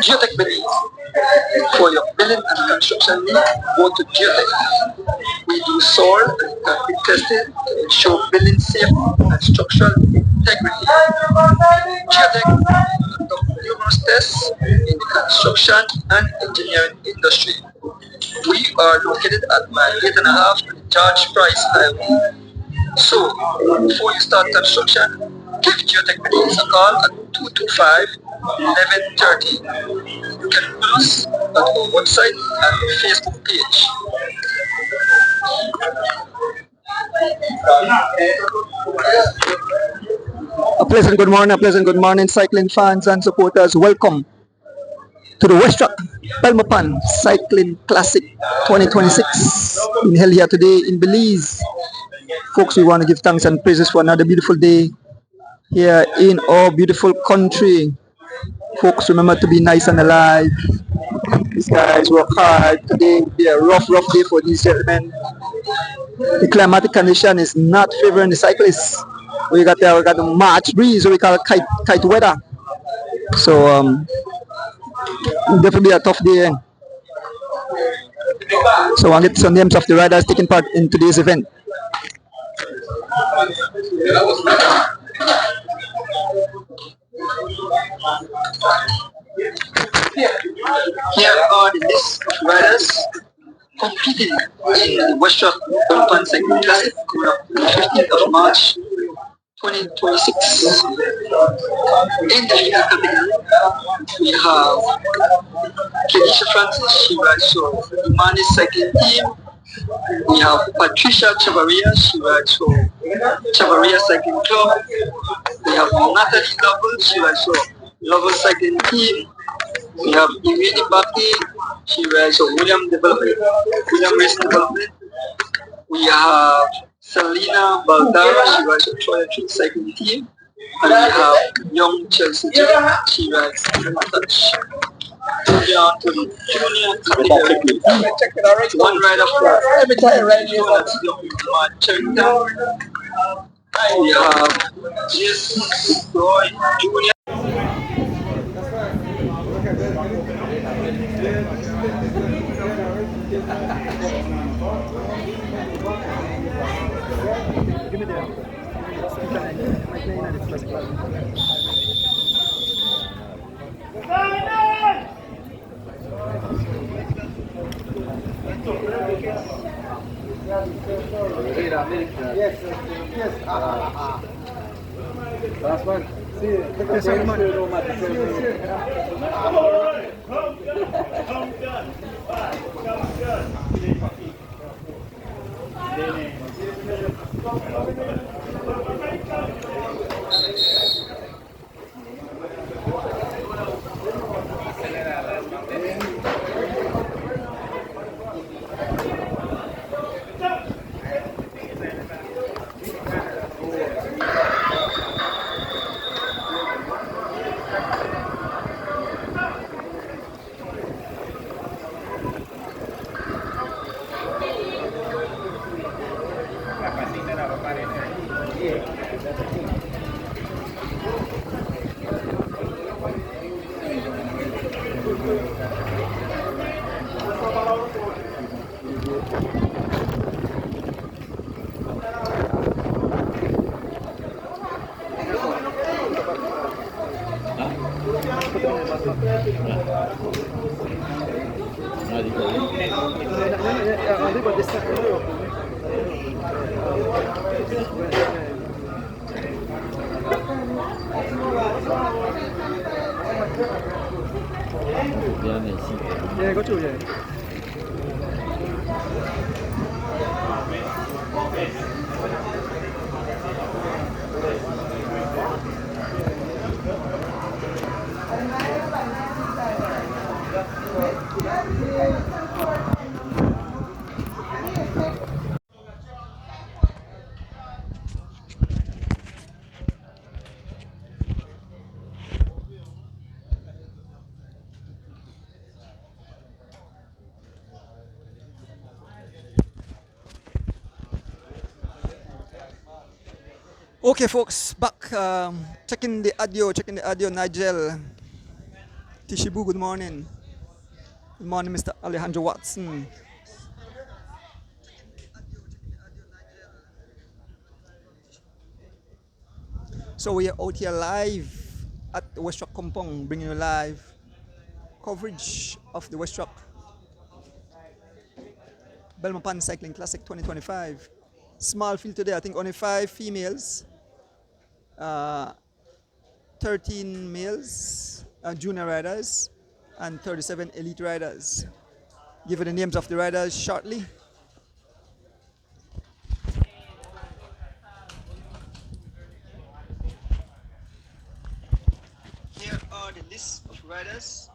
Geotech Belize. For your building and construction need, go to Geotech. We do soil and concrete testing to ensure building safety and structural integrity. Geotech conduct numerous tests in the construction and engineering industry. We are located at mile 8.5 on the George Price Highway. So, before you start construction, give Geotech Belize a call at 225 1130. You can call us at our website and Facebook page. A pleasant good morning, cycling fans and supporters. Welcome to the Westrac Belmopan Cycling Classic 2026 in held here today in Belize. Folks, we want to give thanks and praises for another beautiful day here in our beautiful country. Folks, remember to be nice and alive. These guys work hard. Today will be a rough day for these gentlemen. The climatic condition is not favoring the cyclists. We got the March breeze, or we call it kite weather. So definitely a tough day. So I'll get some names of the riders taking part in today's event. Here are the list of riders competing in the Westrac Belmopan Cycling Classic coming up on the 15th of March 2026. In the female category, we have Kenisha Francis, she rides for the Manis Cycling Team. We have Patricia Chavaria, she rides for Chavaria Cycling Club. We have Natalie Lovell, she rides for Lovell Cycling Team. We have Irene Bhakti, she rides for William Race Development. We have Selena Baldara, she rides for Troy Tree Cycling Team. And we have young Chelsea Jane, she rides for Touch. Moving on to the junior category. One rider for Jonas Young Command Cherrington. We have Jess Roy Jr. Last one. See you. Yes, go through, yeah. Okay, folks, back checking the audio, Nigel Tishibu, good morning. Good morning, Mr. Alejandro Watson. So we are out here live at the Westrac Kompong, bringing you live coverage of the Westrac Belmopan Cycling Classic 2025. Small field today, I think only 5 females, uh, 13 males, junior riders, and 37 elite riders. Give you the names of the riders shortly. Here are the list of riders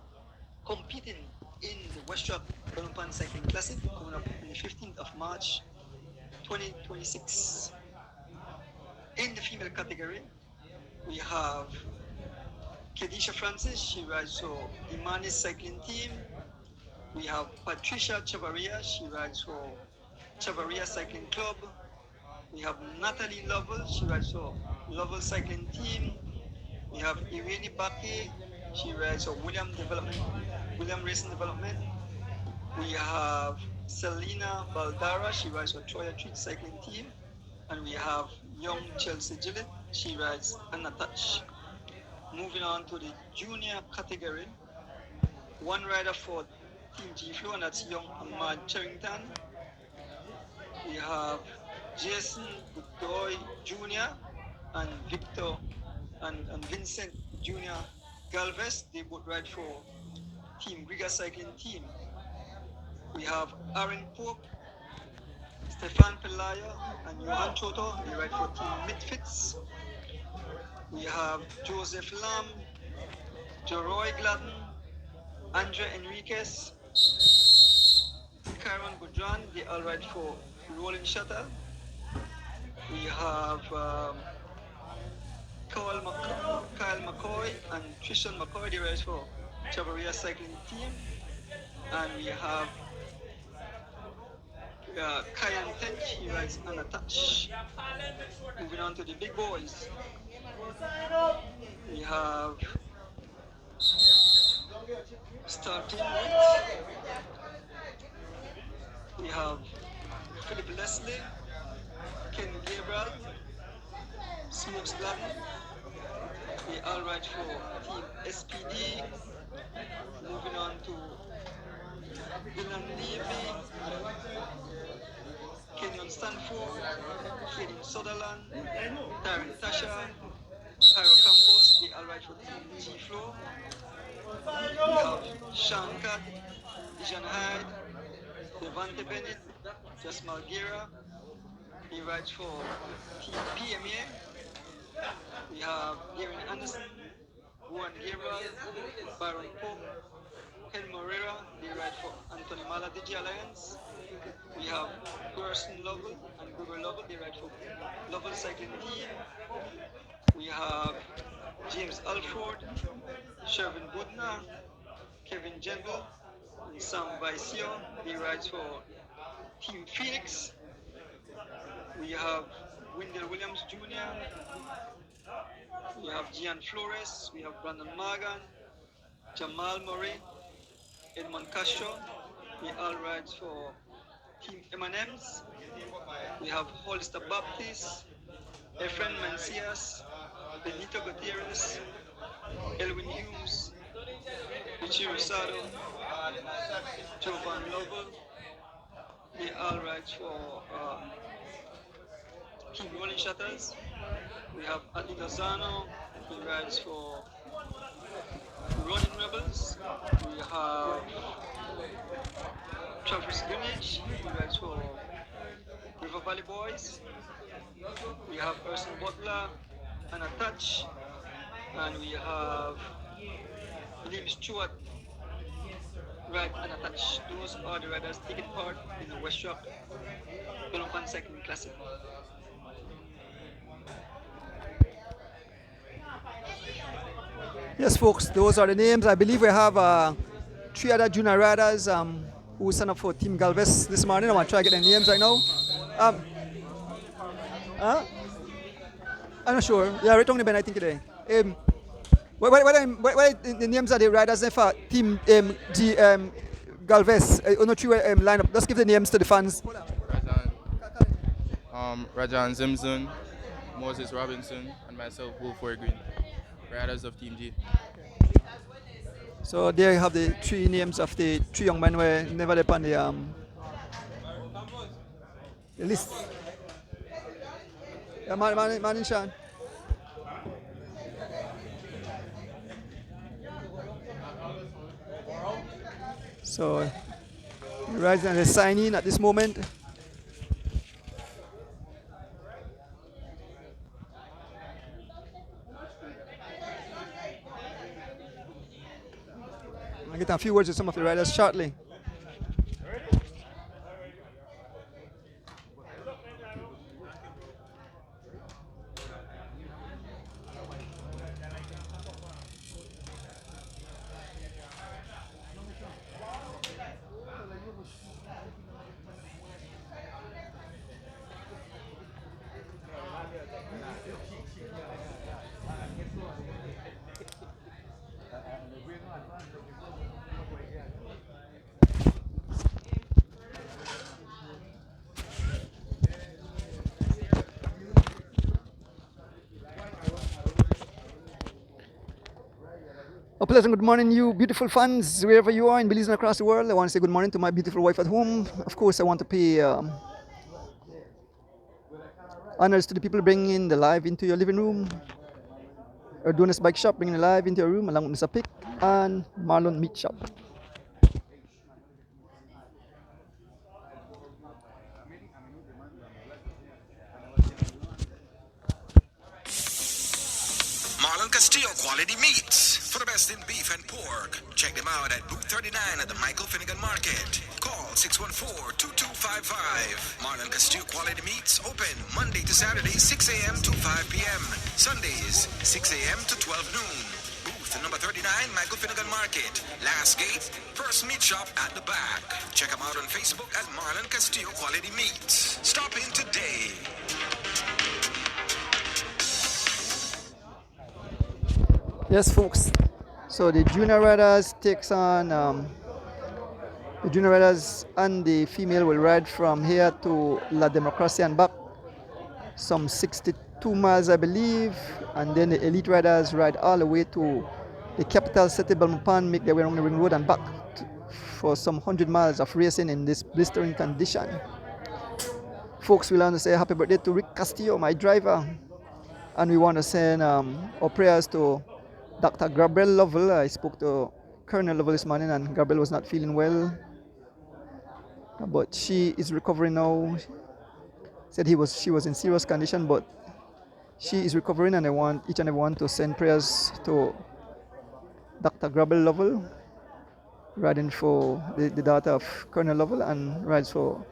competing in the Westrac Belmopan Cycling Classic coming up on the 15th of March 2026. In the female category, we have Kedisha Francis, she rides for Imani Cycling Team. We have Patricia Chavaria, she rides for Chavaria Cycling Club. We have Natalie Lovell, she rides for Lovell Cycling Team. We have Irene Baki, she rides for William Racing Development. We have Selena Baldara, she rides for Troya Treat Cycling Team. And we have young Chelsea Gillett, she rides unattached. Moving on to the junior category, one rider for Team G Flow, and that's young Ahmad Charrington. We have Jason Godoy Jr. and Victor and Vincent Jr. Galvez. They both ride for Team Griga Cycling Team. We have Aaron Pope, Stefan Pelayo, and Johan Toto. They ride for Team Midfits. We have Joseph Lam, Jeroy Gladden, Andre Enriquez, Karen Gudran. They all ride for Rolling Shuttle. We have Kyle McCoy and Tristan McCoy, they race for Chavaria Cycling Team. And we have Kyan Tench, he rides unattached. Moving on to the big boys. We have starting with, we have Philip Leslie, Ken Gabriel, Smokes Gladden. They all ride for Team SPD. Moving on to Dylan Levy, Kenyon Stanford, Kaden Sutherland, Taryn Tasha, Pyro Campos. They all ride for Team G Flow. We have Sean Cat, Dijon Hyde, Devante Bennett, Jasmal Guerra. He rides for Team PMA. We have Gary Anderson, Juan Gabriel, Byron Pope, Ken Morera. They ride for Anthony Mala Digi Alliance. We have Gerson Lovell and Google Lovell. They ride for Lovell Cycling Team. We have James Alford, Shervin Budna, Kevin Gentle, and Sam Vicio. He rides for Team Phoenix. We have Wendell Williams Jr. We have Gian Flores. We have Brandon Morgan, Jamal Murray, Edmond Castro. He all rides for Team M&M's. We have Hollister Baptist, Efren Mancias, Benito Gutierrez, Elwin Hughes, Richie Rosado, Jovan Lovell. They all ride for Team Rolling Shutters. We have Adi Lozano, he rides for Running Rebels. We have Travis Greenwich, he rides for River Valley Boys. We have Erson Butler and a touch. And we have Liam Stewart ride and a touch. Those are the riders taking part in the Westrac Belmopan Cycling Classic. Yes, folks, those are the names. I believe we have 3 other junior riders who signed up for Team Galvez this morning. I want to try to get their names right now. Huh? I'm not sure. Yeah, right on the bench, I think today. What the names of the riders for Team Galvez? No, 3 lineup. Just give the names to the fans. Rajan Zimzun, Moses Robinson, and myself, Wolford Green, riders of Team G. So there you have the 3 names of the 3 young men were never upon the list. Yeah, man in Sean. So the riders are signing at this moment. I'll get a few words with some of the riders shortly. A pleasant good morning, you beautiful fans, wherever you are in Belize and across the world. I want to say good morning to my beautiful wife at home. Of course, I want to pay honors to the people bringing the live into your living room. Erdonis Bike Shop bringing the live into your room, along with Mr. Pick and Marlon Meat Shop. Marlon Castillo Quality Meats. For the best in beef and pork. Check them out at Booth 39 at the Michael Finnegan Market. Call 614-2255. Marlon Castillo Quality Meats open Monday to Saturday 6 a.m. to 5 p.m. Sundays 6 a.m. to 12 noon. Booth number 39 Michael Finnegan Market. Last gate, first meat shop at the back. Check them out on Facebook at Marlon Castillo Quality Meats. Stop in today. Yes, folks. So the junior riders takes on the junior riders and the female will ride from here to La Democracia and back, some 62 miles, I believe, and then the elite riders ride all the way to the capital city, Belmopan, make their way along the ring road and back for some 100 miles of racing in this blistering condition. Folks, we want to say happy birthday to Rick Castillo, my driver, and we want to send our prayers to Dr. Gabriel Lovell. I spoke to Colonel Lovell this morning, and Gabriel was not feeling well, but she is recovering now. Said she was in serious condition, but she is recovering, and I want each and everyone to send prayers to Dr. Gabriel Lovell, riding for the daughter of Colonel Lovell and rides for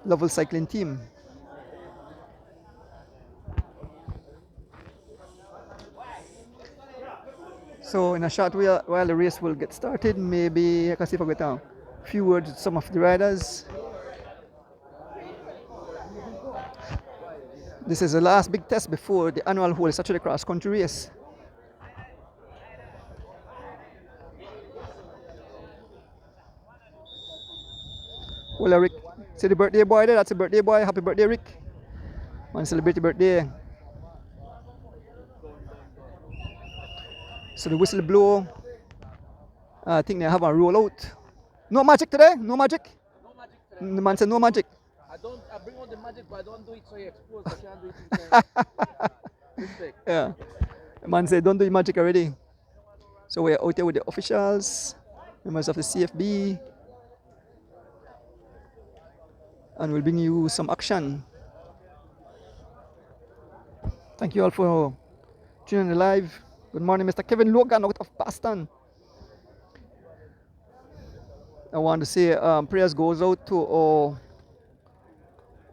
Lovell Cycling Team. So in a short while the race will get started, maybe I can see if I get a few words with some of the riders. This is the last big test before the annual Holy Saturday cross country race. Well, Rick, see the birthday boy there? That's a birthday boy. Happy birthday, Rick. Want to celebrate your birthday. So the whistle blow. I think they have a rollout. No magic today? No magic? No magic today. The man said no magic. I bring out the magic, but I don't do it so you expose. I can't do it in respect. Yeah. The man said don't do the magic already. So we're out there with the officials. members of the CFB, and we'll bring you some action. Thank you all for tuning in live. Good morning, Mr. Kevin Logan out of Boston. I want to say prayers goes out to our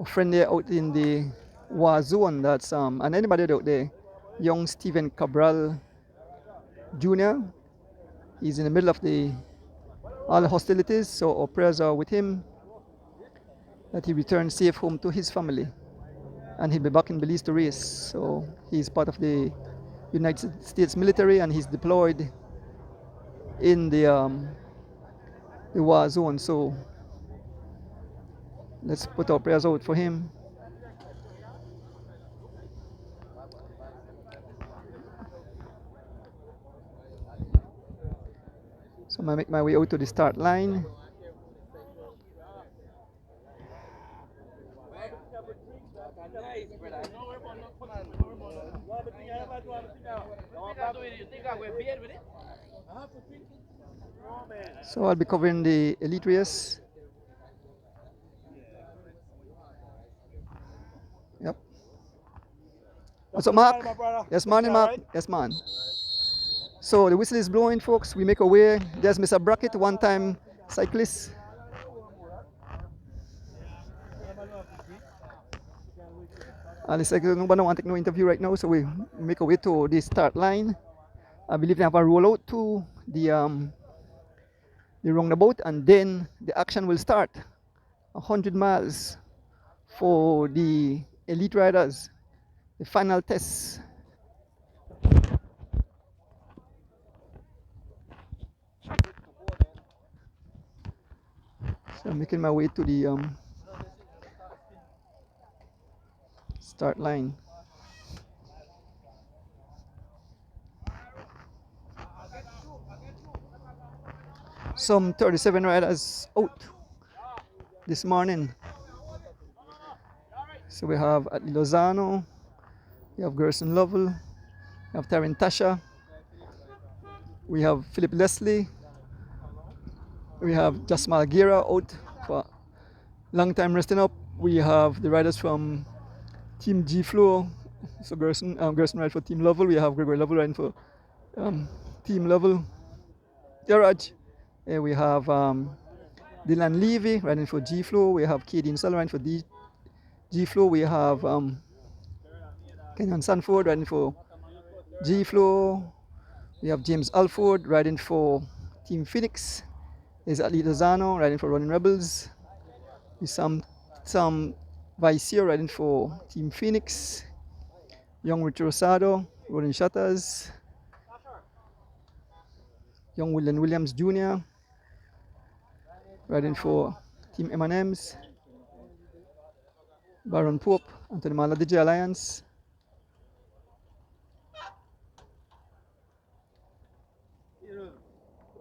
friend there out in the war zone. That's and anybody out there, young Stephen Cabral Jr. He's in the middle of all the hostilities, so our prayers are with him that he returns safe home to his family, and he'll be back in Belize to race. So he's part of the United States military, and he's deployed in the war zone. So let's put our prayers out for him. So I'm gonna make my way out to the start line. So I'll be covering the elite race. Yep. What's up, Mark? Yes, morning, Mark. Yes, man. So the whistle is blowing, folks. We make our way. There's Mr. Brackett, one-time cyclist. And it's like nobody want to take no interview right now, so we make our way to the start line. I believe they have a rollout to the roundabout, and then the action will start. 100 miles for the elite riders, the final test. So I'm making my way to the start line. Some 37 riders out this morning. So we have Atli Lozano, we have Gerson Lovell, we have Taryn Tasha, we have Philip Leslie, we have Jasmal Gira out for long time resting up. We have the riders from Team G Flow. So Gerson rides for Team Lovell. We have Gregory Lovell riding for Team Lovell. Yaraj. We have Dylan Levy riding for G Flow. We have Kaden Sal riding for G Flow. We have Kenyon Sanford riding for G Flow. We have James Alford riding for Team Phoenix. There's Ali Lozano riding for Running Rebels. There's some Vicio riding for Team Phoenix. Young Richard Rosado, Rolling Shutters. Young William Williams Jr. riding for Team M&M's. Baron Pope, Anthony Mala DJ Alliance.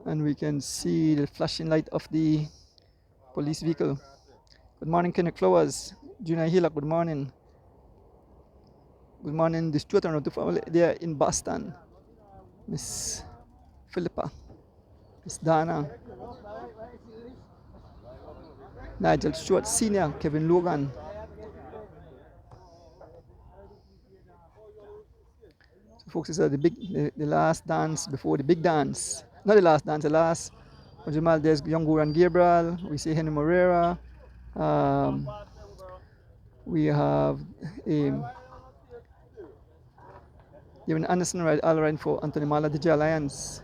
And we can see the flashing light of the police vehicle. Good morning, Kenneth Flowers. Junior Hillock, good morning. Good morning, the Stuart and family there in Boston. Miss Philippa, Miss Dana, Nigel Stewart Sr., Kevin Logan. So folks, this is the last dance before the big dance. Not the last dance, the last. Jamal, there's young Goran Gabriel. We see Henry Morera. We have Devin Anderson all riding for Anthony Mala DJ Alliance.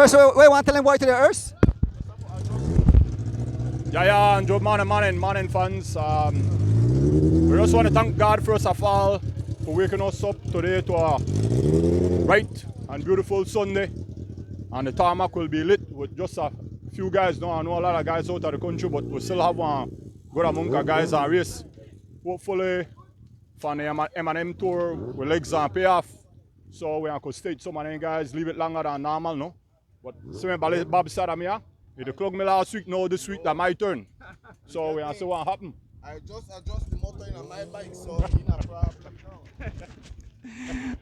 So we want to tell him why to the Earth? Yeah, and good morning fans. We just want to thank God first of all for waking us up today to a bright and beautiful Sunday. And the tarmac will be lit with just a few guys now. I know a lot of guys out of the country, but we still have one good amount of guys on race. Hopefully, from the M&M tour, with legs on pay off. So we could stage some of them guys, leave it longer than normal, no? But see when Bob said I'm here, he clogged me last week, now this week, that's my turn. So we see what happen. I just adjust the motor in on my bike, so it's not a problem now.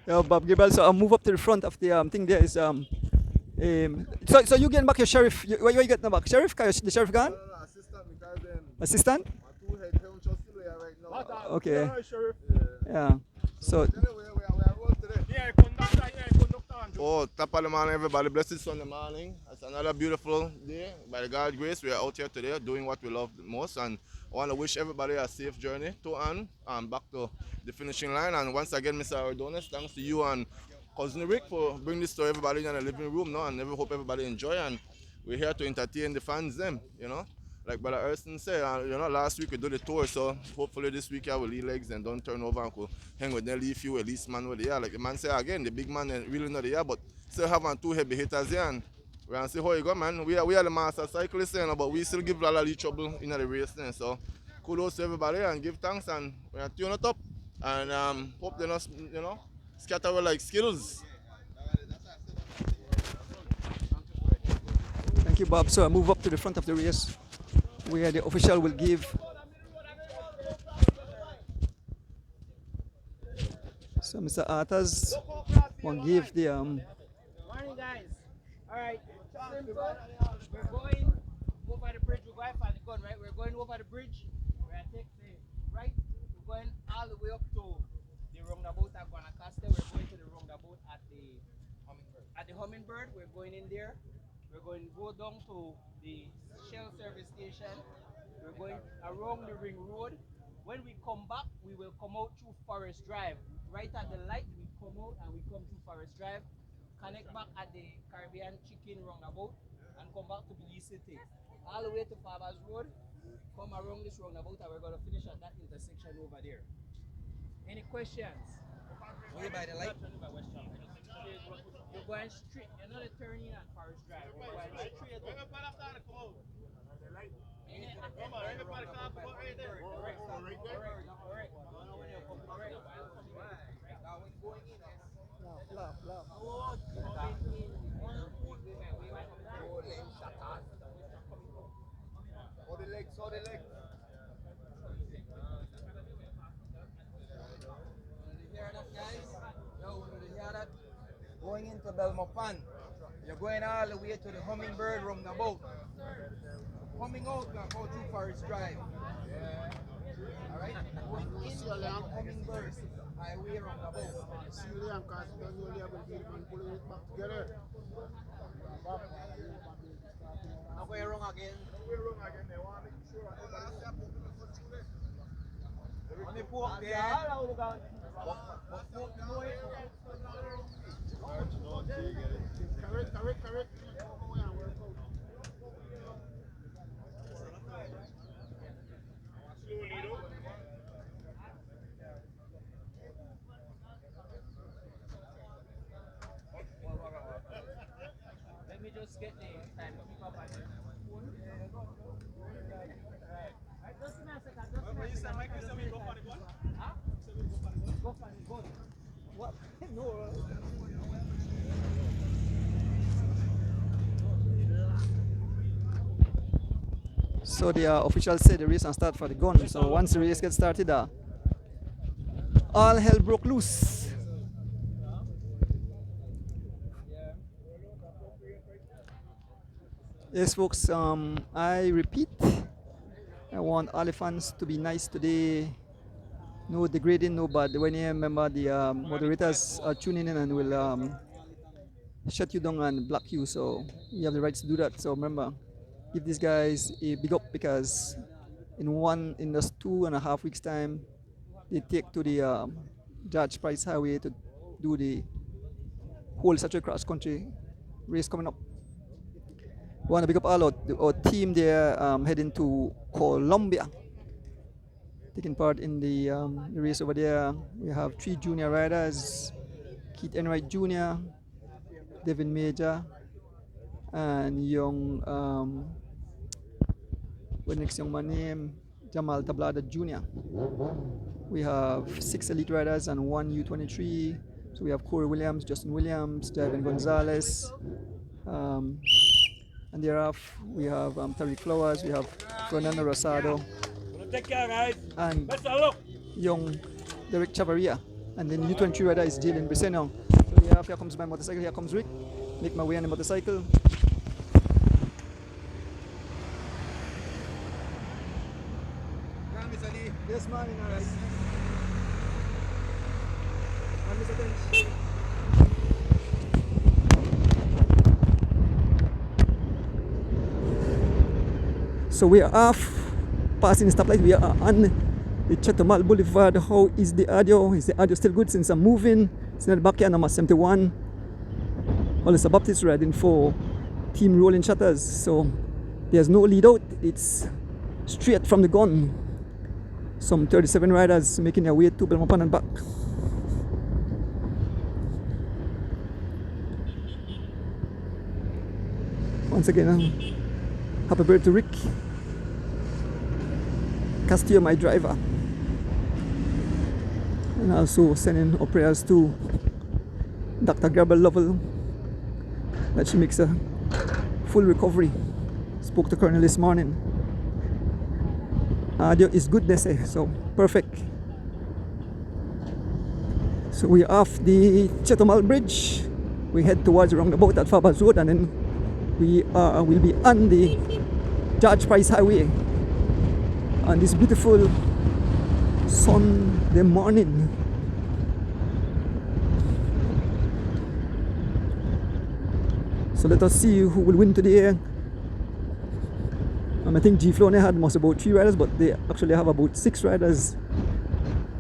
Yeah, Bob Gibble, so I'll move up to the front of the thing there is so you getting back your sheriff, where you getting back? Sheriff? The sheriff gone? No, assistant, because then Assistant? my two head held just still here right now. Okay. Sheriff. Yeah. So Anyway, we are roll today. Yeah, conductor. Oh, top of the morning, everybody. Blessed Sunday morning. It's another beautiful day. By God's grace, we are out here today doing what we love the most. And I want to wish everybody a safe journey to and back to the finishing line. And once again, Mr. Ardonis, thanks to you and Cousin Rick for bringing this to everybody in the living room now. And I hope everybody enjoy. And we're here to entertain the fans, them, you know. Like Brother Erston said, last week we did the tour, so hopefully this week I will leave legs and don't turn over and could hang with Nelly few at least man with the year. Like the man said again, the big man really not the year, but still have two heavy hitters here and we're gonna see how you go, man. We are the master cyclists, but we still give a lot of trouble in the race then. So kudos to everybody and give thanks and we're gonna tune it up and hope they not scatter away like skills. thank you, Bob. So I move up to the front of the race, where the official will give. So Mr. Arthurs will give the Morning, guys. All right. Simple. We're going over the bridge. We're going for the gun, right? We're going over the bridge. We're going to take the right. We're going all the way up to the roundabout at Guanacaste. We're going to the roundabout at the Hummingbird. We're going in there. We're going to go down to the Shell service station. We're going around the ring road. When we come back, we will come out through Forest Drive. Right at the light, we come out and we come through Forest Drive, connect back at the Caribbean Chicken roundabout, and come back to Belize City. All the way to Farmers Road, come around this roundabout, and we're going to finish at that intersection over there. Any questions? Only by the light? You're going straight. You're not turning at Forest Drive. You're going straight. Come on, everybody come up right there. Correct. Hold the legs. You hear that, guys? Yo, you hear that? Going into Belmopan. You're going all the way to the Hummingbird roundabout. Coming out, now go through Forest Drive. Yeah. Alright? Going into the Hummingbird highway roundabout. Now we're wrong again. They want to make sure on the pork there. Correct. Let me just get the time to pick up on it. Just give me a second. Go for the gun. What? No. So the officials said the race and start for the gun. So once the race gets started, all hell broke loose. Yes, folks. I repeat, I want all the fans to be nice today. No degrading, no bad. When you remember, the moderators are tuning in and will shut you down and block you. So you have the rights to do that. So remember, give these guys a big up because in just 2.5 weeks time, they take to the Judge Price Highway to do the whole Saturday cross country race coming up. We want to pick up all our team there heading to Colombia. taking part in the race over there. We have 3 junior riders: Keith Enright Jr., Devin Major, and young what next young man name? Jamal Tablada Jr. We have 6 elite riders and 1 U23. So we have Corey Williams, Justin Williams, Javin Gonzalez, and thereof we have Tariq Flowers, we have Fernando Rosado, and young Derek Chavaria, and then U23 rider is Jalen Briseno. So here comes my motorcycle, here comes Rick. Make my way on the motorcycle. Yes, morning, alright. So we are off, passing the stoplight. We are on the Chatamal Boulevard. How is the audio? Is the audio still good since I'm moving? It's not back here, number 71. Hollister Baptist riding for Team Rolling Shutters. So there's no lead out. It's straight from the gun. Some 37 riders making their way to Belmopan and back. Once again, happy birthday to Rick Castillo, my driver. And also sending our prayers to Dr. Gabriel Lovell that she makes a full recovery. Spoke to Colonel this morning. Audio is good, they say, so perfect. So we're off the Chatamal Bridge. We head towards the roundabout at Fabas Road, and then we will be on the George Price Highway on this beautiful Sunday morning. So let us see who will win today. I think G Flow had most about 3 riders, but they actually have about 6 riders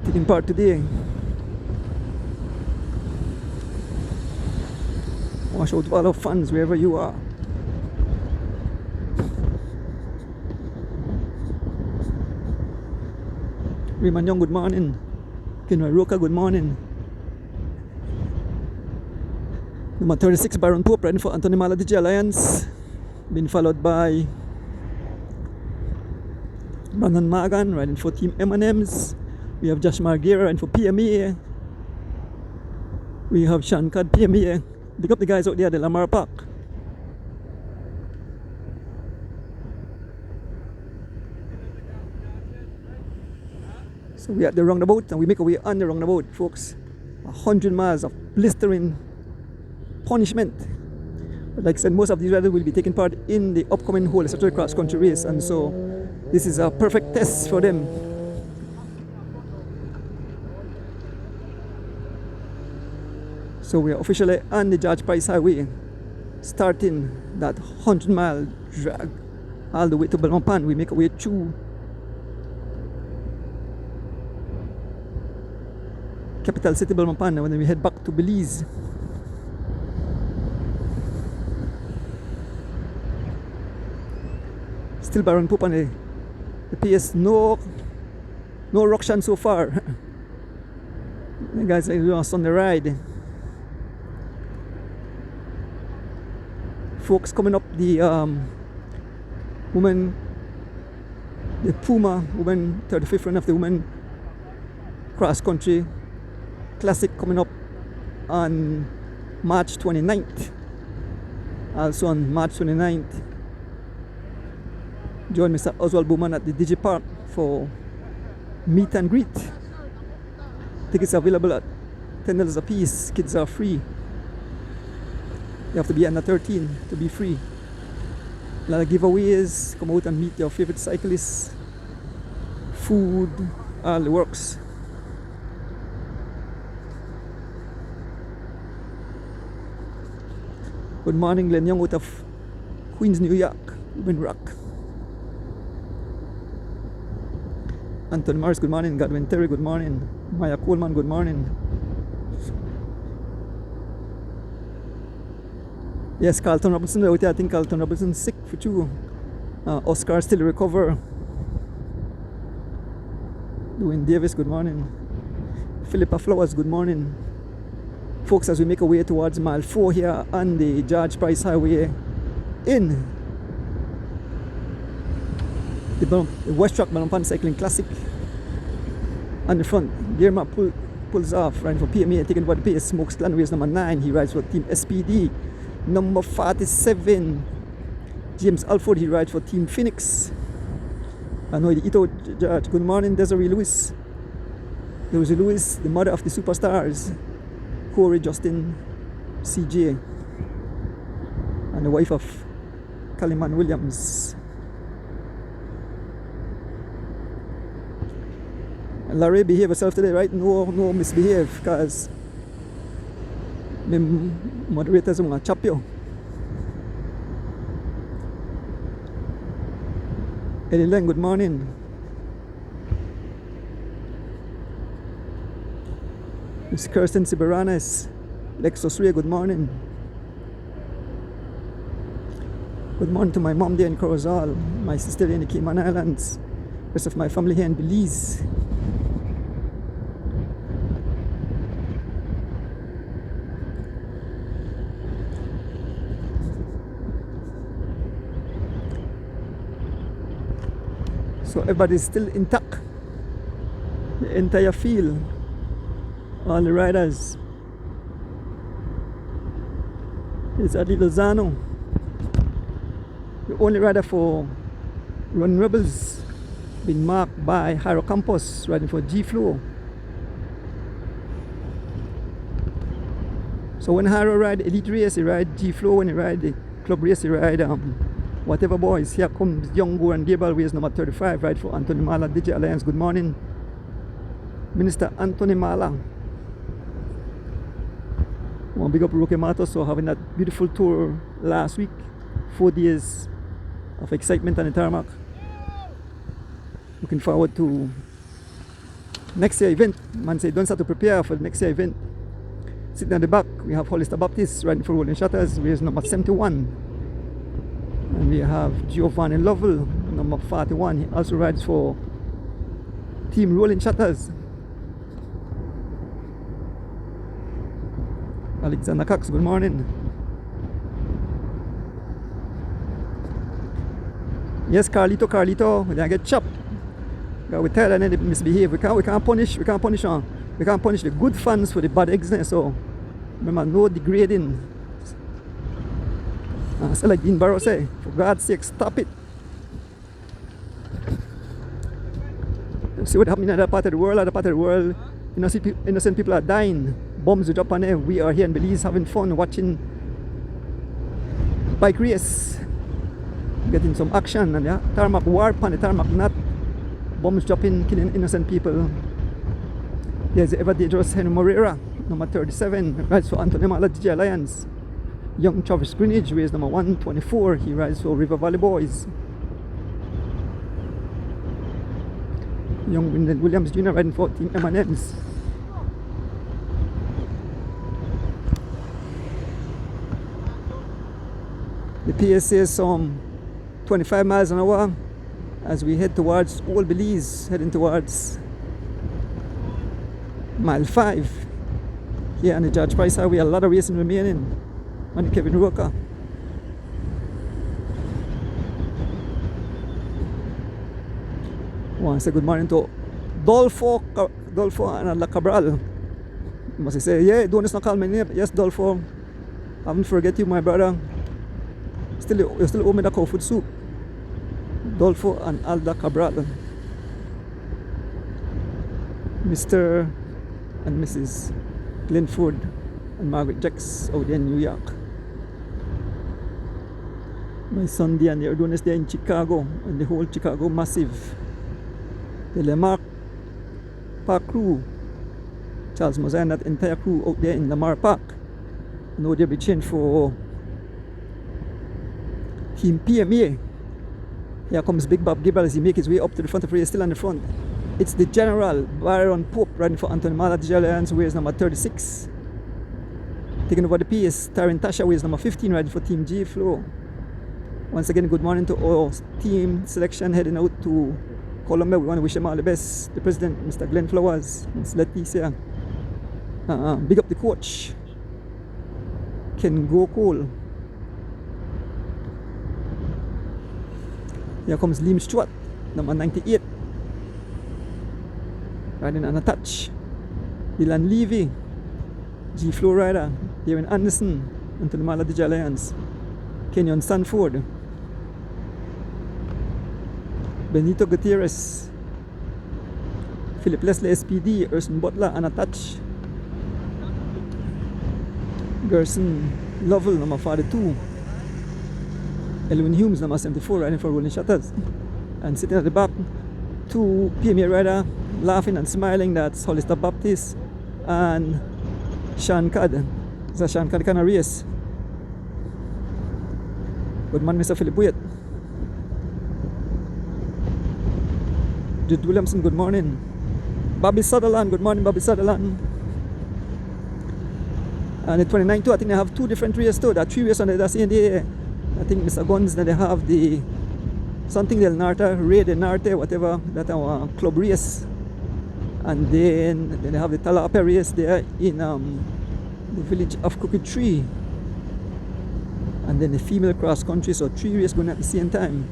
taking part today. Watch out to all our fans wherever you are. Raymond Young, good morning. Kenway Roca, good morning. Number 36, Baron Pope, riding for Anthony Mala DJ Alliance. Been followed by Brandon Magan, riding for Team M&M's. We have Josh Margera riding for PMA. We have Sean Cad PMA. Big up the guys out there at the Lamar Park. So we're at the roundabout and we make our way on the roundabout, folks. 100 miles of blistering punishment. But like I said, most of these riders will be taking part in the upcoming whole Saturday cross country race, and so this is a perfect test for them. So we are officially on the George Price Highway, starting that 100-mile drag all the way to Belmopan. We make our way through capital city Belmopan, and then we head back to Belize. Still Baron Pope on the PS. No ruction so far. The guys are doing a Sunday ride. Folks coming up the the Puma women 35th run of the women cross country classic coming up on March 29th. Also on March 29th, join Mr. Oswald Bowman at the Digi Park for meet and greet. Tickets are available at $10 a piece. Kids are free. You have to be under 13 to be free. A lot of giveaways. Come out and meet your favorite cyclists. Food, all the works. Good morning, Glenn Young out of Queens, New York. Ruben Rock. Anthony Morris, good morning. Godwin Terry, good morning. Maya Coleman, good morning. Yes, Carlton Robinson out there. I think Carlton Robinson's sick for two. Oscar still recover. Dwayne Davis, good morning. Philippa Flowers, good morning. Folks, as we make our way towards mile 4 here on the George Price Highway in the Westrac Belmopan Cycling Classic. On the front, Guillermo pulls off, riding for PMA, taking over the pace. Smokes Glenways number 9, he rides for Team SPD. Number 47, James Alford, he rides for Team Phoenix. I know the Ito George. Good morning, Desiree Lewis. Desiree Lewis, the mother of the superstars, Corey, Justin, CJ, and the wife of Kaliman Williams. And Larry, behave yourself today, right? No misbehave, because my moderators are going to chop you. Eddie Leng, good morning. Miss Kirsten Siberanes, Lexus Ray, good morning. Good morning to my mom there in Corozal, my sister there in the Cayman Islands, rest of my family here in Belize. So everybody's still intact. The entire field, all the riders. It's Adi Lozano, the only rider for Run Rebels, been marked by Jairo Campos, riding for G-Flow. So when Jairo ride elite race, he ride G-Flow. When he ride the club race, he ride whatever boys. Here comes Young and Gabriel, race number 35, ride for Anthony Mala, DJ Alliance. Good morning, Minister Anthony Mala. I want to big up Roque Matos for having that beautiful tour last week. 4 days of excitement on the tarmac. Looking forward to next year event. Man say don't start to prepare for the next year event. Sitting at the back, we have Hollister Baptist riding for Rolling Shutters, race number 71. And we have Giovanni Lovell, number 41. He also rides for Team Rolling Shutters. Alexander Cox, good morning. Yes, Carlito, we didn't get chopped. We tell them they misbehave. We can't punish the good fans for the bad eggs. So remember, no degrading. So like Dean Barrow say, for God's sake, stop it. See what happened in that part of the world. Other part of the world, innocent people are dying. Bombs are dropped on there. We are here in Belize having fun, watching bike race, getting some action, and yeah, tarmac warp and the tarmac not. Bombs dropping, killing innocent people. There's the ever dangerous Henry Moreira, number 37, rides for Anthony Mala, DJ Alliance. Young Travis Greenidge, race number 124, he rides for River Valley Boys. Young Wyndon Williams Jr. riding for Team M&M's. The pace says some 25 miles an hour as we head towards Old Belize, heading towards mile 5 here on the George Price Highway. A lot of racing remaining on the Kevin Roca. I want to say good morning to Dolfo and La Cabral. You must say, yeah, don't just not call my name. Yes, Dolfo, I haven't forget you, my brother. You still owe me the cow food soup. Dolfo and Alda Cabral. Mr. and Mrs. Glenford and Margaret Jacks out there in New York. My son Diane, they're doing this there in Chicago, and the whole Chicago massive. The Lamar Park crew, Charles Mozart and that entire crew out there in Lamar Park. Now they'll be changed for Team PMA. Here comes Big Bob Gabriel as he makes his way up to the front of the race, still on the front. It's the General Byron Pope riding for Anthony Mala, DJ Alliance, race number 36. Taking over the pace, Taryn Tasha, race number 15, riding for Team G Flow. Once again, good morning to all team selection heading out to Colombia. We want to wish him all the best. The president, Mr. Glenn Flowers, Ms. Leticia. Big up the coach, Ken Go Cole. Here comes Liam Stewart, number 98. Riding on a touch. Dylan Levy, G Flow Rider, Darren Anderson, into the Maladija Lions. Kenyon Sanford, Benito Gutierrez, Philip Leslie SPD, Erson Butler on a touch. Gerson Lovell, number 42. Elwin Humes, number 74, riding for Rolling Shutters. And sitting at the back, two PMA rider laughing and smiling. That's Hollister Baptist and Sean Cad. It's a Sean Cad kind of race. Good man, Mr. Philip Wyatt. Jude Williamson, good morning. Bobby Sutherland, good morning, Bobby Sutherland. And the 29 too, I think they have two different races too. There are three races on the same day. I think Mr. Guns, then they have the something del Norte, Ray del Norte, whatever, that our club race. And then they have the Talapa race there in the village of Crooked Tree. And then the female cross country, so three races going at the same time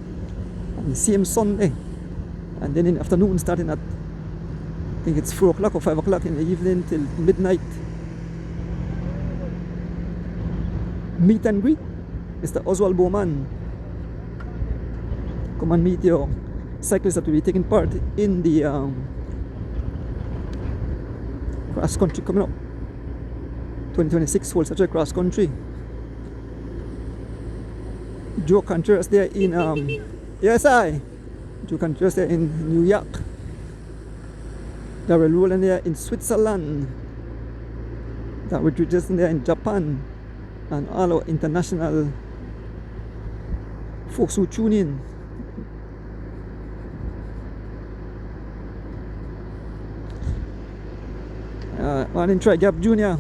on the same Sunday. And then in the afternoon, starting at, I think it's 4 o'clock or 5 o'clock in the evening till midnight. Meet and greet Mr. Oswald Bowman. Come and meet your cyclists that will be taking part in the cross country coming up. 2026 World Central Cross Country. Joe Contreras there in Joe Contreras there in New York. Darrell Rowland there in Switzerland. That we're just there in Japan. And all our international folks who tune in. Morning, Troy Gap Jr.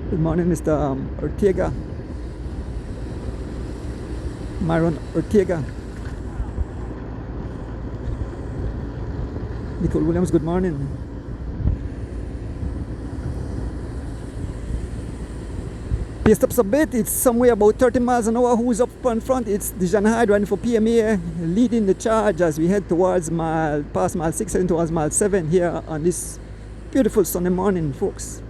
Good morning, Mr. Ortega. Myron Ortega. Nicole Williams, good morning. Paced up a bit, it's somewhere about 30 miles an hour. Who's up in front? It's Dijon Hyde running for PMA, leading the charge as we head towards past mile 6 and towards mile 7 here on this beautiful Sunday morning, folks.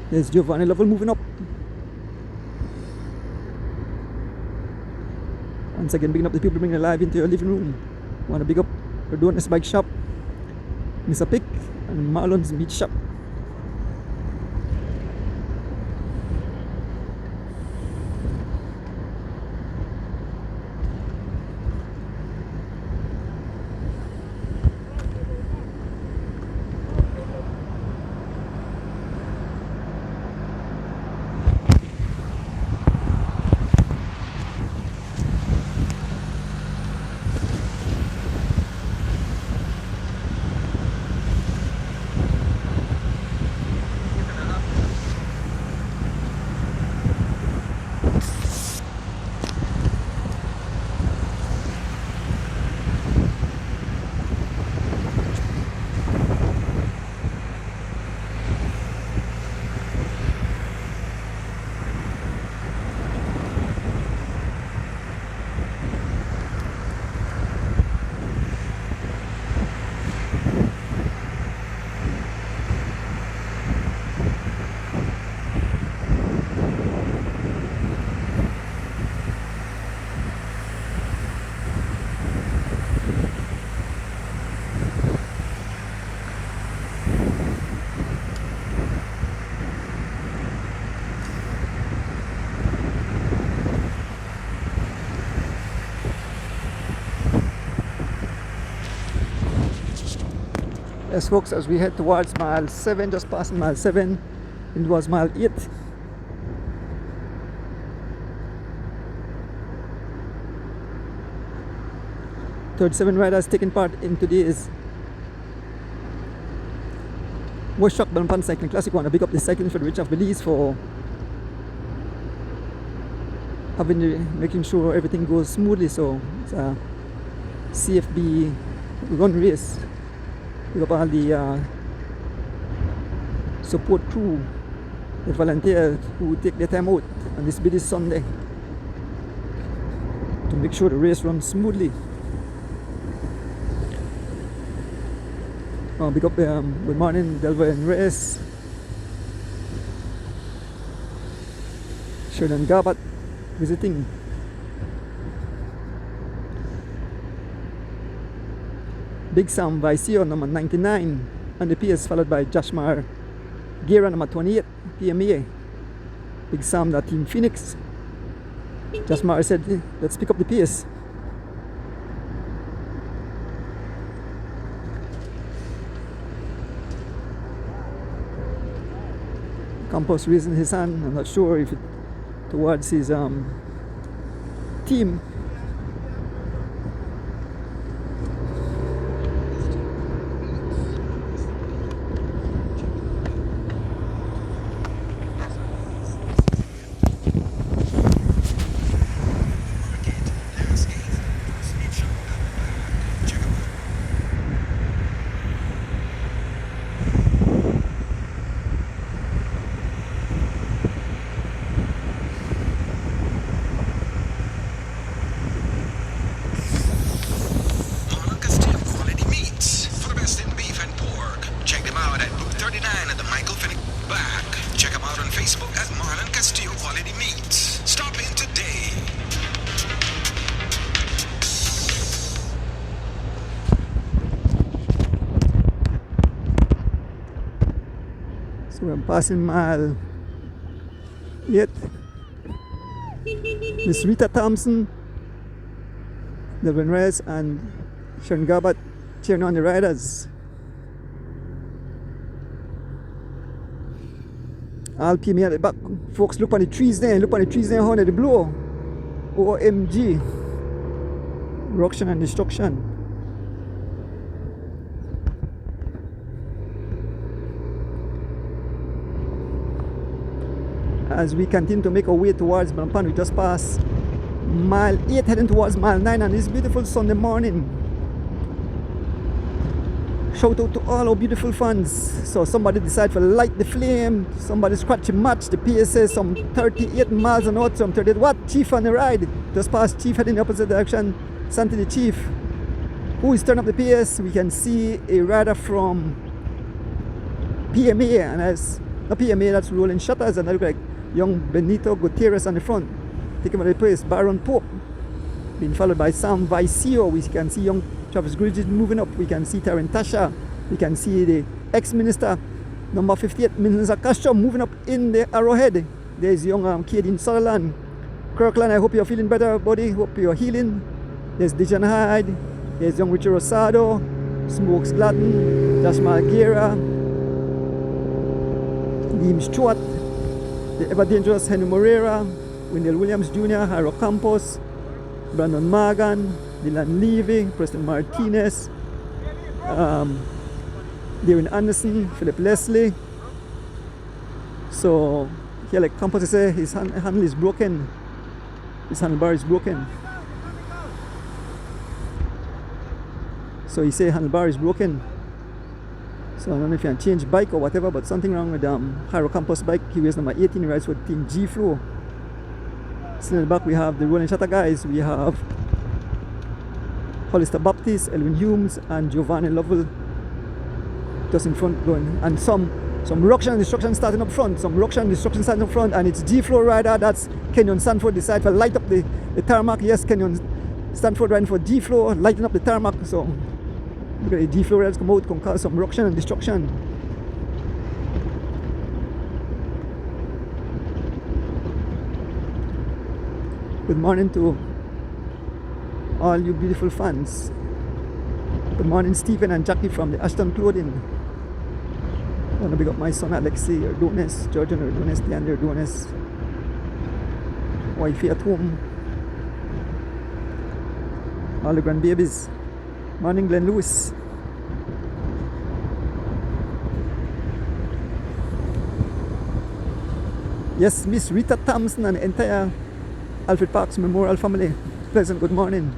There's Giovanni Lovell moving up. Once again, bigging up the people bringing it live into your living room. Want to big up Adonis Bike Shop, Mr. Pick, and Marlon's Meat Shop. Yes, folks, as we head towards mile 7, just passing mile 7, it was mile 8. Third 7 riders taking part in today's Westrac Belmopan Cycling Classic. I want to pick up the Cycling Federation of Belize for making sure everything goes smoothly. So it's a CFB run race. Pick up all the support crew, the volunteers who take their time out on this busy Sunday to make sure the race runs smoothly. Pick up good morning, Delver and Race. Sheldon Garbat visiting. Big Sam Vicio number 99 on the PS, followed by Joshmar Gera number 28 PMA. Big Sam, that Team Phoenix. Joshmar said, let's pick up the PS. Campos raising his hand. I'm not sure if it towards his team. So I'm passing mile 8. Miss Rita Thompson, Delvin Reyes, and Sharon Garbat cheering on the riders. All PMA at the back. Folks, look on the trees there. Look on the trees there under the blow. OMG. Ruction and destruction. As we continue to make our way towards Belmopan, we just passed mile 8 heading towards mile 9 on this beautiful Sunday morning. Shout out to all our beautiful fans. So somebody decided to light the flame, somebody scratch a match. The PSA some 38 miles an hour, some 38. What? Chief on the ride. Just past Chief heading in the opposite direction. Santa the Chief. Who is turning up the PS? We can see a rider from PMA, and as not PMA, that's Rolling Shutters, and I look like young Benito Gutierrez on the front, taking away the place. Baron Pope, being followed by Sam Vicio. We can see young Travis Bridges moving up. We can see Tarantasha. We can see the ex-minister, number 58, Minister Castro, moving up in the Arrowhead. There's young Kadeen Sutherland. Kirkland, I hope you're feeling better, buddy. Hope you're healing. There's Dijon Hyde. There's young Richard Rosado, Smokes Gladden, Josh Margera, Liam Stewart, the ever-dangerous Henry Moreira, Wendell Williams Jr., Jairo Campos, Brandon Morgan, Dylan Levy, Preston Martinez, Darren Anderson, Philip Leslie. So here, like Campos say, his handle is broken. His handlebar is broken. So he say handlebar is broken. So I don't know if you can change bike or whatever, but something wrong with Jairo Campos' bike. He wears number 18, he rides for Team G Flow. Still in the back we have the Rolling Shutter guys. We have Hollister Baptist, Elwin Humes, and Giovanni Lovell just in front going. And some ruction and destruction starting up front. Some ruction and destruction starting up front, and it's G Flow rider. That's Kenyon Sanford decide to light up the tarmac. Yes, Kenyon Sanford riding for G Flow, lighting up the tarmac. So look at the G Flow riders come out, can cause some ruction and destruction. Good morning to all you beautiful fans. Good morning, Stephen and Jackie from the Ashton Clothing. I want to big up my son Alexei Erdones, Georgian Erdones, Leander Erdones, wifey at home, all the grandbabies. Morning, Glenn Lewis. Yes, Miss Rita Thompson and the entire Alfred Parks Memorial family. Pleasant good morning.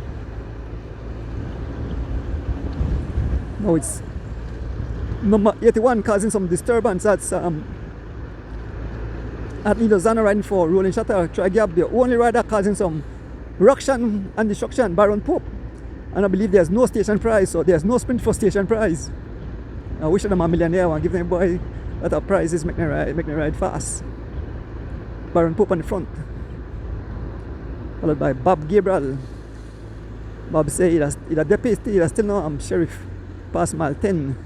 Now it's number 81 causing some disturbance. That's at Lido Zana riding for Rolling Shutter. Try Gab, the only rider causing some ruction and destruction, Baron Pope. And I believe there's no station prize, so there's no sprint for station prize. I wish them a millionaire and give them boy that prizes, make them ride fast. Baron Pope on the front, followed by Bob Gabriel. Bob say he's a deputy, he's still no sheriff past mile 10.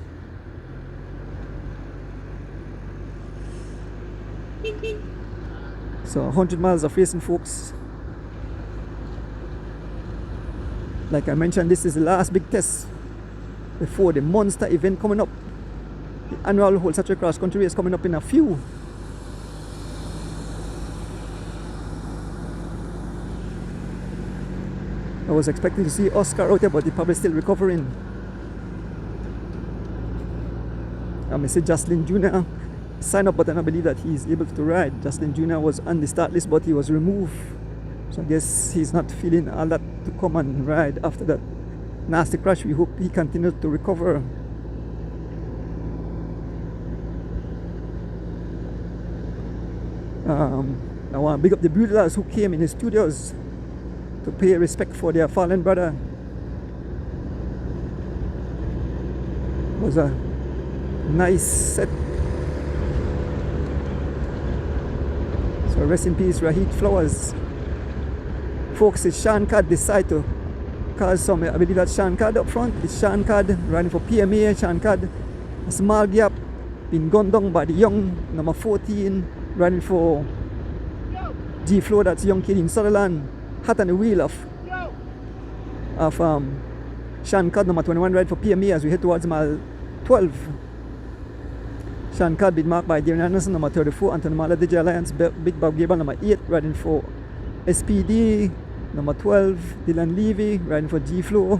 So 100 miles of racing, folks. Like I mentioned, this is the last big test before the monster event coming up. The annual Whole Saturday Cross Country race coming up in a few. I was expecting to see Oscar out there, but he's probably still recovering. I may say Jocelyn Jr. signed up, but I don't believe that he's able to ride. Jocelyn Jr. was on the start list, but he was removed. So I guess he's not feeling all that to come and ride after that nasty crash. We hope he continues to recover. I want to big up the Brutals who came in the studios to pay respect for their fallen brother. It was a nice set. So rest in peace, Rahid Flowers. Folks, it's Sean Cad decide to cause some, I believe that's Sean Cad up front. It's Sean Cad running for PMA. Sean Cad, a small gap, been gunned down by the young number 14 running for G Flow. That's young kid in Sutherland. Hat on the wheel of Sean Cad, number 21, ride for PMA as we head towards mile 12. Sean Cad been marked by Darren Anderson, number 34, Anthony Mala, DJ Alliance, Big Bob Gable, number 8, riding for SPD, number 12, Dylan Levy, riding for G Flow,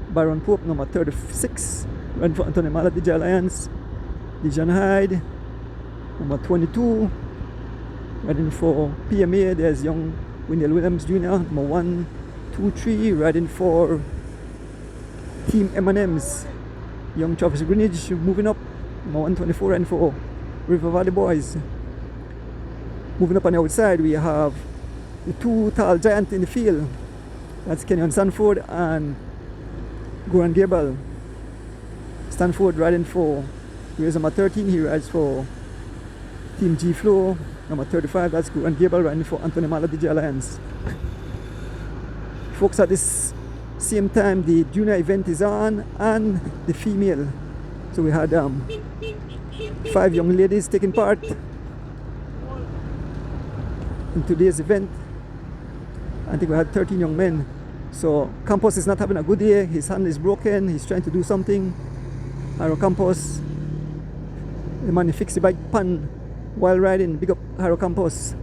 Baron Pope, number 36, riding for Anthony Mala, DJ Alliance, Dijon Hyde, number 22, riding for PMA. There's young Wendell Williams Jr., number 1, 2, 3, riding for Team M&M's. Young Travis Greenwich moving up, number 124, riding for River Valley Boys. Moving up on the outside, we have the two tall giants in the field. That's Kenyon Stanford and Goran Gable. Stanford riding for race number 13, he rides for Team G Flow. Number 35, that's Goran Gable riding for Anthony Mala DJ Alliance. Folks, at this same time the junior event is on and the female. So we had 5 young ladies taking part in today's event. I think we had 13 young men. So Campos is not having a good day. His hand is broken. He's trying to do something. Haro Campos, the man who fixed the bike pan while riding. Big up Haro Campos.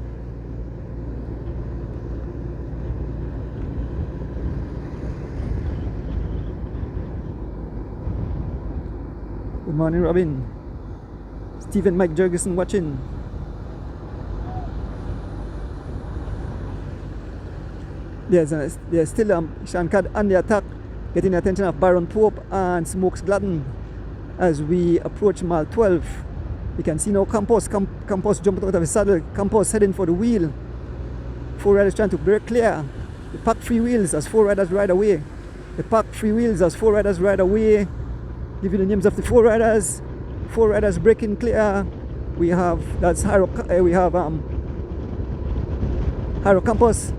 Good morning, Robin. Stephen Mike Jurgensen watching. There's still Sean Cad on the attack, getting the attention of Baron Pope and Smokes Gladden as we approach mile 12. You can see now Campos jumping out of his saddle. Campos heading for the wheel. 4 riders trying to break clear. The pack 3 wheels as 4 riders ride away. The pack 3 wheels as 4 riders ride away. Give you the names of the 4 riders. 4 riders breaking clear. We have Haro Campos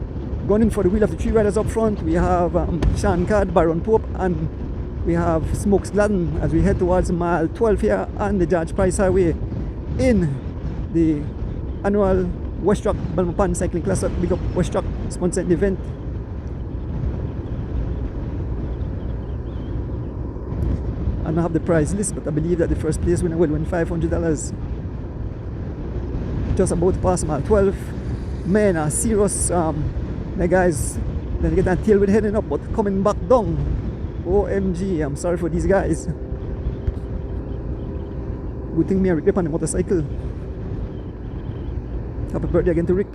going in for the wheel of the 3 riders up front. We have Sean Cad, Baron Pope, and we have Smokes Gladden as we head towards mile 12 here on the George Price Highway in the annual Westrac Belmopan Cycling Classic. Big up Westrac sponsoring the event. I don't have the prize list, but I believe that the first place winner will win $500. Just about past mile 12. Men are serious. The guys, then get that tailwind heading up, but coming back down. OMG, I'm sorry for these guys. Good thing me I grip on the motorcycle. Happy birthday again to Rick.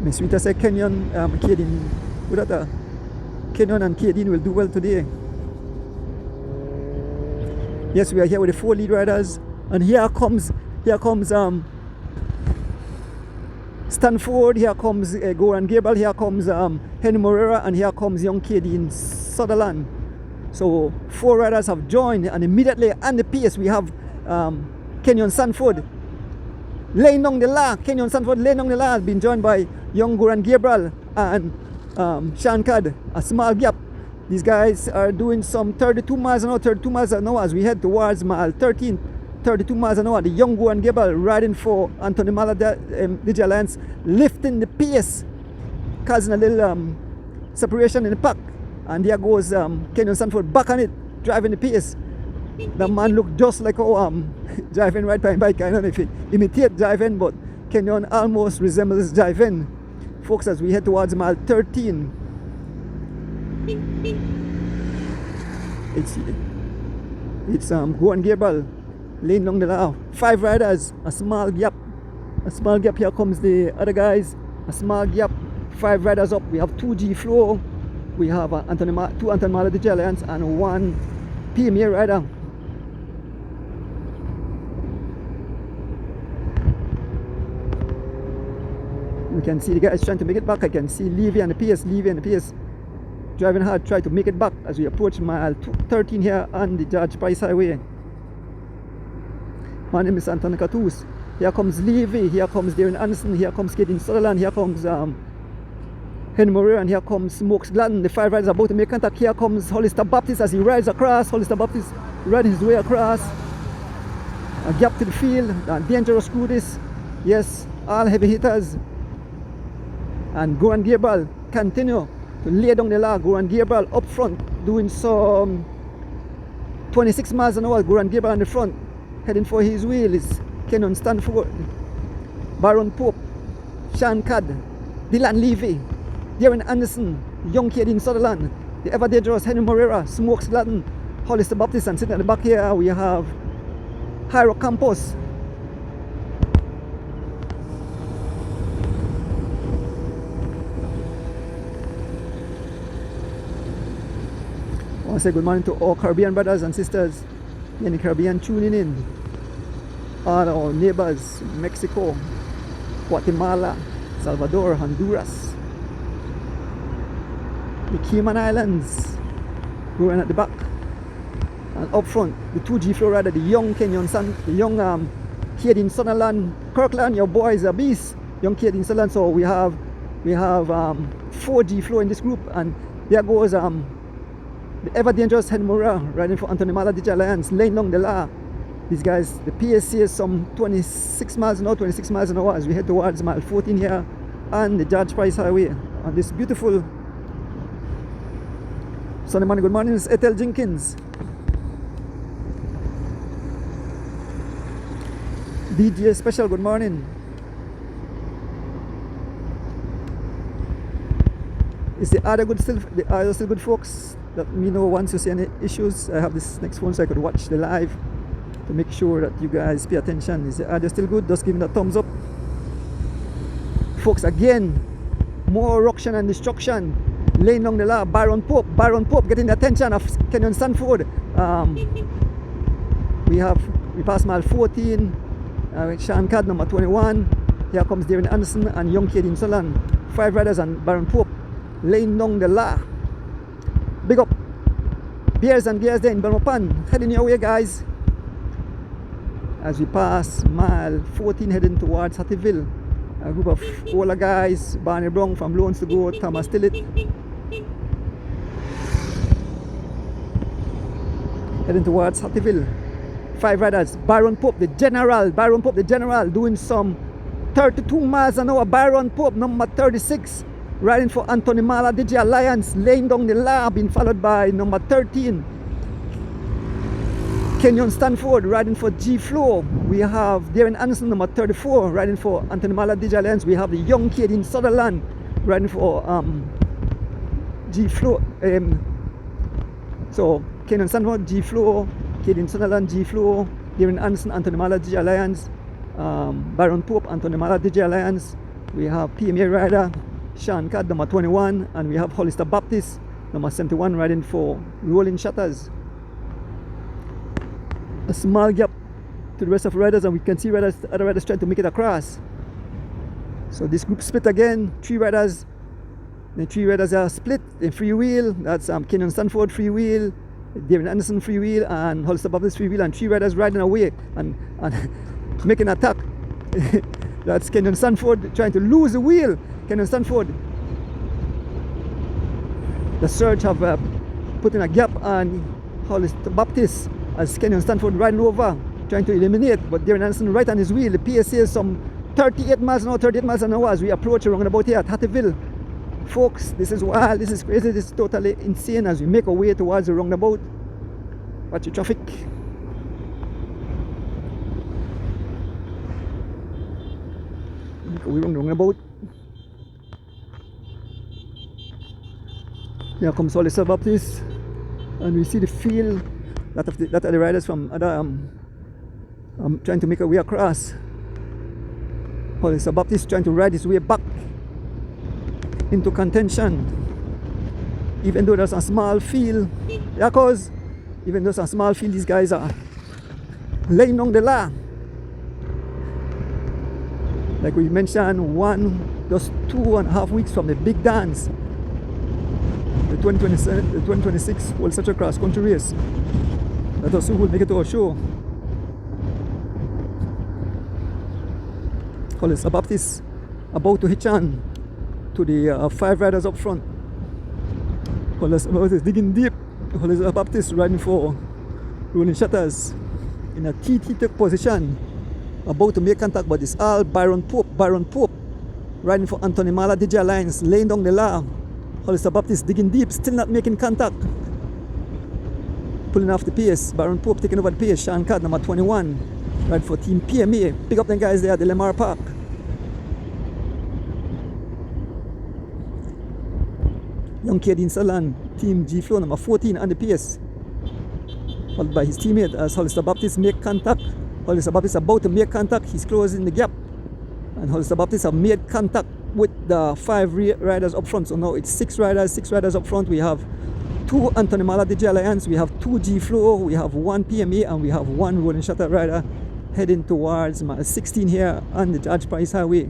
My sweetheart said Kenyon, Kadeen, Kenyon and Kadeen will do well today. Yes, we are here with the 4 lead riders, and here comes Stanford, here comes Goran Gabriel, here comes Henry Moreira, and here comes young Kadeen Sutherland. So 4 riders have joined, and immediately on the pace we have Kenyon Sanford laying down the law. Kenyon Sanford laying down the law has been joined by young Goran Gabriel and Sean Cad. A small gap. These guys are doing some 32 miles an hour as we head towards mile 13. 32 miles an hour. The young Goran Gabriel riding for Anthony Mala Digi Alliance, lifting the pace, causing a little separation in the pack. And there goes Kenyon Sanford back on it, driving the pace. The man looked just like driving right by bike. I don't know if he imitates driving, but Kenyon almost resembles driving. Folks, as we head towards mile 13, it's Goran Gabriel laying down the law. 5 riders, a small gap. Here comes the other guys. A small gap. 5 riders up. We have 2 G Flow. We have 2 Anthony Mala Digi Alliance and 1 PMA rider. We can see the guys trying to make it back. I can see Levy and the pace. Driving hard, try to make it back as we approach mile 13 here on the George Price Highway. My name is Anthony Catus. Here comes Levy, here comes Darren Anderson, here comes Kadeen Sutherland, here comes Henry Moreira, and here comes Smokes Gladden. The 5 riders are about to make contact. Here comes Hollister Baptist as he rides across. Hollister Baptist riding his way across. A gap to the field, a dangerous crew this. Yes, all heavy hitters. And Goran Gabriel continue to lay down the law. Goran Gabriel up front doing some 26 miles an hour. Goran Gabriel on the front heading for his wheel is Kenyon Stanford, Baron Pope, Sean Cad, Dylan Levy, Darren Anderson, young Kadeen Sutherland, the ever dangerous Henry Moreira, Smokes Gladden, Hollister Baptist, and sitting at the back here we have Jairo Campos. I want to say good morning to all Caribbean brothers and sisters in the Caribbean tuning in. All our neighbors, Mexico, Guatemala, Salvador, Honduras, the Cayman Islands, going at the back. And up front, the 2 G Flow rider, the young Kenyon Kadeen Sutherland, Kirkland, your boy is a beast, young Kadeen Sutherland. So we have 4 G Flow in this group, and there goes the ever dangerous Henry Moreira riding for Anthony Mala Digi Alliance, laying down the law. These guys, the PSC is some 26 miles an hour as we head towards mile 14 here on the George Price Highway on this beautiful Sunday morning. Good morning, it's Ethel Jenkins. DJ Special, good morning. Is the audio good still? The audio still good, folks? Let me know once you see any issues. I have this next phone so I could watch the live to make sure that you guys pay attention. Is the audio still good? Just give me a thumbs up. Folks, again, more ruction and destruction. Laying down the law. Baron Pope getting the attention of Kenyon Stanford. We passed mile 14. Sean Cad, number 21. Here comes Darren Anderson and young Kadeen Sutherland. 5 riders and Baron Pope laying down the law. Big up Beers and Gears there in Belmopan. Heading your way, guys, as we pass mile 14 heading towards Hattieville. A group of older guys, Barney Brown from Loans to Go, Thomas Tillett, heading towards Hattieville. 5 riders. Baron Pope the general doing some 32 miles an hour. Baron Pope number 36 riding for Anthony Mala Digi Alliance, laying down the law, being followed by number 13 Kenyon Stanford riding for G Flow. We have Darren Anderson, number 34, riding for Anthony Mala Digi Alliance. We have the young Kadeen Sutherland riding for G Flow. So Kenyon Stanford, G Flow, Kadeen Sutherland, G Flow, Darren Anderson, Anthony Mala, DJ Alliance, Baron Pope, Anthony Mala, DJ Alliance. We have PMA rider Sean Cad, number 21, and we have Hollister Baptist, number 71, riding for Rolling Shutters. A small gap to the rest of riders, and we can see other riders trying to make it across. So this group split again, 3 riders. The 3 riders are split in free wheel. That's Kenyon Stanford free wheel, David Anderson free wheel, and Hollister Baptist free wheel, and 3 riders riding away and making an attack. That's Kenyon Stanford trying to lose the wheel. Kenyon Stanford. The Surge have put in a gap, and Hollister Baptist as Kenyon Stanford riding over, trying to eliminate, but Darren Anderson right on his wheel. The PSA is some 38 miles an hour, 38 miles an hour as we approach around about here at Hattieville. Folks, this is wild, this is crazy, this is totally insane as we make our way towards the roundabout. Watch the traffic. Make our way around the roundabout. Here comes Hollister Baptist, and we see the field that are the riders from other trying to make a way across. Hollister Baptist trying to ride his way back into contention, even though there's a small field. Yeah, cause even though there's a small field, these guys are laying down the law. Like we mentioned, just 2.5 weeks from the big dance, the 2026 World Such a Cross Country Race. Let us see who will make it to our show. Hollister Baptist about to hitch on to the 5 riders up front. Hollister Baptist digging deep. Hollister Baptist riding for Rolling Shutters in a TT position, about to make contact, but it's all Baron Pope riding for Anthony Mala, DJ Alliance, laying down the law. Hollister Baptist digging deep, still not making contact, pulling off the pace. Baron Pope taking over the pace. Sean Cad, number 21, riding for Team PMA. Pick up them guys there at the Lamar Park. Young Kadeen Salan, Team G Flow, number 14 on the pace, followed by his teammate as Hollister Baptist make contact. Hollister Baptist about to make contact, he's closing the gap, and Hollister Baptist have made contact with the 5 riders up front. So now it's 6 riders up front. We have 2 Anthony Mala DJ Alliance, we have 2 G Flow, we have 1 PMA, and we have 1 Rolling Shutter rider heading towards mile 16 here on the George Price Highway.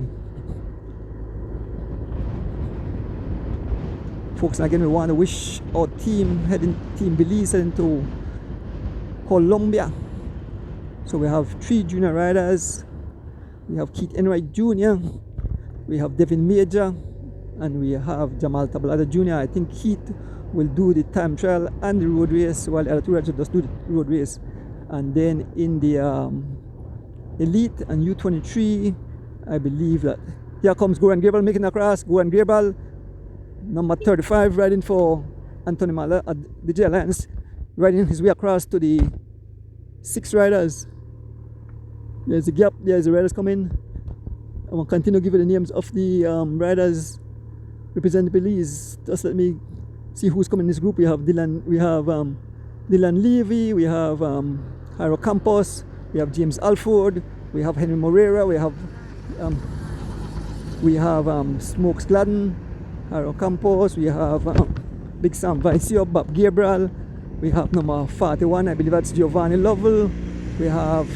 Folks, again, we want to wish our team Belize heading to Colombia. So we have 3 junior riders. We have Keith Enright Jr., we have Devin Major, and we have Jamal Tabalada Jr. I think Keith will do the time trial and the road race, while the other 2 riders just do the road race. And then in the Elite and U23, I believe that here comes Goran Gabriel making across. Goran Gabriel, number 35, riding for Anthony Mala at DJ Alliance, riding his way across to the 6 riders. There's a gap, there's the riders coming. I will continue to give you the names of the riders representing Belize. Just let me see who's coming in this group. We have Dylan Levy, we have Jairo Campos, we have James Alford, we have Henry Moreira, we have Smokes Gladden, Jairo Campos, we have Big Sam Vicio, Bob Gabriel, we have number 41, I believe that's Giovanni Lovell, we have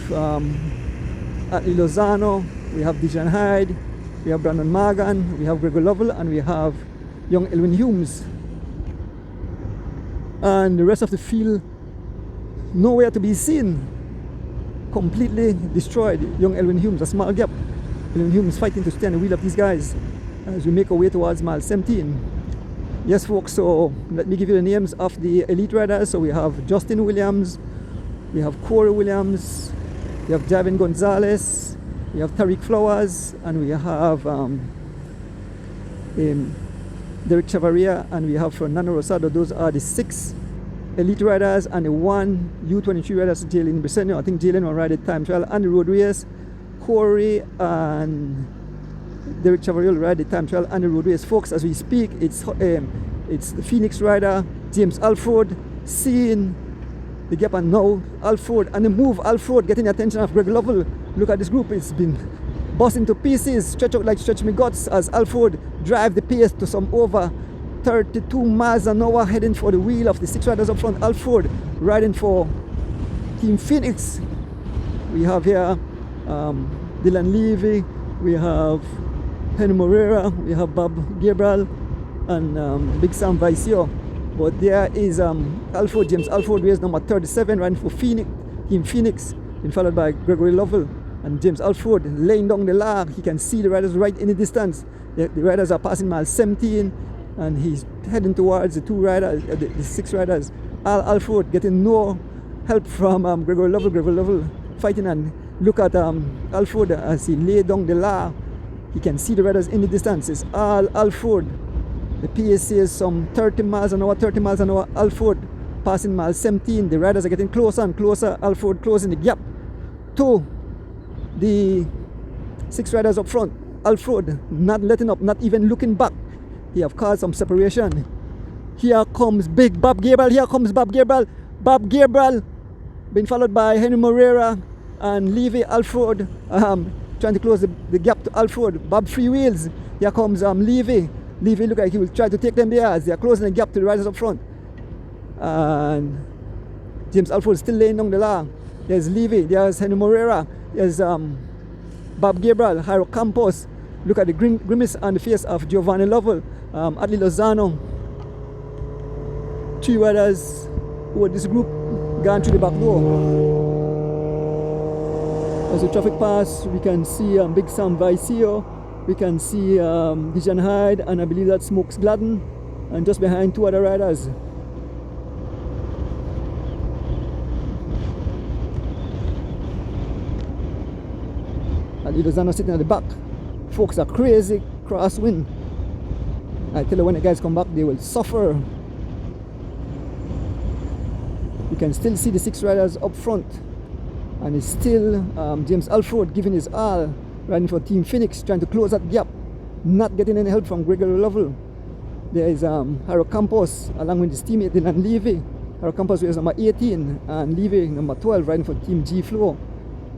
Atlee Lozano, we have Dijon Hyde, we have Brandon Morgan, we have Gregor Lovell, and we have young Elwin Humes. And the rest of the field, nowhere to be seen. Completely destroyed. Young Elwin Humes, a small gap. Elwin Humes fighting to stay on the wheel of these guys as we make our way towards mile 17. Yes, folks, so let me give you the names of the elite riders. So we have Justin Williams, we have Corey Williams, we have Javin Gonzalez, we have Tariq Flowers, and we have Derek Chavaria, and we have Fernando Rosado. Those are the 6 elite riders, and the 1 U23 riders, Jalen Briseño. I think Jalen will ride the time trial and the road race. Corey and Derek Chavaria will ride the time trial and the road race. Folks, as we speak, it's the Phoenix rider, James Alford, seeing the gap, and now Alford, and the move, Alford getting the attention of Greg Lovell. Look at this group, it's been bust into pieces, stretch out like stretch me guts as Alford drive the pace to some over 32 miles an hour, heading for the wheel of the 6 riders up front. Alford riding for Team Phoenix. We have here Dylan Levy, we have Henry Moreira, we have Bob Gabriel, and Big Sam Vicio. But there is Alford, James Alford, race number 37, riding for Phoenix, Team Phoenix, been followed by Gregory Lovell. And James Alford laying down the lag. He can see the riders right in the distance. The riders are passing mile 17, and he's heading towards the 2 riders, the 6 riders. Alford getting no help from Gregory Lovell. Gregory Lovell fighting, and look at Alford as he lay down the lag. He can see the riders in the distance. It's Alford. The pace is some 30 miles an hour, 30 miles an hour. Alford passing mile 17. The riders are getting closer and closer. Alford closing the gap to the 6 riders up front. Alford not letting up, not even looking back. He have caused some separation. Here comes big Bob Gabriel. Here comes Bob Gabriel. Bob Gabriel being followed by Henry Moreira and Levy. Alford trying to close the gap to Alford. Bob free wheels. Here comes Levy. Levy look like he will try to take them there as they are closing the gap to the riders up front. And James Alford still laying down the line. There's Levy. There's Henry Moreira. There's Bob Gabriel, Jairo Campos. Look at the grimace on the face of Giovanni Lovell, Adley Lozano. 3 riders who are this group gone through the back door. As the traffic pass, we can see Big Sam Vicio, we can see Dijon Hyde, and I believe that's Smokes Gladden, and just behind 2 other riders. Lozano sitting at the back. Folks are crazy crosswind. I tell you, when the guys come back, they will suffer. You can still see the 6 riders up front, and it's still James Alford giving his all, riding for Team Phoenix, trying to close that gap, not getting any help from Gregory Lovell. There is Jairo Campos along with his teammate Dylan Levy. Jairo Campos wears number 18 and Levy number 12, riding for Team G Flow.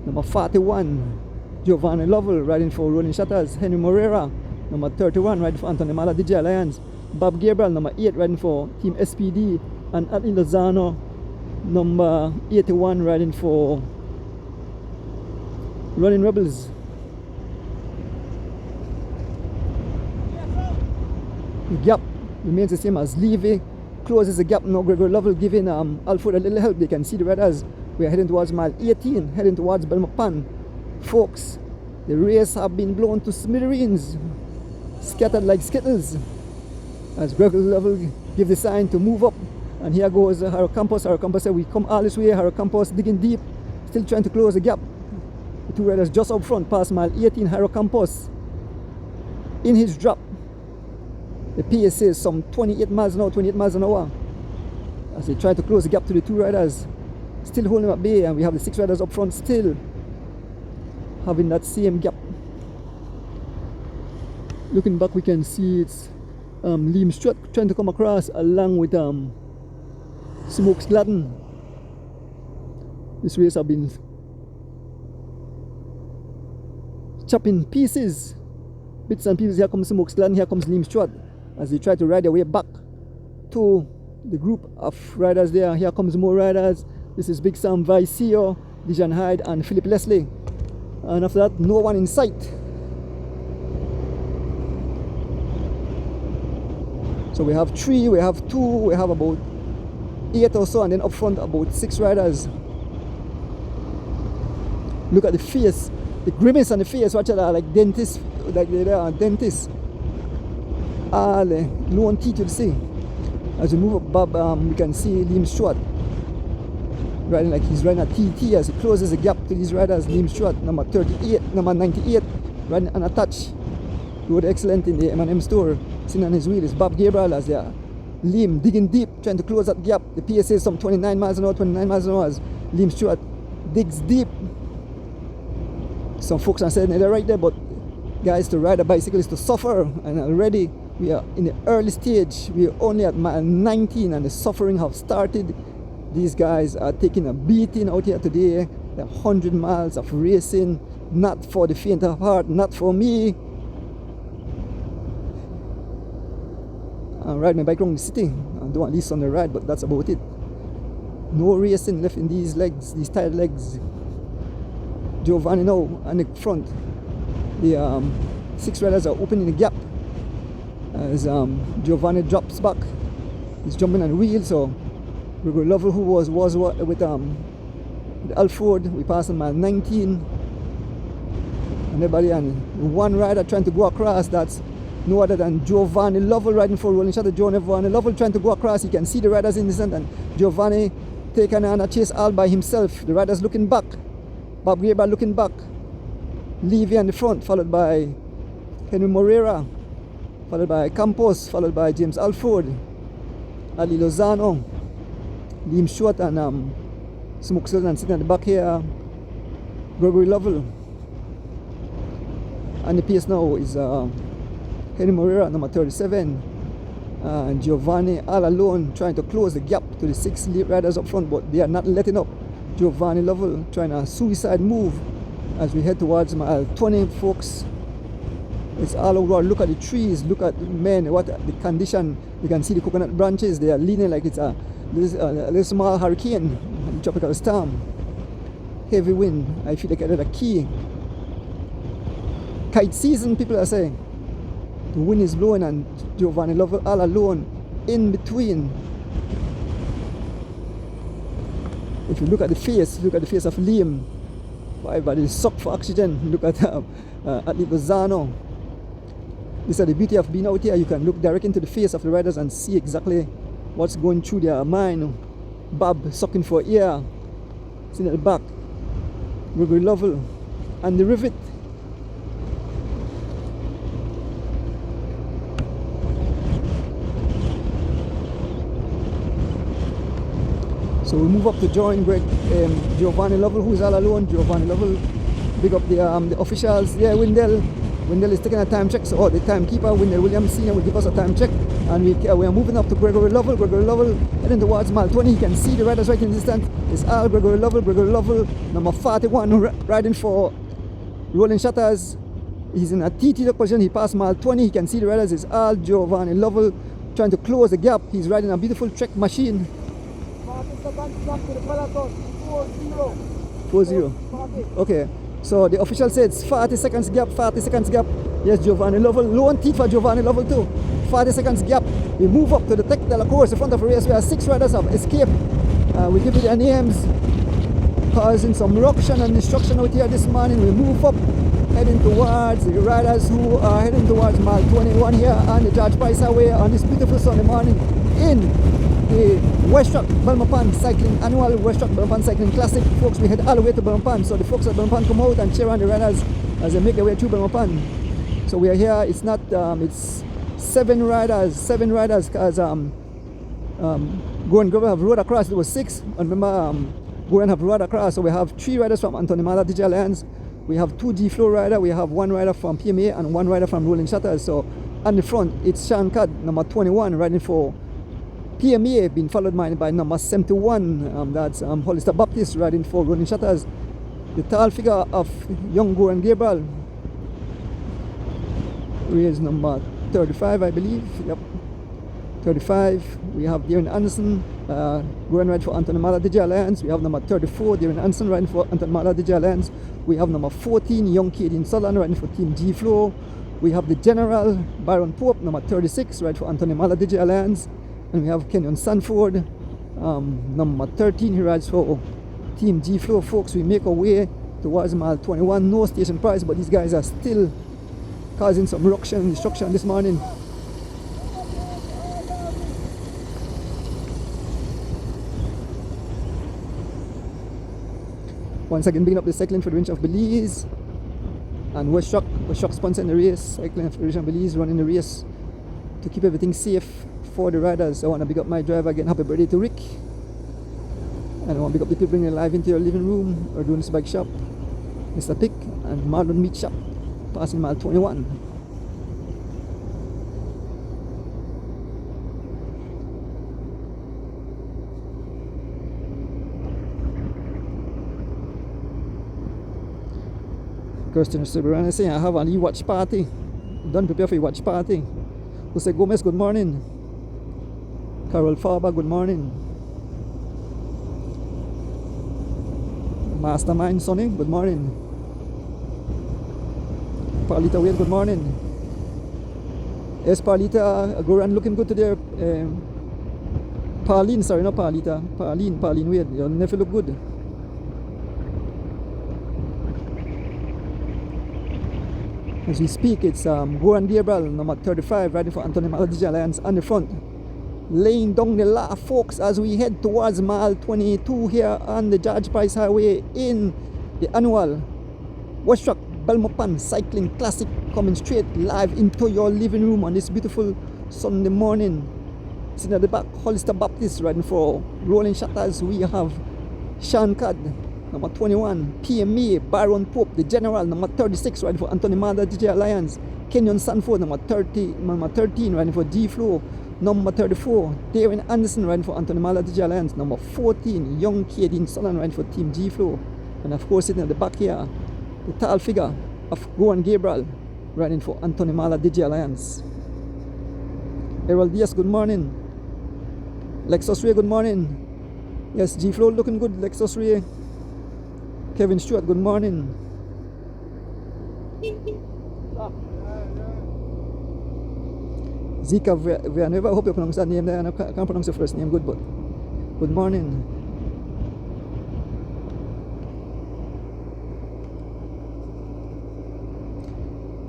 Number 41. Giovanni Lovell riding for Rolling Shutters. Henry Moreira, number 31, riding for Anthony Mala DJ Alliance. Bob Gabriel, number 8, riding for Team SPD. And Adley Lozano, number 81, riding for Running Rebels. The gap remains the same as Levy. Closes the gap now. Gregory Lovell giving Alford a little help. They can see the riders. We are heading towards mile 18, heading towards Belmopan. Folks, the race have been blown to smithereens, scattered like skittles, as Gregory Lovell give the sign to move up. And here goes Jairo Campos. Jairo Campos said, we come all this way. Jairo Campos digging deep, still trying to close the gap. The 2 riders just up front, past mile 18. Jairo Campos in his drop. The pace is some 28 miles an hour, 28 miles an hour, as they try to close the gap to the 2 riders. Still holding at bay, and we have the 6 riders up front still having that same gap. Looking back, we can see it's Liam Stewart trying to come across along with Smokes Gladden. This race have been chopping pieces, bits and pieces. Here comes Smokes Gladden, here comes Liam Stewart as they try to ride their way back to the group of riders there. Here comes more riders. This is Big Sam Vicio, Dijon Hyde, and Philip Leslie. And after that, no one in sight. So we have 3, we have 2, we have about 8 or so, and then up front about 6 riders. Look at the face, the grimace on the face. Watch it, like dentists, like they are dentists. Low teeth you'll see. As we move up, Bob, we can see Liam Stewart riding like he's riding a TT as he closes the gap to these riders. Liam Stewart, number 38, number 98, riding unattached. Rode excellent in the M&M store. Sitting on his wheel is Bob Gabriel as they are. Liam digging deep, trying to close that gap. The PSA is some 29 miles an hour, 29 miles an hour as Liam Stewart digs deep. Some folks are saying they're right there, but guys, to ride a bicycle is to suffer, and already we are in the early stage. We are only at mile 19 and the suffering have started These guys are taking a beating out here today. 100 miles of racing, not for the faint of heart, not for me. I ride my bike around the city. I do at least on the ride, but that's about it. No racing left in these legs, these tired legs. Giovanni now on the front. The 6 riders are opening the gap as Giovanni drops back. He's jumping on the wheel, so Gregory Lovell, who was with Alford, we passed him at 19. And everybody, and one rider trying to go across, that's no other than Giovanni Lovell riding for Rolling Shutter. Giovanni Lovell trying to go across. You can see the riders in the front, and Giovanni taking on a chase all by himself. The riders looking back. Bob Gabriel looking back. Levy on the front, followed by Henry Moreira, followed by Campos, followed by James Alford, Ali Lozano, Liam Short, and Smoke Sullivan sitting at the back here. Gregory Lovell. And the pace now is Henry Moreira, number 37, and Giovanni all alone trying to close the gap to the 6 riders up front, but they are not letting up. Giovanni Lovell trying a suicide move as we head towards mile 20, folks. It's all over. Look at the trees, look at the men, what the condition. You can see the coconut branches, they are leaning like it's a little small hurricane, a tropical storm. Heavy wind, I feel like I had a key. Kite season, people are saying. The wind is blowing and Giovanni Lovell all alone in between. If you look at the face of Liam, everybody is sucked for oxygen. Look at Lozano. This is the beauty of being out here. You can look direct into the face of the riders and see exactly what's going through their mind. Bob sucking for air, sitting at the back. Gregory Lovell and the rivet. So we move up to join Giovanni Lovell, who is all alone. Giovanni Lovell, big up the officials. Yeah, Wendell is taking a time check. So the timekeeper, Wendell Williams Sr., will give us a time check. And we are moving up to Gregory Lovell. Gregory Lovell heading towards mile 20. You can see the riders right in the distance. It's all Gregory Lovell. Gregory Lovell, number 41, riding for Rolling Shutters. He's in a TT position. He passed mile 20. You can see the riders. It's all Giovanni Lovell trying to close the gap. He's riding a beautiful Trek machine. 40. Okay, so the official said it's 40 seconds gap, 40 seconds gap. Yes, Giovanni Lovell, low on teeth for Giovanni Lovell too. 40 seconds gap. We move up to the Tech de la Course, in front of the race where 6 riders have escaped. We give you their names, causing some ruction and destruction out here this morning. We move up, heading towards the riders who are heading towards mile 21 here on the George Price Highway on this beautiful Sunday morning in the Westrac Belmopan Cycling Annual Westrac Belmopan Cycling Classic. Folks, we head all the way to Belmopan, so the folks at Belmopan come out and cheer on the riders as they make their way through Belmopan. So we are here. It's not it's 7 riders because Goran Grover have rode across. There was 6, and remember Goran have rode across. So we have 3 riders from Antonimala Digital Alliance. We have 2 G-Flow rider. We have 1 rider from PMA and 1 rider from Rolling Shutters. So on the front, it's Sean Cad, number 21, riding for PMA, being followed by number 71, that's Hollister Baptist, riding for Rolling Shutters. The tall figure of young Goran Gabriel, race number 35, I believe. Yep, 35. We have Darren Anderson, Goran riding for Antonimala Digital Alliance. We have number 34, Darren Anderson, riding for Antonimala Digital Alliance. We have number 14, young Cadian Sutherland, riding for Team G-Flow. We have the General, Byron Pope, number 36, riding for Antonimala Digital Alliance. And we have Kenyon Sanford, number 13, he rides for Team G-Flow. Folks, we make our way towards mile 21, no station price, but these guys are still causing some ruction and destruction this morning. Once again, picking up the Cycling Federation of Belize and Westrac sponsoring the race. Cycling Federation of Belize running the race to keep everything safe for the riders. I want to big up my driver again. Happy birthday to Rick. And I want to big up the people bringing live into your living room or doing this bike shop, Mr. Pick and Marlon Meat Shop, passing mile 21. Kirsten Siberana saying, I have a watch party. Don't prepare for your watch party. Jose Gomez, good morning. Carol Farber, good morning. Mastermind Sonny, good morning. Paulita Wade, good morning. Yes, Paulita, Goran looking good today. Pauline, sorry, not Paulita. Pauline Wade, your nephew look good. As we speak, it's Goran Gabriel, number 35, riding for Anthony Maladija Alliance on the front. Laying down the law, folks, as we head towards mile 22 here on the George Price Highway in the annual Westrac Belmopan Cycling Classic, coming straight live into your living room on this beautiful Sunday morning. Sitting at the back, Hollister Baptist riding for Rolling Shutters. We have Sean Codd, number 21, PMA, Byron Pope, the General, number 36, riding for Anthony Mada DJ Alliance. Kenyon Sanford, number 13, riding for G-Flow. Number 34, Darren Anderson, riding for Anthony Mada DJ Alliance. Number 14, Young Kadeen Solon, riding for Team G-Flow. And of course, sitting at the back here, the tall figure of Goran Gabriel, riding for Anthony Mala DJ Alliance. Errol Diaz, good morning. Lexus Ray, good morning. Yes, G-Flow looking good, Lexus Ray. Kevin Stewart, good morning. Zika Villanueva, I hope you pronounce that name there. I can't pronounce your first name good, but good morning.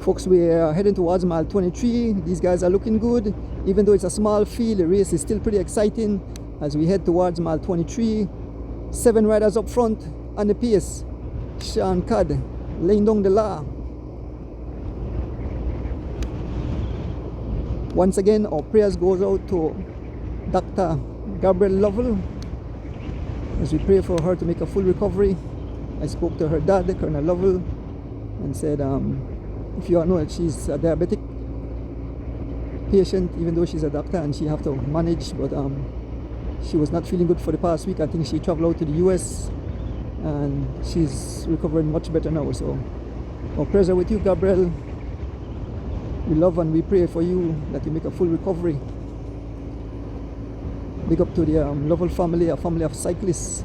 Folks, we are heading towards mile 23. These guys are looking good. Even though it's a small field, the race is still pretty exciting as we head towards mile 23. 7 riders up front on the pace. Sean Codd laying down the law. Once again, our prayers goes out to Dr. Gabrielle Lovell as we pray for her to make a full recovery. I spoke to her dad, Colonel Lovell, and said, if you all know that she's a diabetic patient, even though she's a doctor and she have to manage, but she was not feeling good for the past week. I think she traveled out to the US and she's recovering much better now. So our prayers are with you, Gabrielle. We love and we pray for you that you make a full recovery. Big up to the Lovell family, a family of cyclists,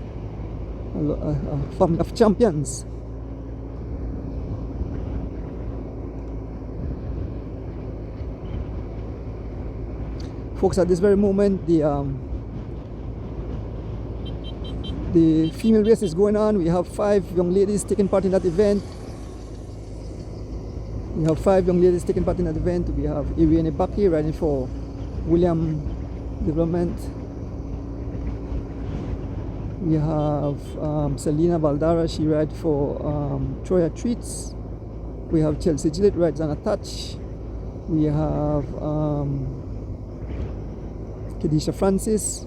a family of champions. Folks, at this very moment, the female race is going on. We have 5 young ladies taking part in that event. We have 5 young ladies taking part in that event. We have Irene Baki riding for William Development. We have Selena Valdara, she rides for Troya Treats. We have Chelsea Gillett rides on a touch. We have Kedisha Francis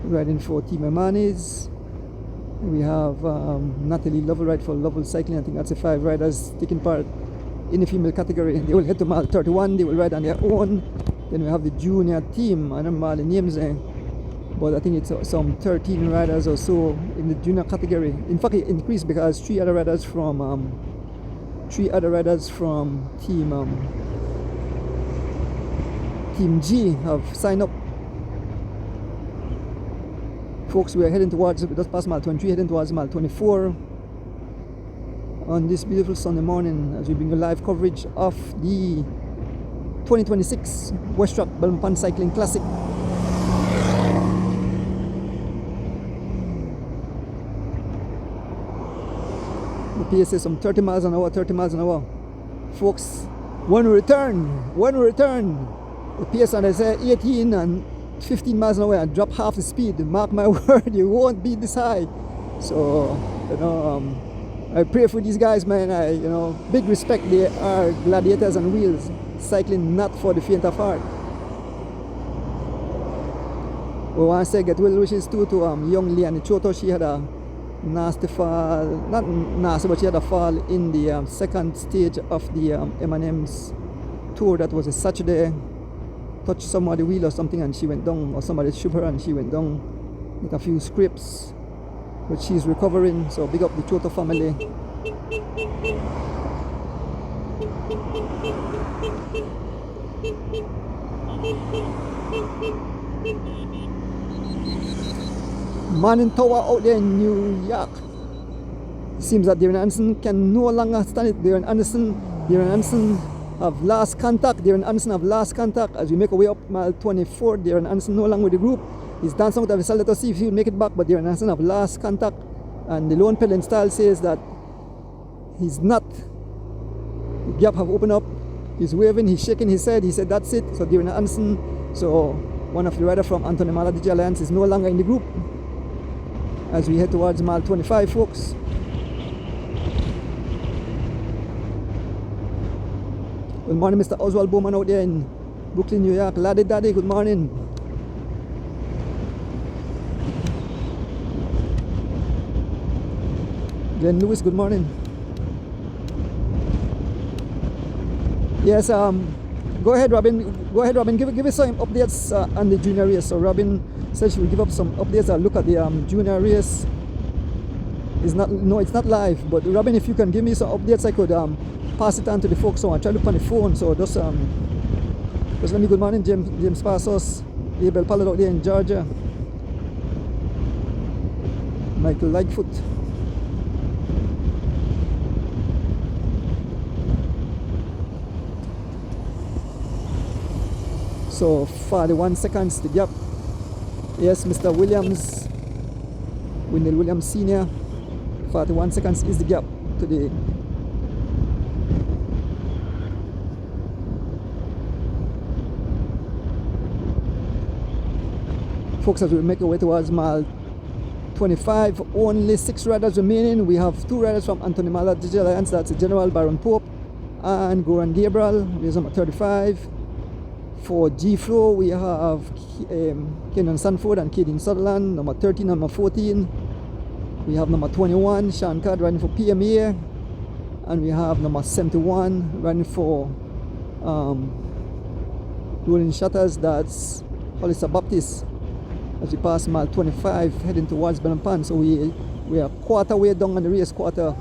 riding for Team Emanis. We have Natalie Lovell ride for Lovell Cycling. I think that's the 5 riders taking part in the female category. They will head to mile 31, they will ride on their own. Then we have the junior team, I don't know the names there, but I think it's some 13 riders or so in the junior category. In fact, it increased because 3 other riders from Team G have signed up. Folks, we are heading towards, we just past mile 23, heading towards mile 24 on this beautiful Sunday morning as we bring you live coverage of the 2026 Westrac Belmopan Cycling Classic. The pace is some 30 miles an hour. Folks, when we return, the pace on say 18 and 15 miles an hour and drop half the speed. Mark my word, you won't be this high. So, you know, I pray for these guys, man. Big respect. They are gladiators on wheels, cycling not for the faint of heart. We want to say get well wishes too to young Leanne Choto. She had a nasty fall, not nasty, but she had a fall in the second stage of the M&M's tour. That was a Saturday. Touched somebody wheel or something and she went down, or somebody shook her and she went down with a few scrapes, but she's recovering. So big up the Choto family. Manning Tower out there in New York. It seems that Darren Anderson can no longer stand it. Darren Anderson have lost contact. Darren Anderson have lost contact as we make our way up mile 24. Darren Anderson no longer with the group. He's dancing with the vessel. Let us see if he'll make it back. But Darren Anderson have lost contact. And the lone pedaling style says that he's not. The gap have opened up. He's waving, he's shaking his head. He said that's it. So Darren Anderson, so one of the riders from Anthony Mala DJ Alliance, is no longer in the group as we head towards mile 25, folks. Good morning, Mr. Oswald Bowman out there in Brooklyn, New York. Laddie Daddy, good morning. Glenn Lewis, good morning. Yes, go ahead, Robin. Go ahead, Robin. Give us some updates on the junior race. So Robin said she will give up some updates. I'll look at the junior race. It's not live. But Robin, if you can give me some updates, I could pass it on to the folks. So I try to look on the phone. So just let me good morning, James Passos, Abel Pallad out there in Georgia, Michael Lightfoot. So 41 seconds the gap. Yes, Mr. Williams, Wendell Williams Senior. 41 seconds is the gap today. Folks, as we make our way towards mile 25, only 6 riders remaining. We have 2 riders from Anthony Mala Digital Alliance. That's General Baron Pope and Goran Gabriel. Here's number 35. For G-Flow, we have Kenyon Sanford and Kaden Sutherland. Number 13, number 14. We have number 21, Sean Card riding for PMA. And we have number 71 riding for Rolling Shutters. That's Hollister Baptist. As we pass mile 25, heading towards Belmopan. So we are quarter way down on the race, quarter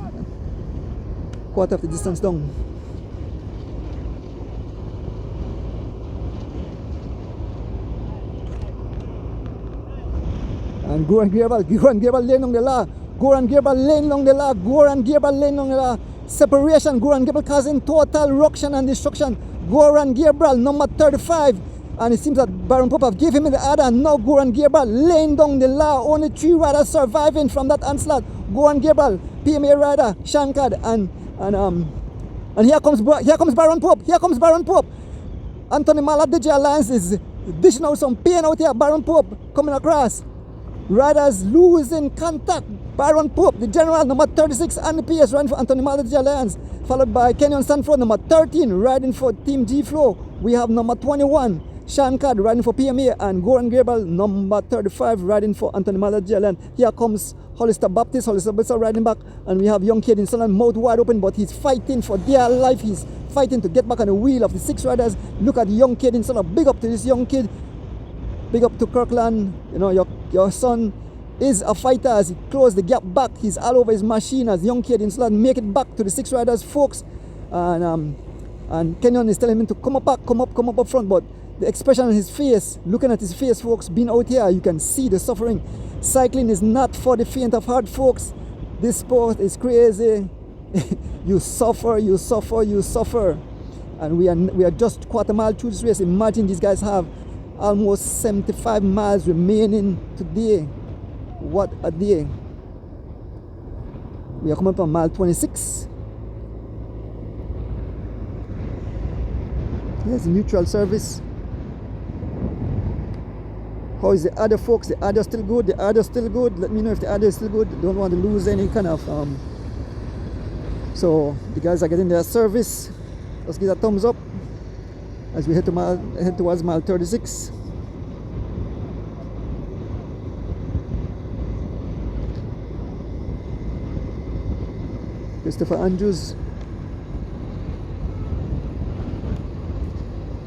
of the distance down. And Goran Gabriel lane on the la. Goran Gabriel lane along the la. Goran Gabriel lane along the la. Separation. Goran Gabriel causing total ruction and destruction. Goran Gabriel, number 35. And it seems that Baron Pope have given him the other. Now Goran Gabriel laying down the la. Only 3 riders surviving from that onslaught. Goran Gabriel, PMA rider, Shankard, and here comes Baron Pope. Here comes Baron Pope. Anthony Mala DJ Alliance is dishing out some pain out here. Baron Pope coming across. Riders losing contact. Baron Pope, the general, number 36, and the PS riding for Anthony Mala DJ Alliance, followed by Kenyon Sanford, number 13, riding for Team G-Flow. We have number 21, Sean Card riding for PMA, and Goran Gabriel, number 35, riding for Anthony Mala DJ Alliance. Here comes Hollister Baptist riding back, and we have young kid in Sunland, mouth wide open, but he's fighting for their life. He's fighting to get back on the wheel of the 6 riders. Look at the young kid in Sunland. Big up to this young kid. Big up to Kirkland. You know, your son is a fighter as he closed the gap back. He's all over his machine as young kid in Sunland make it back to the 6 riders, folks. And Kenyon is telling him to come up front, but the expression on his face, looking at his face, folks, being out here, you can see the suffering. Cycling is not for the faint of heart, folks. This sport is crazy. You suffer. And we are just quarter mile through this race. Imagine these guys have almost 75 miles remaining today. What a day. We are coming up on mile 26. Here's the neutral service. How is the other, folks? The other still good? The other still good? Let me know if the other is still good. Don't want to lose any kind of so the guys are getting their service. Let's give a thumbs up as we head towards mile 36. Christopher Andrews,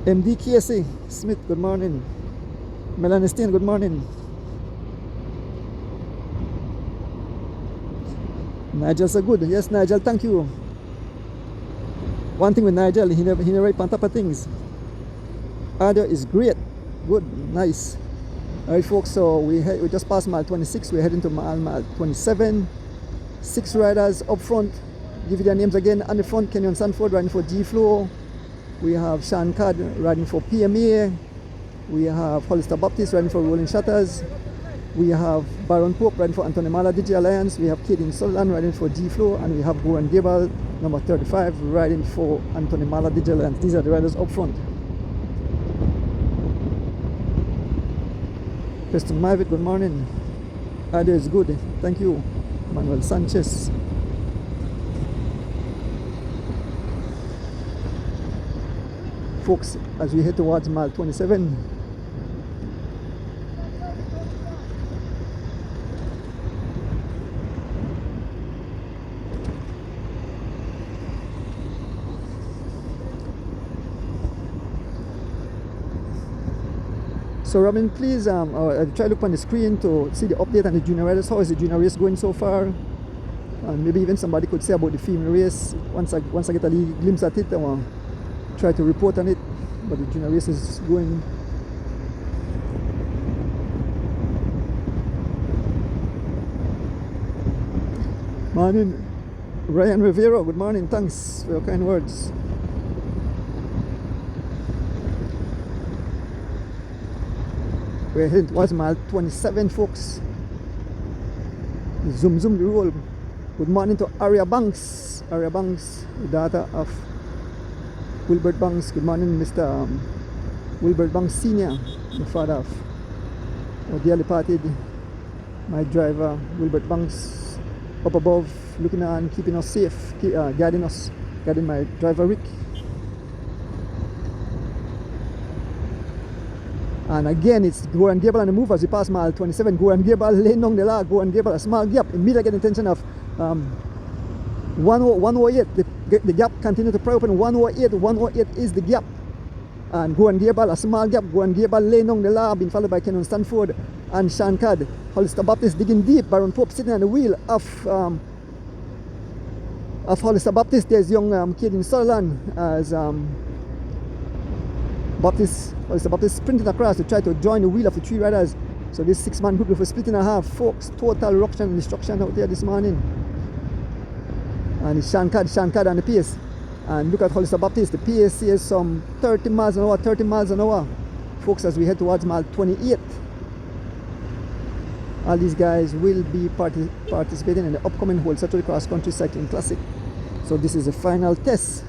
MD Casey Smith, good morning. Melanie Steen, good morning. Nigel so good. Yes, Nigel, thank you. one thing with Nigel, he never right on top of things. Audio is great, good, nice. Alright folks, so we just passed mile 26, we're heading to mile 27. 6 riders up front. Give you their names again. On the front, Kenyon Sanford riding for G-Flow. We have Sean Cad riding for PMA. We have Hollister Baptist riding for Rolling Shutters. We have Baron Pope riding for Anthony Mala Digi Alliance. We have Caden Sutherland riding for G-Flow. And we have Goran Gable, number 35, riding for Anthony Mala Digi Alliance. These are the riders up front. Preston Mavic, good morning. Audio is good, thank you. Manuel Sanchez. Folks, as we head towards mile 27, so Robin, please try to look on the screen to see the update on the junior riders. How is the junior race going so far? And maybe even somebody could say about the female race. Once I get a little glimpse at it, I will try to report on it. But the junior race is going. Morning, Ryan Rivero. Good morning. Thanks for your kind words. We're heading towards mile 27, folks. Zoom the roll. Good morning to Aria Banks. Aria Banks, the daughter of Wilbert Banks. Good morning, Mr. Wilbert Banks Sr., the father of our dearly departed, my driver, Wilbert Banks, up above, looking on, keeping us safe, guiding my driver, Rick. And again, it's Goran Gable on the move as we pass mile 27. Goran Gable laying down the lag. Goran Gable, a small gap. Immediately get the attention of 108. The gap continues to pry open. 108. 108 is the gap. And Goran Gable, a small gap. Goran Gable laying down the lag, being followed by Kenon Stanford and Sean Cad. Hollister Baptist digging deep. Baron Pope sitting on the wheel of Hollister Baptist. There's young Caden Sutherland as Hollister Baptist sprinting across to try to join the wheel of the 3 riders. So this 6-man group with a split in a half, folks. Total ruction and destruction out there this morning. And it's Sean Cad on the pace. And look at Hollister Baptist. The pace is some 30 miles an hour. Folks, as we head towards mile 28. All these guys will be participating in the upcoming Whole Saturday Cross Country Cycling Classic. So this is the final test.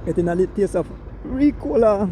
Getting a little taste of Ricola.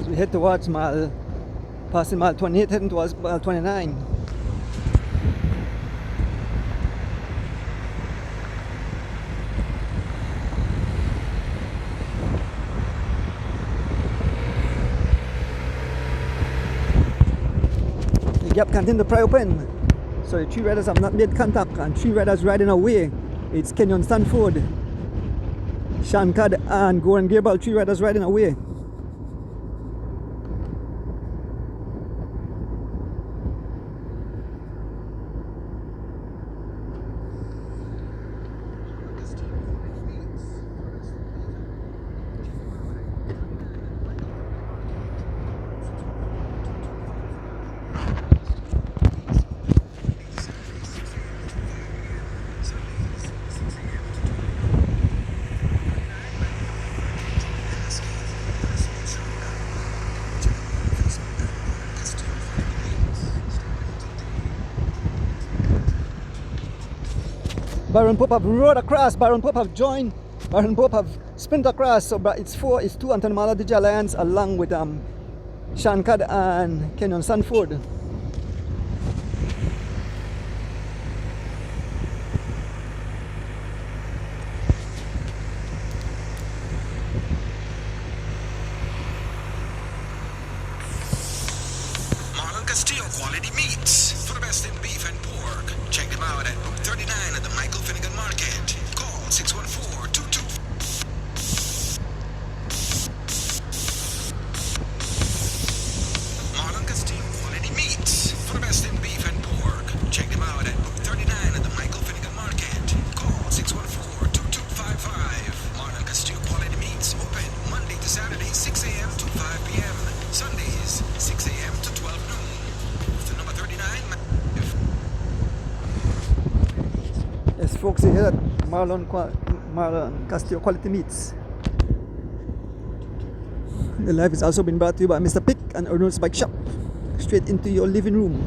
We head towards passing mile 28, heading towards mile 29. The gap continues to pry open. So the 3 riders have not made contact, and 3 riders riding away. It's Kenyon Stanford, Sean Cad and Goran Gable, 3 riders riding away. Baron Pope have rode across. Baron Pope have joined. Baron Pope have sprint across. So it's 2 Anthony Mala DJ Alliance along with Sean Cad and Kenyon Sanford. Quality meats for the best in beef and pork. Check them out at Route 39 at the Michael Finnegan Market. Call 614-22. Marlon Castillo Quality Meats for the best in beef and pork. Check them out at Route 39 at the Michael Finnegan Market. Call 614-2255. Marlon Castillo Quality Meats open Monday to Saturday 6 a.m. to 5 p.m. Sundays 6 a.m. to 12 noon. Yes, folks, you hear that? Marlon Castillo Quality Meats. The live is also been brought to you by Mr. Pick and Ernest Bike Shop. Straight into your living room.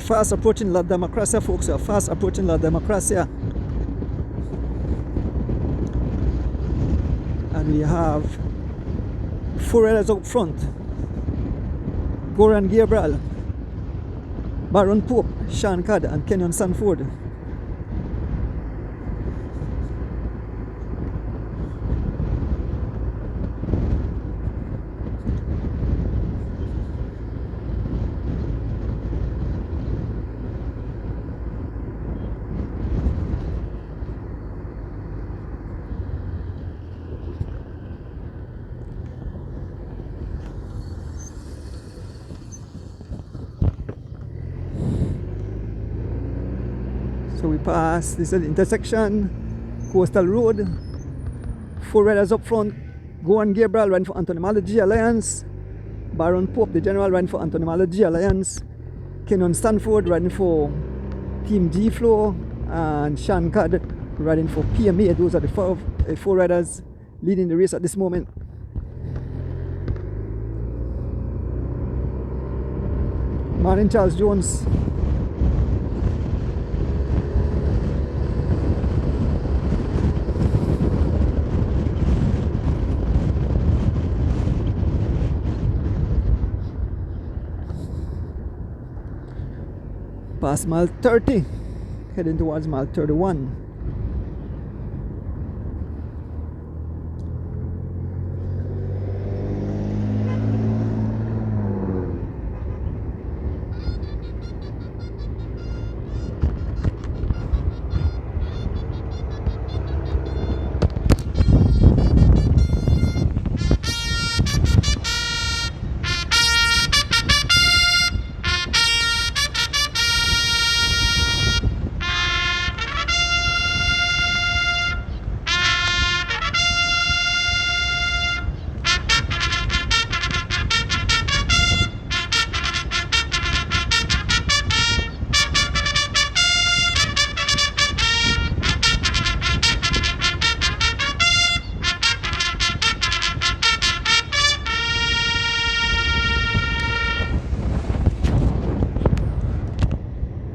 Fast approaching La Democracia, folks. We are fast approaching La Democracia. And we have 4 riders up front. Goran Gabriel, Baron Pope, Sean Cad and Kenyon Sanford. So we pass this is the intersection, Coastal Road. 4 riders up front. Goran Gabriel riding for Anthony Mala G Alliance. Baron Pope, the general, riding for Anthony Mala G Alliance. Kenyon Stanford riding for Team G Flow. And Sean Cad riding for PMA. Those are the 4 riders leading the race at this moment. Martin Charles Jones. Past mile 30, heading towards mile 31.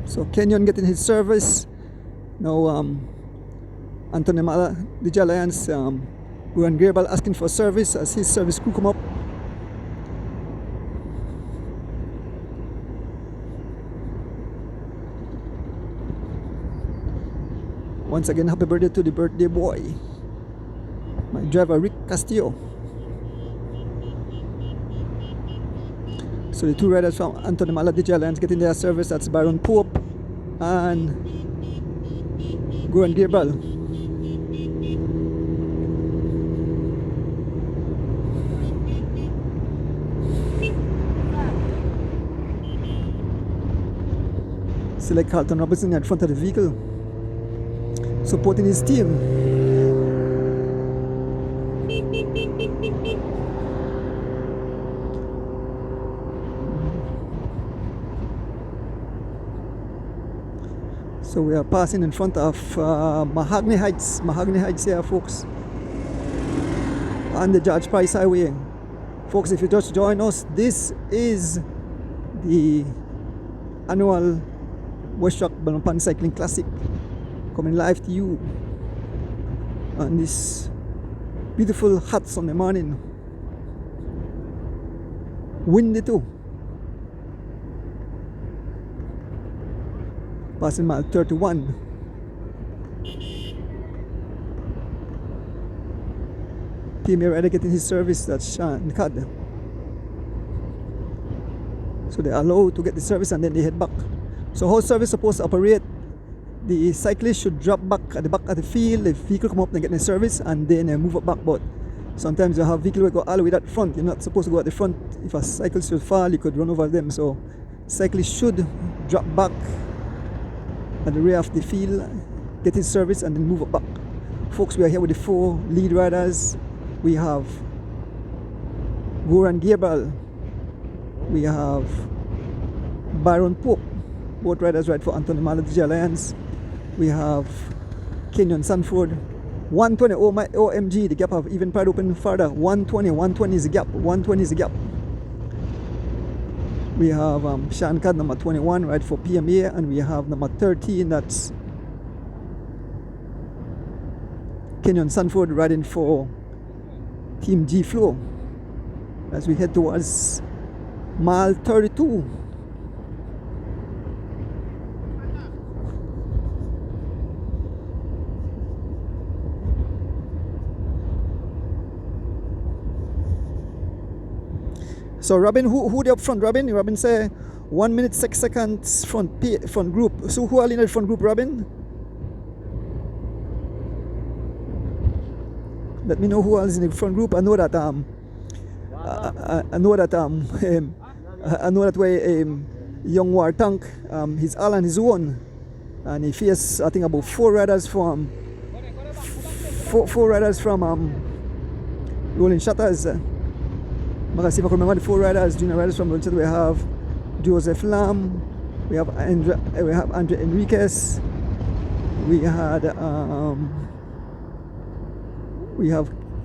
So Kenyon getting his service. Now Anthony Mala, DJ Alliance, Goran Gabriel asking for service as his service crew come up. Once again, happy birthday to the birthday boy, my driver Rick Castillo. So the 2 riders from Anthony Mala DJ Alliance getting their service. That's Baron Pope and Goran Gabriel. see like Carlton Robinson at front of the vehicle, supporting his team. So we are passing in front of Mahogany Heights here, folks, on the George Price Highway. Folks, if you just join us, this is the annual Westrac Belmopan Cycling Classic coming live to you on this beautiful hot Sunday morning. Windy too. Passing mile 31. PMA rider getting his service, that's Sean Cad. So they're allowed to get the service and then they head back. So how service supposed to operate? The cyclist should drop back at the back of the field, the vehicle come up and get the service and then move it back. But sometimes you have vehicle that go all the way at the front. You're not supposed to go at the front. If a cyclist should fall, you could run over them. So cyclists should drop back at the rear of the field, get his service and then move it back. Folks, we are here with the 4 lead riders. We have Goran Gabriel, we have Byron Pope, both riders ride for Anthony Mala DJ Alliance. We have Kenyon Sanford, 120, oh my OMG, the gap have even pried open further. 120 is the gap, 120 is the gap. We have Sean Cad, number 21, ride for PMA, and we have number 13, that's Kenyon Sanford riding for Team G Flow as we head towards mile 32. So Robin, who they up front, Robin? Robin say 1 minute 6 seconds front group. So who are in the front group, Robin? Let me know who else in the front group. I know that I know that way young War Tank, he's all on his own, and he faces I think about four riders from Rolling Shutters. I can see if I can remember the 4 riders, junior riders from Rolling Shutters. We have Joseph Lam, we have Andre Enriquez, we have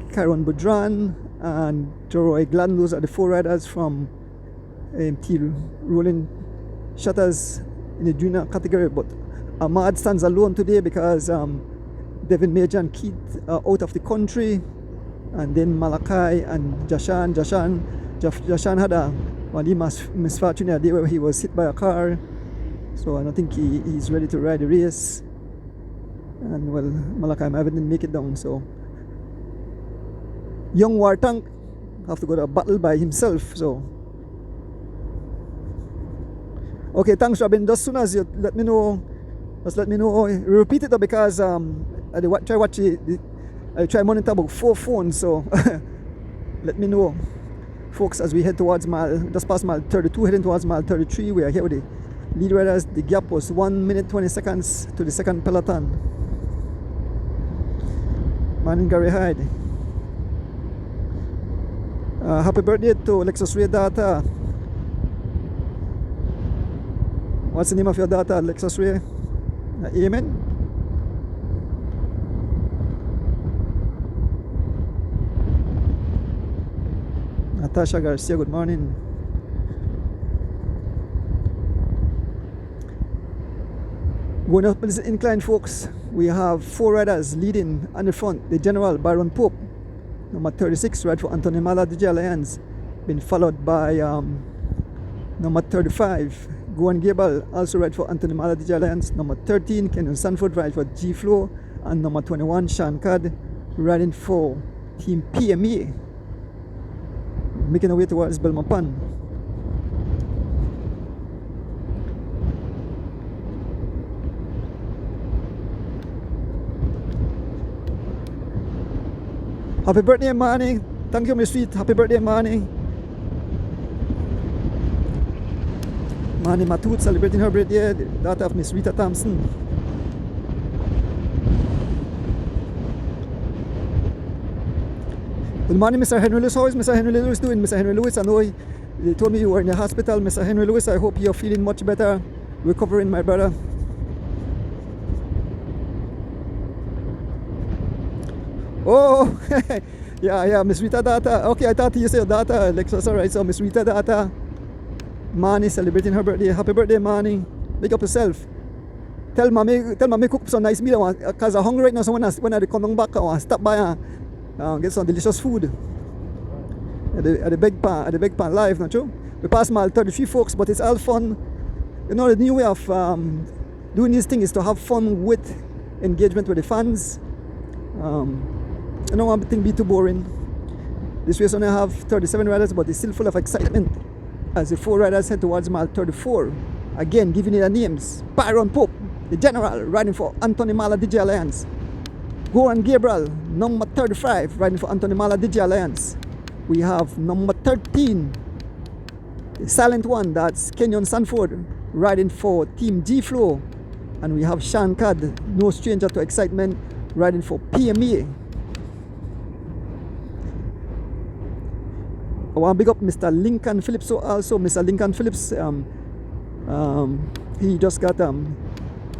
Kyron Boudran and Troy Gladden. Those are the 4 riders from Team Rolling Shutters in the junior category. But Ahmad stands alone today because Devin Major and Keith are out of the country, and then Malachi and Jashan had a misfortune a day where he was hit by a car, so I don't think he's ready to ride the race. And well, Malachi didn't make it down, so young War Tank have to go to a battle by himself. So okay, thanks Robin. Just soon as you let me know, repeat it though, because I try monitor about 4 phones, so let me know, folks, as we head towards just past mile 32, heading towards mile 33. We are here with the lead riders. The gap was 1 minute 20 seconds to the second peloton. Morning, Gary Hyde. Happy birthday to Lexus Ray daughter. What's the name of your daughter, Lexus Ray? Amen. Natasha Garcia, good morning. Going up this incline, folks, we have 4 riders leading on the front. The General Byron Pope, number 36, ride for Anthony Mala DJ Alliance, been followed by number 35, Goran Gabriel, also ride for Anthony Mala DJ Alliance, number 13, Kenyon Sanford, ride for G Flow, and number 21, Sean Cad, riding for Team PMA, making our way towards Belmopan. Happy birthday, Manny. Thank you, my sweet. Happy birthday, Manny. Manny Matut celebrating her birthday, the daughter of Miss Rita Thompson. Good morning, Mr. Henry Lewis. How is Mr. Henry Lewis doing? Mr. Henry Lewis, I know they told me you were in the hospital. Mr. Henry Lewis, I hope you're feeling much better, recovering, my brother. Oh, yeah, Miss Rita Data. Okay, I thought you said Data, Alexis. Alright, so Miss Rita Data, Manny celebrating her birthday. Happy birthday, Manny. Big up yourself. Tell mommy cook up some nice meal, because I'm hungry right now. So when I come back, I want to stop by and get some delicious food. At the big pan live, not true? We pass mile 33, folks, but it's all fun. You know, the new way of doing this thing is to have fun with engagement with the fans. I don't want thing be too boring. This race only have 37 riders, but it's still full of excitement as the 4 riders head towards mile 34. Again, giving it their names. Byron Pope, the general, riding for Anthony Mala DJ Alliance. Goran Gabriel, number 35, riding for Anthony Mala DJ Alliance. We have number 13, the silent one, that's Kenyon Sanford, riding for Team G Flow. And we have Sean Cad, no stranger to excitement, riding for PMA. I want to big up Mr. Lincoln Phillips. So also Mr. Lincoln Phillips, he just got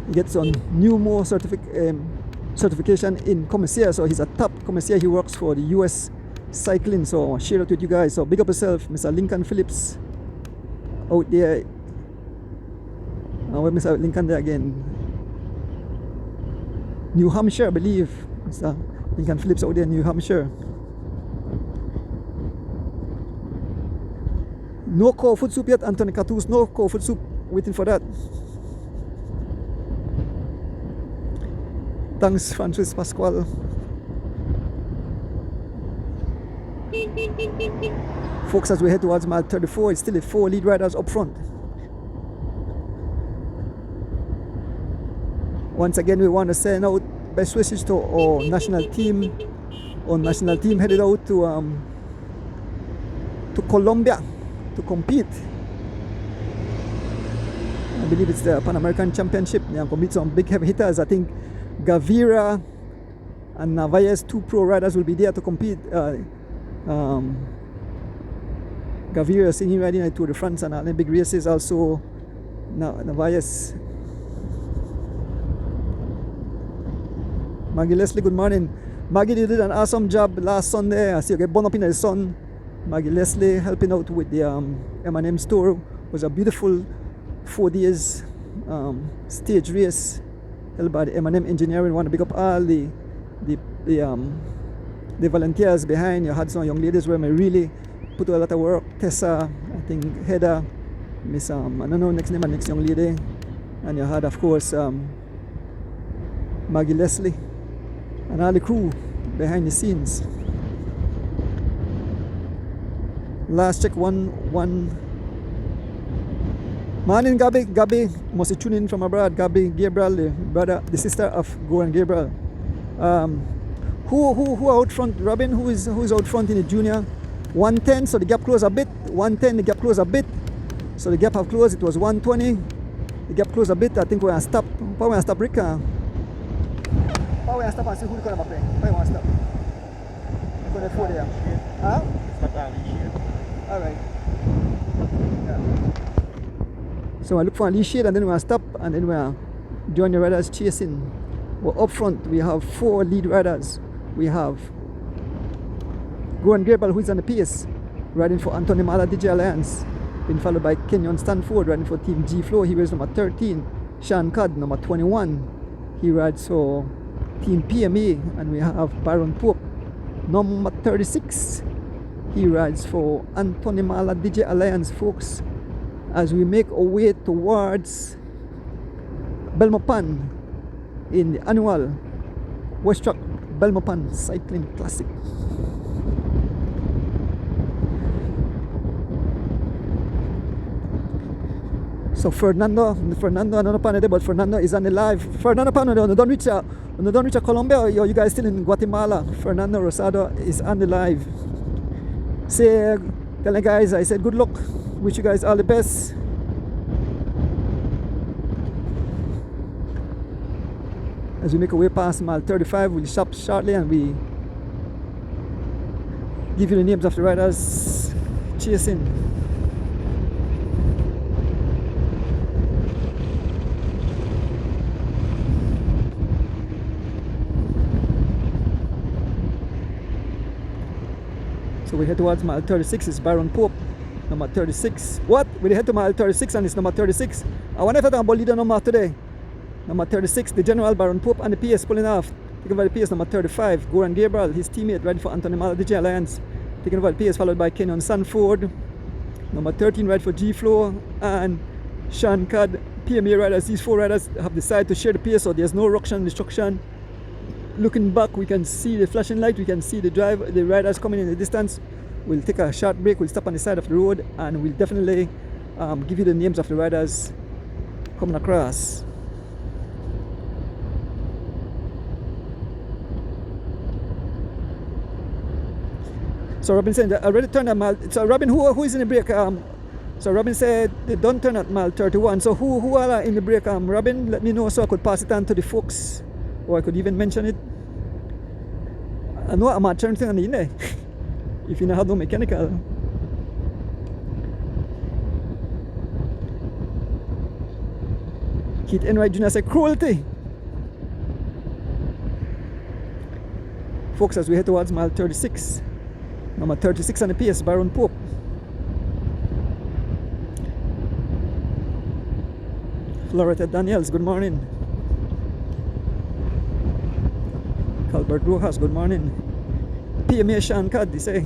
he gets on new more certification in commissaire. So he's a top commissaire. He works for the US Cycling. So I'll share it with you guys. So big up yourself, Mr. Lincoln Phillips, out there. Where Mr. Lincoln there again? New Hampshire, I believe. Mr. Lincoln Phillips out there in New Hampshire. No cold food soup yet, Anthony Catus. No cold food soup. Waiting for that. Thanks, Francis Pascual. Folks, as we head towards mile 34, it's still the 4 lead riders up front. Once again, we want to send out best wishes to our national team. Our national team headed out to Colombia to compete. I believe it's the Pan American Championship. They compete some big heavy hitters. I think Gavira and Navaez, 2 pro riders, will be there to compete. Gavira seen him riding at Tour de France and all the big races. Also Navaez. Maggie Leslie, good morning. Maggie, you did an awesome job last Sunday. I see you get born up in the sun. Maggie Leslie helping out with the M&M store. It was a beautiful 4 days stage race held by the M&M engineering. Want to pick up all the volunteers behind. You had some young ladies where I really put a lot of work. Tessa, I think Heather, Miss I don't know next name and next young lady, and you had of course Maggie Leslie and all the crew behind the scenes. Last check one. Morning, Gabby must be tuning in from abroad. Gabby Gabriel, the sister of Goran Gabriel. Who out front? Robin, who is out front in the junior? 110, so the gap closed a bit. 110, the gap closed a bit. So the gap have closed. It was 120. The gap closed a bit. I think we're gonna stop. Probably gonna stop, Rick. Probably gonna stop and see who the corner play. Probably gonna stop. I'm gonna 4 there. Huh? Alright. Yeah. So I look for a lead shade and then we're gonna stop and then we're join the riders chasing. Well, up front we have 4 lead riders. We have Goran Gabriel, who is on the pace, riding for Anthony Mala DJ Alliance, been followed by Kenyon Stanford, riding for Team G Flow. He wears number 13. Sean Cad, number 21. He rides for Team PMA. And we have Byron Pope, number 36. He rides for Anthony Mala DJ Alliance, folks, as we make our way towards Belmopan in the annual Westrac Belmopan Cycling Classic. So Fernando, I don't know Panade, but Fernando is on the live. Fernando Panade, don't reach Colombia, or you guys still in Guatemala. Fernando Rosado is on the live. Tell the guys I said good luck. Wish you guys all the best. As we make our way past mile 35, we'll stop shortly and we give you the names of the riders chasing. So we head towards mile 36, it's Byron Pope, number 36. What? We head to mile 36 and it's number 36. I wonder if I talk about leader number today. Number 36, the General Byron Pope and the PS pulling off. Taken by the PS number 35, Goran Gabriel, his teammate, ready for Anthony Mala, DJ Alliance. Taken by the PS, followed by Kenyon Sanford. Number 13, right for G-Flow, and Sean Cad, PMA riders. These four riders have decided to share the PS, so there's no ruction destruction. Looking back, we can see the flashing light, we can see the riders coming in the distance. We'll take a short break, we'll stop on the side of the road, and we'll definitely give you the names of the riders coming across. So Robin said, I already turned at mile. So Robin, who is in the break? So Robin said they don't turn at mile 31. So who are in the break? Robin, let me know so I could pass it on to the folks, or I could even mention it. I know I'm not turning thing on the there. If you know how to do mechanical. Keith Enright Jr. said cruelty. Folks, as we head towards mile 36. Number 36 on the PS, Byron Pope. Floretta Daniels, good morning. Calbert Rojas, good morning. PMA Sean Cad, they say.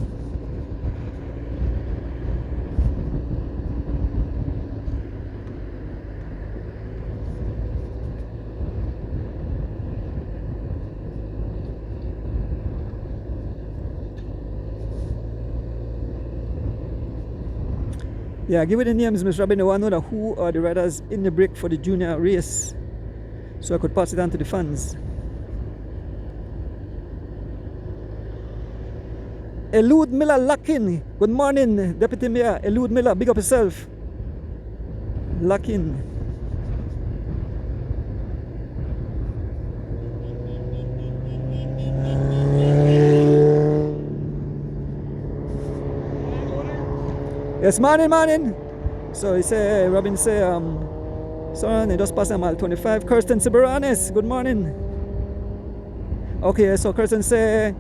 Yeah, give it the names, Miss Robin. I want to know who are the riders in the break for the junior race, so I could pass it on to the fans. Elude Miller Lockin. Good morning, Deputy Mayor. Elude Miller, big up yourself. Lockin. Yes, morning. So he say, Robin say, son, they just passed mile 25. Kirsten Siberanes, good morning. Okay, so Kirsten say,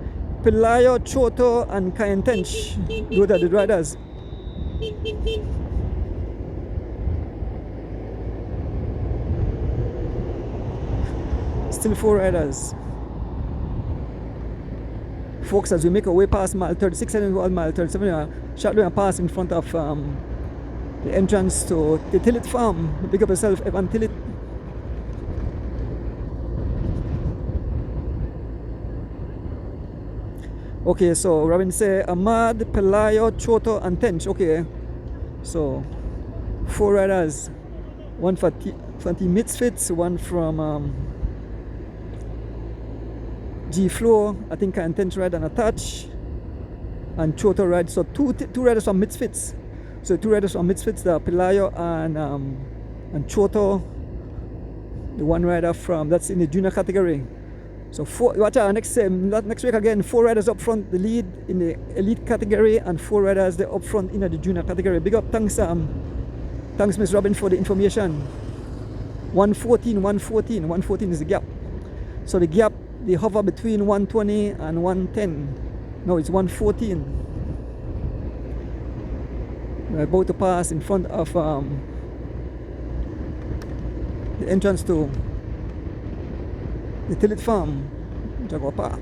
Pelayo, Choto, and Kayentench. Those are the riders. Still four riders. Folks, as we make our way past mile 36 and mile 37, shortly and pass in front of the entrance to the Tillit farm. Big up yourself, Evan Tillit. Okay, so Robin say Ahmad, Pelayo, Choto, and Tench. Okay, so four riders, one for Team Misfits, one from G-Flow, I think I intend to ride and attach, and Choto ride. So two riders from Misfits. So two riders from Misfits, the Pelayo and Choto. The one rider from that's in the junior category. So watch out next week again. Four riders up front, the lead in the elite category, and four riders the up front in the junior category. Big up, thanks Miss Robin for the information. 114 is the gap. So the gap, they hover between 120 and 110. No, it's 114. We're about to pass in front of the entrance to the Tillit farm, Jaguar Park.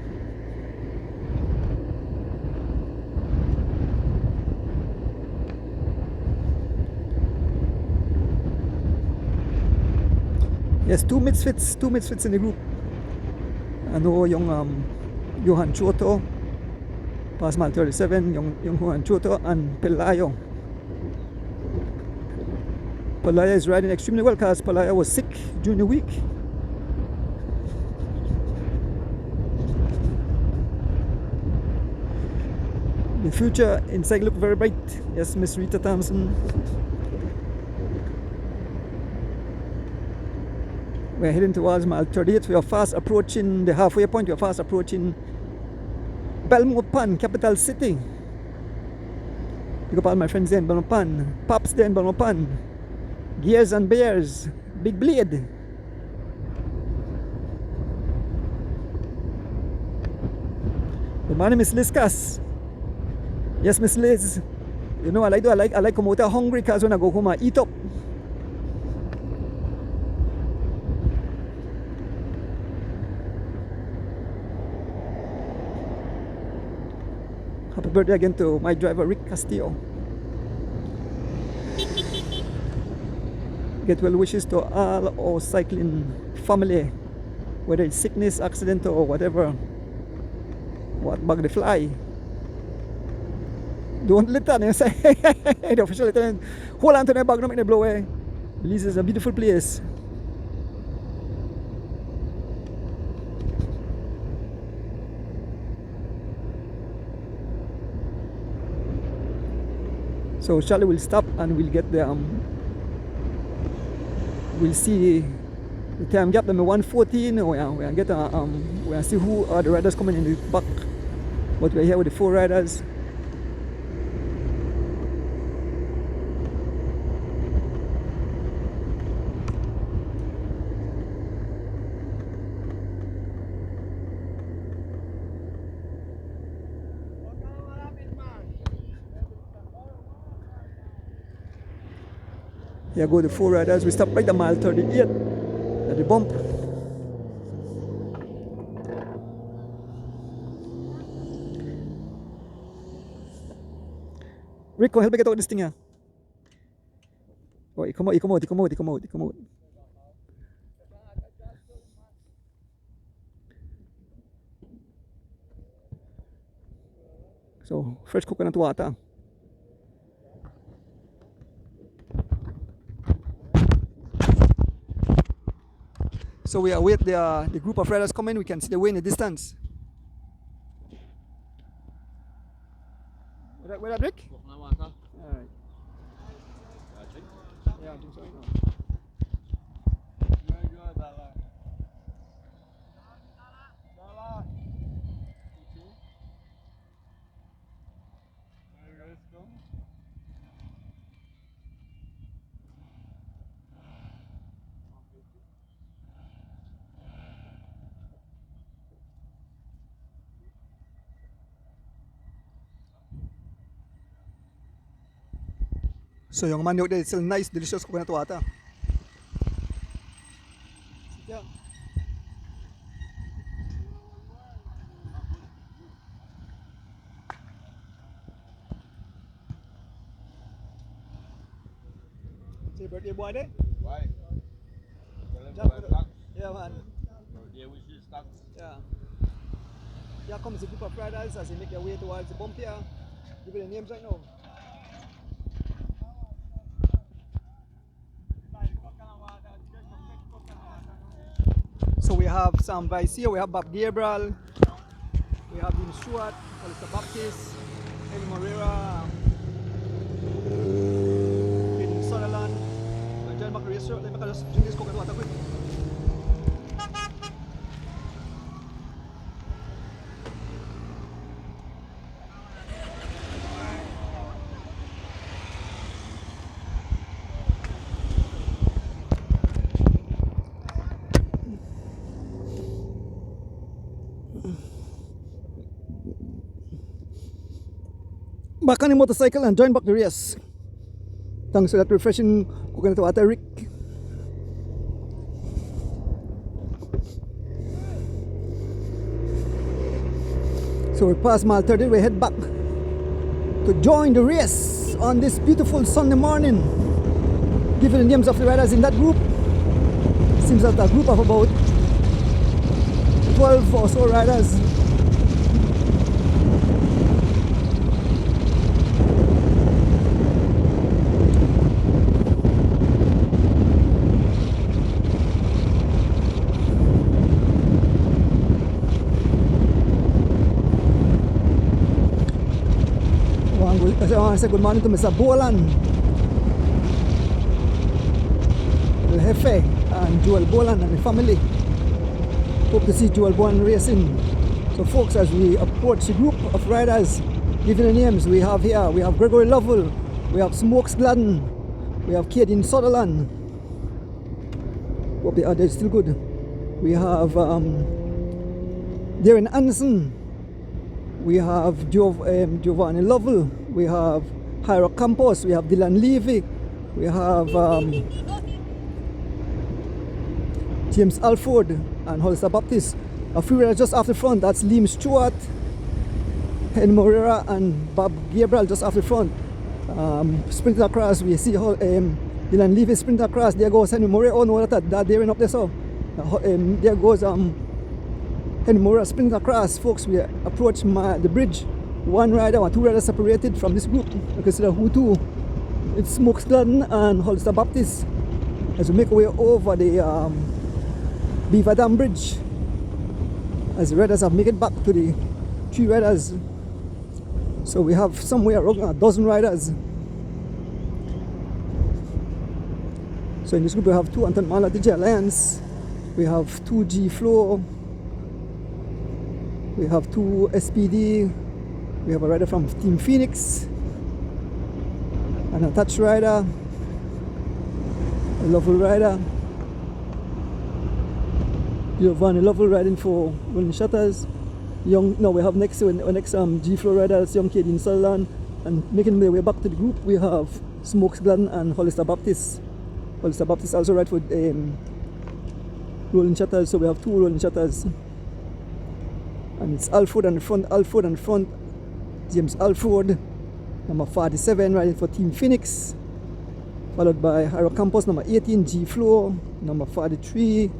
Yes, two misfits in the group. I know young Johan Choto, past mile 37, young Johan Choto, and Pelayo. Pelayo is riding extremely well because Pelayo was sick during the week. The future in cycling look very bright. Yes, Miss Rita Thompson. We're heading towards mile 38. We are fast approaching the halfway point. We are fast approaching Belmopan, capital city. Pick up all my friends there in Belmopan. Pops there in Belmopan. Gears and Bears. Big Blade. Good morning, Miss Liscas. Yes, Miss Liz. You know, I like come out hungry because when I go home I eat up. Happy birthday again to my driver Rick Castillo. Get well wishes to all our cycling family, whether it's sickness, accident, or whatever. What bug the fly? Don't let that say. The official lieutenant, hold on to the bag, don't make it blow away. Belize is a beautiful place. So Charlie will stop and we'll get the we'll see the time gap. Them 1:14. We'll get we'll see who are the riders coming in the back. But we're here with the 4 riders. Here go the 4 riders. We stop right at mile 38 at the bump. Rico, help me get out this thing here. Oh, he come out. So, fresh coconut water. So we await the group of riders coming. We can see the way in the distance. Where that Rick? Alright. Yeah, I think so. So young man out there, it's still nice, delicious coconut water. Yeah. Say birthday boy there? Why? Yeah man. Yeah. Here comes the group of riders as they make their way towards the bump here. Give it the names right now. So we have Sam Vice here, we have Bob Gabriel, we have Dean Stewart, Alistair Baptist, Eddie Moreira, Hayden Sutherland, John McRae. Let me just drink this coconut water quick. Back on the motorcycle and join back the race. Thanks for that refreshing coconut water, Rick. So we pass mile 30, we head back to join the race on this beautiful Sunday morning. Give you the names of the riders in that group. Seems like a group of about 12 or so riders. I want to say good morning to Mr. Bolan, El Jefe, and Joel Boland and the family. Hope to see Joel Boland racing. So folks, as we approach the group of riders, giving the names, we have here, we have Gregory Lovell, we have Smokes Gladden, we have Caden Sutherland. Hope the others still good. We have Darren Anderson, we have Giovanni Lovell, we have Hyro Campos, we have Dylan Levy, we have James Alford and Hollister Baptist. A few riders just off the front, that's Liam Stewart, Henry Moreira and Bob Gabriel just off the front. Sprinting across, we see Dylan Levy sprinting across. There goes Henry Moreira. Oh no, that they went up there. So there goes Henry Moreira sprinting across. Folks, we approach the bridge. One rider or two riders separated from this group. You can see who two. It's Smokes Gladden and Hollister Baptist as we make our way over the Beaver Dam Bridge. As the riders have made it back to the three riders. So we have somewhere around a dozen riders. So in this group we have two Anton Mala DJ Alliance, we have two G Flow, we have two SPD, we have a rider from Team Phoenix, an attached rider, a Lovell rider, Giovanni Lovell riding for Rolling Shutters. We have next G Flow riders, young Caden Sutherland, and making their way back to the group we have Smokes Gladden and Hollister Baptist. Hollister Baptist also ride for Rolling Shutters, so we have two Rolling Shutters. And it's Alford on the front, James Alford, number 47, riding for Team Phoenix, followed by Hyro Campos, number 18, G Flow, number 43,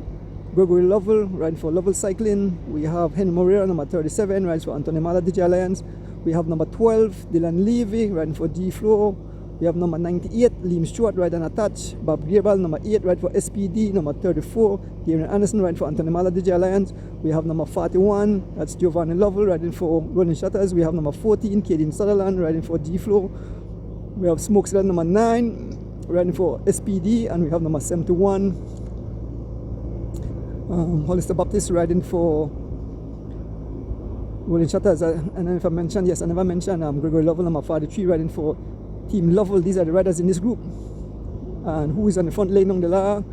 Gregory Lovell, riding for Lovell Cycling. We have Henry Moreira, number 37, rides for Anthony Mala DJ Alliance. We have number 12, Dylan Levy, riding for G Flow. We have number 98, Liam Stewart, riding attached. Bob Gabriel, number 8, ride for SPD. Number 34, Darren Anderson, riding for Anthony Mala DJ Alliance. We have number 41, that's Giovanni Lovell, riding for Rolling Shutters. We have number 14, Caden Sutherland, riding for G Flow. We have Smokes Gladden, number 9, riding for SPD. And we have number 71, Hollister Baptist riding for Rolling Shutters. And if I mentioned, yes, I never mentioned Gregory Lovell, number 43, riding for Team Lovell. These are the riders in this group. And who is on the front lane on the law?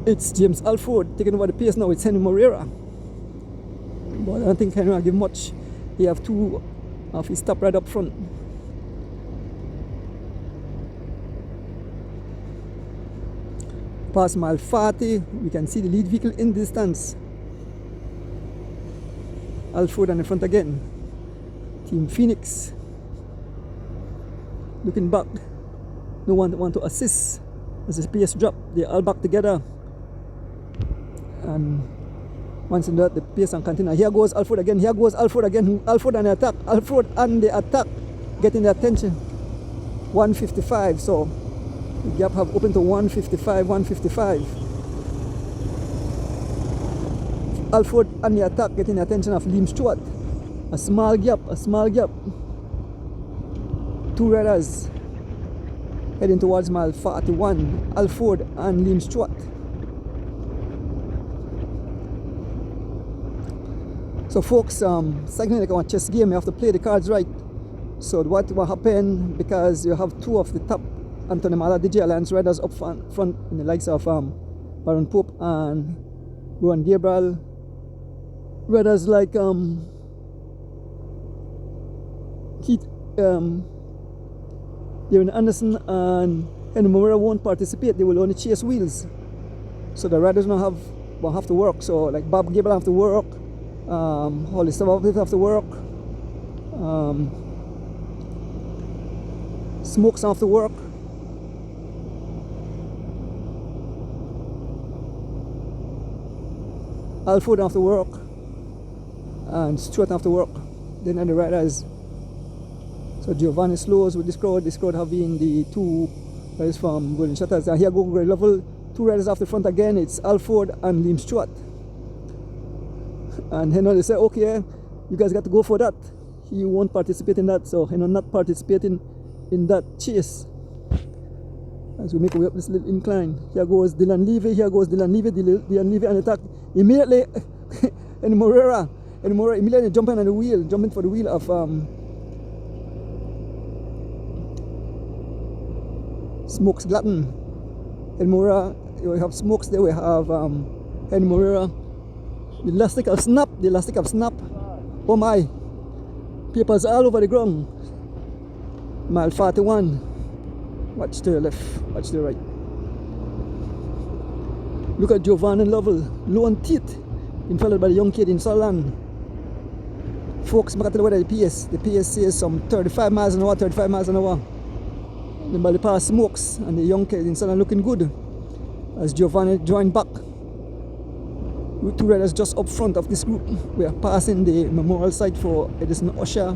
It's James Alford taking over the pace now. It's Henry Moreira. But I don't think Henry will give much. He have two of his top right up front. Past mile 40, we can see the lead vehicle in distance. Alford on the front again. Team Phoenix. Looking back. No one want to assist as the pace drop. They're all back together. And once in that, the pace and continue. Here goes Alford again. Here goes Alford again. Alford on the attack. Alford on the attack. Getting the attention. 155. So the gap have opened to 155, 155. Alford on the attack, getting the attention of Liam Stewart. A small gap, a small gap. Two riders heading towards mile 41. Alford and Liam Stewart. So folks, cycling like a chess game, you have to play the cards right. So what will happen, because you have two of the top Anthony Mala DJ Alliance riders up front in the likes of Baron Pope and Rowan Gabriel. Riders like Keith Darren Anderson and Henry Moreira won't participate. They will only chase wheels. So the riders will have to work. So like Bob Gabriel have to work, Hollister Baptist have to work, Smokes have to work. Alford have to work, and Stewart have to work. Then the riders. So Giovanni slows with this crowd. This crowd have been the two riders from Golden Shutters. And here go Gregory Lovell. Two riders off the front again. It's Alford and Liam Stewart. And they say, okay, you guys got to go for that. He won't participate in that, so not participating in that chase. As we make our way up this little incline. Here goes Dylan Levy, Dylan Levy on attack. Immediately, and Morera immediately jumping for the wheel of Smokes Glatton. And Morera, we have Smokes there, we have Henry Morera. The elastic have snapped. Oh my, papers all over the ground. Mile 41. Watch to the left, watch to the right. Look at Giovanni Lovell, low on teeth, being followed by the young kid in Sutherland. Folks, look at the weather, the PS. The PS says some 35 miles an hour. Then by the past Smokes and the young kid in Sutherland looking good. As Giovanni joined back. With two riders just up front of this group. We are passing the memorial site for Edison Usher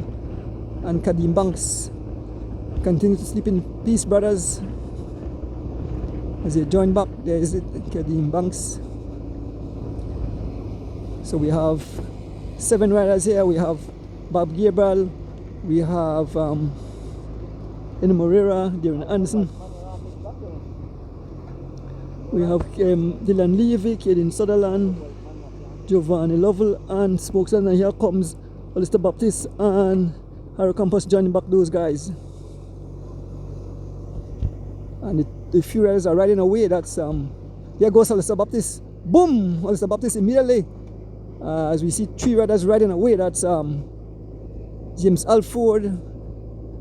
and Kadeem Banks. Continue to sleep in peace, brothers. As you join back, there is it, Kadeem Banks. So we have 7 riders here. We have Bob Gabriel, we have Eno Morera, Darren Anderson. We have Dylan Levy, Caden Sutherland, Giovanni Lovell, and Smokes. And here comes Alistair Baptiste and Harry Campos joining back those guys. And the few riders are riding away. That's here goes Alistair Baptiste. Boom! Alistair Baptiste immediately. As we see 3 riders riding away. That's James Alford,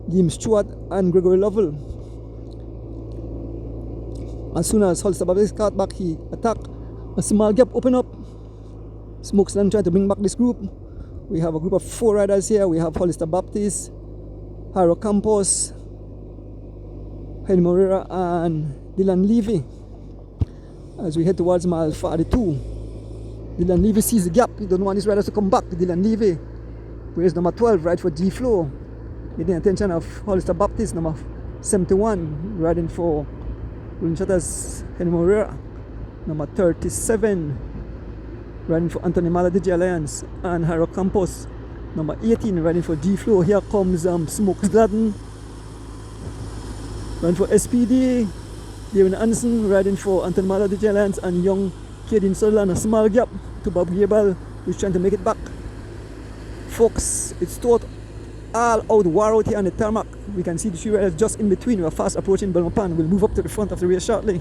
Liam Stewart, and Gregory Lovell. As soon as Alistair Baptiste got back, he attacked. A small gap open up. Smokes then trying to bring back this group. We have a group of 4 riders here. We have Alistair Baptiste, Harold Campos, Henry Morera, and Dylan Levy. As we head towards mile 42, Dylan Levy sees the gap. He don't want his riders to come back. Dylan Levy, where's number 12, right for G Flow. Getting attention of Alistair Baptiste, number 71, riding for Rolling Shutters, Henry Morera. Number 37, riding for Anthony Maladigi Alliance, and Harold Campos. Number 18, riding for G Flow. Here comes Smokes Gladden, riding for SPD, Darren Anderson, riding for Anthony Maladigi Alliance, and young Caden Sutherland. A small gap to Bob Gabriel, who's trying to make it back. Folks, it's all out war out here on the tarmac. We can see the 3 riders just in between. We are fast approaching Belmopan. We'll move up to the front of the race shortly.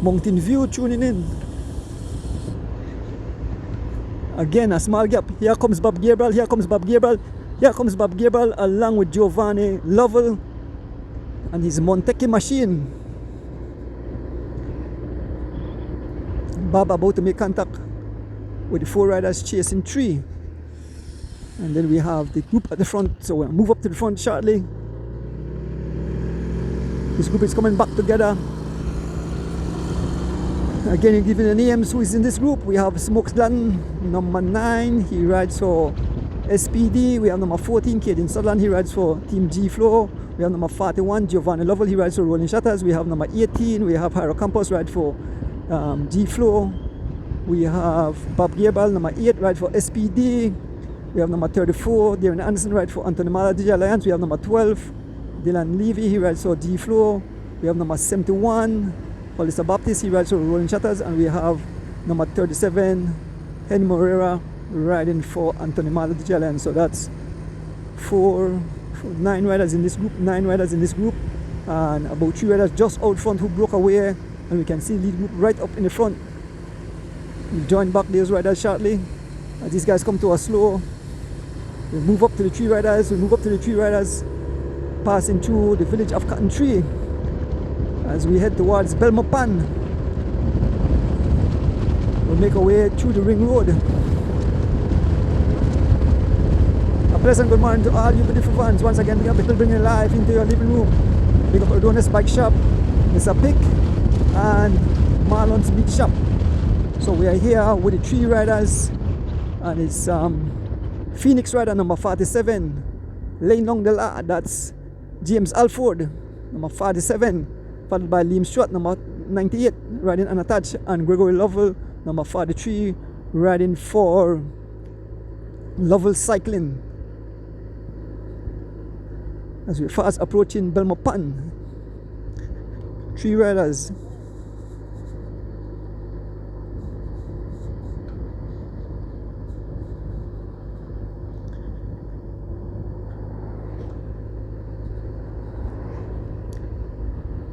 Mountain View tuning in. Again, a small gap. Here comes Bob Gabriel. Along with Giovanni Lovell and his Montecchi machine. Bob about to make contact with the 4 riders chasing 3. And then we have the group at the front. So we'll move up to the front shortly. This group is coming back together. Again, giving the names who is in this group. We have Smokes Gladden, number 9, he rides for SPD. We have number 14, Caden Sutherland, he rides for Team G Flow. We have number 41, Giovanni Lovell, he rides for Rolling Shutters. We have number 18, we have Harold Campos, ride for G Flow. We have Bob Gabriel, number 8, ride for SPD. We have number 34, Darren Anderson, ride for Anthony Maladigi Alliance. We have number 12, Dylan Levy, he rides for G Flow. We have number 71, Alistair Baptiste, he rides for Rolling Shutters. And we have number 37, Henry Morera, riding for Anthony Maladigi Alliance. So that's 9 riders in this group, and about 3 riders just out front who broke away, and we can see the lead group right up in the front. We'll join back those riders shortly as these guys come to a slow. We'll move up to the 3 riders, passing through the village of Cotton Tree as we head towards Belmopan. We'll make our way through the ring road. A pleasant good morning to all you beautiful fans. Once again, we have people bringing life into your living room. Big up Adonis Bike Shop, Mr. Pick, and Marlon's Meat Shop. So we are here with the 3 riders, and it's Phoenix rider number 47, laying long the la, that's James Alford, number 47, followed by Liam Stewart, number 98, riding unattached, and Gregory Lovell, number 43, riding for Lovell Cycling. as we're fast approaching Belmopan. 3 riders.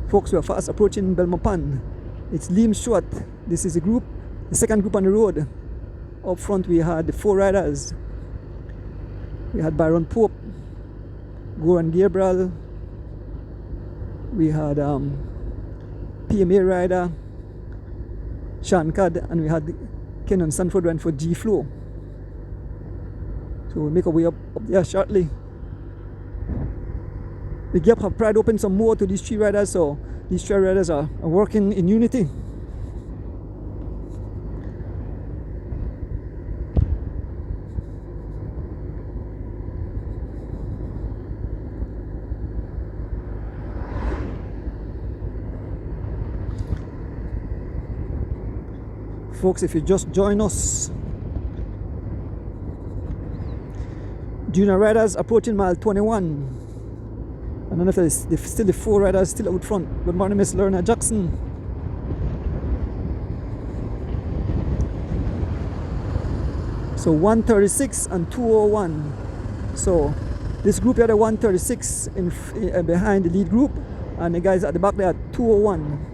Folks, we are fast approaching Belmopan. It's Liam Stewart. This is a group, the second group on the road. Up front we had the 4 riders. We had Byron Pope, Goran Gabriel, we had PMA rider Sean Cad, and we had Kenyon Sanford ran for G Flow. So we'll make our way up there shortly. The gap have pried open some more to these 3 riders, so these 3 riders are working in unity. Folks, if you just join us, junior riders approaching mile 21. I don't know if there's still the 4 riders still out front. Good morning, Miss Lorna Jackson. So 136 and 201. So this group here, the 136 behind the lead group, and the guys at the back there are 201.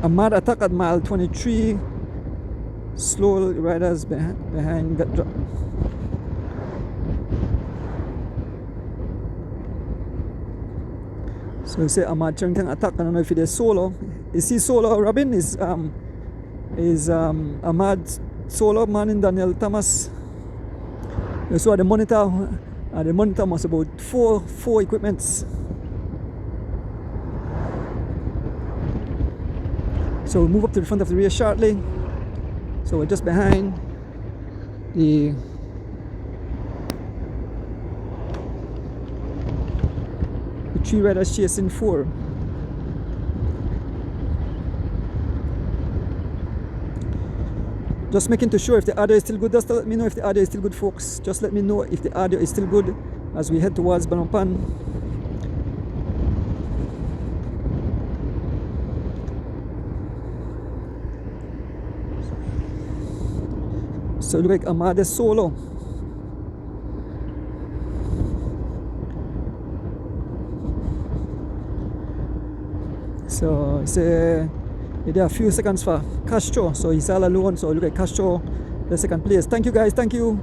A mad attack at mile 23. Slow riders behind got dropped. So you say Ahmad Charrington attack. I don't know if it is solo. Is he solo? Robin is Ahmad solo man in Daniel Thomas. You saw the monitor. The monitor was about four equipments. So we'll move up to the front of the race shortly. So we're just behind the three riders chasing 4. Just making sure if the audio is still good. Just let me know if the audio is still good, folks. Just let me know if the audio is still good as we head towards Belmopan. So it looks like Ahmad is solo. So there are a few seconds for Castro, so he's all alone. So look at Castro, the second place. Thank you guys, thank you.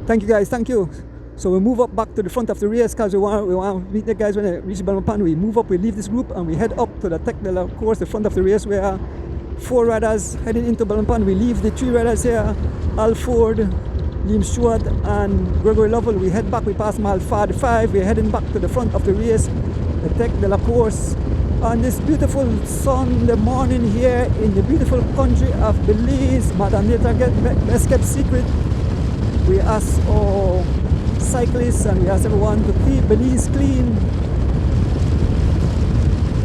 Thank you guys, thank you. So we move up back to the front of the race because we want to meet the guys when they reach Belmopan. We move up, we leave this group and we head up to the technical course, the front of the race where 4 riders heading into Belmopan. We leave the 3 riders here, Al Ford, Liam Stewart and Gregory Lovell. We head back, we pass mile 45. We're heading back to the front of the race, the technical course. On this beautiful Sunday morning here in the beautiful country of Belize, Madam Nature best kept secret. We ask all cyclists and we ask everyone to keep Belize clean.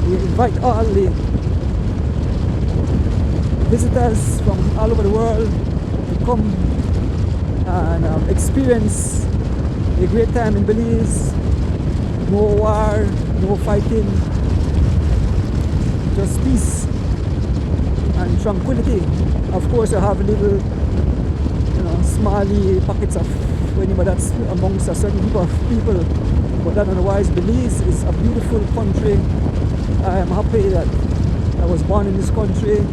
We invite all the visitors from all over the world to come and experience a great time in Belize. No war, no fighting, just peace and tranquility. Of course, you have little smally pockets of but that's amongst a certain group of people. But otherwise, Belize is a beautiful country. I am happy that I was born in this country.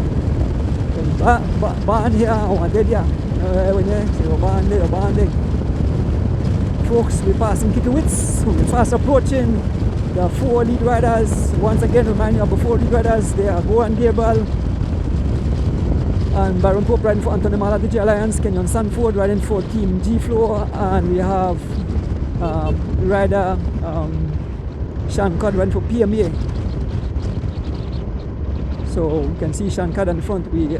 Born here, I dead here. Born there. Folks, we're passing Kikowitz. We're fast approaching the 4 lead riders. Once again, remind you of the 4 lead riders. They are Goran Gabriel and Byron Pope riding for Anthony Mala DJ Alliance, Kenyon Sanford riding for Team G Flow, and we have rider Sean Codd ran for PMA. So you can see Sean Codd on the front. We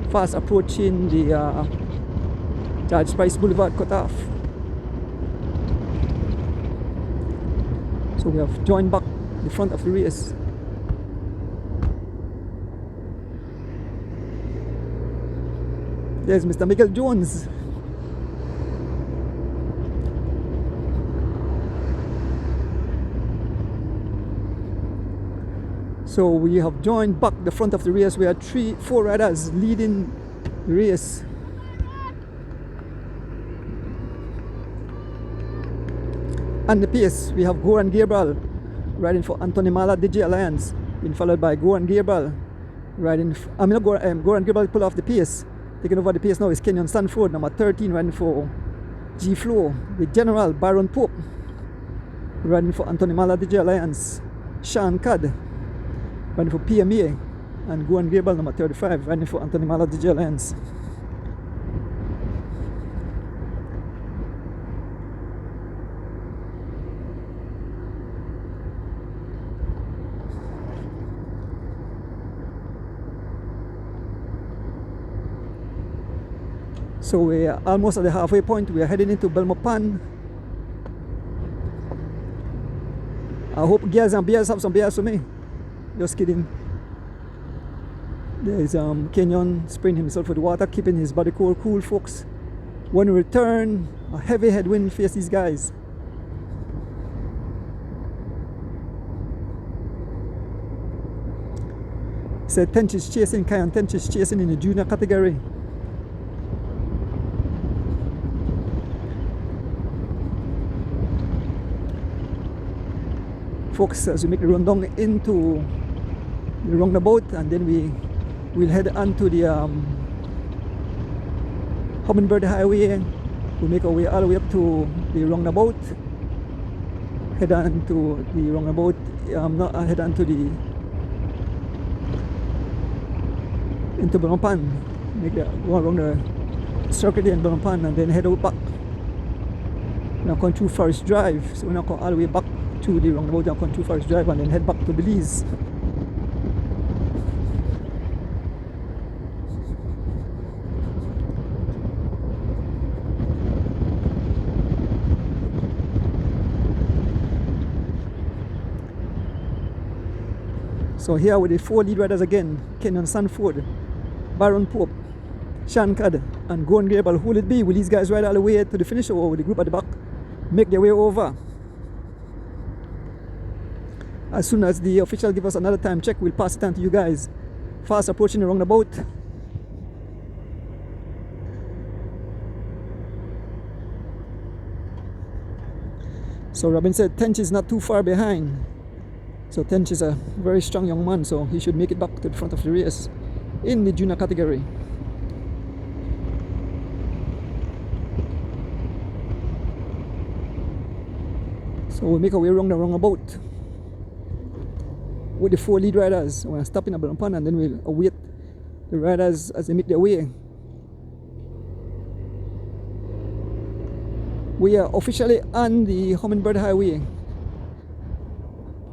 fast approaching the George Price Boulevard cutoff. So we have joined back the front of the race. There's Mr. Miguel Jones. So we have joined back the front of the race. We had 4 riders leading the race. And the pace, we have Goran Gabriel riding for Anthony Mala DJ Alliance, being followed by Goran Gabriel riding. Goran Gabriel pull off the pace. Taking over the pace now is Kenyon Stanford, number 13, riding for G Flow. The General Byron Pope riding for Anthony Mala DJ Alliance. Sean Codd riding for PMA, and Goran Gabriel, number 35, riding for Anthony Mala DJ Alliance. So we are almost at the halfway point. We are heading into Belmopan. I hope Gears and Beers have some beers for me. Just kidding. There's Kenyon spraying himself with water, keeping his body cool, folks. When we return, a heavy headwind face these guys. Said Tench is chasing, Kyan Tench is chasing in the junior category. Folks, as we make the run down into the roundabout, and then we'll head on to the Hummingbird Highway. We'll make our way all the way up to the roundabout. Head on to the roundabout. Head on to the into Belmopan. Go around the circuit in Belmopan, and then head out back. We're not going through Forest Drive, so we're not going all the way back to the roundabout and going through Forest Drive, and then head back to Belize. So here with the 4 lead riders again: Kenyon Sanford, Byron Pope, Sean Codd, and Goran Gabriel. Who will it be? Will these guys ride all the way to the finish, or will the group at the back make their way over? As soon as the official give us another time check, we'll pass it on to you guys. Fast approaching the roundabout. So Robin said Tench is not too far behind. So Tench is a very strong young man, so he should make it back to the front of the race in the junior category. So we'll make our way around the roundabout with the 4 lead riders. We're stopping at Belmopan, and then we'll await the riders as they make their way. We are officially on the Hummingbird Highway.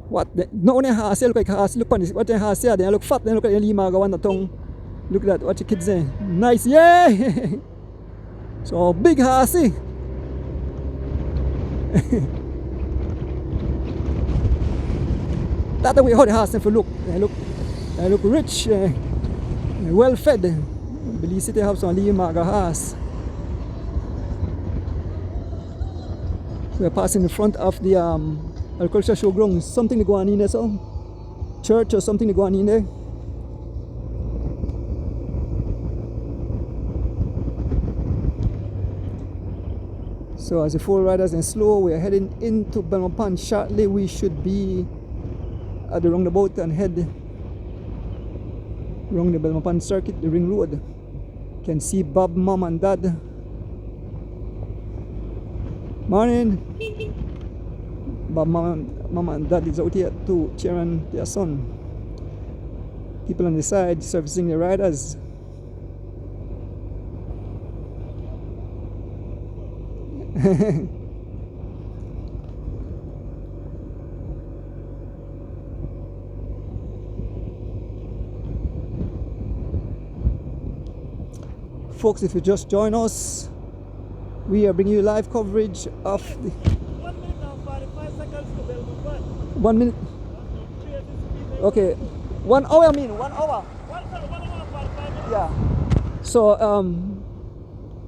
What? No one has look like has look on this. What they has here? They look fat. They look at the lima go on the tongue. Look at that. What the kids say? Nice, yeah. So big horsey. That's the way how the horse look. They look rich, well fed. Belize City have some lima go horse. We're passing in front of the agriculture showground. Something to go on in there, so church or something to go on in there. So as the 4 riders and slow, we are heading into Belmopan. Shortly we should be at the roundabout and head around the Belmopan circuit, the ring road. You can see Bob, Mom and Dad. Morning. Bob, Mom and Dad is out here to cheer on their son. People on the side servicing the riders. Folks, if you just join us, we are bringing you live coverage of the 1 minute and 45 seconds to Belmopan. 1 minute. Okay, 1 hour. I mean 1 hour. 1 hour 45 minutes. Yeah. So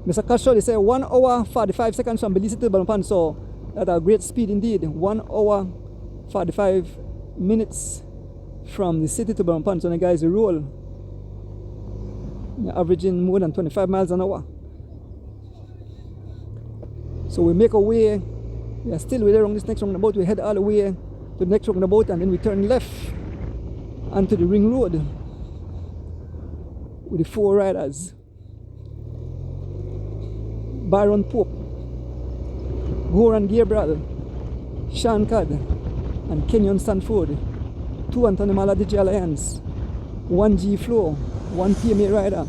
Mr. Castro, they say 1 hour 45 seconds from Belize to Belmopan. So at a great speed indeed. 1 hour 45 minutes from the city to Belmopan. So the guys roll. They're averaging more than 25 miles an hour. So we make our way. We are still way around this next roundabout. We head all the way to the next roundabout and then we turn left onto the ring road with the 4 riders. Byron Pope, Goran Gabriel, Sean Codd, and Kenyon Stanford. 2 Anthony Maladici Alliance, 1 G Flow, 1 PMA rider.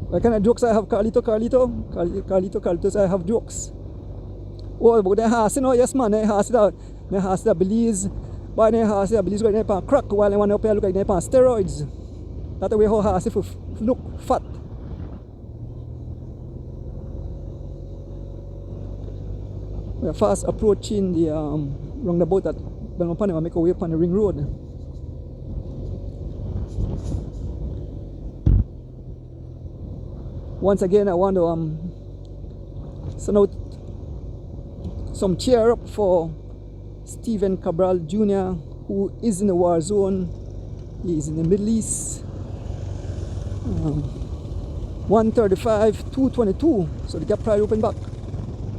What kind of jokes I have, Carlito? Carlito says I have jokes. Oh, but they has, you know, yes man, they has that Belize, but they has that Belize going on crack while they want to up here look like they on steroids. That's the way how has if you look fat. We are fast approaching the roundabout at Belmopan. We make our way up on the ring road. Once again, I want to send out some cheer up for Stephen Cabral Jr., who is in the war zone. He is in the Middle East. 135, 222. So the gap probably open back.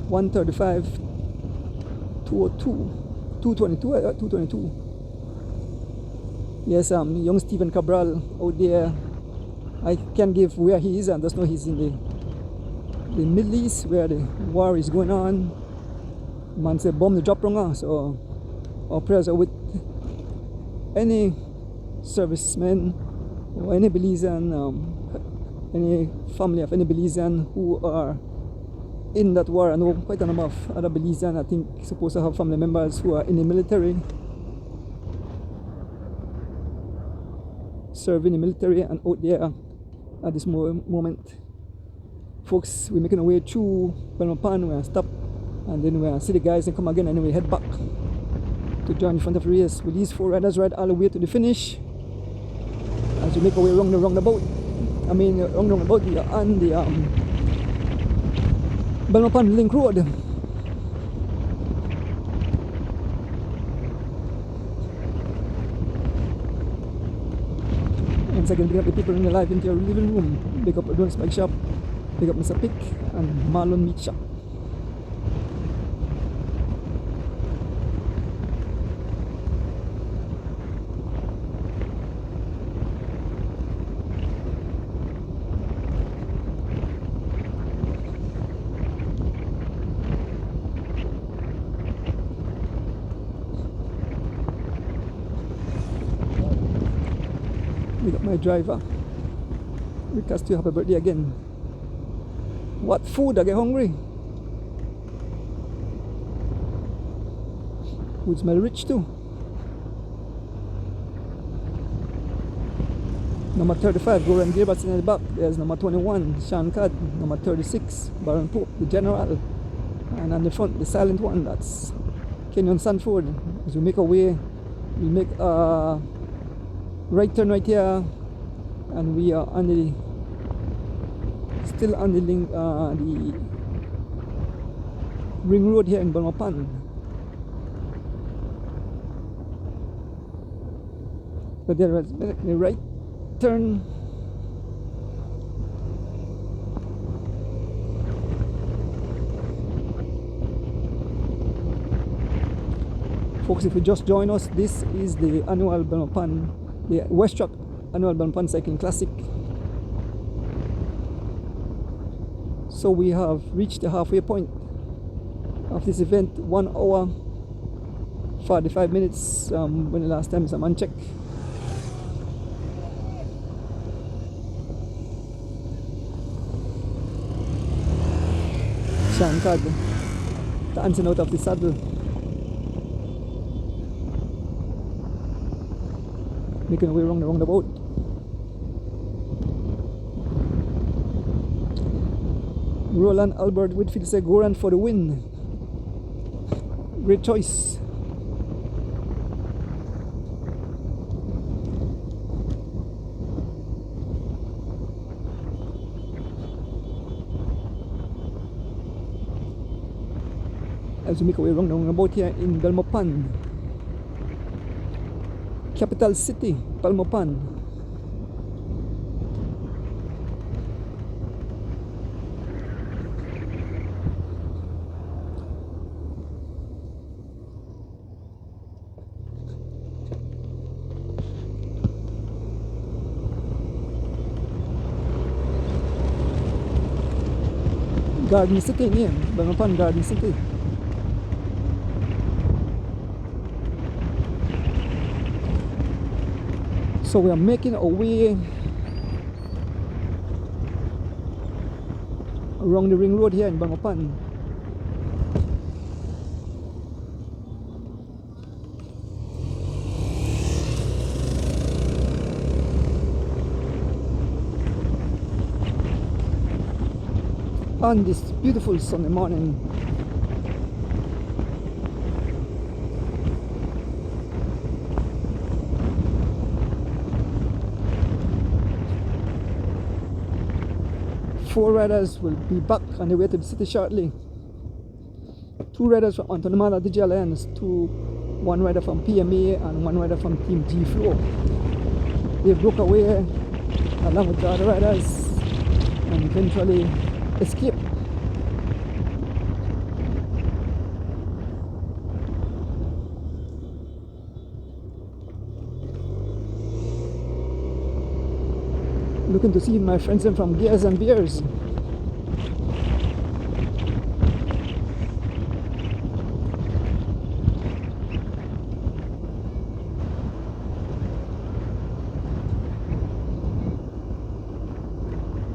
135, 202, 222. Yes, young Stephen Cabral out there. I can't give where he is. I just know he's in the Middle East where the war is going on. Man said bomb the drop wrong. So our prayers are with any servicemen or any Belizean, any family of any Belizean who are in that war. I know quite a number of other Belizean, I think, supposed to have family members who are in the military, serving the military and out there at this moment. Folks, we're making our way through Belmopan. We're stop and then we'll see the guys and come again, and then we head back to join the front of the race with these 4 riders ride all the way to the finish as we make our way around the roundabout. I mean, around the roundabout, we are on the Belmopan Link Road. Once again, big up the people in the live into your living room. Big up Adonis Bike Shop. Big up Mr. Pick and Marlon Meat Shop. Big up my driver. Because to happy birthday again. What food? I get hungry. Food smell rich too. Number 35, Goran Gabriel in the back. There's number 21, Sean Codd. Number 36, Byron Pope, the general. And on the front, the silent one, that's Kenyon Sanford. As we make our way, we make a right turn right here, and we are on the still on the link, the ring road here in Belmopan. So there is the right turn. Folks, if you just join us, this is the annual Belmopan, the Westrac annual Belmopan Cycling Classic. So we have reached the halfway point of this event. 1 hour 45 minutes when the last time someone checked. Shankad dancing out of the saddle, making away wrong the boat. Roland Albert Whitfield said Goran for the win. Great choice. As we make our way around the roundabout here in Belmopan, capital city, Belmopan. Garden City here, Belmopan Garden City. So we are making our way along the ring road here in Belmopan. On this beautiful Sunday morning. Four riders will be back on the way to the city shortly. Two riders from Antonimala DJ Alliance, one rider from PMA and one rider from Team G Flow. They broke away along with the other riders and eventually escaped. Looking to see my friends from Gears and Beers.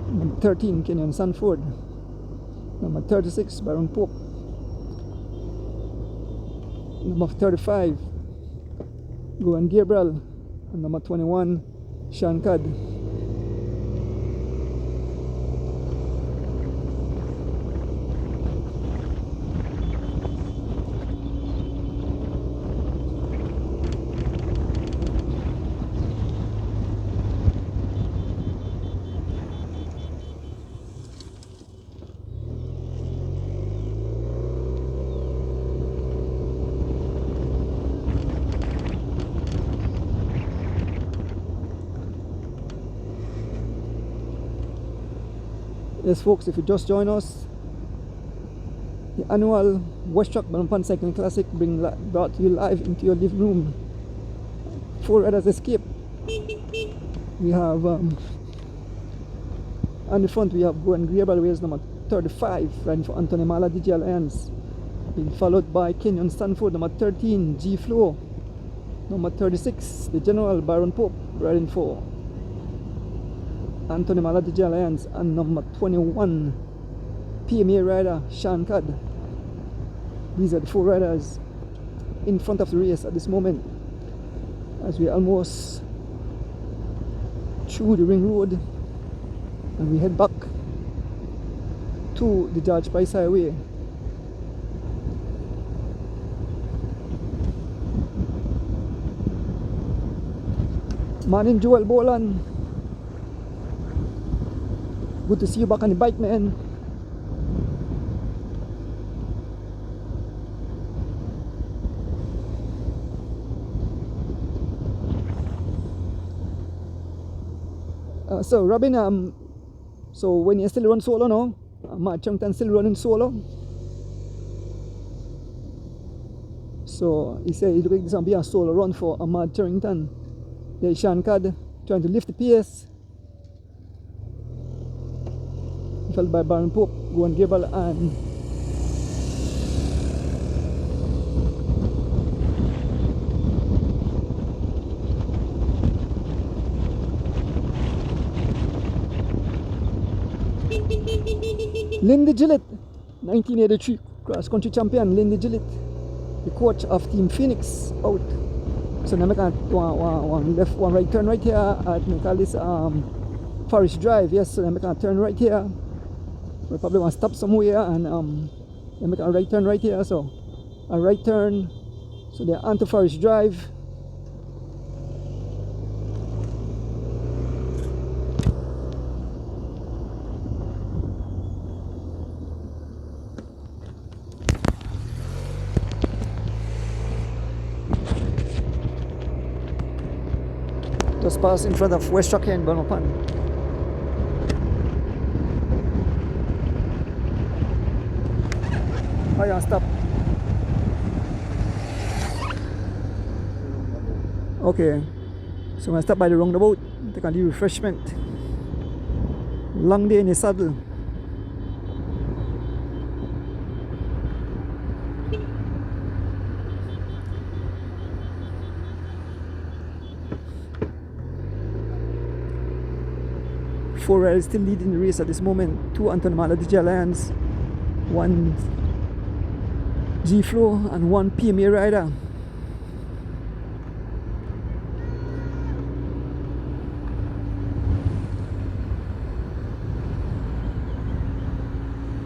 Number 13, Kenyon Sanford. Number 36, Baron Pope. Number 35, Gowan Gabriel. And number 21, Sean Cad. Yes folks, if you just join us, the annual Westrac Belmopan Cycling Classic brought you live into your living room. Four riders escape. We have on the front we have Gowan Gabriel, who is number 35, riding for Antonimala DJ Alliance, being followed by Kenyon Stanford, number 13, G Flow, number 36, the General Baron Pope, riding for Antonimala DJ Alliance, and number 21, PMA rider Sean Cad. These are the four riders in front of the race at this moment, as we almost through the ring road and we head back to the George Price Highway. Morning, Joel Bolan. Good to see you back on the bike, man. So Robin, so when you still run solo now, Matt Chungton still running solo. So he said he's going to be a solo run for Ahmad Charrington. There's Sean Cad trying to lift the pace. Followed by Baron Pope, Gowan Gabriel and Lindy Gillett, 1983 cross country champion. Lindy Gillett, the coach of Team Phoenix, out. So now I can one left, one right turn right here at me call this Forest Drive. Yes, so then I can turn right here. We probably want to stop somewhere and then make a right turn right here. So a right turn. So they're onto Forest Drive. Just pass in front of Westrac and Belmopan. Oh yeah, stop. Okay, so I stop by the roundabout, take a little refreshment. Long day in the saddle. Four riders still leading the race at this moment. 2 Anton Mala DJ Alliance, 1 G Flow and 1 PMA rider.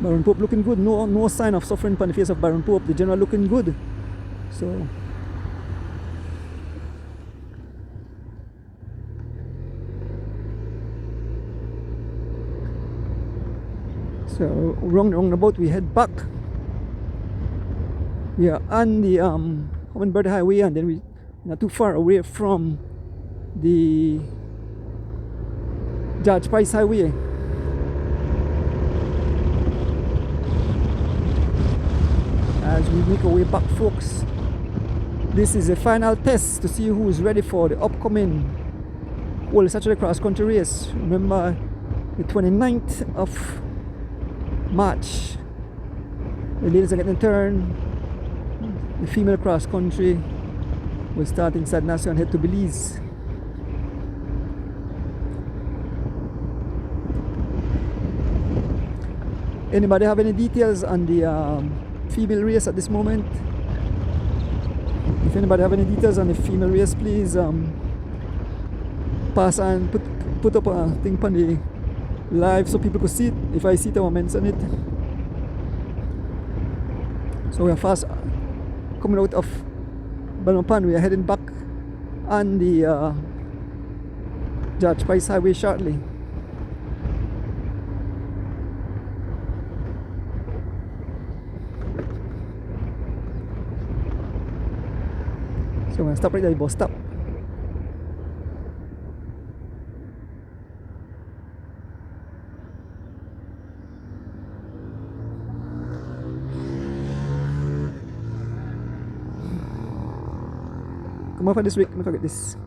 Baron Pope looking good. No sign of suffering on the face of Baron Pope. The general looking good. So roundabout we head back. We are on the Hummingbird Highway, and then we not too far away from the George Price Highway. As we make our way back, folks, this is the final test to see who is ready for the upcoming World Saturday Cross Country Race. Remember, the 29th of March, the ladies are getting a turn. The female cross country will start inside Nassau and head to Belize. Anybody have any details on the female race at this moment? If anybody have any details on the female race, please pass and put up a thing on the live so people could see it. If I see it, I will mention it. So we are fast coming out of Belmopan. We are heading back on the George Price Highway shortly. So when I stop right there, you both stop. Come on for this week, let me forget this.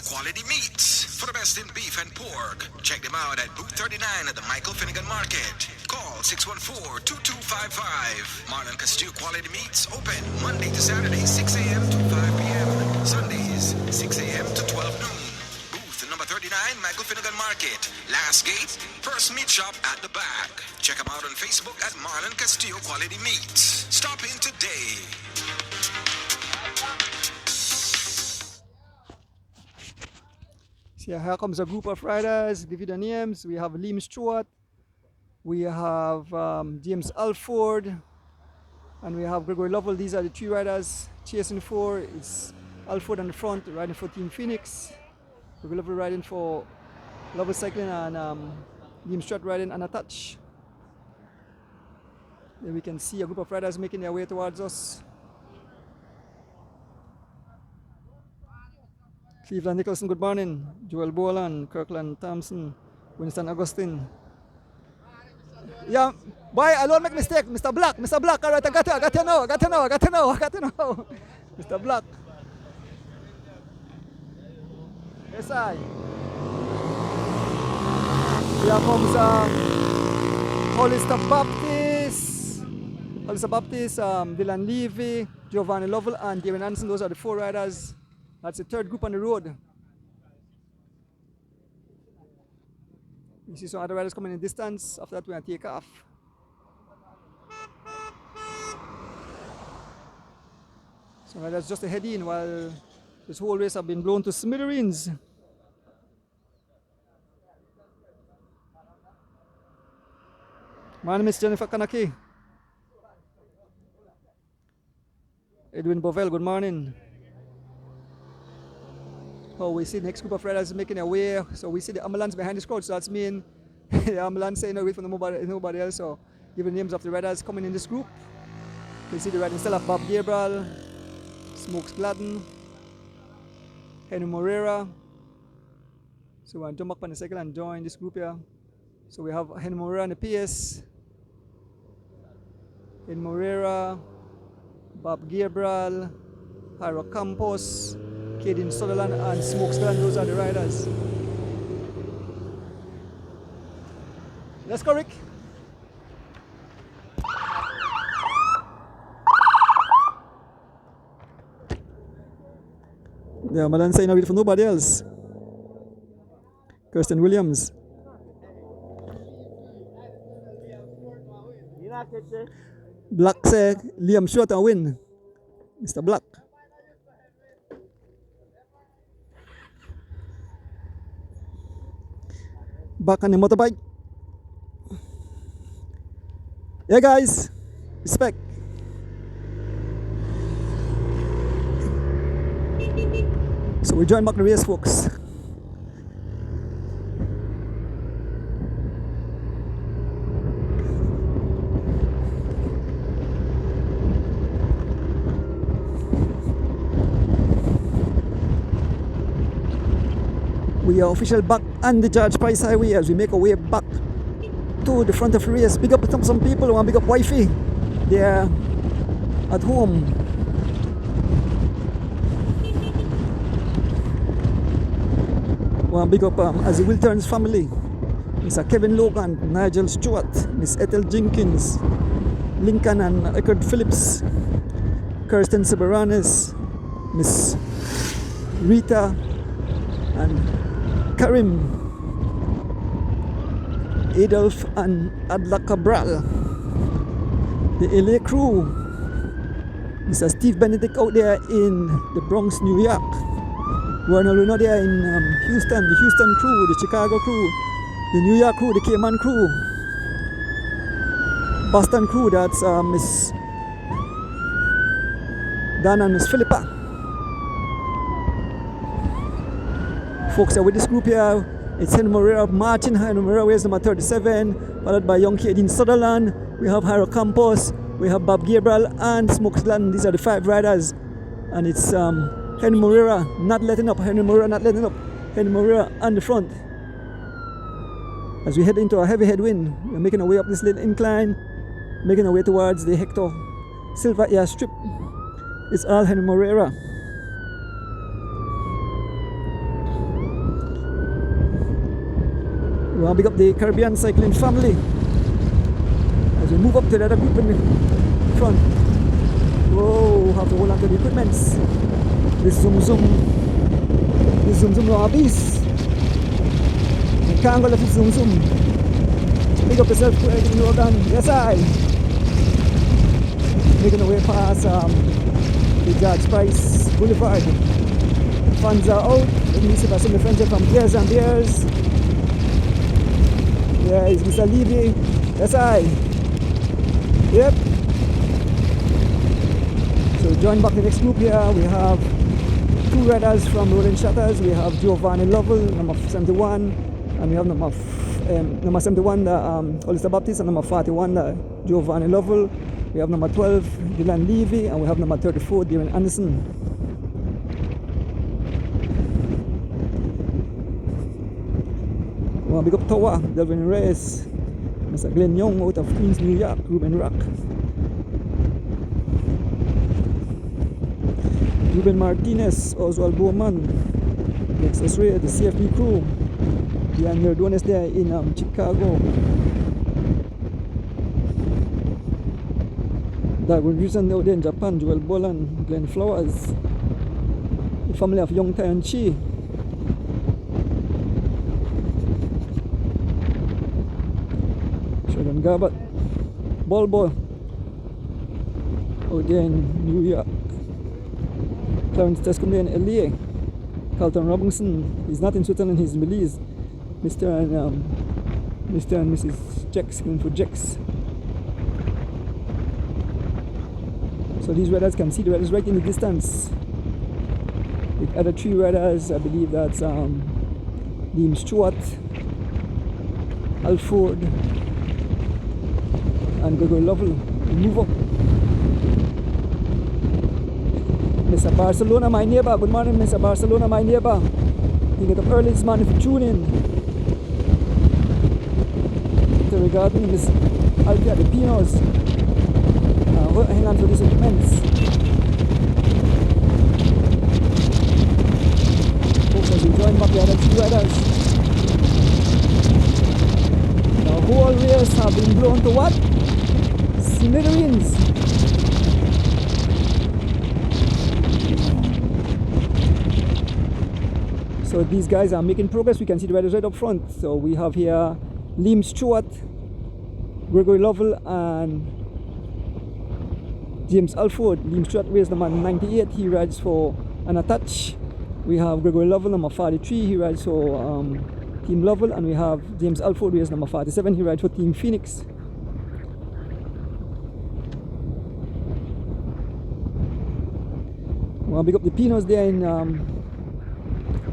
Quality meats for the best in beef and pork. Check them out at booth 39 at the Michael Finnegan Market. Call 614-2255. Marlon Castillo Quality Meats open Monday to Saturday 6 a.m. to 5 p.m. Sundays 6 a.m. to 12 noon. Booth number 39 Michael Finnegan Market. Last gate, first meat shop at the back. Check them out on Facebook at Marlon Castillo Quality Meats. Stop in today. So here comes a group of riders. Give you the names. We have Liam Stewart. We have James Alford. And we have Gregory Lovell. These are the 3 riders chasing 4. It's Alford on the front, riding for Team Phoenix. Gregory Lovell riding for Lovell Cycling, and Liam Stewart riding unattached. Then we can see a group of riders making their way towards us. Cleveland Nicholson, good morning. Joel Boland, Kirkland Thompson, Winston Augustine. Yeah, boy, I don't make mistake. Mr. Black, all right, I got to know. Mr. Black. Yes, I. Here comes Hollister Baptist, Dylan Levy, Giovanni Lovell, and David Anderson. Those are the 4 riders. That's the 3rd group on the road. You see some other riders coming in distance. After that, we're going to take off. So riders just ahead in while this whole race have been blown to smithereens. My name is Jennifer Kanaki. Edwin Bovell, good morning. Oh, we see the next group of riders making their way. So we see the ambulance behind this crowd. So that's mean the ambulance saying no, wait for nobody else. So giving names of the riders coming in this group. You see the riding style of Bob Gabriel, Smokes Gladden, Henry Moreira. So we'll jump up on the cycle and join this group here. So we have Henry Moreira on the PS, Henry Moreira, Bob Gabriel, Hyro Campos, Caden Sutherland, and Smokes Gladden. Those are the riders. Let's go, Rick. The ambulance saying wait for nobody else. Kirsten Williams. Black say Liam Stewart and win. Mr. Black. Back on the motorbike. Yeah, guys. Respect. So we join back the race, folks. We are official back on the George Price Highway as we make our way back to the front of the race. Big up some people who want to big up wifey. They are at home. Want to big up as Will Turns family. Mr. Kevin Logan, Nigel Stewart, Miss Ethel Jenkins, Lincoln and Eckerd Phillips, Kirsten Seberanes, Miss Rita and Karim, Adolf and Adla Cabral, the LA crew, Mr. Steve Benedict out there in the Bronx, New York, Ronald Reno there in Houston, the Houston crew, the Chicago crew, the New York crew, the Cayman crew, Boston crew, that's Miss Dan and Miss Philippa. Folks are with this group here. It's Henry Moreira marching. Henry Moreira wears number 37, followed by young Caden Sutherland. We have Hyro Campos, we have Bob Gabriel and Smokes Gladden. These are the 5 riders. And it's Henry Moreira not letting up. Henry Moreira on the front. As we head into a heavy headwind, we're making our way up this little incline, making our way towards the Hector Silva Air Strip. It's all Henry Moreira. We want to big up the Caribbean cycling family as we move up to the other group in the front. Whoa, have to hold on to the equipments. This zoom no beast. You can't go left it zoom. Big up yourself, Logan. Yes, I. Making our way past the George Price Boulevard. Fans are out. Let me see if I see my friends here from Beers and Beers. Yeah, it's Mr. Levy. That's I. Yep. So join back the next group here. We have two riders from Rolling Shutters. We have Giovanni Lovell, number 71, and we have number 71, Hollister Baptist, and number 41, Giovanni Lovell. We have number 12, Dylan Levy, and we have number 34, Darren Anderson. We want to big up Tower, Delvin Reyes, Mr. Glenn Young out of Queens, New York, Ruben Rock, Ruben Martinez, Oswald Bowman, Lexus Ray, the CFB crew, and your donors there in Chicago. Darwin Reason out there in Japan, Joel Boland, Glenn Flowers, the family of Young Tai and Chi. Sheldon Garbutt, Bolbo out there in New York. Clarence Tescombe in LA. Carlton Robinson, he's not in Switzerland, he's in Belize. Mr. and Mrs. Jex, going for Jex. So these riders can see the riders right in the distance. With other three riders, I believe that's Liam Stewart, Alford, and Gregory Lovell. Move up. Mr. Barcelona, my neighbor. Good morning, Mr. Barcelona, my neighbor. You get up early this morning to tune in. So regarding Miss Alpia de Pinos, hang on for these equipments. Folks, as we join up the other two riders, the whole race have been blown to what? Smithereens. So these guys are making progress. We can see the riders right up front. So we have here Liam Stewart, Gregory Lovell, and James Alford. Liam Stewart wears number 98. He rides for Unattached. We have Gregory Lovell, number 43. He rides for Team Lovell. And we have James Alford wears number 47. He rides for Team Phoenix. Well, big up the Pinos there in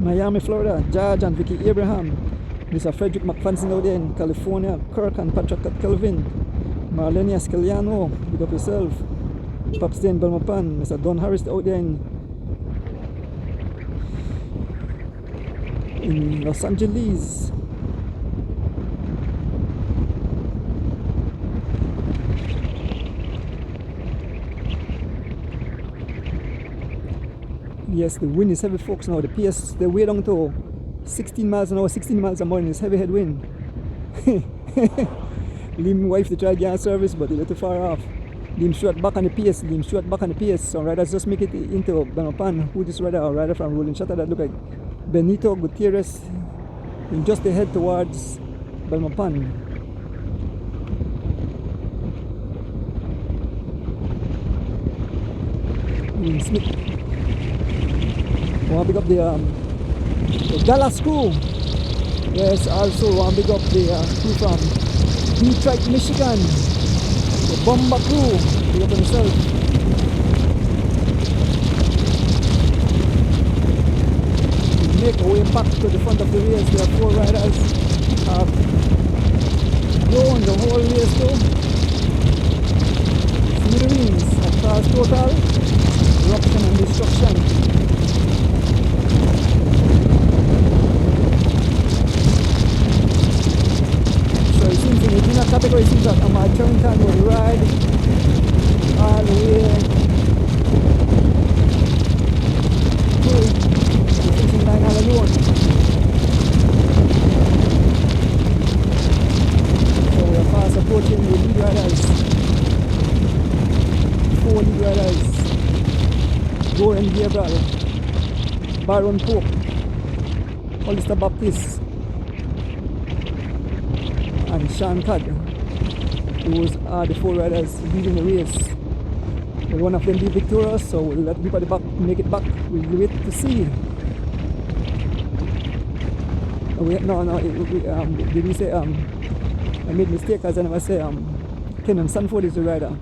Miami, Florida. George and Vicky Abraham. Mr. Frederick McFanson out there in California. Kirk and Patrick Kelvin. Marlenia Scaliano, big up yourself. Pops there in Belmopan. Mr. Don Harris out there in Los Angeles. Yes, the wind is heavy, folks. Now the PS, they're way down to 16 miles an hour, 16 miles a morning. It's heavy headwind. Liam wife to try gas service, but they're a little far off. Liam Stewart back on the PS. Liam Stewart back on the PS. So riders just make it into Belmopan. Who this rider? A rider from Rolling Shutter that look like Benito Gutierrez. And just ahead towards Belmopan. Liam Smith. I want to pick up the Dallas crew. Yes, also want to pick up the crew from Detroit, Michigan. The Bomba crew. Pick up themselves. We make our way back to the front of the race. There are 4 riders have blown the whole race though. Smithereens across total eruption and destruction. So it seems in the junior category, it seems that Ahmad Turrington will ride all the way to the finishing line all alone. So we are fast approaching the lead riders. 4 lead riders. Goran Gabriel, Baron Pope, Hollister Baptist, and Sean Codd. Those are the 4 riders leading the race. Will one of them be victorious, so we'll let people at the back make it back. We'll wait to see. Did we say I made mistake as I never say Kenan Sanford is the rider.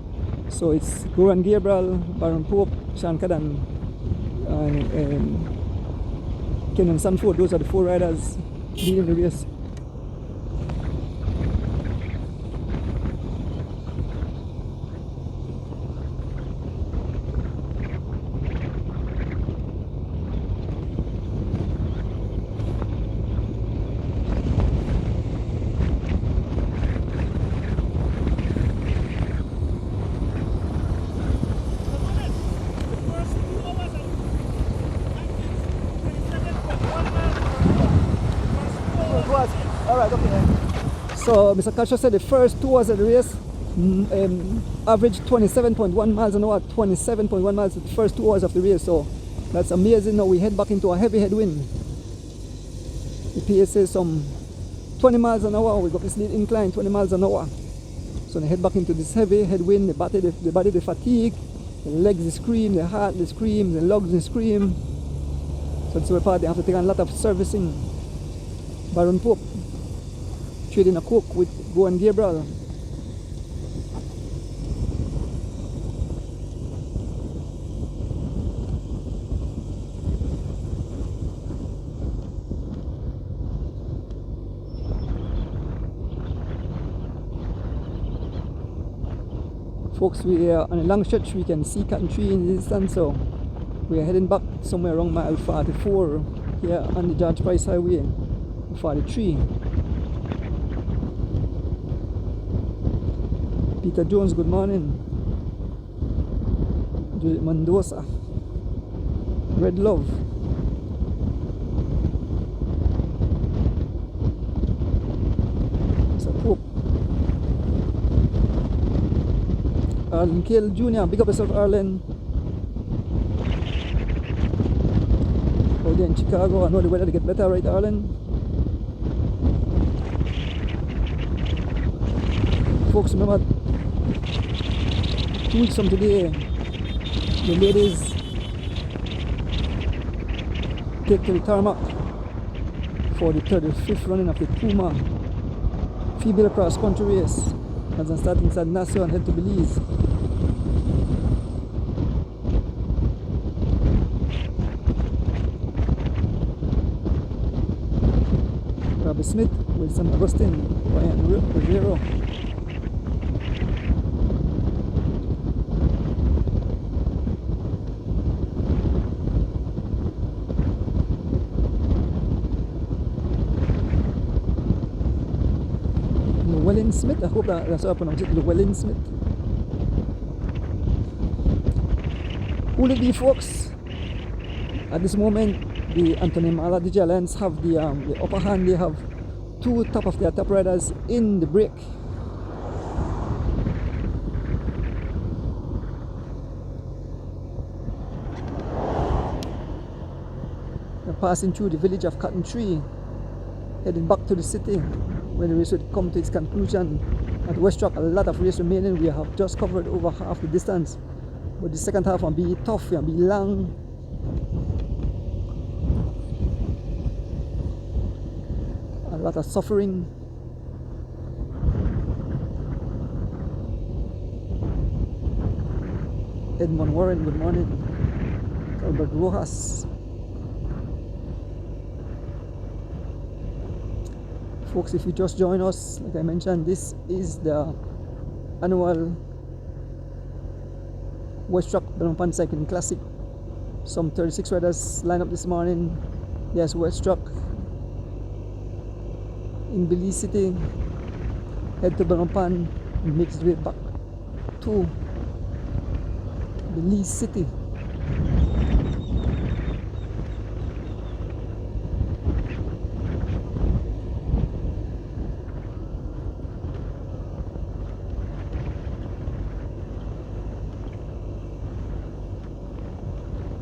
So it's Goran Gabriel, Baron Pope, Sean Cadan, and Kenan Sanford. Those are the 4 riders leading the race. Alright, okay. So Mr. Kasha said the first 2 hours of the race averaged 27.1 miles an hour, 27.1 miles the first 2 hours of the race. So that's amazing. Now we head back into a heavy headwind. The pace says some 20 miles an hour. We got this little incline, 20 miles an hour. So they head back into this heavy headwind. The body, the fatigue, the legs they scream, the heart they scream, the lugs they scream. So that's why they have to take a lot of servicing. Baron Pope trading a coke with Goran Gabriel. Folks, we are on a long stretch. We can see Cotton Tree in the distance, so we are heading back somewhere around mile 44 here on the George Price Highway, 43. Peter Jones, good morning. Juliet Mendoza, Red Love. Mr. Pope. Arlen Kill Jr., big up yourself, Arlen. Out there in Chicago, I know the weather to get better, right, Arlen? Folks, remember 2 weeks from today, the ladies take to the tarmac for the 35th running of the Puma female cross country race as I start inside Nassau and head to Belize. Robbie Smith, Wilson Agustin, Ryan Rivero. Llewellyn Smith, I hope that's how I pronounce it, Llewellyn Smith. Who will it be, folks? At this moment, the Anthony Mala DJ Alliance have the upper hand. They have 2 of their top riders in the break. They're passing through the village of Cotton Tree, heading back to the city when the race will come to its conclusion. At Westrac, a lot of race remaining. We have just covered over half the distance, but the second half will be tough, will be long. A lot of suffering. Edmond Warren, good morning. Albert Rojas. Folks, if you just join us, like I mentioned, this is the annual Westrac Belmopan Cycling Classic. Some 36 riders lined up this morning. There's Westrac in Belize City, head to Belmopan and makes its way back to Belize City.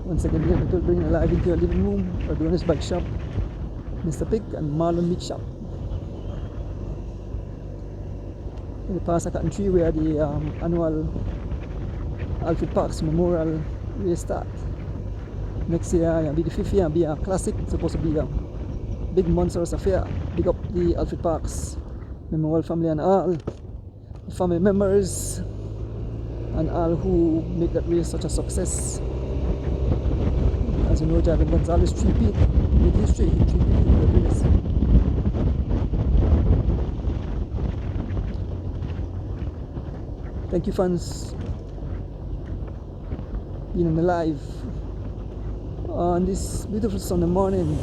Once again, here we will bring alive into your living room, Adonis Bike Shop, Mr. Pig and Marlon Meat Shop. We pass a Cotton Tree where the annual Alfred Parks Memorial race start. Next year it'll be the 5th year, it'll be a classic. It's supposed to be big monstrous affair. Big up the Alfred Parks Memorial family and all the family members and all who make that race such a success. As you know, Javier Gonzalez three-peat made history. He three-peat in the race. Thank you, fans, being on the live on this beautiful Sunday morning.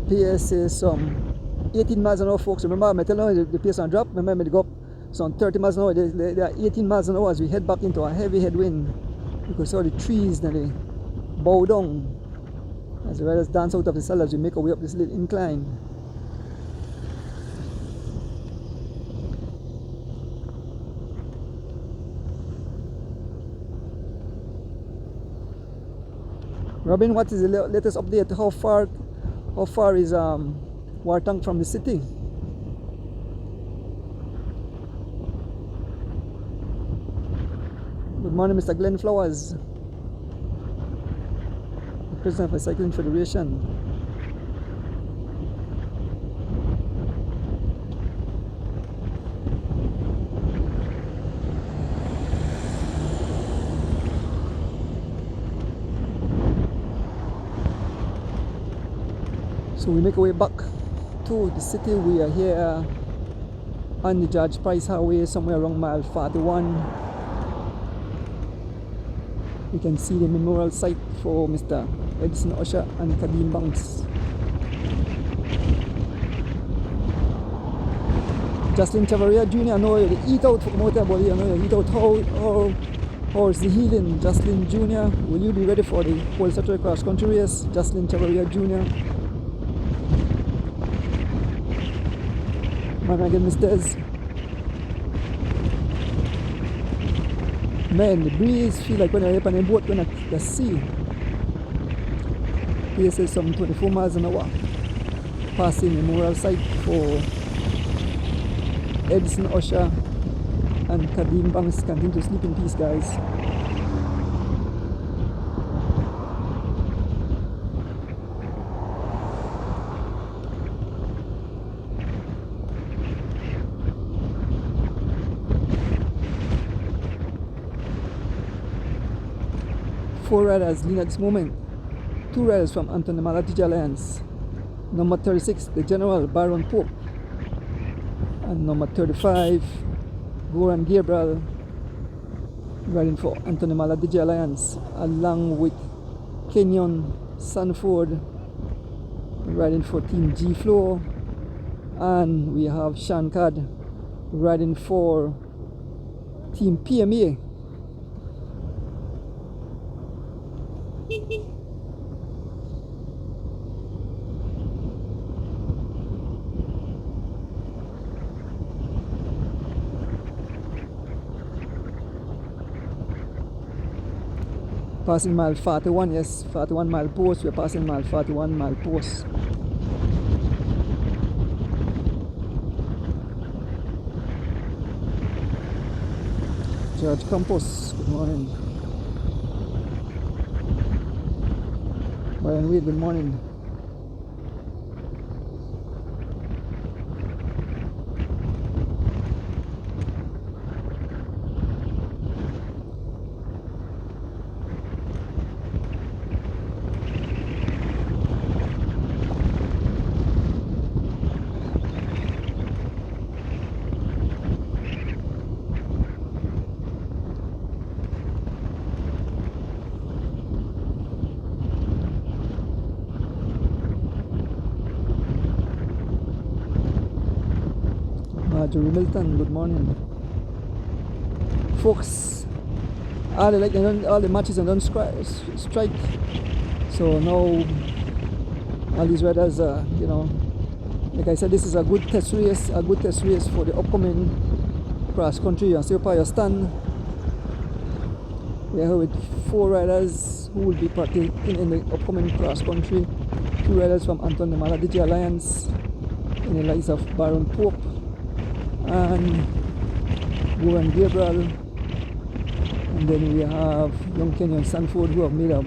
Pace is some 18 miles an hour, folks. Remember, I'm telling you the pace on drop. Remember, they go up some 30 miles an hour. They are 18 miles an hour as we head back into a heavy headwind. You can see all the trees that they bow down as the riders dance out of the saddle as we make our way up this little incline. Robin, what is the latest update? How far is Wartang from the city? Good morning, Mr. Glenn Flowers, the president of the Cycling Federation. So we make our way back to the city. We are here on the George Price Highway, somewhere around mile 41. You can see the memorial site for Mr. Edson Osha and Kadim Banks. Jocelyn Chavaria Jr., I know you eat out for motorbody, I know you eat out how is the healing. Jocelyn Jr., will you be ready for the World Saturday Cross Country race? Jocelyn Chavaria Jr. Man, again, Misters. Man, the breeze feel like when you're up on a boat when at the sea. Pace is some 24 miles an hour. Passing memorial site for Edson Osha and Kadim Banks. Continue to sleep in peace, guys. Four riders lean at this moment. Two riders from Anthony Malatija Alliance. Number 36, the General Baron Pope. And number 35, Goran Gabriel, riding for Anthony Malatija Alliance, along with Kenyon Sanford, riding for Team G Flow. And we have Shankad riding for Team PMA. Passing mile 41, yes, 41 mile post. We're passing mile 41 mile post. George Campos, good morning. Brian Wade, good morning. Marjorie Milton, good morning. Folks, all the matches are done strike. So now all these riders you know, like I said, this is a good test race, for the upcoming cross country. You see up your stand. We are here with 4 riders who will be partaking in the upcoming cross country. 2 riders from Anton Nemala Digi Alliance in the likes of Baron Pope and Goran Gabriel. And then we have young Kenyon Sanford, who have made a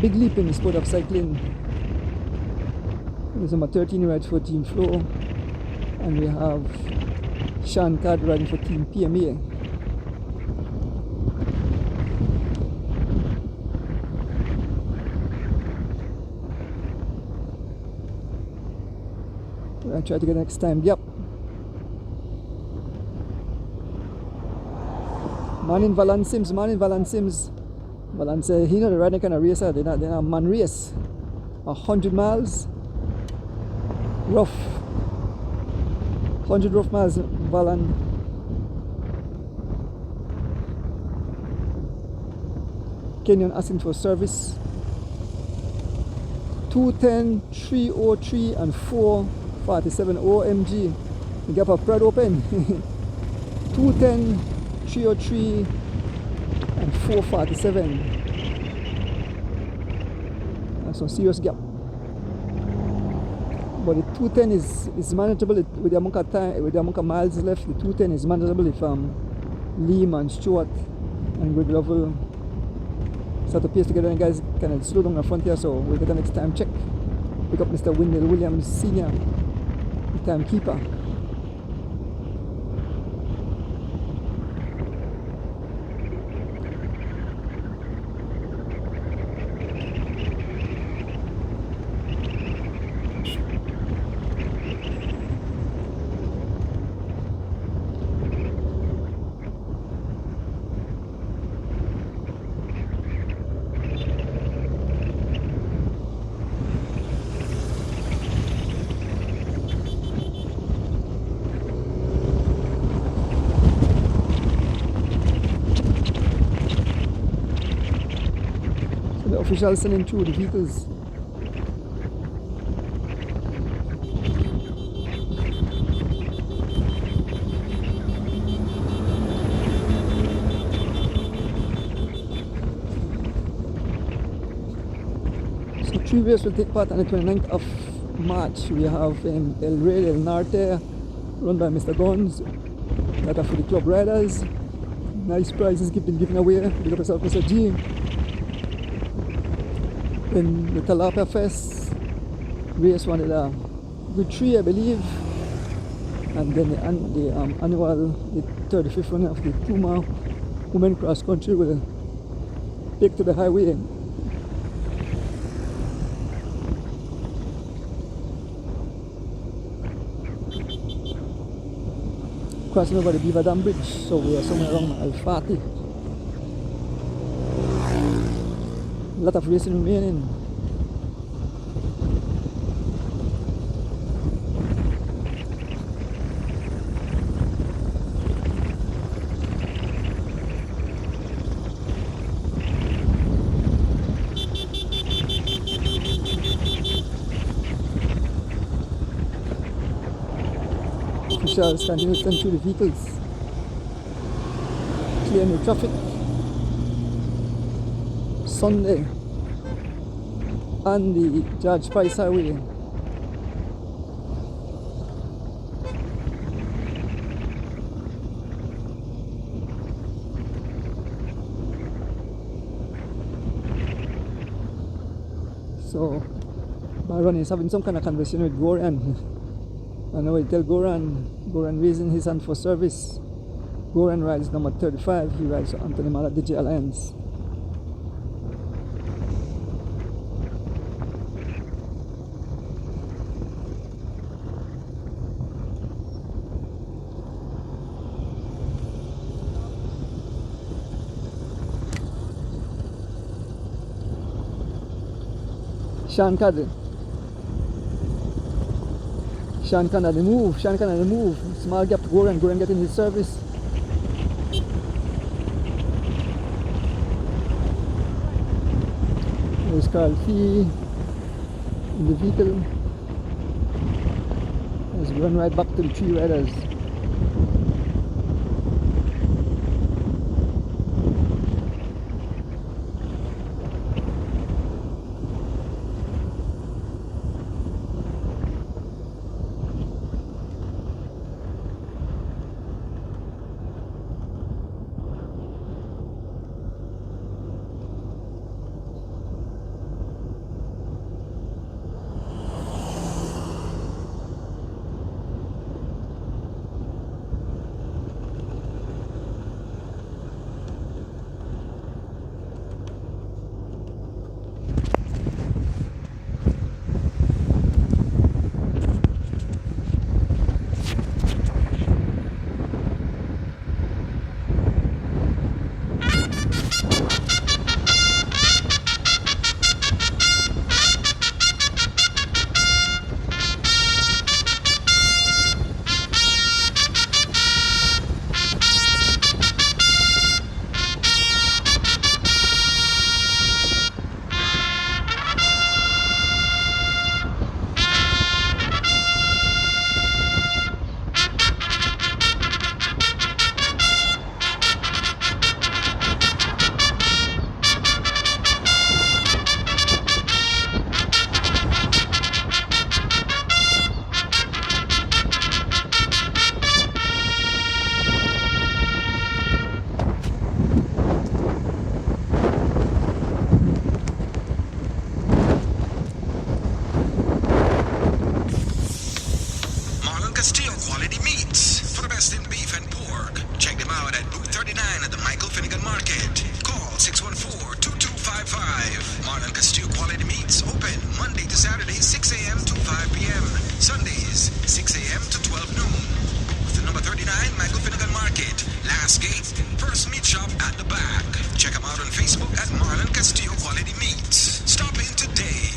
big leap in the sport of cycling. There's number 13 who rides for Team Flow, and we have Sean Cad riding for Team PMA. We're going to try to get next time gap. Man Valan Sims. Valan said he not the riding kind of racer, they're not man race. 100 miles. Rough. 100 rough miles, Valan. Kenyon asking for service. 210, 303 and 447 OMG. The gap of Pride open. 210, 303 and 447. That's some serious gap. But the 210 is manageable with the amount of time, with the amount of miles left. The 210 is manageable if Liam and Stewart and Greg Lovell start to pace together and guys kind of slow down the front here, so we'll get the next time check. Pick up Mr. Wendell Williams Sr., the timekeeper. Officials sending through the vehicles. So 3 races will take part on the 29th of March. We have El Rey, El Norte, run by Mr. Guns. That are for the club riders. Nice prizes been given away. Big up yourself, Mr. G. Then the Talapa Fest race one a good 3, I believe, and then the annual, the 35th one of the Puma Women Cross Country will take to the highway. Crossing over the Beaver Dam Bridge, so we are somewhere around Al-Fatih. A lot of racing remaining. Officials continue to send through the vehicles, clearing the traffic. Sunday on the George Price Highway. So Byron is having some kind of conversation with Goran. I know he tell Goran raising his hand for service. Goran rides number 35, he rides for Anthony Mala Digi Alliance. Sean Cad. Sean Cad the move. Sean Cad the move. Small gap to Goran. Goran getting his service. There's Carl Fee in the vehicle. Let's run right back to the 3 riders. Check them out on Facebook at Marlon Castillo Quality Meats. Stop in today.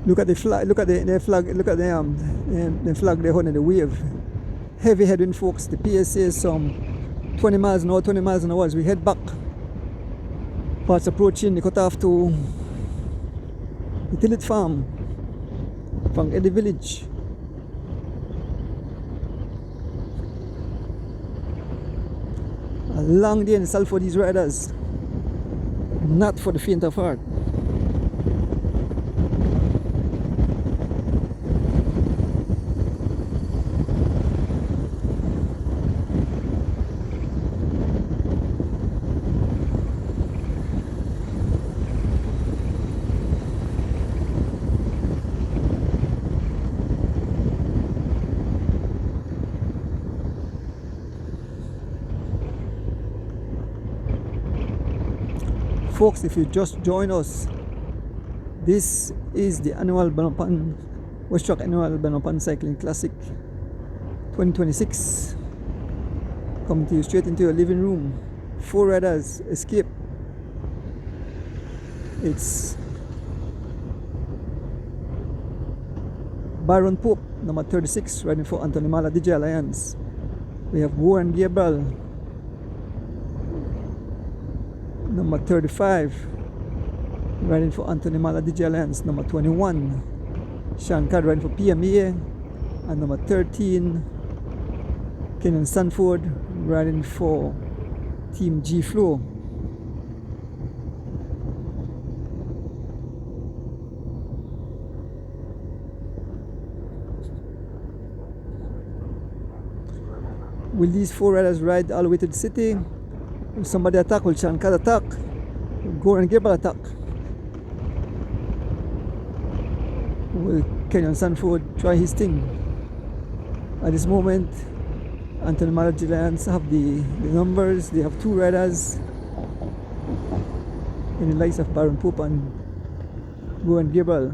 Look at the flag. Look at the flag. Look at the flag there holding the wave. Heavy headwind, folks. The PSA is some 20 miles an hour, 20 miles an hour as we head back. Parts approaching the cutoff to the Tillet Farm from Eddie Village. A long day in itself for these riders. Not for the faint of heart. Folks, if you just join us, this is the annual Belmopan Westrac annual Belmopan Cycling Classic 2026. Coming to you straight into your living room. 4 riders escape. It's Byron Pope, number 36, riding for Anthony Mala DJ Alliance. We have Warren Gabriel, number 35, riding for Anthony Mala DJ Alliance. Number 21, Sean Card riding for PMA. And number 13, Kenyon Sanford riding for Team G Flow. Will these 4 riders ride all the way to the city? Will somebody attack? Will Sean Card attack? Will Goran Gabriel attack? Will Kenyon Sanford try his thing? At this moment, Anthony Mala Giants have the numbers. They have 2 riders in the likes of Byron Pope and Goran Gabriel.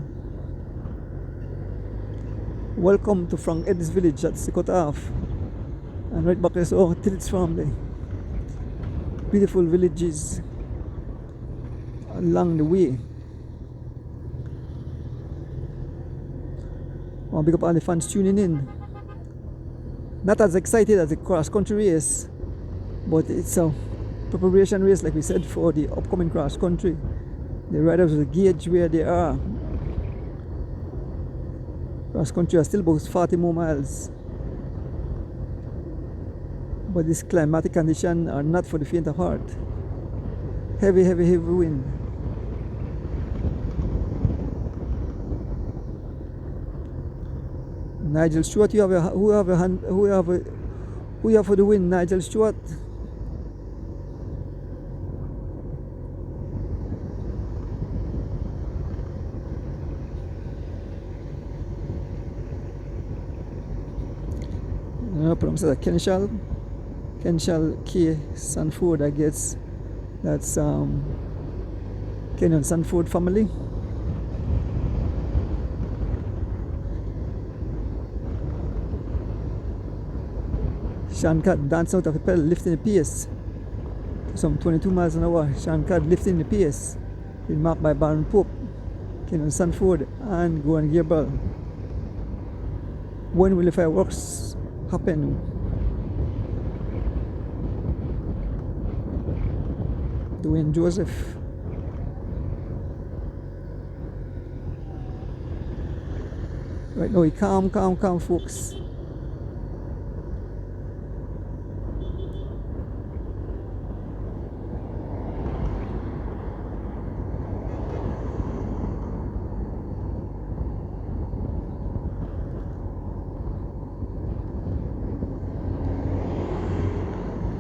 Welcome to Frank Eddy's village. That's the cutoff. And right back there's Tillet's Farm there. Beautiful villages along the way. I want to big up all the fans tuning in. Not as excited as the cross country race, but it's a preparation race, like we said, for the upcoming cross country. The riders will gauge where they are. Cross country are still about 40 more miles. But this climatic condition are not for the faint of heart. Heavy, heavy, heavy wind. Nigel Stewart, who you have for the win, Nigel Stewart? No problem, so Kenshal K. Sanford, I guess that's Kenyon Sanford family. Sean Card dancing out of the pedal, lifting the pace to some 22 miles an hour. Sean Card lifting the pace, been marked by Byron Pope, Kenyon Sanford and Goran Gabriel. When will the fireworks happen? Dwayne Joseph. Right now, calm, folks.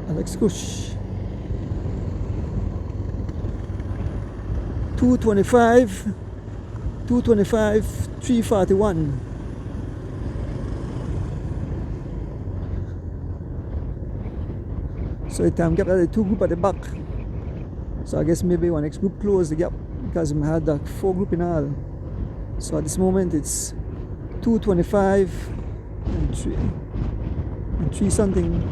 Alex Kush. 225, 341. So the time gap that the two group at the back. So I guess maybe one next group closed the gap because we had the 4 group in all. So at this moment it's 2:25 and 3 something.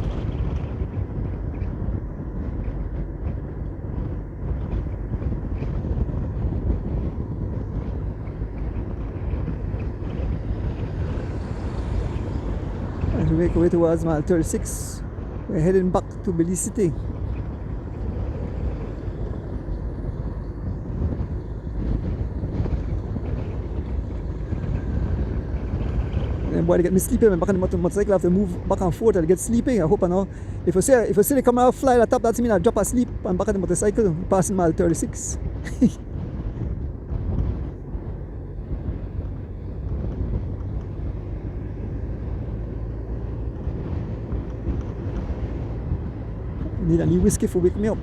As we make our way towards mile 36, we're heading back to Belize City. And boy, they get me sleeping. I'm back on the motorcycle. I have to move back and forth. I get sleeping. I hope I know. If I see they come out fly at the top, that means I drop asleep. I'm back on the motorcycle, passing mile 36. Need a new whiskey for wake me up.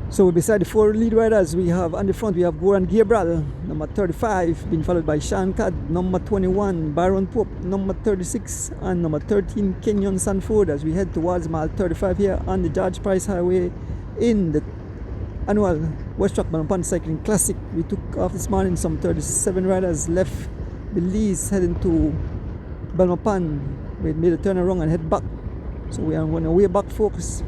So beside the 4 lead riders, we have on the front we have Goran Gabriel, number 35, being followed by Sean Cad, number 21, Baron Pope, number 36, and number 13, Kenyon Sanford, as we head towards mile 35 here on the George Price Highway in the annual Westrac Belmopan Cycling Classic. We took off this morning. Some 37 riders left Belize heading to Belmopan. We made a turn around and head back. So we are on our way back, folks.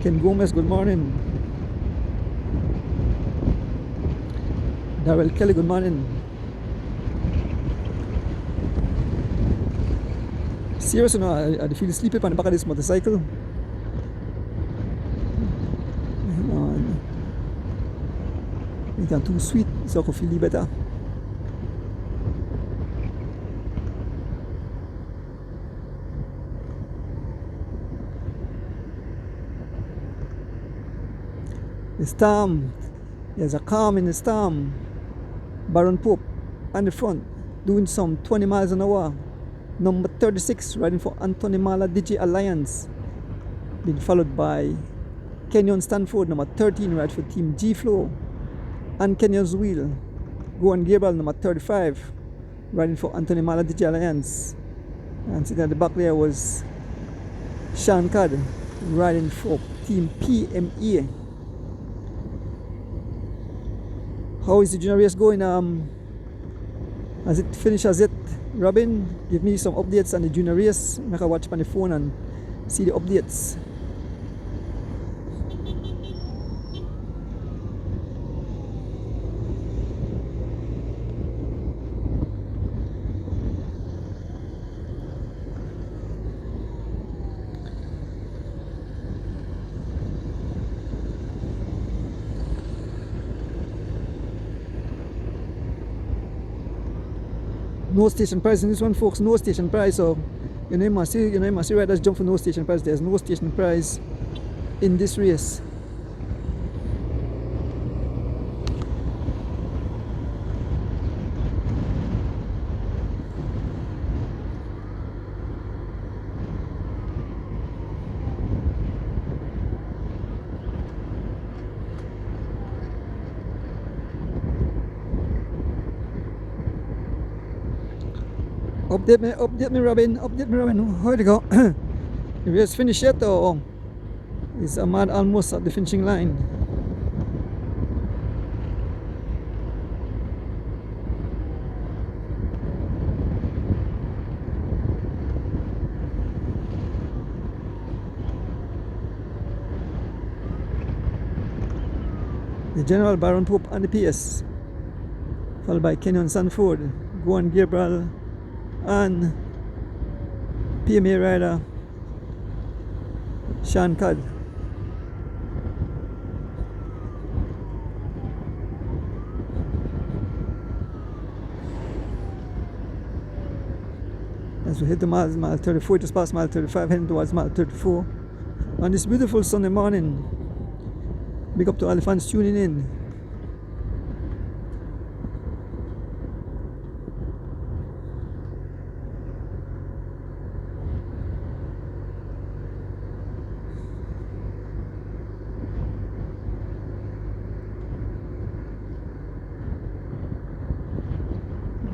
Ken Gomez, good morning. Darrell Kelly, good morning. Serious, you know, I feel sleepy on the back of this motorcycle. It's too sweet, so I can feel better. The storm, there's a calm in the storm. Baron Pope on the front doing some 20 miles an hour. Number 36 riding for Anthony Mala Digi Alliance, being followed by Kenyon Stanford, number 13, ride for Team G Flow, and Kenyon's wheel. Goran Gabriel, number 35, riding for Anthony Mala Digi Alliance. And sitting at the back there was Sean Cad, riding for Team PME. How is the junior race going? As it finishes it, Robin, give me some updates on the junior race. I can watch on the phone and see the updates. No station price in this one, folks. No station price. So you must see riders jump for no station price. There's no station price in this race. Update me, Robin. Where'd it go? The race finished yet, or is Ahmad almost at the finishing line? The General Baron Pope on the PS, followed by Kenyon Sanford, Goran Gabriel, and PMA rider Sean Cad. As we hit the mile 34, just past mile 35, heading towards mile 34 on this beautiful Sunday morning. Big up to all the fans tuning in.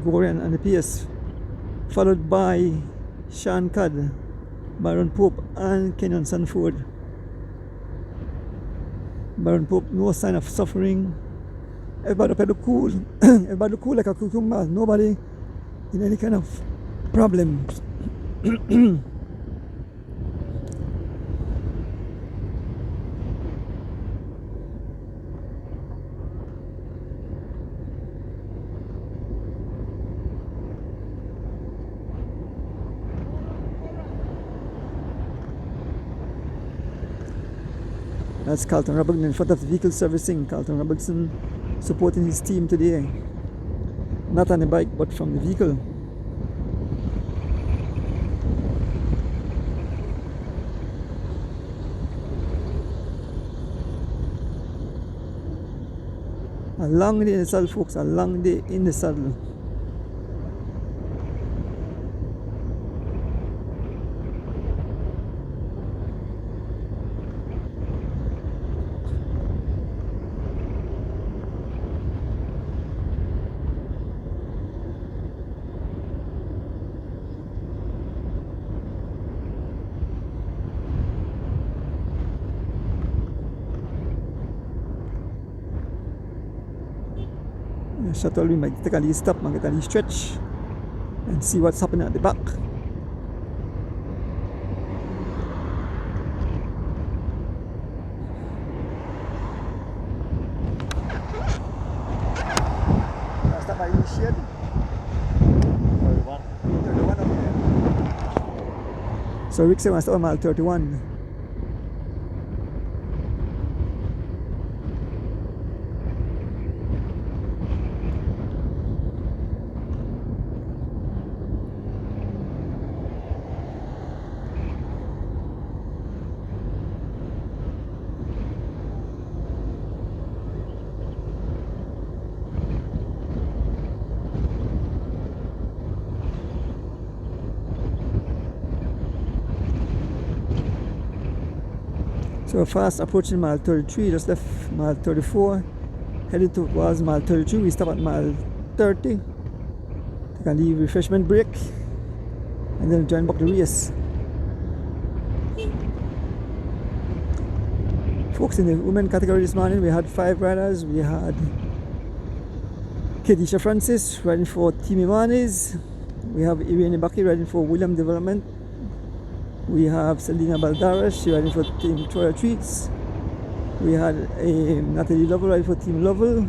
Goran and the PS followed by Sean Codd, Baron Pope, and Kenyon Sanford. Baron Pope, no sign of suffering. Everybody look cool. Everybody look cool like a cucumber. Nobody in any kind of problems. That's Carlton Robertson in front of the vehicle servicing. Carlton Robertson supporting his team today. Not on the bike, but from the vehicle. A long day in the saddle, folks. A long day in the saddle. Shuttle, we might take a little stop and get a little stretch and see what's happening at the back. Stop by the shed. 31. 31 up there. So Rick said I stop at mile 31. So we're fast approaching mile 33, just left mile 34, headed towards mile 33. We stop at mile 30, take a little refreshment break, and then join back the race. Folks, in the women category this morning, we had 5 riders. We had Kedisha Francis riding for Team Imanes. We have Irene Baki riding for William Development. We have Selena Baldaras, she riding for Team Troya Treats. We had Natalie Lovell riding for Team Lovell.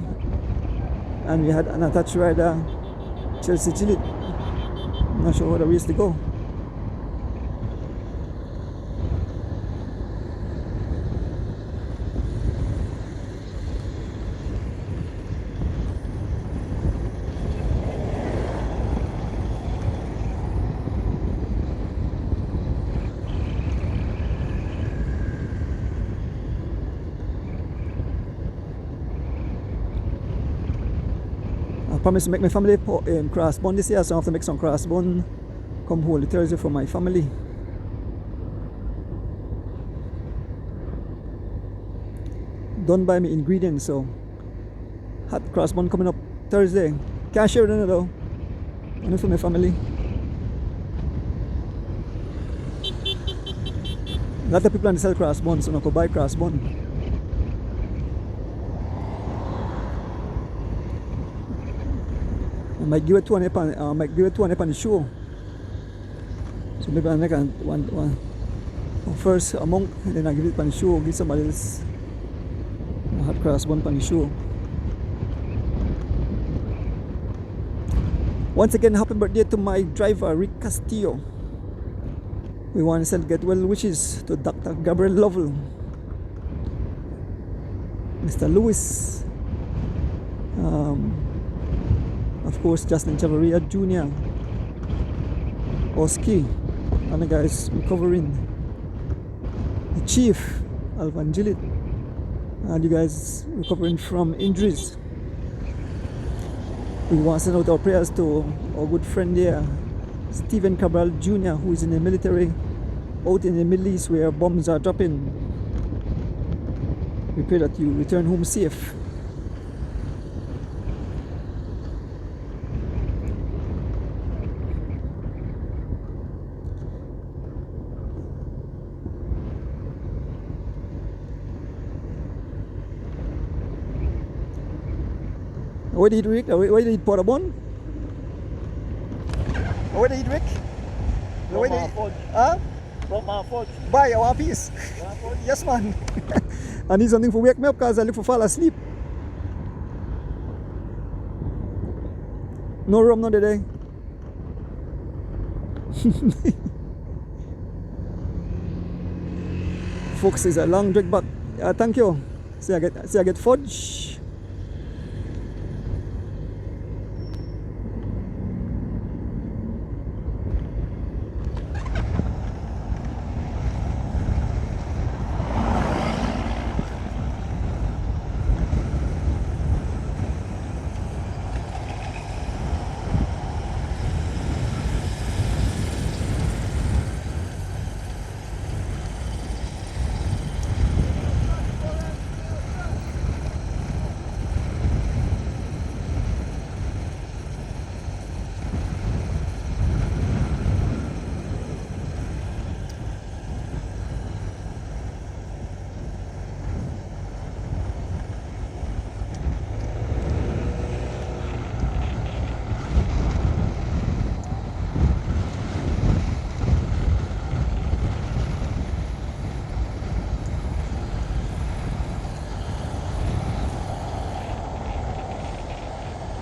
And we had an attached rider, Chelsea Gillett. I'm not sure how the race to go. I promised to make my family cross bun this year, so I have to make some cross bun come Holy Thursday for my family. Done by me ingredients, so hot cross bun coming up Thursday. Can't share it though. Only for my family. A lot of people sell cross bun, so I could buy cross bun. I might give it 200 pound. I might give it 200 pound the show. So maybe I make one first a monk, and then I give it on the show. Give somebody else a hot cross bun on the show. Once again, happy birthday to my driver Rick Castillo. We want to send get well wishes to Dr. Gabriel Lovell, Mr. Lewis. Of course, Justin Chavarria Jr., Oski, and the guys recovering. The Chief, Alvan Gillett, and you guys recovering from injuries. We want to send out our prayers to our good friend there, Stephen Cabral Jr., who is in the military out in the Middle East where bombs are dropping. We pray that you return home safe. What did you eat, Rick? What did you eat, Portabon? What did you eat, Rick? What did you eat? Huh? Buy one piece. Yes, man. I need something for wake me up because I look for fall asleep. No rum, not today. Folks, it's a long drink back. Thank you. See, I get fudge.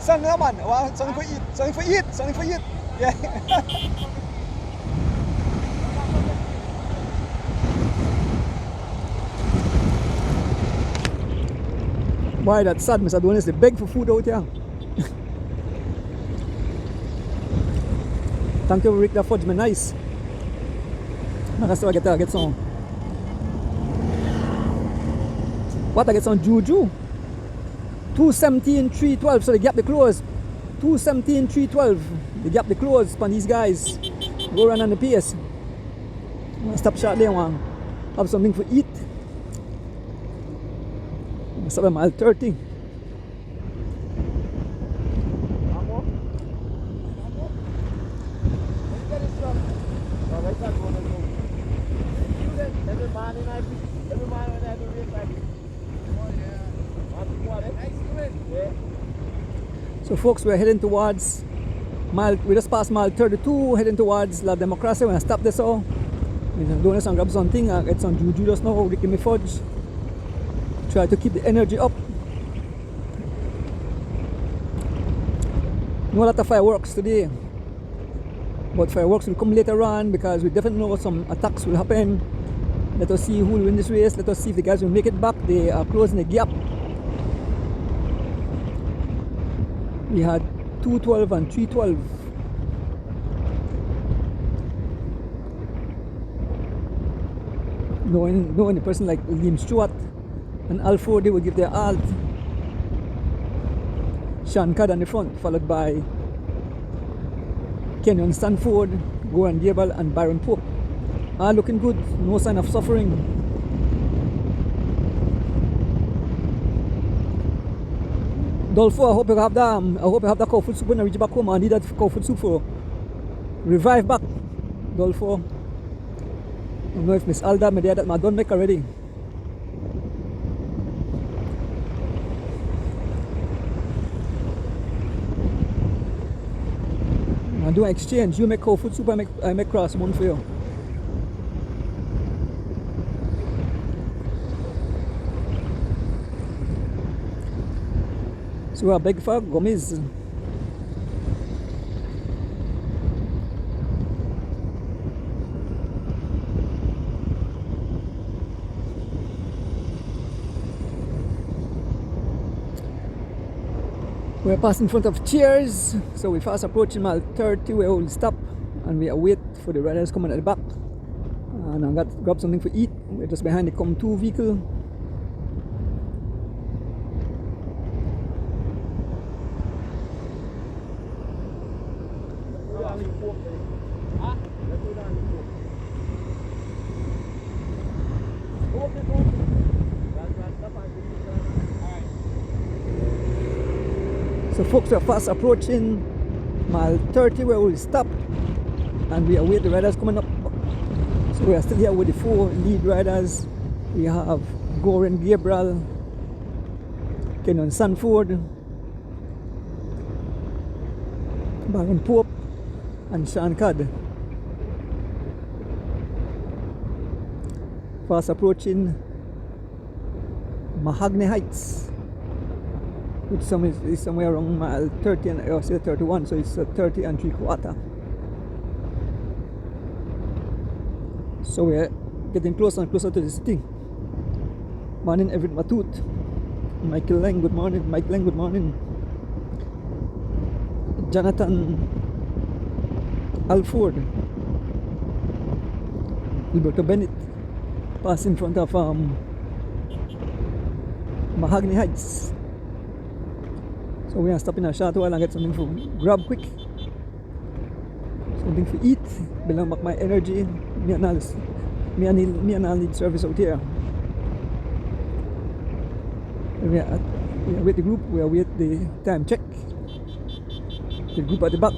Something, man. Something for eat. Something for eat. Something for eat. Yeah. Boy, that's sad, Mr. Donis. They beg for food out here. Thank you, Rick. That fudge me nice. That's how I get some. What I get some juju? 217, 312, so they gap the close. 217, 312. They gap the close on these guys. Go run on the pace. Stop short there, one. Have something for eat. Stop at mile 30. So folks, we're heading towards we just passed mile 32, heading towards La Democracia. When I stop this all, I'm doing this and grab something. I get some juju just now, Ricky me fudge. Try to keep the energy up. No lot of fireworks today, but fireworks will come later on because we definitely know some attacks will happen. Let us see who will win this race. Let us see if the guys will make it back. They are closing the gap. We had 212 and 312. Knowing a person like Liam Stewart and Alford, they would give their alt. Sean Cad on the front, followed by Kenyon Stanford, Goran Gable and Byron Pope. All looking good, no sign of suffering. Dolfo, I hope you have the cow food soup when I reach back home. I need that cow food soup for revive back. Dolfo. I don't know if Miss Alda may that I don't make already. I do an exchange. You make cow food soup, I make cross one for you. So we're big for gummies. We're passing in front of Cheers, so we're fast approaching mile 30 where we'll stop and we await for the riders coming at the back. And I got to grab something to eat. We're just behind the COM2 vehicle. So folks, we're fast approaching mile 30 where we'll stop and we await the riders coming up. So we are still here with the 4 lead riders. We have Goran Gabriel, Kenyon Sanford, Baron Pope and Sean Cad. Fast approaching Mahogany Heights, which is somewhere around mile 30 and or say 31, so it's 30 and 3/4. So we're getting closer and closer to the city. Morning, Everett Matut. Michael Lang, good morning. Mike Lang, good morning. Jonathan Alford. Alberto Bennett pass in front of Mahogany Heights. So we are stopping a short while and get something to grab quick. Something to eat, build back my energy. Me and Al need service out here. We are with the group, we are with the time check. The group at the back.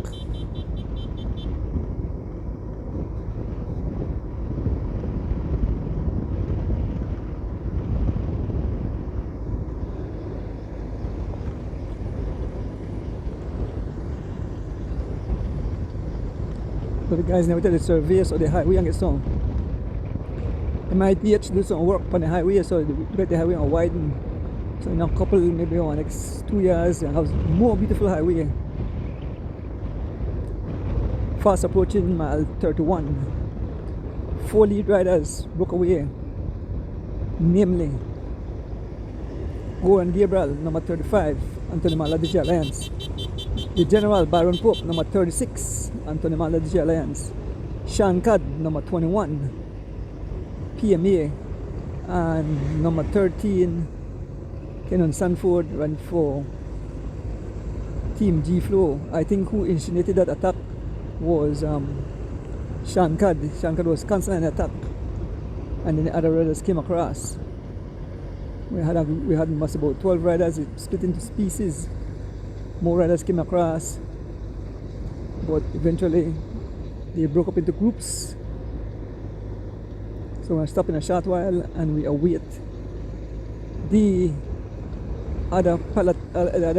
So the guys never tell the surveyors or the highway and get some MITH do some work on the highway, so they get the highway and widen. So in a couple, maybe over the next 2 years, and have more beautiful highway. Fast approaching mile 31. 4 lead riders broke away, namely Goran Gabriel, number 35, Anthony Maladigi Alliance. The General Baron Pope, number 36, Anthony Maladigi Alliance. Sean Cad, number 21, PMA, and number 13, Kenon Sanford, ran for Team G Flow. I think who initiated that attack was Sean Cad. Sean Cad was cancelling the attack, and then the other riders came across. We had must about 12 riders. It split into species. More riders came across, but eventually they broke up into groups. So we're stopping a short while and we await the other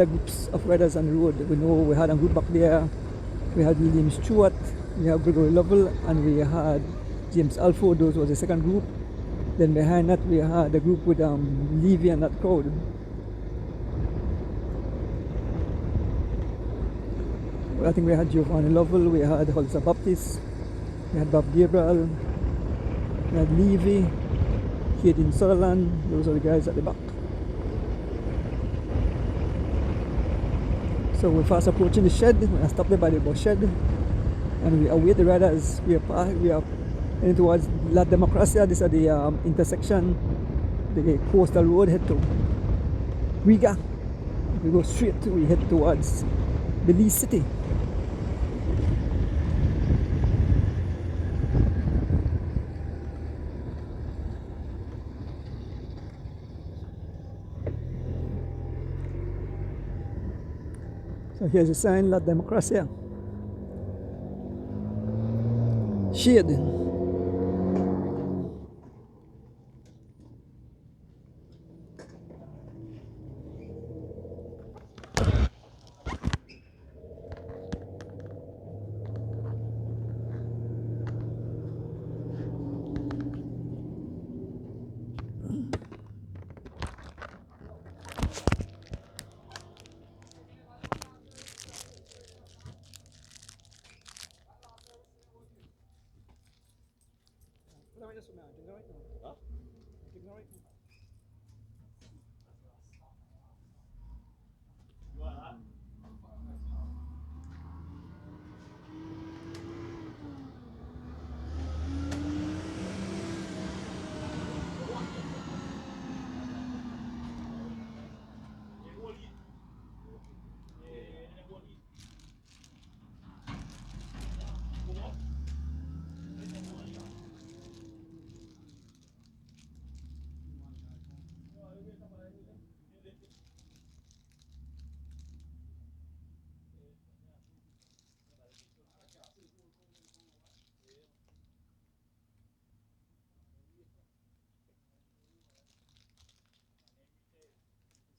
groups of riders on the road. We know we had a group back there. We had William Stewart, we had Gregory Lovell, and we had James Alford. Those was the second group. Then behind that we had a group with Levy and that crowd. Well, I think we had Giovanni Lovell, we had Holzer Baptist, we had Bob Gabriel, we had Levy, Hayden Sutherland. Those are the guys at the back. So we're fast approaching the shed. We are stopped there by the bus shed, and we await the riders. We are heading towards La Democracia. This is the intersection, the coastal road head to Riga. We go straight, we head towards Belize City. So here's a sign, La Democracia. Shade.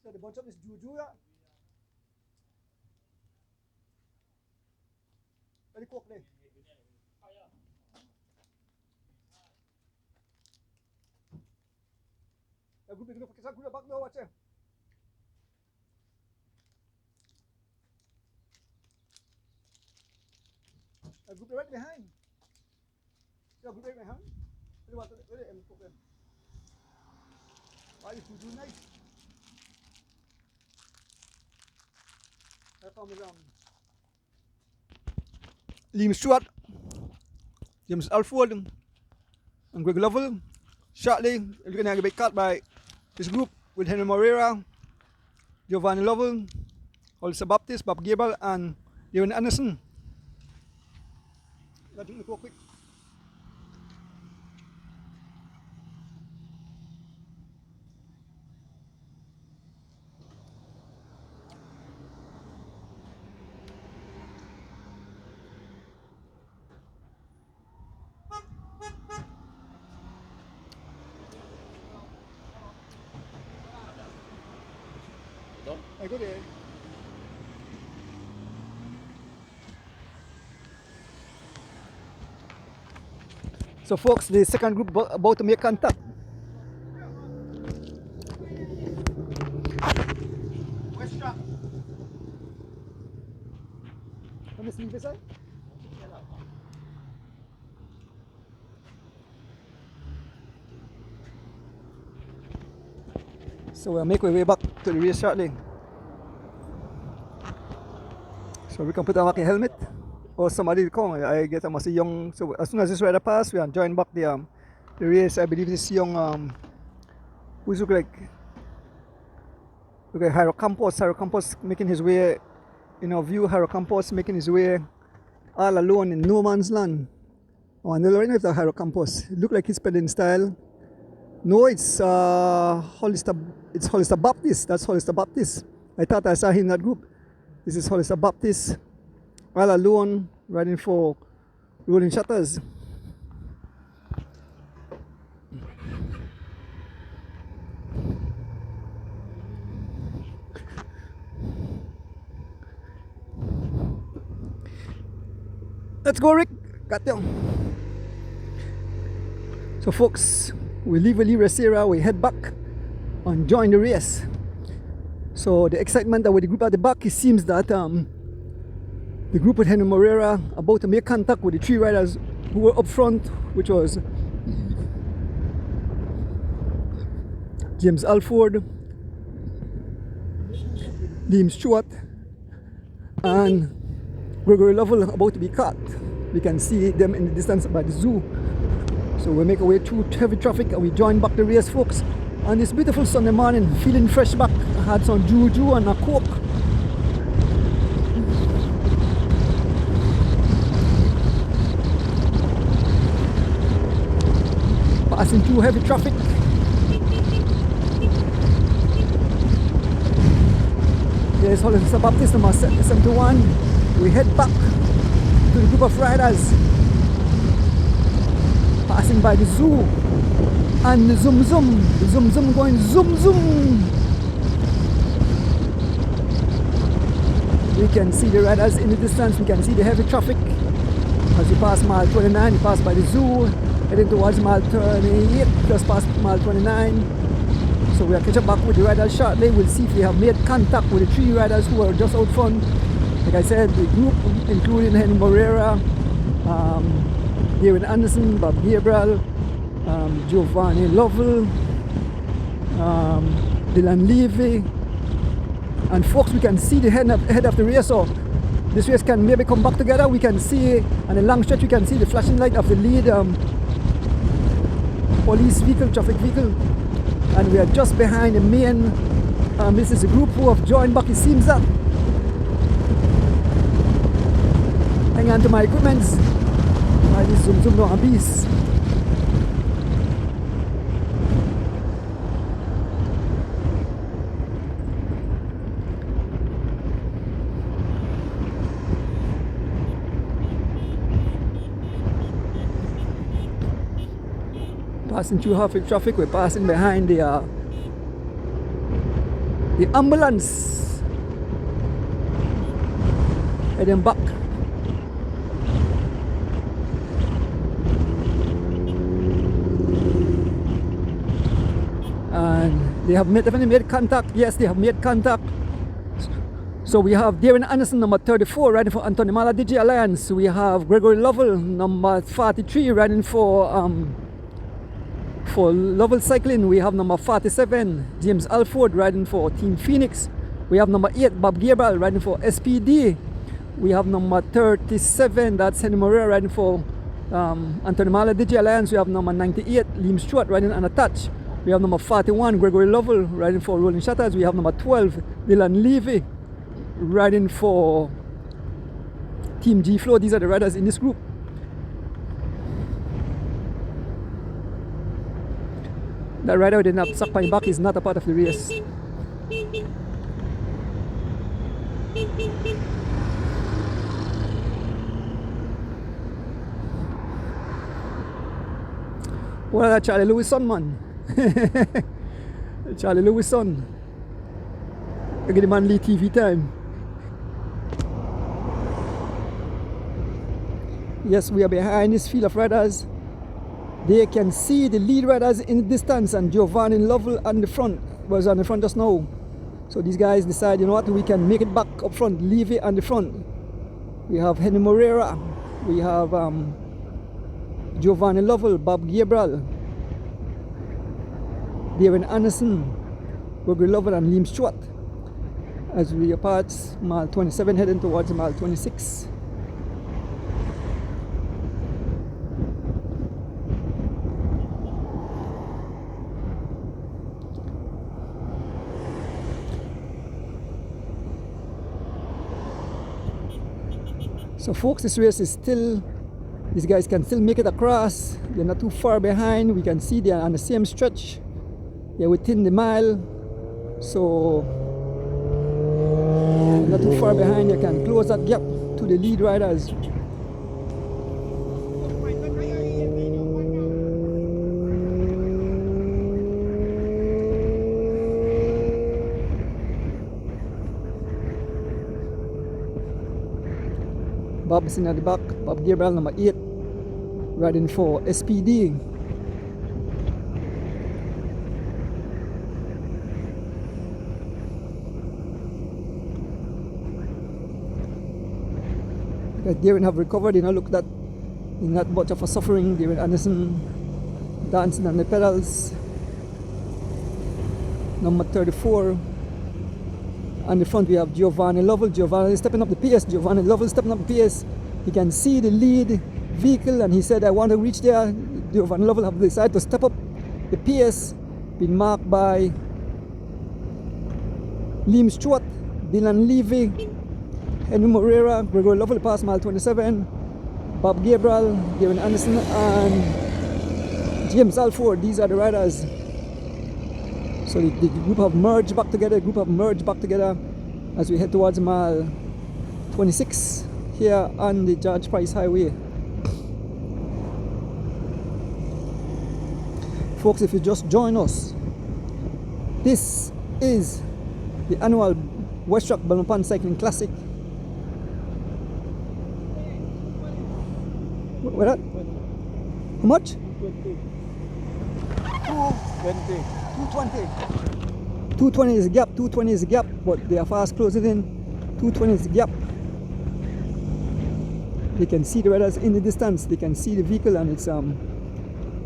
So the bunch of this juju, yeah? the coke there. A group back there, watch it. A group right behind. A group right behind. Why you do nice? Here comes Liam Stewart, James Alford, and Greg Lovell. Shortly, you're going to get cut by this group with Henry Moreira, Giovanni Lovell, Hollister Baptist, Bob Gable, and Ewan Anderson. Let's go quick. I go there. So folks, the second group about to make contact. Westrac. Let me see this side. So we'll make our way back to the race shortly. So we can put on a helmet or somebody come. I get a young. So as soon as this rider pass, we are join back the race. I believe this young who's look like Hiro Campos making his way in our view. Hiro Campos making his way all alone in no man's land. Oh, and I don't know if that's Hiro Campos. It look like he's pedaling style. No, it's Hollister. It's Hollister Baptist. That's Hollister Baptist. I thought I saw him in that group. This is Hollister Baptist, all alone, riding for Rolling Shutters. Let's go, Rick. Got down. So, folks, we leave the race area, we head back and join the race. So the excitement that with the group at the back, it seems that the group with Henry Moreira about to make contact with the three riders who were up front, which was James Alford, Liam Stewart, and Gregory Lovell about to be caught. We can see them in the distance by the zoo. So we make our way through heavy traffic and we join back the race, folks. On this beautiful Sunday morning, feeling fresh back. I had some juju and a coke. Passing through heavy traffic. Here's Hollister Baptist number 71. We head back to the group of riders. Passing by the zoo. And the zoom going zoom. We can see the riders in the distance. We can see the heavy traffic as you pass mile 29. You pass by the zoo, heading towards mile 28, just past mile 29. So we'll catch up back with the riders shortly. We'll see if we have made contact with the three riders who are just out front. Like I said, the group including Henry Moreira, Ewan Anderson, Bob Gabriel, Giovanni Lovell, Dylan Levy, and folks, we can see the head of the race. So this race can maybe come back together. We can see on the long stretch, we can see the flashing light of the lead police vehicle, traffic vehicle, and we are just behind the main. This is a group who have joined back. It seems that. Hang on to my equipment. I just zoom down a piece. Passing through heavy traffic, we're passing behind the ambulance, heading back. and they have definitely made contact. Yes, they have made contact. So we have Darren Anderson, number 34, riding for Anthony Mala DJ Alliance. We have Gregory Lovell, number 43, riding for Lovell Cycling. We have number 47, James Alford, riding for Team Phoenix. We have number 8, Bob Gabriel, riding for SPD. We have number 37, that's Henry Moreira, riding for Anthony Mala DJ Alliance. We have number 98, Liam Stewart, riding unattached. We have number 41, Gregory Lovell, riding for Rolling Shutters. We have number 12, Dylan Levy, riding for Team G Flow. These are the riders in this group. That rider with the knapsack on back is not a part of the race. What are that Charlie Lewis son, man? Charlie Lewis son. Look at the man lead TV time. Yes, we are behind this field of riders. They can see the lead riders in the distance, and Giovanni Lovell on the front was on the front just now. So these guys decide, you know what, we can make it back up front, leave it on the front. We have Henry Moreira, we have Giovanni Lovell, Bob Gabriel, Darren Anderson, Gregory Lovell, and Liam Stewart, as we apart mile 27 heading towards mile 26. So folks, this race is still, these guys can still make it across. They're not too far behind. We can see they're on the same stretch. They're within the mile. So not too far behind. You can close that gap to the lead riders. Bob's in at the back, Bob Gabriel, number 8, riding for SPD. Darren have recovered, you know, look that in that much of a suffering. Darren Anderson dancing on the pedals. Number 34. On the front we have Giovanni Lovell. Giovanni is stepping up the pace. Giovanni Lovell stepping up the pace. He can see the lead vehicle and he said, I want to reach there. Giovanni Lovell have decided to step up the pace. Been marked by Liam Stewart, Dylan Levy, Henry Moreira, Gregory Lovell past mile 27, Bob Gabriel, Darren Anderson, and James Alford. These are the riders. So the group have merged back together. As we head towards mile 26 here on the George Price Highway. Folks, if you just join us, this is the annual Westrac Belmopan Cycling Classic. What that? How much? 220 is the gap. 220 is the gap, but they are fast closing in. 220 is the gap. They can see the riders in the distance. They can see the vehicle, and it's the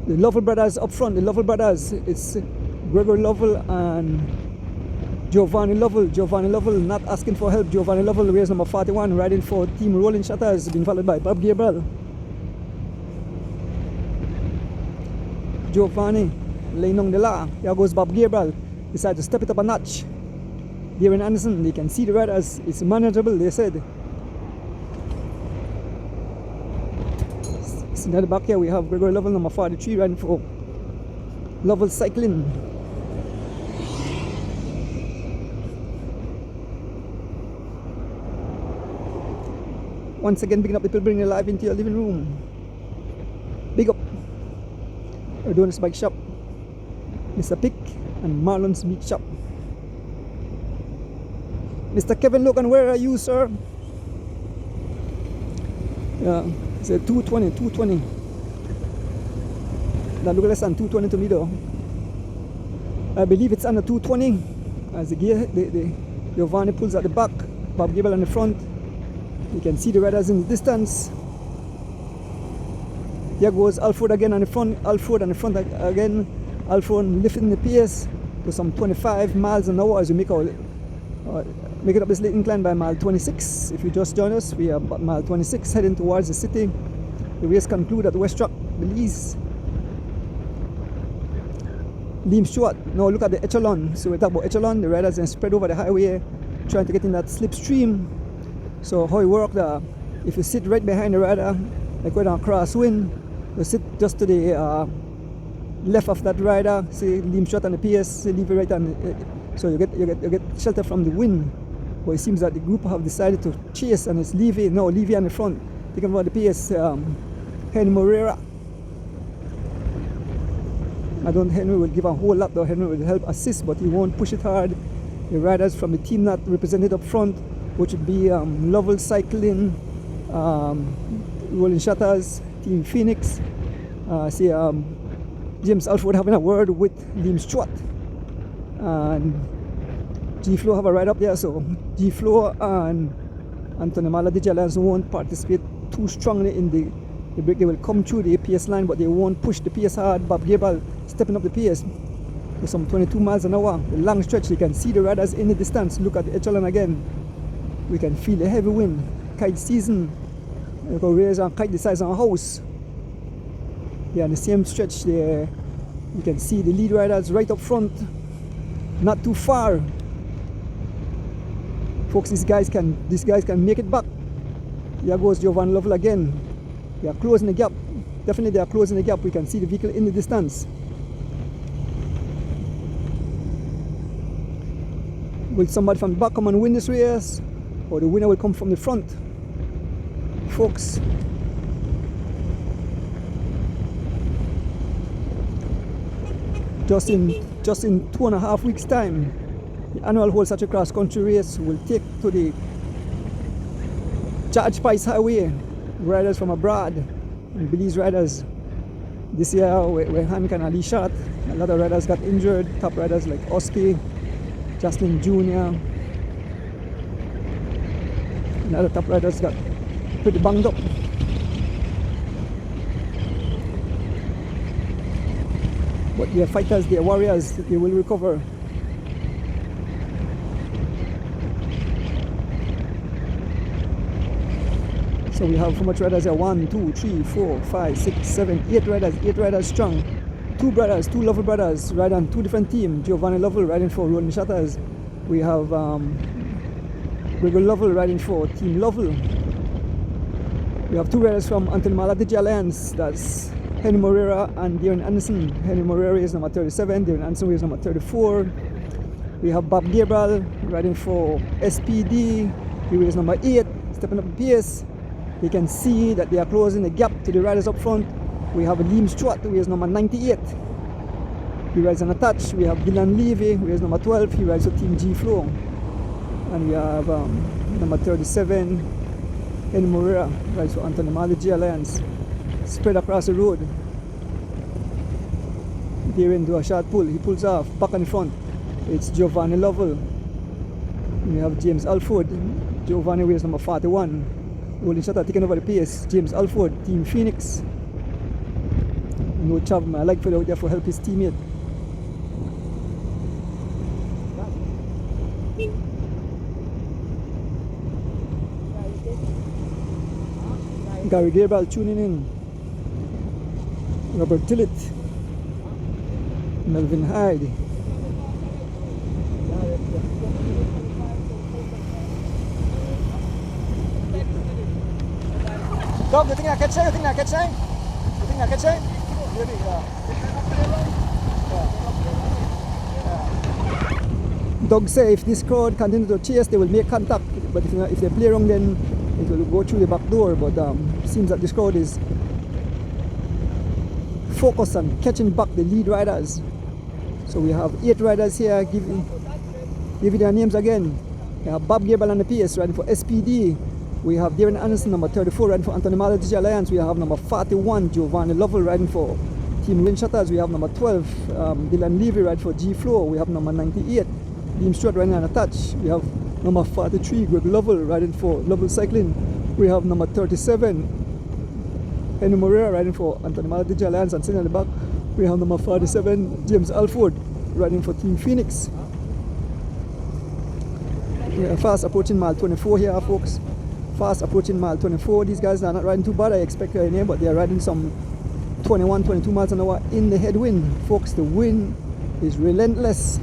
Lovell brothers up front. The Lovell brothers. It's Gregory Lovell and Giovanni Lovell. Giovanni Lovell not asking for help. Giovanni Lovell, race number 41, riding for Team Rolling Shutters, being followed by Bob Gabriel. Giovanni laying on the law. Here goes Bob Gabriel. Decided to step it up a notch. Darren Anderson, they can see the riders. It's manageable, they said. In the back here we have Gregory Lovell, number 43, riding for Lovell Cycling. Once again, picking up the people, bringing it live into your living room. Big up. We're doing this bike shop, Mr. Pick and Marlon's Meat Shop. Mr. Kevin Logan, where are you, sir? Yeah, it's a 220. That look less than 220 to me though. I believe it's under 220 as the gear, the Giovanni pulls at the back, Bob Gable on the front. You can see the riders in the distance. Here goes Alford again on the front, Alford on the front again. Alford lifting the pace to some 25 miles an hour as we make it up this late incline by mile 26. If you just join us, we are at mile 26 heading towards the city. The race concludes at Westrac, Belize. Liam Stewart, now look at the echelon. So we talk about echelon, the riders then spread over the highway trying to get in that slipstream. So how it works, if you sit right behind the rider, like going on crosswind, you sit just to the left of that rider, say Liam Stewart on the pace, leave it right on, so you get shelter from the wind. But it seems that the group have decided to chase, and it's Levy on the front, taking over the pace. Henry Moreira. I don't Henry will give a whole lot though. Henry will help assist, but he won't push it hard. The riders from the team not represented up front, which would be Lovell Cycling, Rolling Shutters, Team Phoenix. James Alford having a word with Liam Stewart, and G-Flow have a ride up there, so G-Flow and Anthony Maladijalans won't participate too strongly in the break. They will come through the pace line, but they won't push the pace hard. Bob Gable stepping up the pace to some 22 miles an hour. The long stretch, you can see the riders in the distance. Look at the echelon again. We can feel the heavy wind. Kite season. You can raise and kite the size of a house. Yeah, on the same stretch there, you can see the lead riders right up front, not too far. Folks, these guys can make it back. Here goes Giovanni Lovell again. They are closing the gap. Definitely they are closing the gap. We can see the vehicle in the distance. Will somebody from the back come and win this race, or the winner will come from the front? Folks, just in 2.5 weeks time, the annual Whole Such a Cross Country race will take to the George Pice Highway riders from abroad, and Belize riders. This year where Hank and Ali shot, a lot of riders got injured. Top riders like Oski, Justin Jr. and other top riders got pretty banged up. But they are fighters, they are warriors, they will recover. So we have how much riders here? 1, 2, 3, 4, 5, 6, 7, 8 riders, 8 riders strong. Two Lovell brothers ride on two different teams. Giovanni Lovell riding for Rolling Shutters. We have Gregory Lovell riding for Team Lovell. We have two riders from Anthony Maladigi Alliance, that's Henry Moreira and Darren Anderson. Henry Moreira is number 37, Darren Anderson is number 34. We have Bob Gabriel riding for SPD. He is number 8, stepping up the pace. You can see that they are closing the gap to the riders up front. We have Liam Stewart, who is number 98. He rides on a touch. We have Dylan Levy, who is number 12. He rides for Team G-Flow. And we have number 37, Henry Moreira, rides for Anthony Maladigi Alliance. Spread across the road. Darren do a short pull. He pulls off, back on the front. It's Giovanni Lovell. And we have James Alford. Giovanni wears number 41. Rolling Shutter taking over the pace. James Alford, Team Phoenix. No Chav, I like for out there for help his teammate. Gary Gabriel tuning in. Robert Tillett. Melvin Hyde. Dog, you think I catch him? You think I catch him? You think I catch him? Maybe, yeah. Dog say if this crowd continue to chase, they will make contact. But if they play wrong, then it will go through the back door. But it seems that this crowd is focused on catching back the lead riders. So we have 8 riders here. Give you their names again. We have Bob Gabriel on the pace riding for SPD. We have Darren Anderson, number 34, riding for Anthony Maladigi Alliance. We have number 41, Giovanni Lovell, riding for Team Lynn Shutters, we have number 12, Dylan Levy riding for G Flow. We have number 98, Liam Stewart riding on a touch. We have number 43, Greg Lovell riding for Lovell Cycling. We have number 37, Henry Moreira riding for Anthony Maladija Alliance, and sitting at the back, we have number 47, James Alford riding for Team Phoenix. We are fast approaching mile 24 here, folks. Fast approaching mile 24. These guys are not riding too bad, I expect in here, but they are riding some 21, 22 miles an hour in the headwind. Folks, the wind is relentless.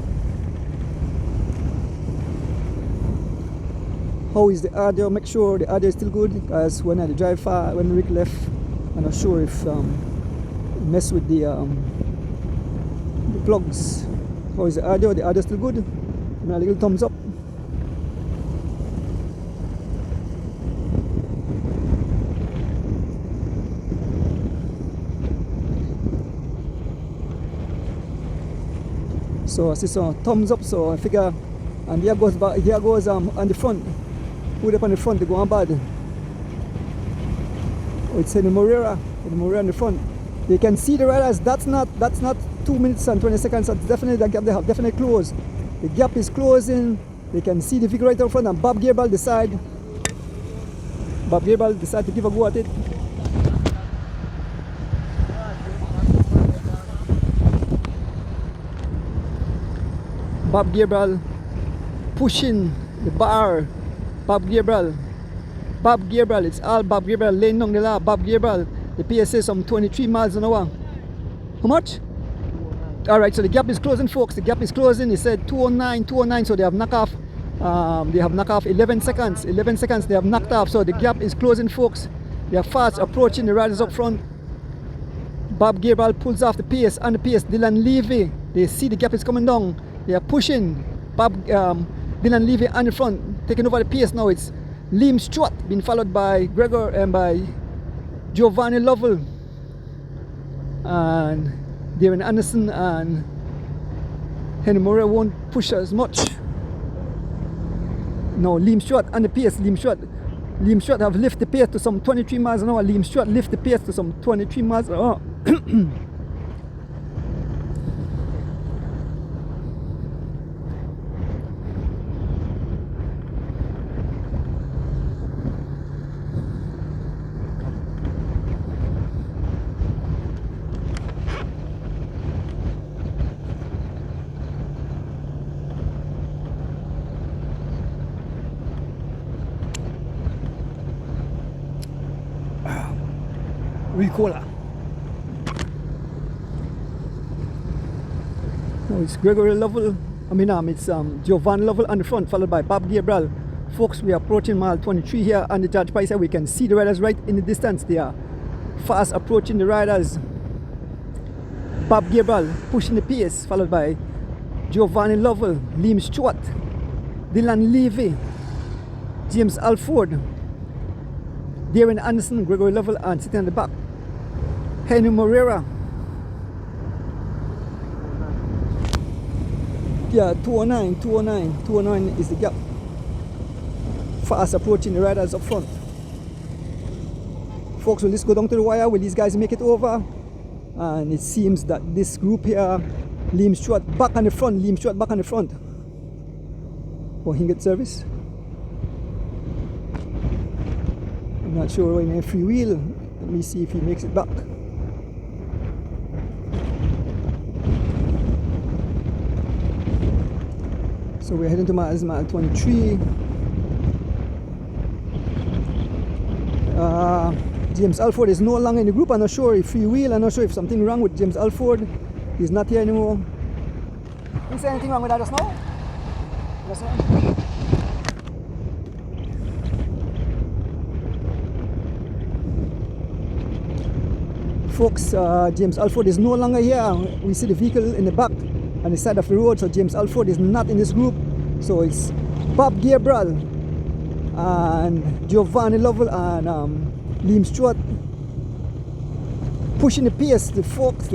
How is the audio? Make sure the audio is still good, guys. When I drive far, when Rick left, I'm not sure if mess with the plugs. How is the audio? The audio is still good. Give me a little thumbs up. So I see some thumbs up, so I figure, and here goes back, here goes on the front. Put up on the front, they go on bad. Oh, it's Henry Moreira on the front. You can see the riders, that's not 2 minutes and 20 seconds, that's definitely the gap they have definitely closed. The gap is closing, they can see the vehicle right in front, and Bob Gearbal decide to give a go at it. Bob Gearbal pushing the bar. Bob Gearbal, it's all Bob Gearbal laying down the law. Bob Gearbal, the PSA is some 23 miles an hour. How much? Alright, so the gap is closing, folks. The gap is closing. He said 209, so they have knocked off 11 seconds. 11 seconds they have knocked off, so the gap is closing, folks. They are fast approaching the riders up front. Bob Gearbal pulls off the pace, and the pace, Dylan Levy, they see the gap is coming down. They are pushing Dylan Levy on the front, taking over the pace now. It's Liam Stewart being followed by Gregor and by Giovanni Lovell and Darren Anderson, and Henry Moreira won't push as much. No, Liam Stewart on the pace. Liam Stewart have lifted the pace to some 23 miles an hour. Liam Stewart lift the pace to some 23 miles an hour. Ricola. No, it's Gregory Lovell. It's Giovanni Lovell on the front, followed by Bob Gearbal. Folks, we are approaching mile 23 here on the Judge Price. We can see the riders right in the distance. They are fast approaching the riders. Bob Gearbal pushing the pace, followed by Giovanni Lovell, Liam Stewart, Dylan Levy, James Alford, Darren Anderson, Gregory Lovell, and sitting on the back, Henry Moreira. Yeah, 209 is the gap. Fast approaching the riders up front. Folks, will this go down to the wire? Will these guys make it over? And it seems that this group here, Liam Stewart back on the front. Oh, he get service. I'm not sure in a free wheel. Let me see if he makes it back. So we're heading to mile 23. James Alford is no longer in the group. I'm not sure if free wheel. I'm not sure if something wrong with James Alford. He's not here anymore. Is there anything wrong with that just now? Just now? Folks, James Alford is no longer here. We see the vehicle in the back on the side of the road, so James Alford is not in this group. So it's Bob Gearbal and Giovanni Lovell and Liam Stewart pushing the pace. The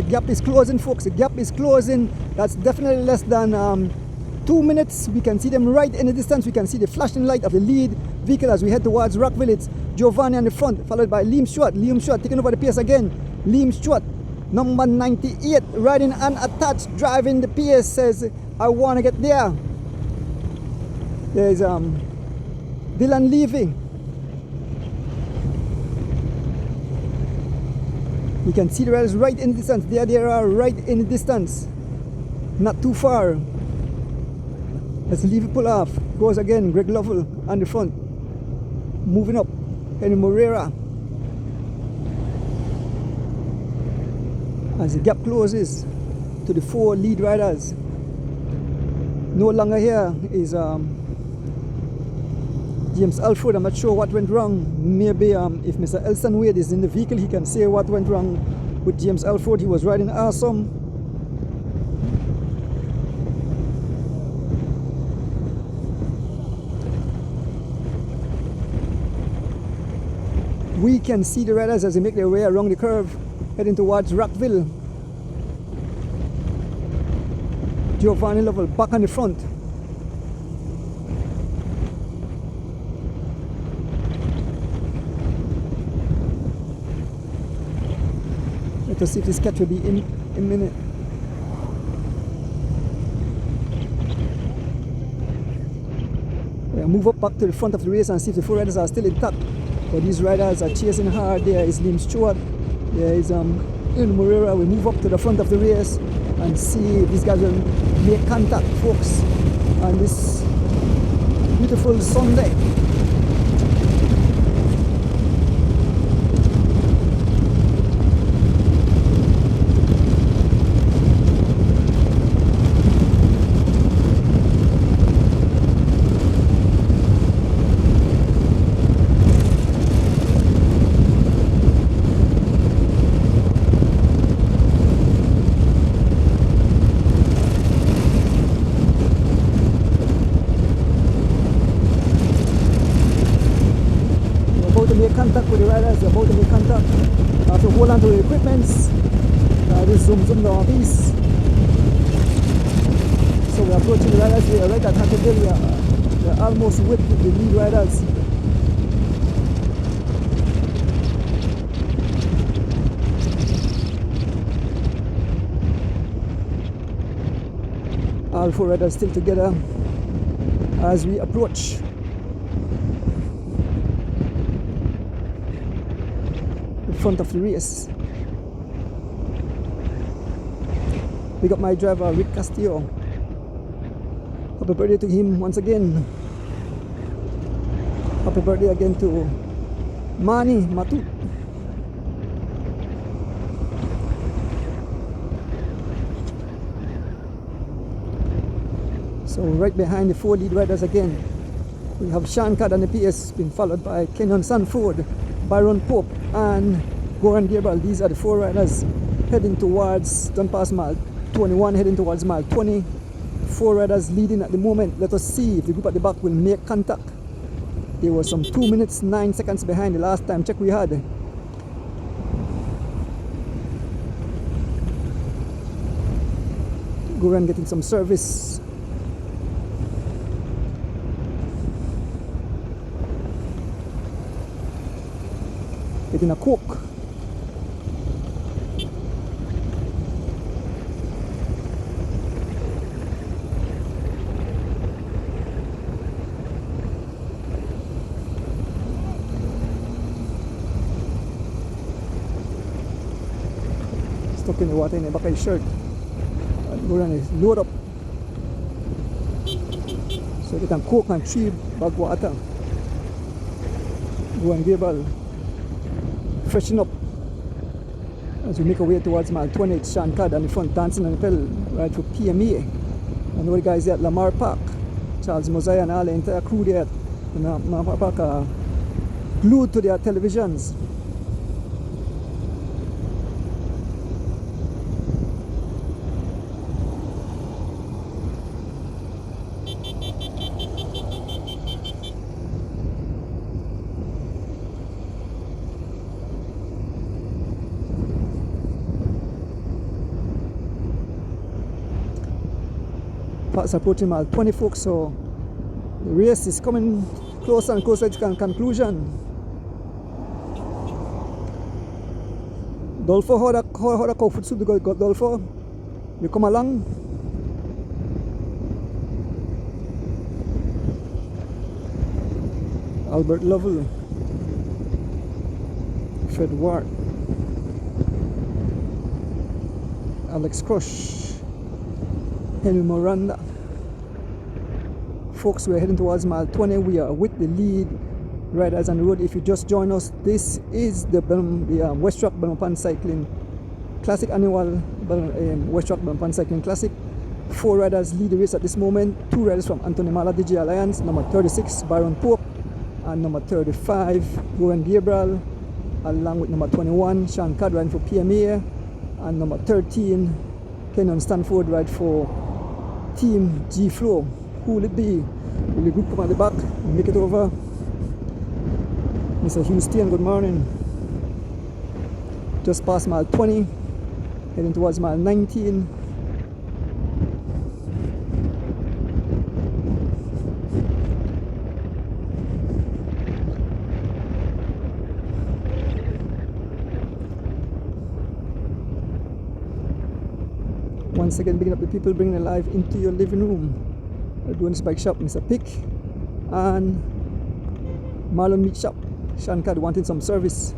gap is closing, folks. The gap is closing. That's definitely less than 2 minutes. We can see them right in the distance. We can see the flashing light of the lead vehicle as we head towards Rockville. It's Giovanni on the front, followed by Liam Stewart. Liam Stewart taking over the pace again. Liam Stewart Number 98 riding unattached, driving the PS, says I want to get there. There's Dylan Levy. You can see the riders right in the distance. There they are, right in the distance. Not too far. Let's leave it pull off. Goes again, Greg Lovell on the front. Moving up, Henry Moreira. As the gap closes to the 4 lead riders. No longer here is James Alford. I'm not sure what went wrong. Maybe if Mr. Elson Wade is in the vehicle, he can say what went wrong with James Alford. He was riding awesome. We can see the riders as they make their way around the curve, heading towards Rockville. Giovanni Lovell back on the front. Let us see if this catch will be in a minute. We'll move up back to the front of the race and see if the 4 riders are still intact. But these riders are chasing hard. There is Liam Stewart. There is Ian Moreira. We move up to the front of the race and see if these guys will make contact, folks, on this beautiful Sunday. Contact with the riders, they're about to make contact. Have to hold on to the equipments. Just zoom down a piece. So we're approaching the riders here right at Hackaville. They're almost with the lead riders. All 4 riders still together as we approach. Front of the race. Pick up my driver Rick Castillo. Happy birthday to him once again. Happy birthday again to Manny Matut. So right behind the 4 lead riders again, we have Sean Cad on the PS, being followed by Kenyon Sanford, Byron Pope and Goran Gabriel. These are the 4 riders heading towards, done past mile 21, heading towards mile 20. 4 riders leading at the moment. Let us see if the group at the back will make contact. They were some 2 minutes 9 seconds behind the last time check we had. Goran getting some service. Getting a Coke. Stuck in the water in the back of his shirt. And Goran is load up. So get a Coke and 3 bag water. Goran Gabriel freshen up as we make our way towards mile 20. It's Sean Cad on the front, dancing on the pedal, right for PMA. And all the guys there at Lamar Park, Charles Mosiah and all the entire crew there at Lamar Park are glued to their televisions. Fast approaching mile 20, folks, so the race is coming closer and closer to conclusion. Dolfo, how the cow food soup got Dolfo? You come along? Albert Lovell, Fred Ward, Alex Crush, Henry Miranda. Folks, we're heading towards mile 20. We are with the lead riders on the road. If you just join us, this is the Westrac Belmopan Cycling Classic annual Westrac Belmopan Cycling Classic. 4 riders lead the race at this moment. 2 riders from Anthony Mala DJ Alliance, number 36 Byron Pope and number 35 Goran Gabriel, along with number 21 Sean Cad riding for PMA, and number 13 Kenyon Stanford ride for Team G Flow. Who will it be? Will the group come at the back and make it over? Mr. Houston, good morning. Just past mile 20, heading towards mile 19. Once again, picking up the people, bringing it live into your living room. We're doing this bike shop, Mr. Pick and Marlon Meat Shop. Shankad wanting some service.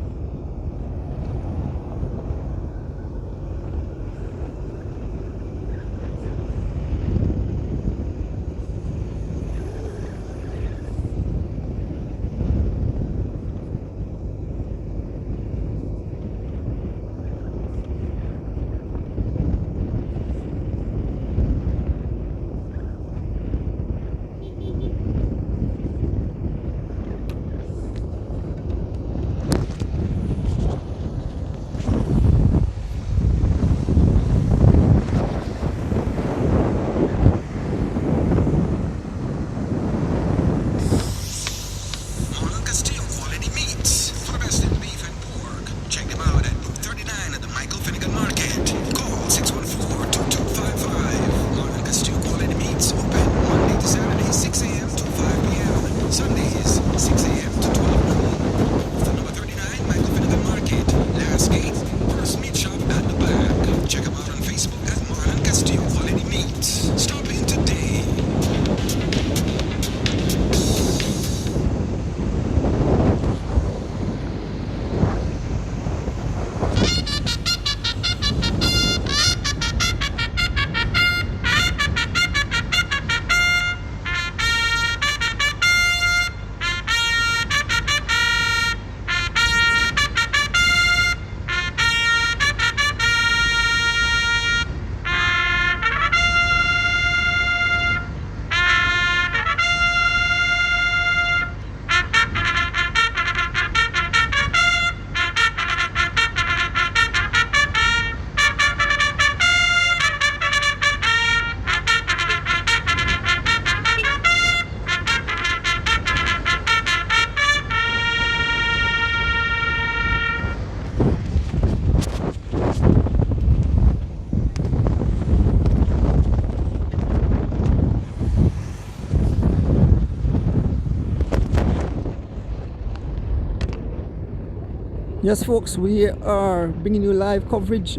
Yes, folks, we are bringing you live coverage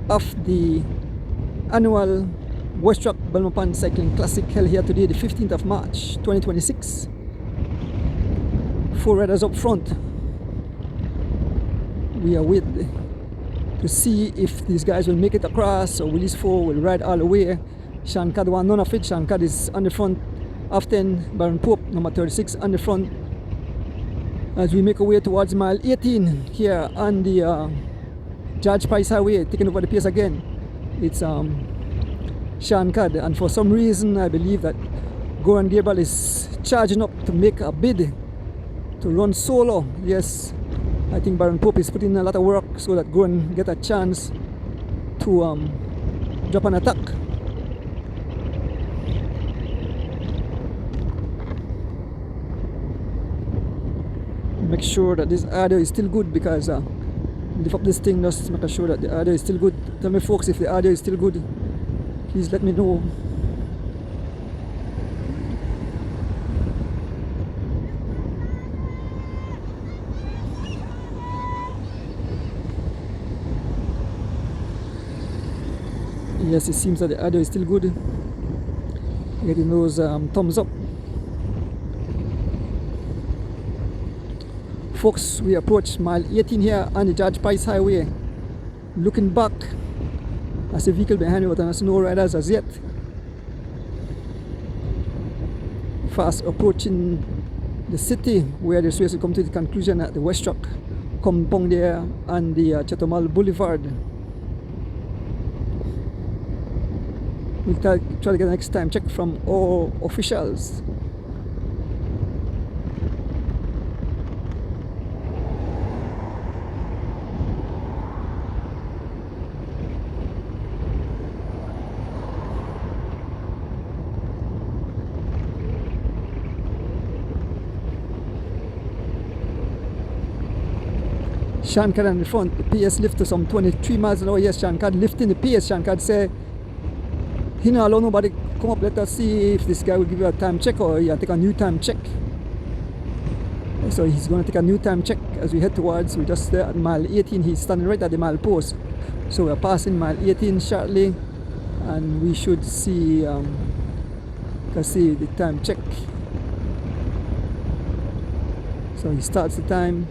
of the annual Westrac Belmopan Cycling Classic held here today, the 15th of March 2026. 4 riders up front. We are waiting to see if these guys will make it across, or will these 4 will ride all the way. Sean Cad want none of it. Sean Cad is on the front of 10. Baron Pope, number 36, on the front. As we make our way towards mile 18 here on the Judge Price Highway, taking over the pace again. It's Sean Cad, and for some reason I believe that Goran Gabriel is charging up to make a bid to run solo. Yes, I think Baron Pope is putting in a lot of work so that Goran get a chance to drop an attack. Make sure that this audio is still good, because lift up this thing, just make sure that the audio is still good. Tell me, folks, if the audio is still good. Please let me know. Yes, it seems that the audio is still good. Getting those thumbs up. Folks, we approach mile 18 here on the George Price Highway. Looking back, I see a vehicle behind me, but I see no riders as yet. Fast approaching the city where the race will come to the conclusion at the Westrac compound there on the Chatomal Boulevard. We'll try to get the next time check from all officials. Shankar in the front, the PS lift to some 23 miles an hour. Yes, Shankar lifting the PS. Shankar say he not allow nobody come up. Let us see if this guy will give you a time check or you take a new time check. So he's going to take a new time check as we head towards. We just there at mile 18. He's standing right at the mile post. So we're passing mile 18 shortly, and we should see the time check. So he starts the time.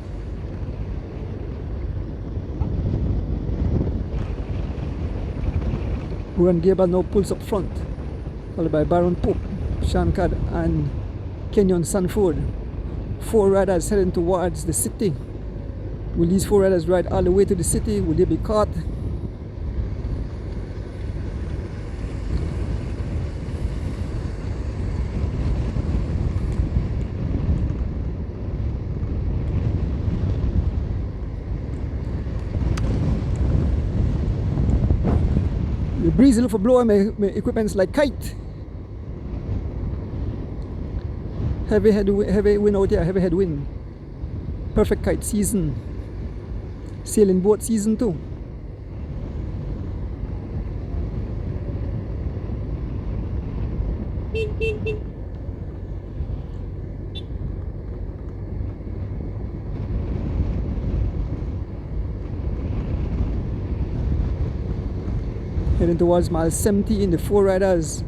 Buran Gable now pulls up front, followed by Baron Pope, Shankar and Kenyon Sanford. 4 riders heading towards the city. Will these 4 riders ride all the way to the city? Will they be caught? The breeze a little blowing, my equipment's like kite. Heavy wind out here, heavy headwind. Perfect kite season. Sailing boat season too. Heading towards mile 70 in the 4 riders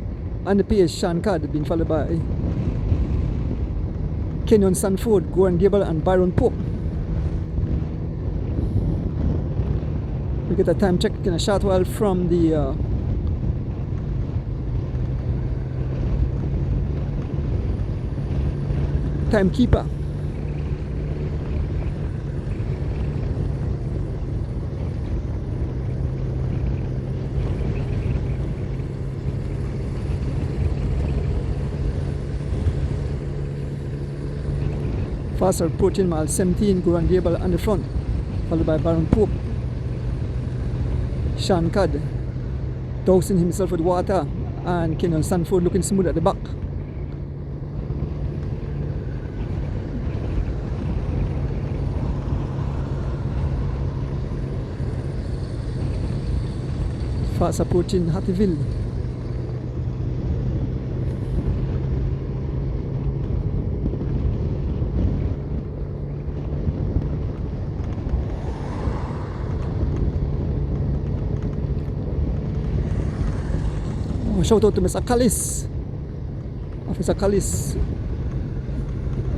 on the pace. Shankar being followed by Kenyon Sanford, Goran Gable and Byron Pope. We get a time check in a short while from the timekeeper. Fast approaching mile 17, Goran Gable on the front, followed by Baron Pope. Shankar dousing himself with water, and Kenyon Sanford looking smooth at the back. Fast approaching Hattieville. Shout out to Mr. Callis, Officer Callis,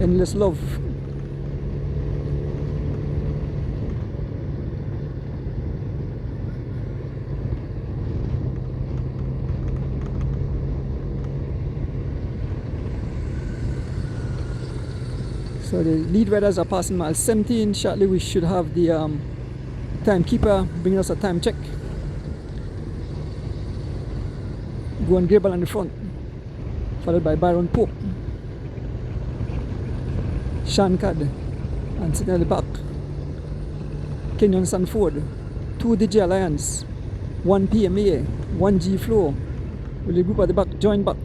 endless love. So the lead riders are passing mile 17. Shortly we should have the timekeeper bringing us a time check. Goran Gable on the front, followed by Byron Pope, Shankar, and sitting at the back, Kenyon Sanford, 2 DJ Alliance, 1 PMA, 1 G Flow. Will the group at the back join back?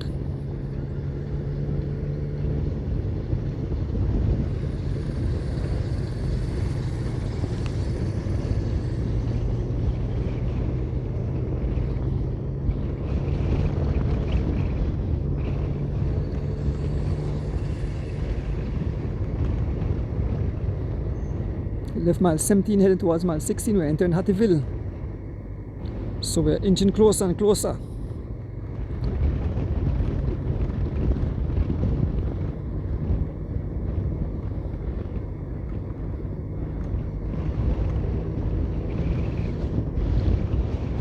Left mile 17 heading towards mile 16. We're entering Hattieville. So we're inching closer and closer.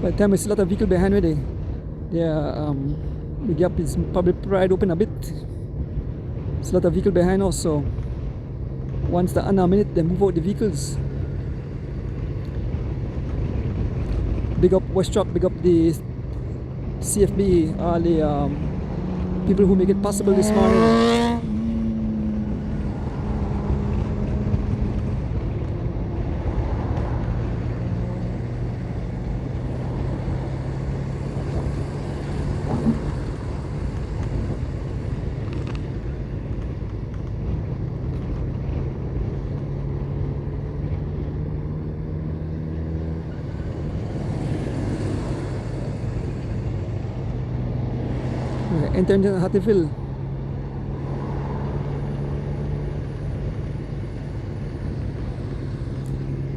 By the time we see a lot of vehicle behind me, the gap is probably pried open a bit. There's a lot of vehicle behind us, so once they're under a minute, they move out the vehicles. Big up Westrac, big up the CFB, all the people who make it possible this morning. Entering Hatfield.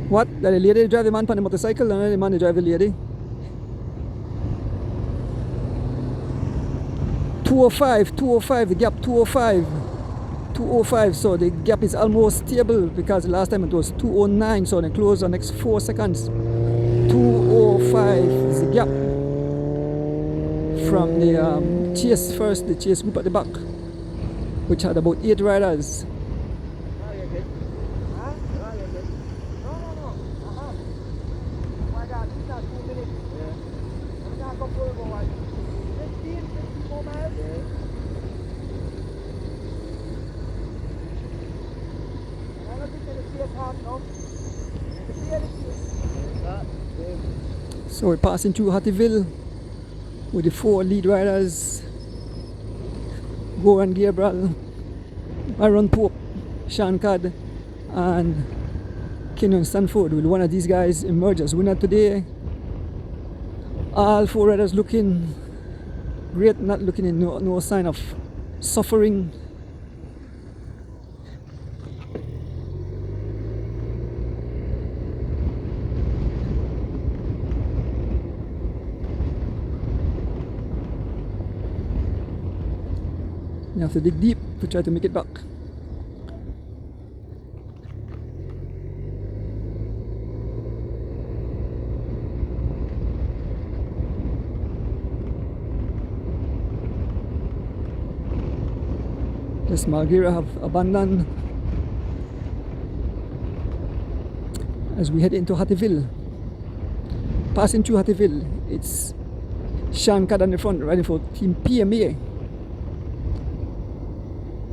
What? The lady drive the man on the motorcycle and the man drive the lady? 205, 205, the gap 205. 205, so the gap is almost stable because the last time it was 209, so they close the next 4 seconds. 205 is the gap from the chase first, the chase group at the back, which had about 8 riders. So we're passing through Hatfield with the 4 lead riders: Goran Gabriel, Aaron Pope, Sean Codd, and Kenyon Stanford. Will one of these guys emerge as winner today? All 4 riders looking great, not looking in no sign of suffering. You have to dig deep to try to make it back. The Margira have abandoned as we head into Hatfield. Passing through Hatfield, it's Sean Codd on the front, riding for Team PMA,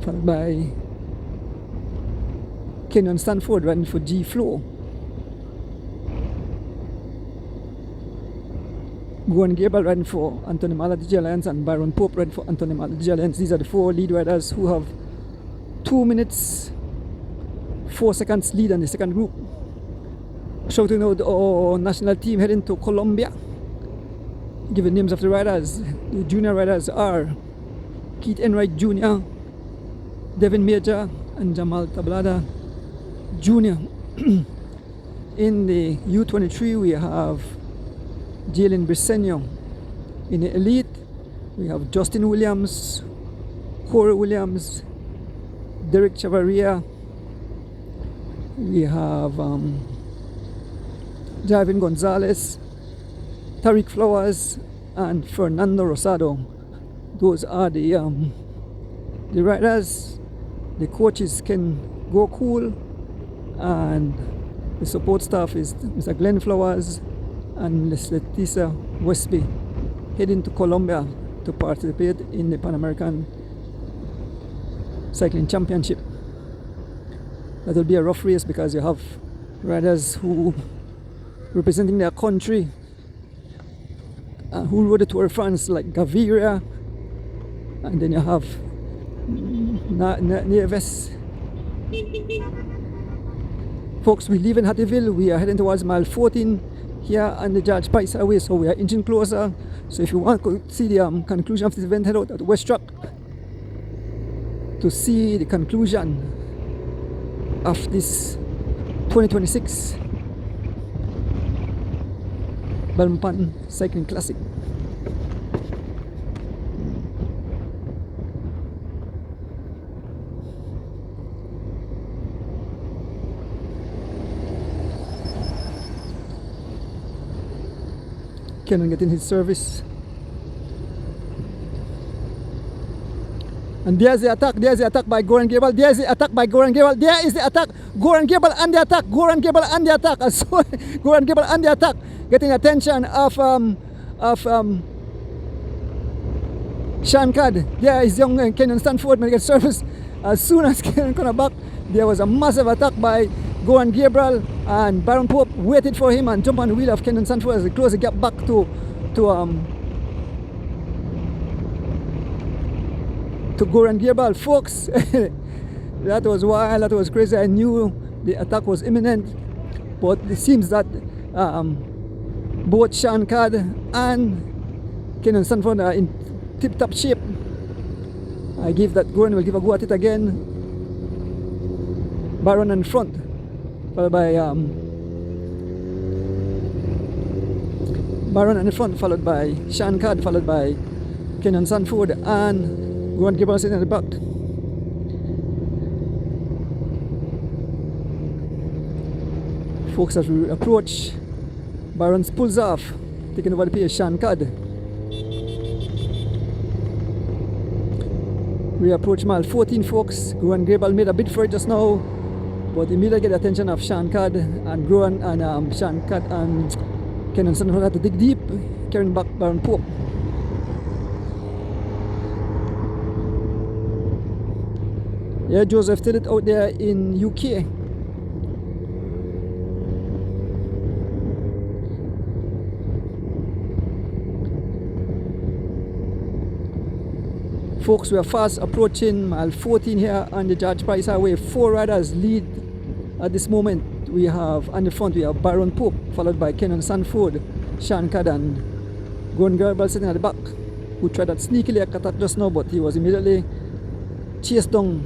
followed by Kenyon Stanford riding for G Flow. Goran Gabriel riding for Anthony Maladici Alliance and Byron Pope riding for Anthony Maladici Alliance. These are the 4 lead riders who have 2 minutes 4 seconds lead on the second group. Shouting out our national team heading to Colombia. Giving names of the riders. The junior riders are Keith Enright Jr., Devin Major, and Jamal Tablada Jr. In the U23 we have Jalen Briseño. In the elite we have Justin Williams, Corey Williams, Derek Chavarria. We have Javin Gonzalez, Tariq Flowers, and Fernando Rosado. Those are the riders. The coaches can go cool, and the support staff is Mr. Glenn Flowers and Ms. Leticia Westby, heading to Colombia to participate in the Pan American Cycling Championship. That will be a rough race because you have riders who representing their country who rode the Tour de France, like Gaviria, and then you have Nieves. Folks, we leave in Hatfield. We are heading towards mile 14 here on the George Pikes Highway, so we are inching closer. So if you want to see the conclusion of this event, head out at Westrac to see the conclusion of this 2026 Belmopan Cycling Classic. Kenon getting his service. And there's the attack by Goran Gebel. There's the attack by Goran Gebel. There is the attack. Goran Gebel and the attack. Goran Gebel and the attack. So Goran Gebel and the attack, getting attention of Sean Cad. There is young Kenyon Stanford when he gets service. As soon as Kenyon came back, there was a massive attack by Goran Gabriel, and Baron Pope waited for him and jumped on the wheel of Kenyon Stanford as he closed the gap back to Goran Gabriel. Folks, that was wild, that was crazy. I knew the attack was imminent, but it seems that both Sean Cad and Kenyon Stanford are in tip-top shape. I give that Goran will give a go at it again. Baron in front, followed by Baron in the front, followed by Sean Cad, followed by Kenyon Stanford, and Goran Gabriel sitting at the back. Folks, as we approach, Baron pulls off, taking over the pace, Sean Cad. We approach mile 14, folks. Goran Gabriel made a bid for it just now, but immediately get the attention of Sean Cad, and Goran and Sean Cad and Kenyon Stanford had to dig deep, carrying back Baron Pope. Yeah, Joseph did it out there in UK. Folks, we are fast approaching mile 14 here on the George Price Highway. 4 riders lead at this moment. We have on the front, we have Baron Pope, followed by Kenyon Stanford, Sean Cad, and Goran Gabriel sitting at the back, who tried that sneakily attack just now, but he was immediately chased down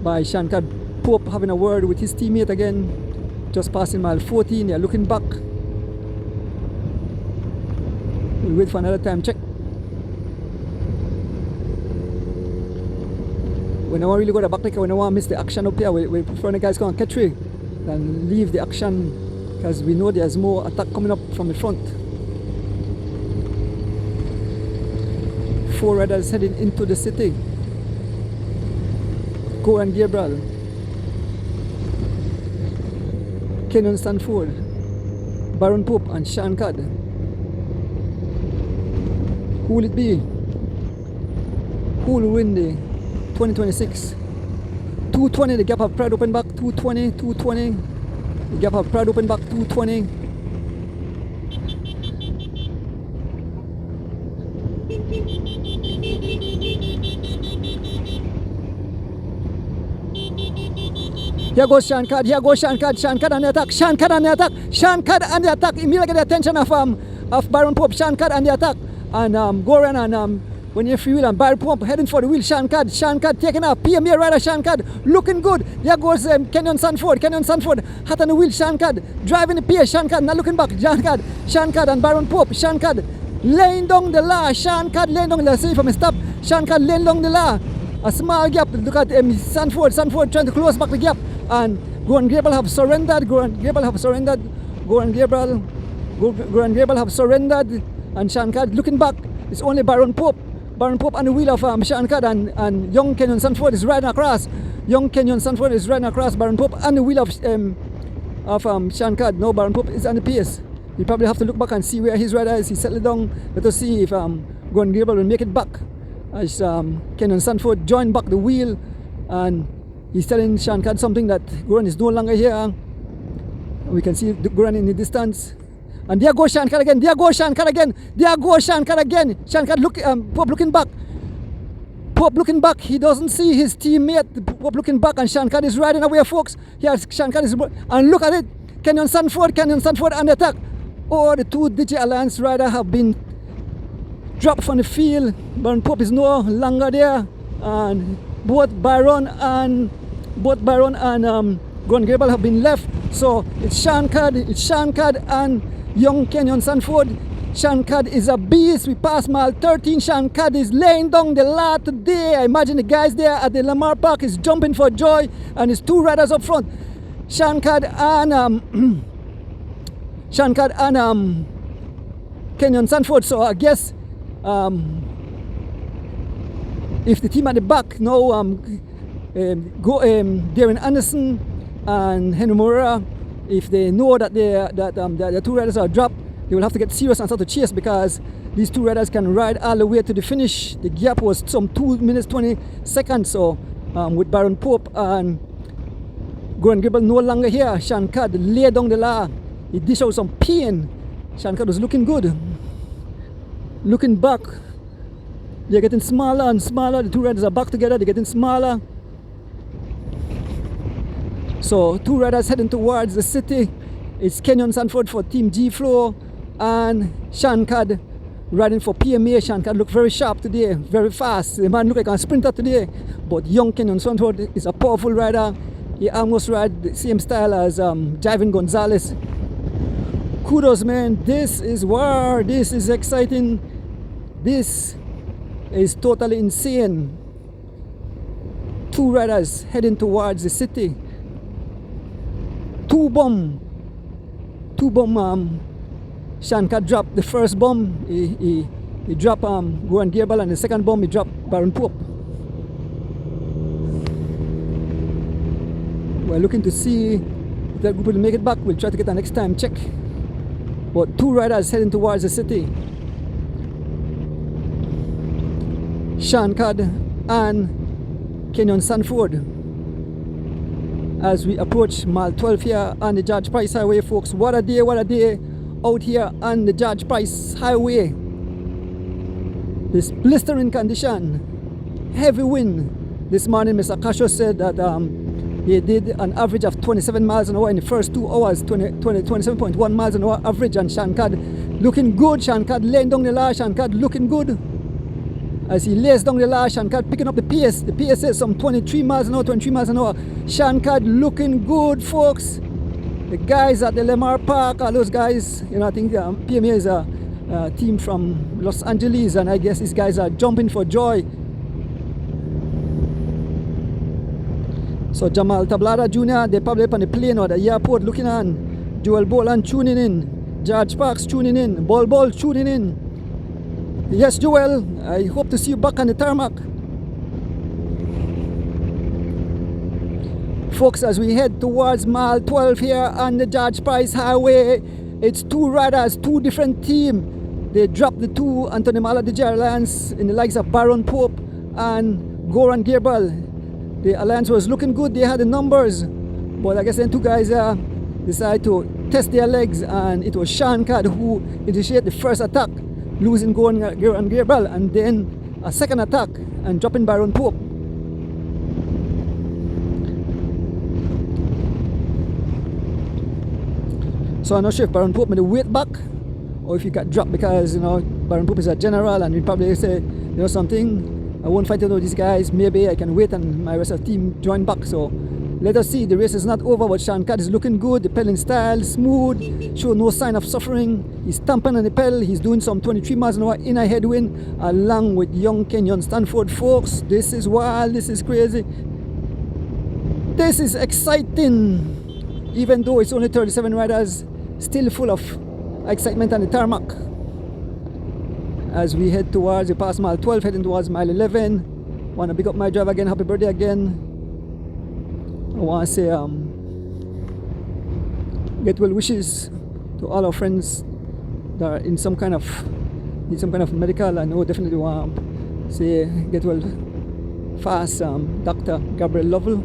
by Sean Cad. Pope having a word with his teammate again, just passing mile 14. They're looking back. We'll wait for another time check. We don't really go to the back, like we don't want to miss the action up here. We prefer the guys go and catch it than leave the action, because we know there's more attack coming up from the front. 4 riders heading into the city. Goran Gabriel, Kenyon Stanford, Baron Pope, and Sean Cad. Who will it be? Who will win the 2026? 220, the gap of Pride open back, 220, 220. The gap of Pride open back, 220. Here goes Sean Cad, here goes Sean Cad, Sean Cad on the attack, Sean Cad on the attack, Sean Cad on the attack. Immediately get the attention of Baron Pope. Sean Cad on the attack, and Goran and when you free wheel and Baron Pope heading for the wheel. Sean Cad taking off, PMA rider Sean Cad looking good. There goes Kenyon Stanford hot on the wheel. Sean Cad driving the pace, Sean Cad not looking back. Sean Cad and Baron Pope. Sean Cad laying down the law, Sean Cad laying down the law. See if I stop, Sean Cad laying down the law. A small gap, look at Stanford trying to close back the gap, and Goran Gabriel have surrendered. Goran Gabriel have surrendered, and Sean Cad looking back. It's only Baron Pope on the wheel of Sean Cad, and young Kenyon Stanford is riding across. Baron Pope on the wheel of Sean Cad. No, Baron Pope is on the pace. You probably have to look back and see where his rider is. He settled down. Let us see if Goran Gabriel will make it back, as Kenyon Stanford joined back the wheel, and he's telling Sean Cad something that Goran is no longer here. We can see Goran in the distance. And there goes Sean Cad again. Sean Cad Pope looking back. He doesn't see his teammate. Pope looking back, and Sean Cad is riding away, folks. Here Sean Cad is, and look at it. Kenyon Stanford on the attack. Oh, the 2 Digi Alliance rider have been dropped from the field. Baron Pope is no longer there, and both Baron and Goran Gabriel have been left. So it's Sean Cad and Young Kenyon Sanford. Shankad is a beast. We passed mile 13. Shankad is laying down the law today. I imagine the guys there at the Lamar Park is jumping for joy, and his two riders up front. Shankad and Kenyon Sanford. So I guess if the team at the back now Darren Anderson and Henry Moreira, if they know that the two riders are dropped, they will have to get serious and start to chase, because these two riders can ride all the way to the finish. The gap was some 2 minutes 20 seconds. So with Baron Pope and Goran Gribble no longer here, Shankad laid down the law. He dished out some pain. Shankad was looking good. Looking back, they're getting smaller and smaller. The two riders are back together. They're getting smaller. So two riders heading towards the city. It's Kenyon Sanford for Team G Flow and Shankad riding for PMA. Shankad looked very sharp today, very fast. The man looked like a sprinter today. But young Kenyon Sanford is a powerful rider. He almost rides the same style as Jivin Gonzalez. Kudos, man. This is war. This is exciting. This is totally insane. Two riders heading towards the city. Two bomb. Shankad dropped the first bomb. He dropped Goran Gerbal, and the second bomb he dropped Baron Pope. We're looking to see if that group will make it back. We'll try to get a next time check. But two riders heading towards the city. Shankad and Kenyon Sanford. As we approach mile 12 here on the George Price Highway, folks. What a day out here on the George Price Highway. This blistering condition, heavy wind. This morning Mr. Casho said that he did an average of 27 miles an hour in the first 2 hours, 27.1 miles an hour average, and Shankad looking good. Shankad laying down the law. Shankad looking good. As he lays down the law, Shankad picking up the pace. The pace is some 23 miles an hour, 23 miles an hour. Shankad looking good, folks. The guys at the Lamar Park, all those guys, you know, I think PMA is a team from Los Angeles, and I guess these guys are jumping for joy. So Jamal Tablada Jr., they're probably up on the plane or the airport looking on. Joel Boland tuning in. George Parks tuning in. Ball tuning in. Yes, Joel, I hope to see you back on the tarmac. Folks, as we head towards mile 12 here on the George Price Highway, it's two riders, two different teams. They dropped the two Anthony Mala DJ Alliance in the likes of Baron Pope and Goran Gerbal. The alliance was looking good, they had the numbers, but I guess then two guys decided to test their legs, and it was Shankad who initiated the first attack, losing Goran Gerbal, and then a second attack and dropping Baron Pope. So I'm not sure if Baron Pope made the weight back or if he got dropped, because, you know, Baron Pope is a general and he'd probably say, you know something, I won't fight with these guys, maybe I can wait and my rest of the team join back. So let us see. The race is not over, but Shankad is looking good. The pedaling style, smooth, show no sign of suffering. He's stamping on the pedal. He's doing some 23 miles an hour in a headwind along with young Kenyon Sanford. Folks, this is wild, this is crazy. This is exciting. Even though it's only 37 riders, still full of excitement on the tarmac. As we head towards, we pass mile 12, heading towards mile 11. Want to pick up my driver again. Happy birthday again. I want to say get well wishes to all our friends that are in some kind of medical. I know definitely want to say get well fast. Dr. Gabriel Lovell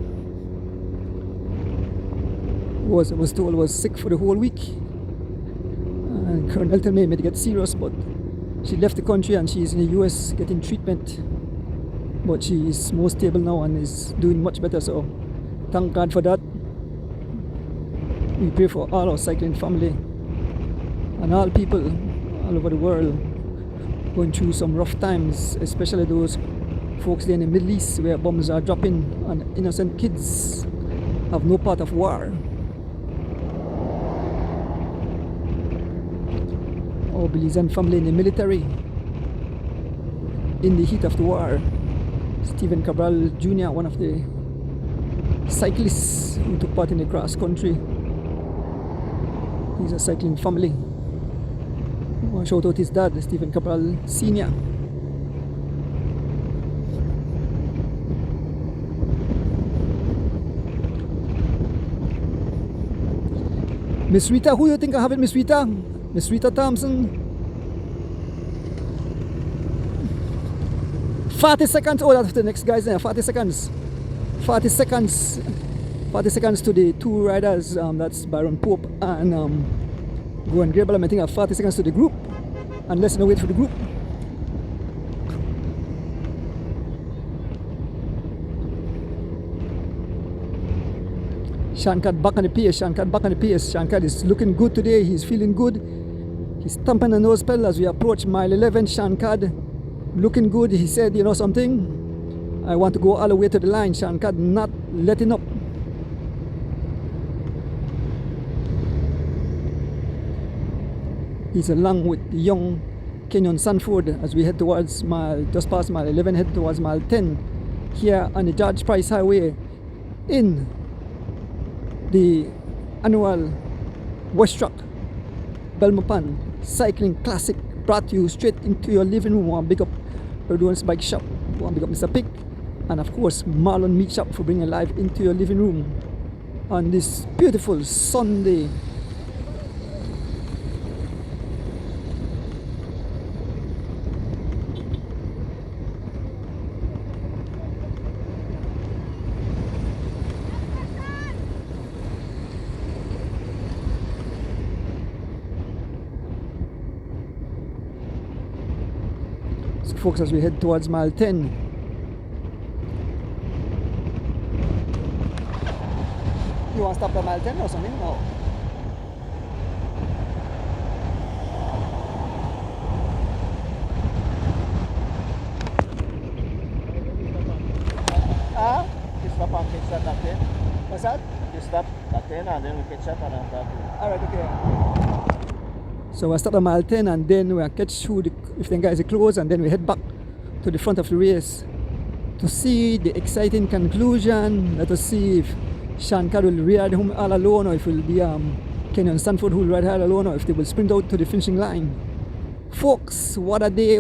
was told was sick for the whole week, and Colonel told me to get serious, but she left the country and she's in the US getting treatment, but she is more stable now and is doing much better, so thank God for that. We pray for all our cycling family and all people all over the world going through some rough times, especially those folks there in the Middle East where bombs are dropping and innocent kids have no part of war. our Belizean family in the military in the heat of the war. Stephen Cabral Jr., one of the cyclists who took part in the cross country. He's a cycling family. I want to shout out his dad, Stephen Cabral Sr. Miss Rita, who you think I have it, Miss Rita? Miss Rita Thompson. 40 seconds. Oh, that's the next guy's there. 40 seconds. 40 seconds. 40 seconds to the two riders. That's Byron Pope and Goran Grable. I think I have 40 seconds to the group. And let's not wait for the group. Shankad back on the pace. Shankad back on the pace. Shankad is looking good today. He's feeling good. He's thumping the nose pedal as we approach mile 11. Shankad looking good. He said, you know something? I want to go all the way to the line. Shankad not letting up. He's along with the young Kenyon Sanford as we head towards just past mile 11, head towards mile 10 here on the George Price Highway in the annual Westrac Belmopan Cycling Classic, brought to you straight into your living room. One big up Erdogan's Bike Shop, one big up Mr. Pick, and of course Marlon Meat Shop for bringing live into your living room on this beautiful Sunday. Folks, as we head towards mile 10. You want to stop at mile 10 or something? No. You stop and catch that at 10. What's that? You stop at 10 and then we catch up and after. Alright, okay. So I stop at mile 10 and then we catch who if the guys are close, and then we head back to the front of the race to see the exciting conclusion. Let us see if Shankar will ride home all alone, or if it will be Kenyon Sanford who will ride all alone, or if they will sprint out to the finishing line. Folks, what a day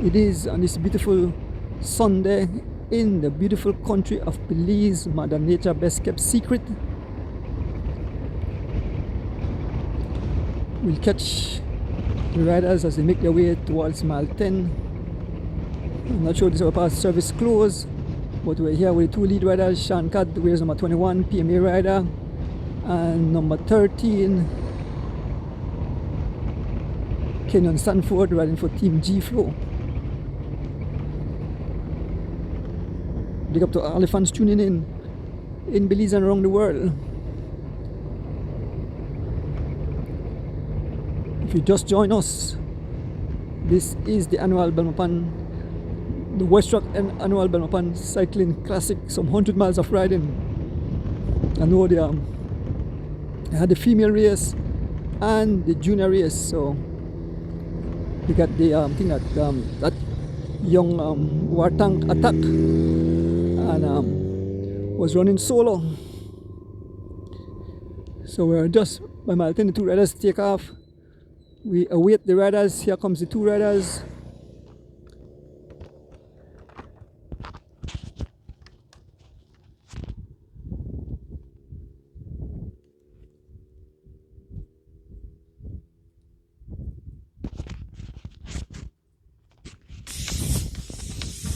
it is on this beautiful Sunday in the beautiful country of Belize, Mother Nature best kept secret. We'll catch the riders as they make their way towards mile 10. I'm not sure this is our past service close, but we're here with the two lead riders. Shankad wears number 21, PMA rider, and number 13, Kenyon Sanford riding for Team G Flow. Big up to all the fans tuning in Belize and around the world. If you just join us, this is the annual Belmopan, the Westrac annual Belmopan Cycling Classic, some 100 miles of riding. I know they had the female race and the junior race, so they got the thing that young war tank attack and was running solo. So we're just by mile 10, the two riders take off. We await the riders. Here comes the two riders.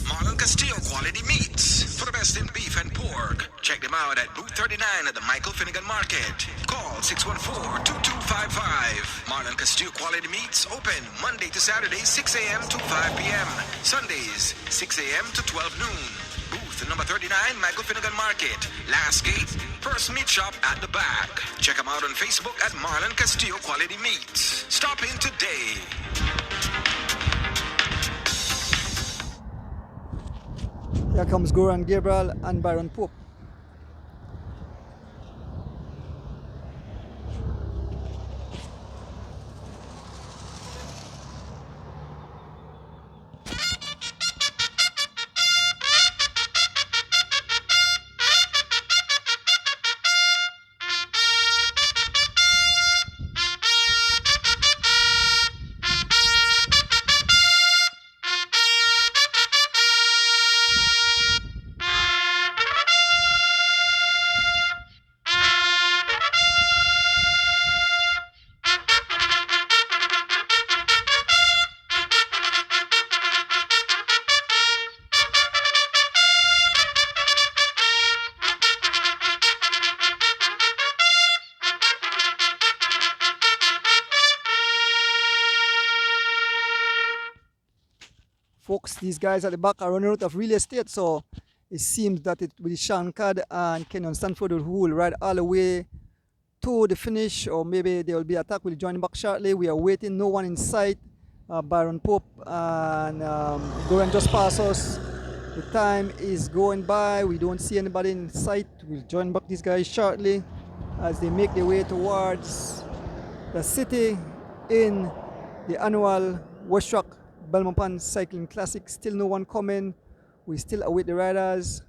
Marlon Castillo Quality Meats. For the best in beef and pork. Check them out at booth 39 at the Michael Finnegan Market. Call 614-2255. Marlon Castillo Quality Meats open Monday to Saturday 6 a.m. to 5 p.m. Sundays 6 a.m. to 12 noon. Booth number 39 Michael Finnegan Market. Last gate, first meat shop at the back. Check them out on Facebook at Marlon Castillo Quality Meats. Stop in today. Here comes Goran Gabriel and Byron Pope. Folks, these guys at the back are running out of real estate, so it seems that it will be Shankard and Kenyon Stanford who will ride all the way to the finish, or maybe there will be attack. We'll join back shortly. We are waiting, no one in sight. Byron Pope and Goran just passed us. The time is going by. We don't see anybody in sight. We'll join back these guys shortly as they make their way towards the city in the annual Westrac Belmopan Cycling Classic. Still no one coming. We still await the riders.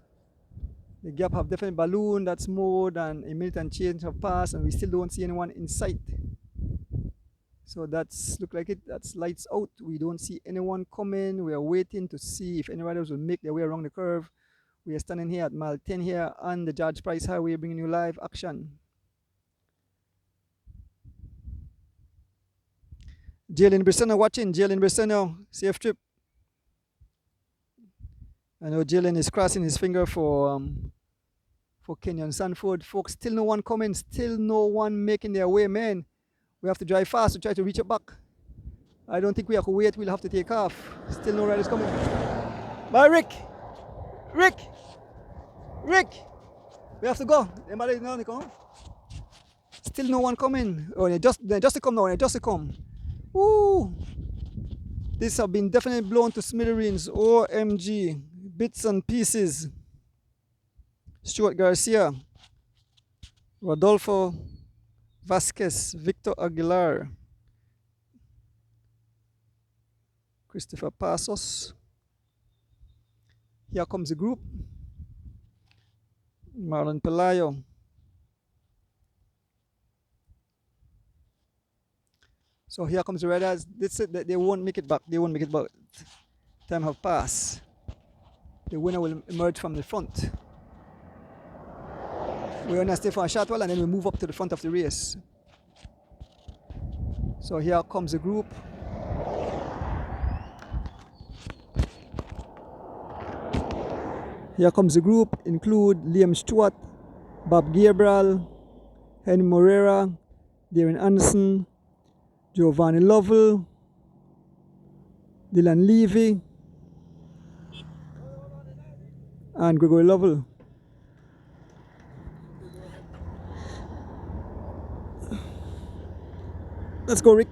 The gap have definitely ballooned. That's more than a minute and change have passed, and we still don't see anyone in sight. So that's look like it. That's lights out. We don't see anyone coming. We are waiting to see if any riders will make their way around the curve. We are standing here at mile 10 here on the George Price Highway, bringing you live action. Jalen Briseno watching. Jalen Briseno, safe trip. I know Jalen is crossing his finger for Kenyon Sanford. Folks, still no one coming. Still no one making their way, man. We have to drive fast to try to reach it back. I don't think we have to wait. We'll have to take off. Still no riders coming. Bye, Rick. Rick. We have to go. Anybody know they come? Still no one coming. Oh, they just to come now. They just to come. Woo! This have been definitely blown to smithereens. OMG. Bits and pieces. Stuart Garcia. Rodolfo Vasquez. Victor Aguilar. Christopher Pasos. Here comes the group. Marlon Pelayo. So here comes the riders. They won't make it back. They won't make it back. Time have passed. The winner will emerge from the front. We're gonna stay for a short while and then we move up to the front of the race. So here comes the group. Here comes the group. Include Liam Stewart, Bob Gabriel, Henry Moreira, Darren Anderson, Giovanni Lovell, Dylan Levy, and Gregory Lovell. Let's go, Rick.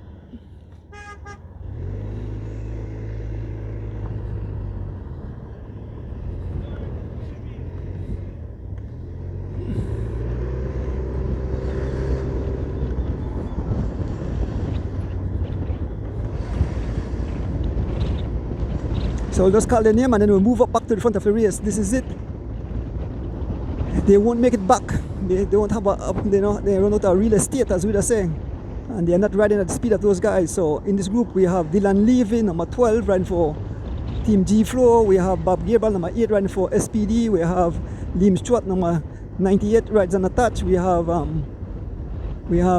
So we'll just call their name and then we'll move up back to the front of the race. This is it. They won't make it back. They don't have they run out of real estate, as we are saying. And they are not riding at the speed of those guys. So in this group we have Dylan Levy, number 12, riding for Team G Flow. We have Bob Gabriel, number 8, riding for SPD. We have Liam Stewart, number 98, rides unattached. We have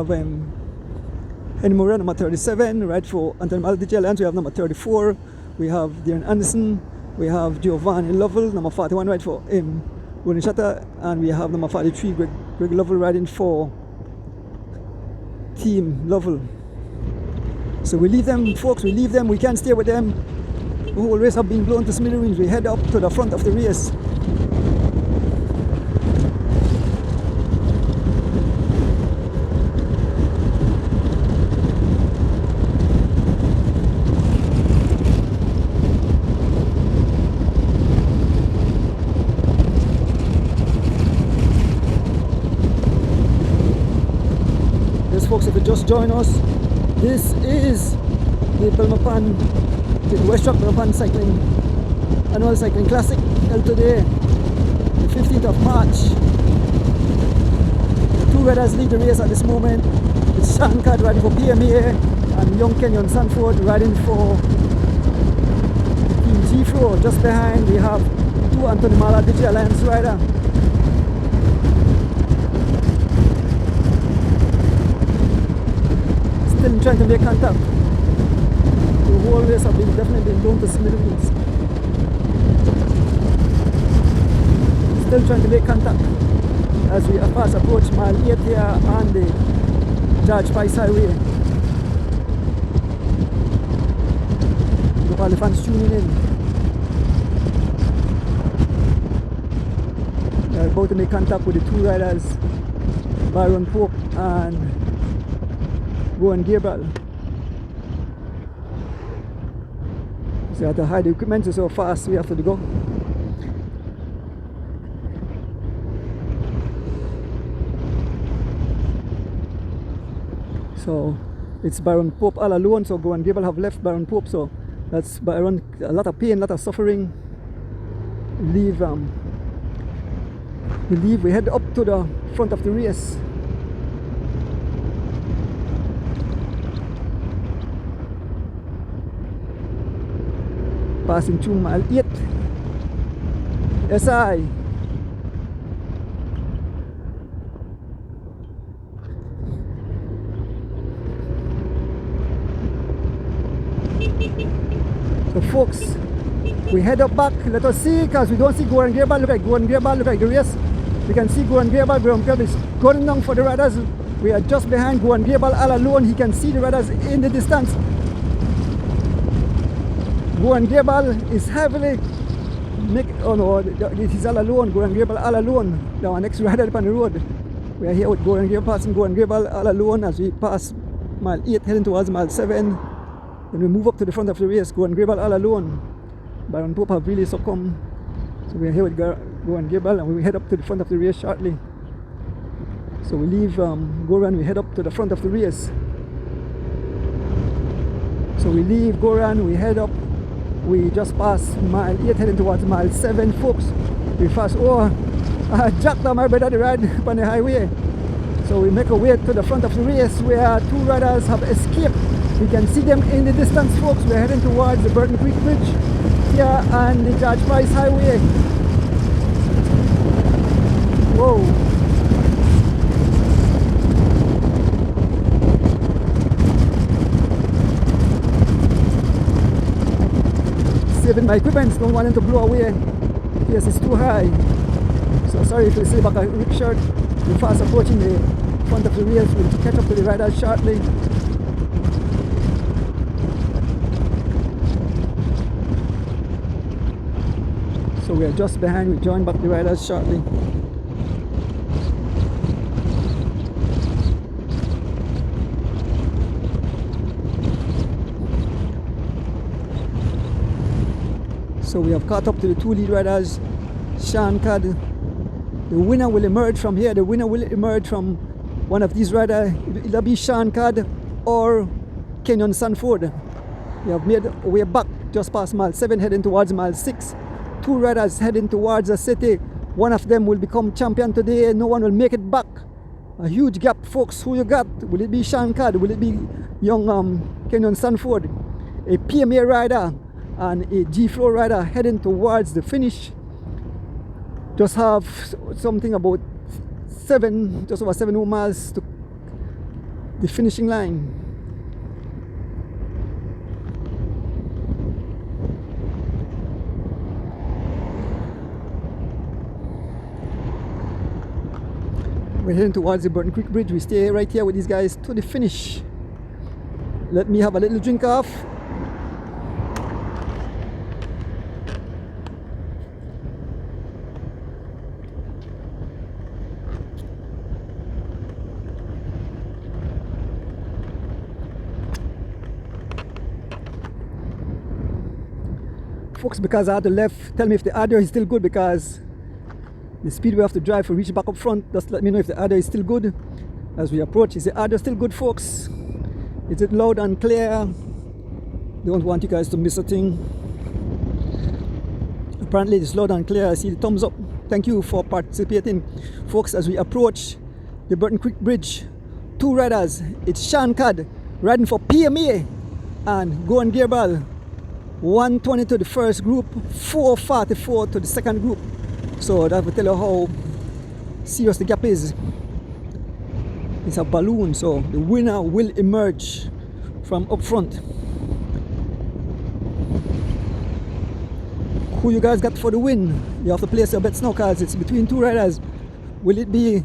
Henry Moran, number 37, ride for Anthony Maldigi Alliance. We have number 34. We have Darren Anderson. We have Giovanni Lovell, number 41, ride for Ronin Shatter. And we have number 43, Greg Lovell, riding for Team Lovell. So we leave them, folks. We leave them. We can't stay with them. The whole race have been blown to smithereens. We head up to the front of the race. Folks, if you just join us, this is the Belmopan, the Westrac Belmopan Annual Cycling Classic held today, the 15th of March. The two riders lead the race at this moment. It's Shankard riding for PMA and young Kenyon Sanford riding for Team G Flow. Just behind we have two Anthony Maldigi Alliance rider. Still trying to make contact. The whole race have definitely been blown to smithereens. Still trying to make contact as we fast approach mile 8 here on the George Price Highway. Look all the fans tuning in. We're about to make contact with the two riders, Byron Pope and Gowan Gabriel. So we have to hide the equipment, so fast we have to go. So it's Byron Pope all alone, so Gowan Gabriel have left Byron Pope, so that's Byron, a lot of pain, a lot of suffering. We head up to the front of the race. Passing through mile 8. SI. So folks, we head up back. Let us see, because we don't see Gowan Gabriel. Look at Gowan Gabriel, look at the race. We can see Gowan Gabriel. Gowan Gabriel is going down for the riders. We are just behind Gowan Gabriel all alone. He can see the riders in the distance. Gowan Gabriel is heavily he's all alone. Gowan Gabriel all alone. Now our next rider up on the road. We are here with Gowan Gabriel, passing Gowan Gabriel all alone as we pass mile 8 heading towards mile 7. Then we move up to the front of the race. Gowan Gabriel all alone. Byron Pope have really succumbed. So we are here with Gowan Gabriel, and we head up to the front of the race shortly. So we leave Goran, we head up to the front of the race. So we leave Goran, we head up. We just passed mile 8 heading towards mile 7, folks. We fast over. Jack down my brother the ride on the highway. So we make our way to the front of the race where two riders have escaped. We can see them in the distance, folks. We're heading towards the Burton Creek Bridge here and the George Price Highway. Whoa. Saving my equipment, don't want them to blow away. Yes, it's too high. So sorry if you see back a Rick shirt. We're fast approaching the front of the race. We'll catch up to the riders shortly. So we are just behind, we join back the riders shortly. So we have caught up to the two lead riders, Sean Cad. The winner will emerge from here. The winner will emerge from one of these riders. It'll be Sean Cad or Kenyon Sanford. We have made our way back just past mile 7 heading towards mile 6. Two riders heading towards the city. One of them will become champion today. No one will make it back. A huge gap, folks. Who you got? Will it be Sean Cad? Will it be young Kenyon Sanford? A PMA rider and a G-Flow rider heading towards the finish. Just have something about just over 7 more miles to the finishing line. We're heading towards the Burton Creek Bridge. We stay right here with these guys to the finish. Let me have a little drink off. Folks, because I had to left, tell me if the audio is still good, because the speed we have to drive to reach back up front. Just let me know if the audio is still good as we approach. Is the audio still good, folks? Is it loud and clear? Don't want you guys to miss a thing. Apparently it's loud and clear. I see the thumbs up. Thank you for participating, folks. As we approach the Burton Creek Bridge, two riders. It's Sean Cad riding for PMA and Gowan Gabriel. 120 to the first group, 444 to the second group. So that will tell you how serious the gap is. It's a balloon, so the winner will emerge from up front. Who you guys got for the win? You have to place your bets now, because it's between two riders. Will it be...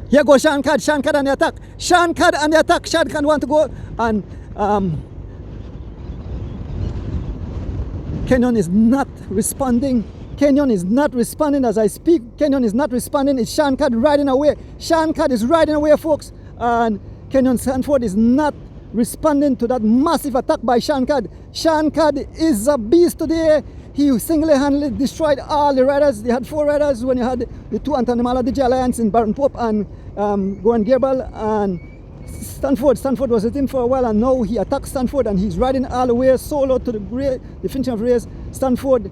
Here goes Sean Cad. Sean Cad on the attack. Sean Cad on the attack. Sean Cad want to go, and Kenyon is not responding. Kenyon is not responding as I speak. Kenyon is not responding. It's Sean Cad riding away. Sean Cad is riding away, folks. And Kenyon Sanford is not responding to that massive attack by Sean Cad. Sean Cad is a beast today. He single-handedly destroyed all the riders. They had 4 riders when you had the 2 Antanamala DJ Alliance in Baron Pope and Goran Gerbal and Stanford was with him for a while, and now he attacks Stanford and he's riding all the way solo to the finishing of the race. Stanford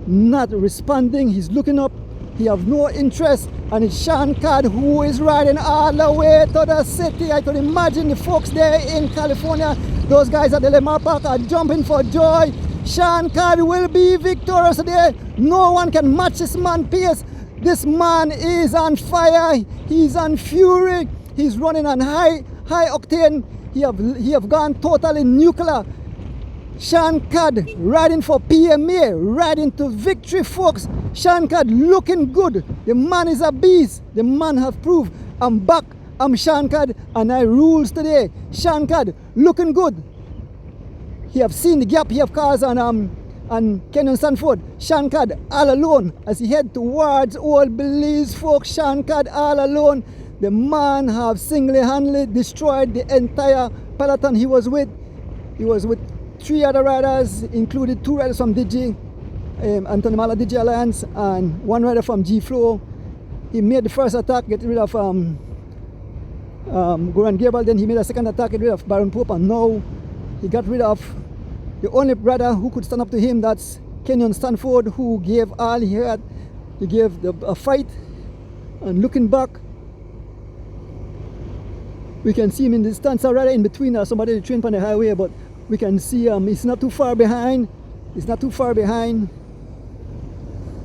not responding. He's looking up. He have no interest, and it's Sean Cad who is riding all the way to the city. I could imagine the folks there in California, those guys at the Lemar Park are jumping for joy. Sean Cad will be victorious today. No one can match this man's pace. This man is on fire. He's on fury. He's running on high octane. He have gone totally nuclear. Sean Cad riding for PMA, riding to victory, folks. Sean Cad looking good. The man is a beast. The man have proved. I'm back. I'm Sean Cad and I rules today. Sean Cad looking good. He have seen the gap he have caused on Kenyon Sanford. Sean Cad all alone as he head towards Old Belize, folks. Sean Cad all alone. The man have single-handedly destroyed the entire peloton he was with. He was with 3 other riders, included 2 riders from Digi, Antanamala Digi Alliance, and 1 rider from G-Flow. He made the first attack, get rid of Goran Gerbal. Then he made a second attack, get rid of Baron Pope, and now he got rid of the only rider who could stand up to him. That's Kenyon Stanford, who gave all he had. He gave a fight, and looking back, we can see him in the distance, a rider in between somebody trained on the highway, but we can see he's not too far behind. He's not too far behind.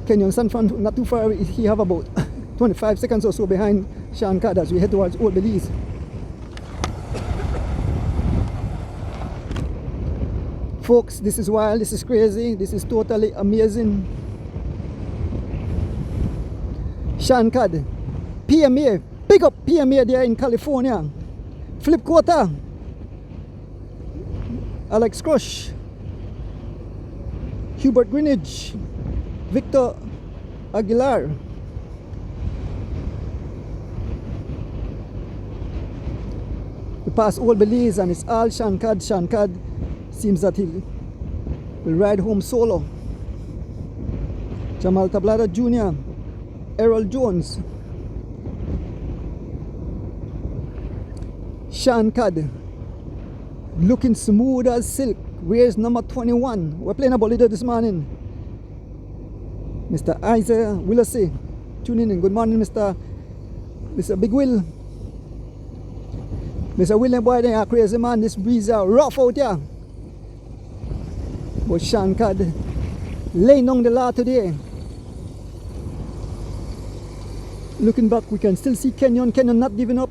Kenyon Sanford not too far. He have about 25 seconds or so behind Sean Cad as we head towards Old Belize. Folks, this is wild, this is crazy, this is totally amazing. Sean Cad, PMA, big up PMA there in California. Flip Quota, Alex Crush, Hubert Greenwich, Victor Aguilar. We pass Old Belize and it's all Sean Cad. Sean Cad seems that he will ride home solo. Jamal Tablada Jr., Errol Jones, Sean Cad looking smooth as silk. Where's number 21? We're playing a bolito this morning. Mr. Isaiah Willisey tuning in. Good morning, Mr. Big Will. Mr. William Boy, they are crazy man. This breeze are rough out here. But Sean Cad laying down the law today. Looking back, we can still see Kenyon not giving up.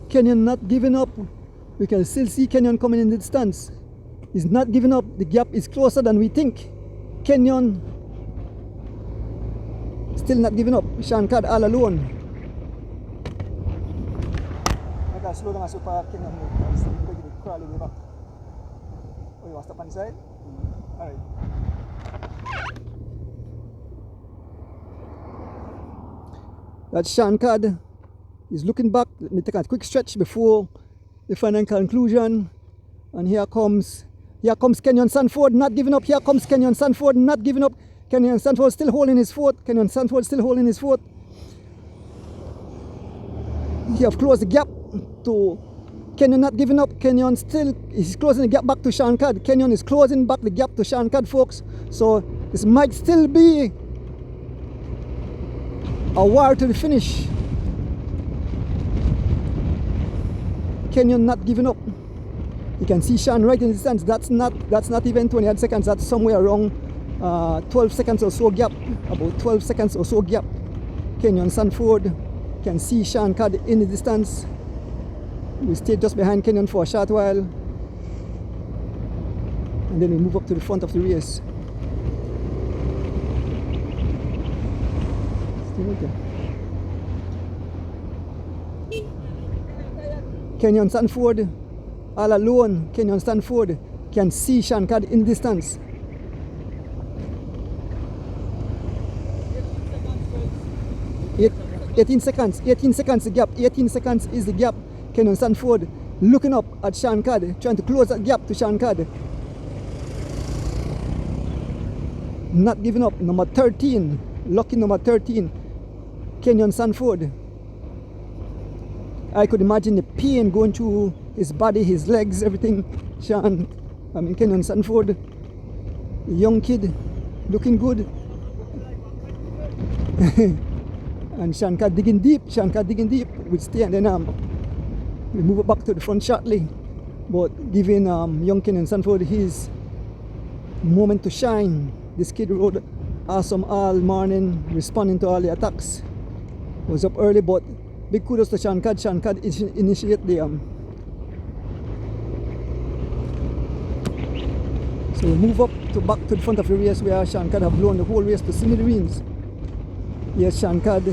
Kenyon not giving up. We can still see Kenyon coming in the distance. He's not giving up. The gap is closer than we think. Kenyon still not giving up. Sean Cad all alone. I gotta slow down so far. Kenyon will crawl away back. Oh, you want to stop on the side? Alright. That's Sean Cad. He's looking back. Let me take a quick stretch before the final conclusion. And here comes Kenyon Sanford not giving up. Here comes Kenyon Sanford not giving up. Kenyon Sanford still holding his foot. Kenyon Sanford still holding his foot. He have closed the gap to Kenyon not giving up. Kenyon still is closing the gap back to Sean Cad. Kenyon is closing back the gap to Sean Cad, folks. So this might still be a war to the finish. Kenyon not giving up. You can see Sean right in the distance. That's not even 28 seconds. That's somewhere around 12 seconds or so gap. About 12 seconds or so gap. Kenyon Sanford can see Sean Cad in the distance. We stay just behind Kenyon for a short while. And then we move up to the front of the race. Stay right there. Kenyon Sanford all alone. Kenyon Sanford can see Sean Cad in distance. 18 seconds, 18 seconds the gap, 18 seconds is the gap. Kenyon Sanford looking up at Sean Codd, trying to close that gap to Sean Codd. Not giving up. Number 13, lucky number 13, Kenyon Sanford. I could imagine the pain going through his body, his legs, everything. Kenyon Sanford, the young kid, looking good. And Sean Codd digging deep. We stay and then we move it back to the front shortly. But giving young Kenyon Sanford his moment to shine. This kid rode awesome all morning, responding to all the attacks. Was up early, but big kudos to Sean Codd. Sean Codd initiate the so we move up to back to the front of the race where Sean Codd have blown the whole race to smithereens. Yes, Sean Codd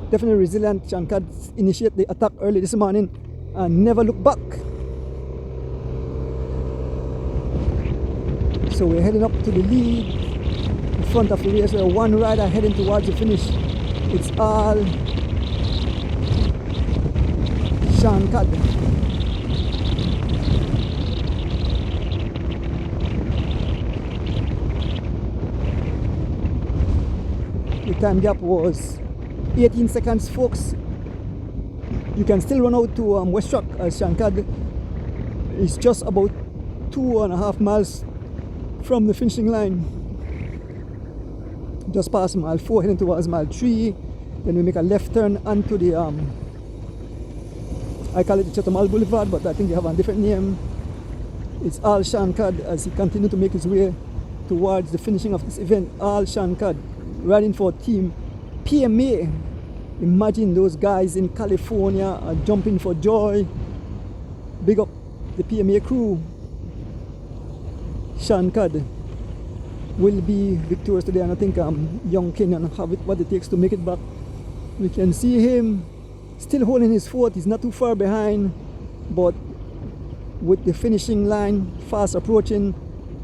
definitely resilient. Sean Codd initiate the attack early this morning and never look back. So we're heading up to the lead, the front of the race where one rider heading towards the finish. It's all Sean Codd. The time gap was 18 seconds, folks. You can still run out to Westrac as Sean Codd is just about 2.5 miles from the finishing line. Just past mile 4 heading towards mile 3. Then we make a left turn onto the I call it the Chatamal Boulevard, but I think they have a different name. It's all Sean Codd as he continues to make his way towards the finishing of this event. All Sean Codd riding for team PMA. Imagine those guys in California are jumping for joy. Big up the PMA crew. Sean Codd will be victorious today, and I think young Kenyon have it what it takes to make it back. We can see him still holding his fort. He's not too far behind, but with the finishing line fast approaching,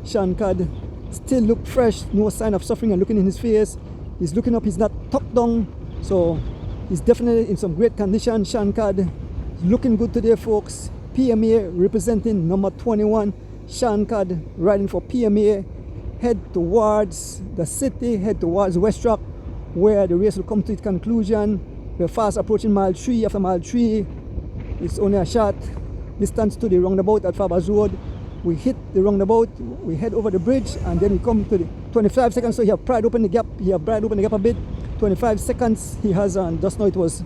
Sean Codd still look fresh, no sign of suffering, and looking in his face. He's looking up, he's not tucked down, so he's definitely in some great condition. Sean Codd is looking good today, folks. PMA representing number 21. Sean Codd riding for PMA. Head towards the city, head towards Westrac, where the race will come to its conclusion. We're fast approaching mile 3. After mile 3, it's only a short distance to the roundabout at Fabers Road. We hit the roundabout, we head over the bridge, and then we come to the 25 seconds. So he have pried open the gap. He have pried open the gap a bit. 25 seconds he has, and just now it was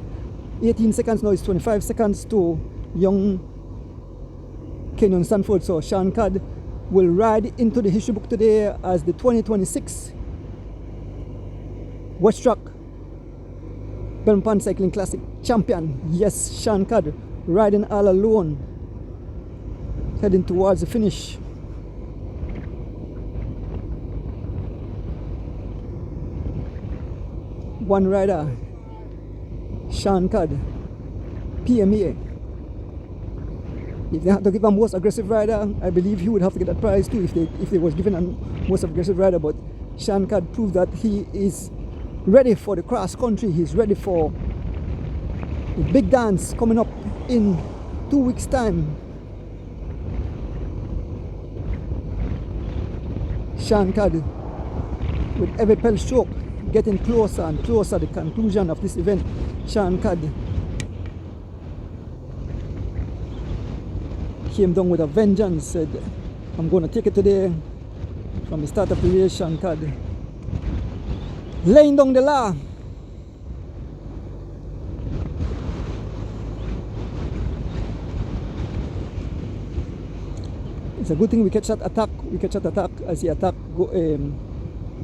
18 seconds. Now it's 25 seconds to young Kenyon Sanford. So Sean Codd will ride into the history book today as the 2026 Westrac Belmopan Cycling Classic champion. Yes, Sean Codd riding all alone, heading towards the finish. One rider, Sean Codd, PMA. If they had to give a most aggressive rider, I believe he would have to get that prize too if they was given a most aggressive rider. But Sean Codd proved that he is ready for the cross country. He's ready for the big dance coming up in 2 weeks' time. Sean Codd, with every pedal stroke, getting closer and closer to the conclusion of this event. Sean Codd came down with a vengeance, said, I'm going to take it today. From the start of the race, Sean Codd laying down the law. It's a good thing we catch that attack. We catch that attack as the attack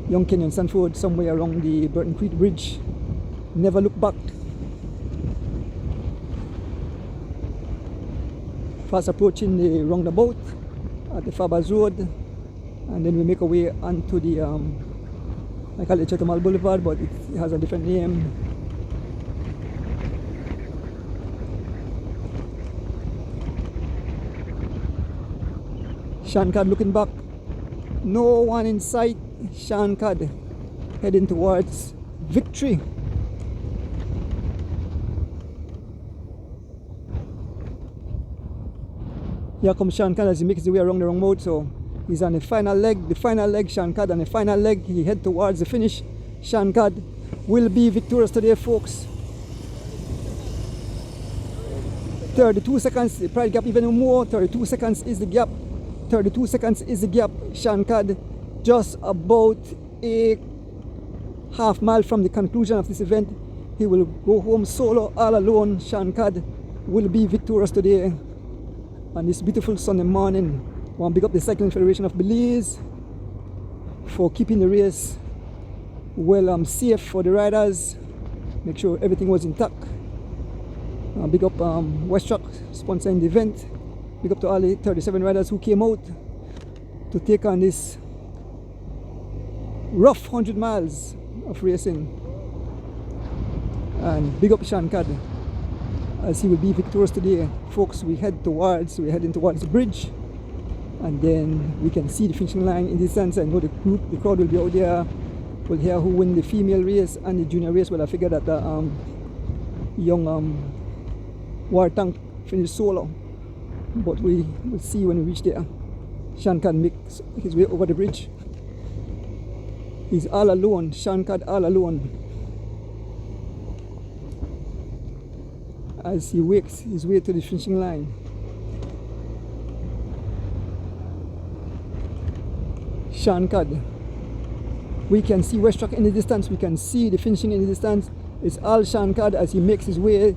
young Kenyon Sanford somewhere along the Burton Creek Bridge. Never look back. Fast approaching the roundabout at the Fabers Road, and then we make our way onto the I call it Chatamal Boulevard, but it has a different name. Sean Codd looking back, no one in sight. Sean Codd heading towards victory. Here comes Sean Cad as he makes his way around the wrong mode. So he's on the final leg, Sean Cad on the final leg. He head towards the finish. Sean Cad will be victorious today, folks. 32 seconds, the pride gap even more. 32 seconds is the gap. 32 seconds is the gap. Sean Cad just about a half mile from the conclusion of this event. He will go home solo, all alone. Sean Cad will be victorious today on this beautiful Sunday morning. I want to big up the Cycling Federation of Belize for keeping the race well safe for the riders. Make sure everything was intact. Big up Westrac sponsoring the event. Big up to all the 37 riders who came out to take on this rough 100 miles of racing. And big up Sean Cad as he will be victorious today. Folks, we're heading towards the bridge, and then we can see the finishing line in this sense. I know the crowd will be out there. We'll hear who win the female race and the junior race. Well, I figure that the young War Tank finished solo, but we will see when we reach there. Sean Cad makes his way over the bridge. He's all alone, Sean Cad all alone, as he wakes his way to the finishing line. Sean Cad. We can see Westrac in the distance, we can see the finishing in the distance. It's all Sean Cad as he makes his way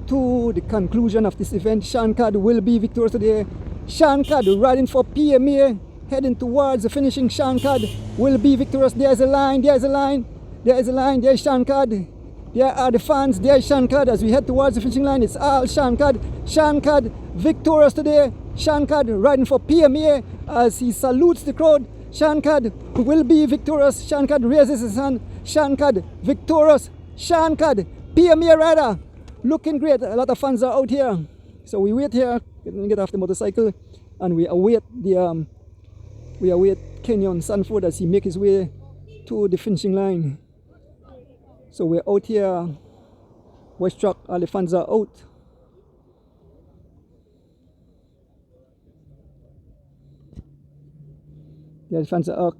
to the conclusion of this event. Sean Cad will be victorious today. Sean Cad riding for PMA, heading towards the finishing. Sean Cad will be victorious. There's a line, there's Sean Cad. There are the fans, there's Sean Cad as we head towards the finishing line. It's all Sean Cad. Sean Cad victorious today. Sean Cad riding for PMA as he salutes the crowd. Sean Cad will be victorious. Sean Cad raises his hand. Sean Cad victorious. Sean Cad, PMA rider, looking great. A lot of fans are out here. So we wait here, get off the motorcycle, and we await Kenyon Sanford as he makes his way to the finishing line. So we're out here. Westrac, all the fans are out. Yeah, the fans are out.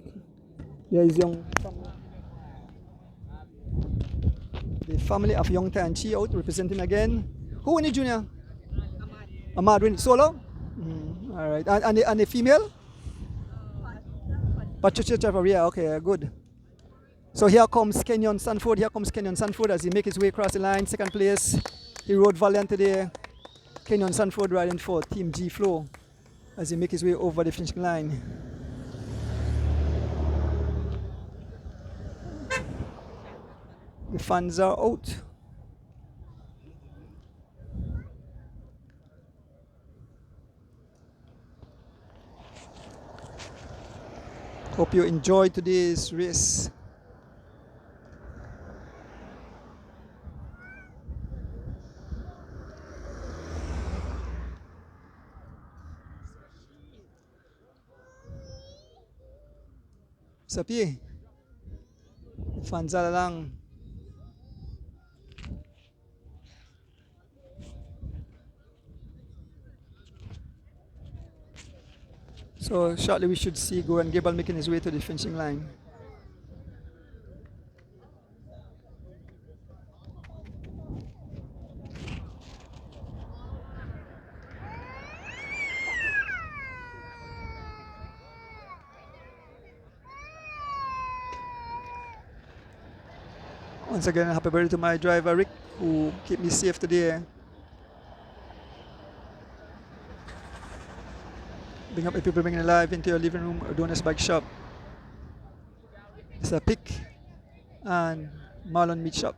There is the family of Young Tan Chi out representing again. Who won the junior? Ahmad win solo? All right. And the female? Patricia Trevor, yeah, okay, good. So here comes Kenyon Sanford. As he makes his way across the line. Second place. He rode valiant today. Kenyon Sanford riding for Team G Flow as he makes his way over the finishing line. The fans are out. Hope you enjoyed today's race. Sapi, fans are lang. So shortly we should see Goran Gebel making his way to the finishing line. Once again, happy birthday to my driver Rick, who kept me safe today. Bring up the people bringing alive into your living room or Donors Bike Shop. It's a Pick and Marlon Meat Shop.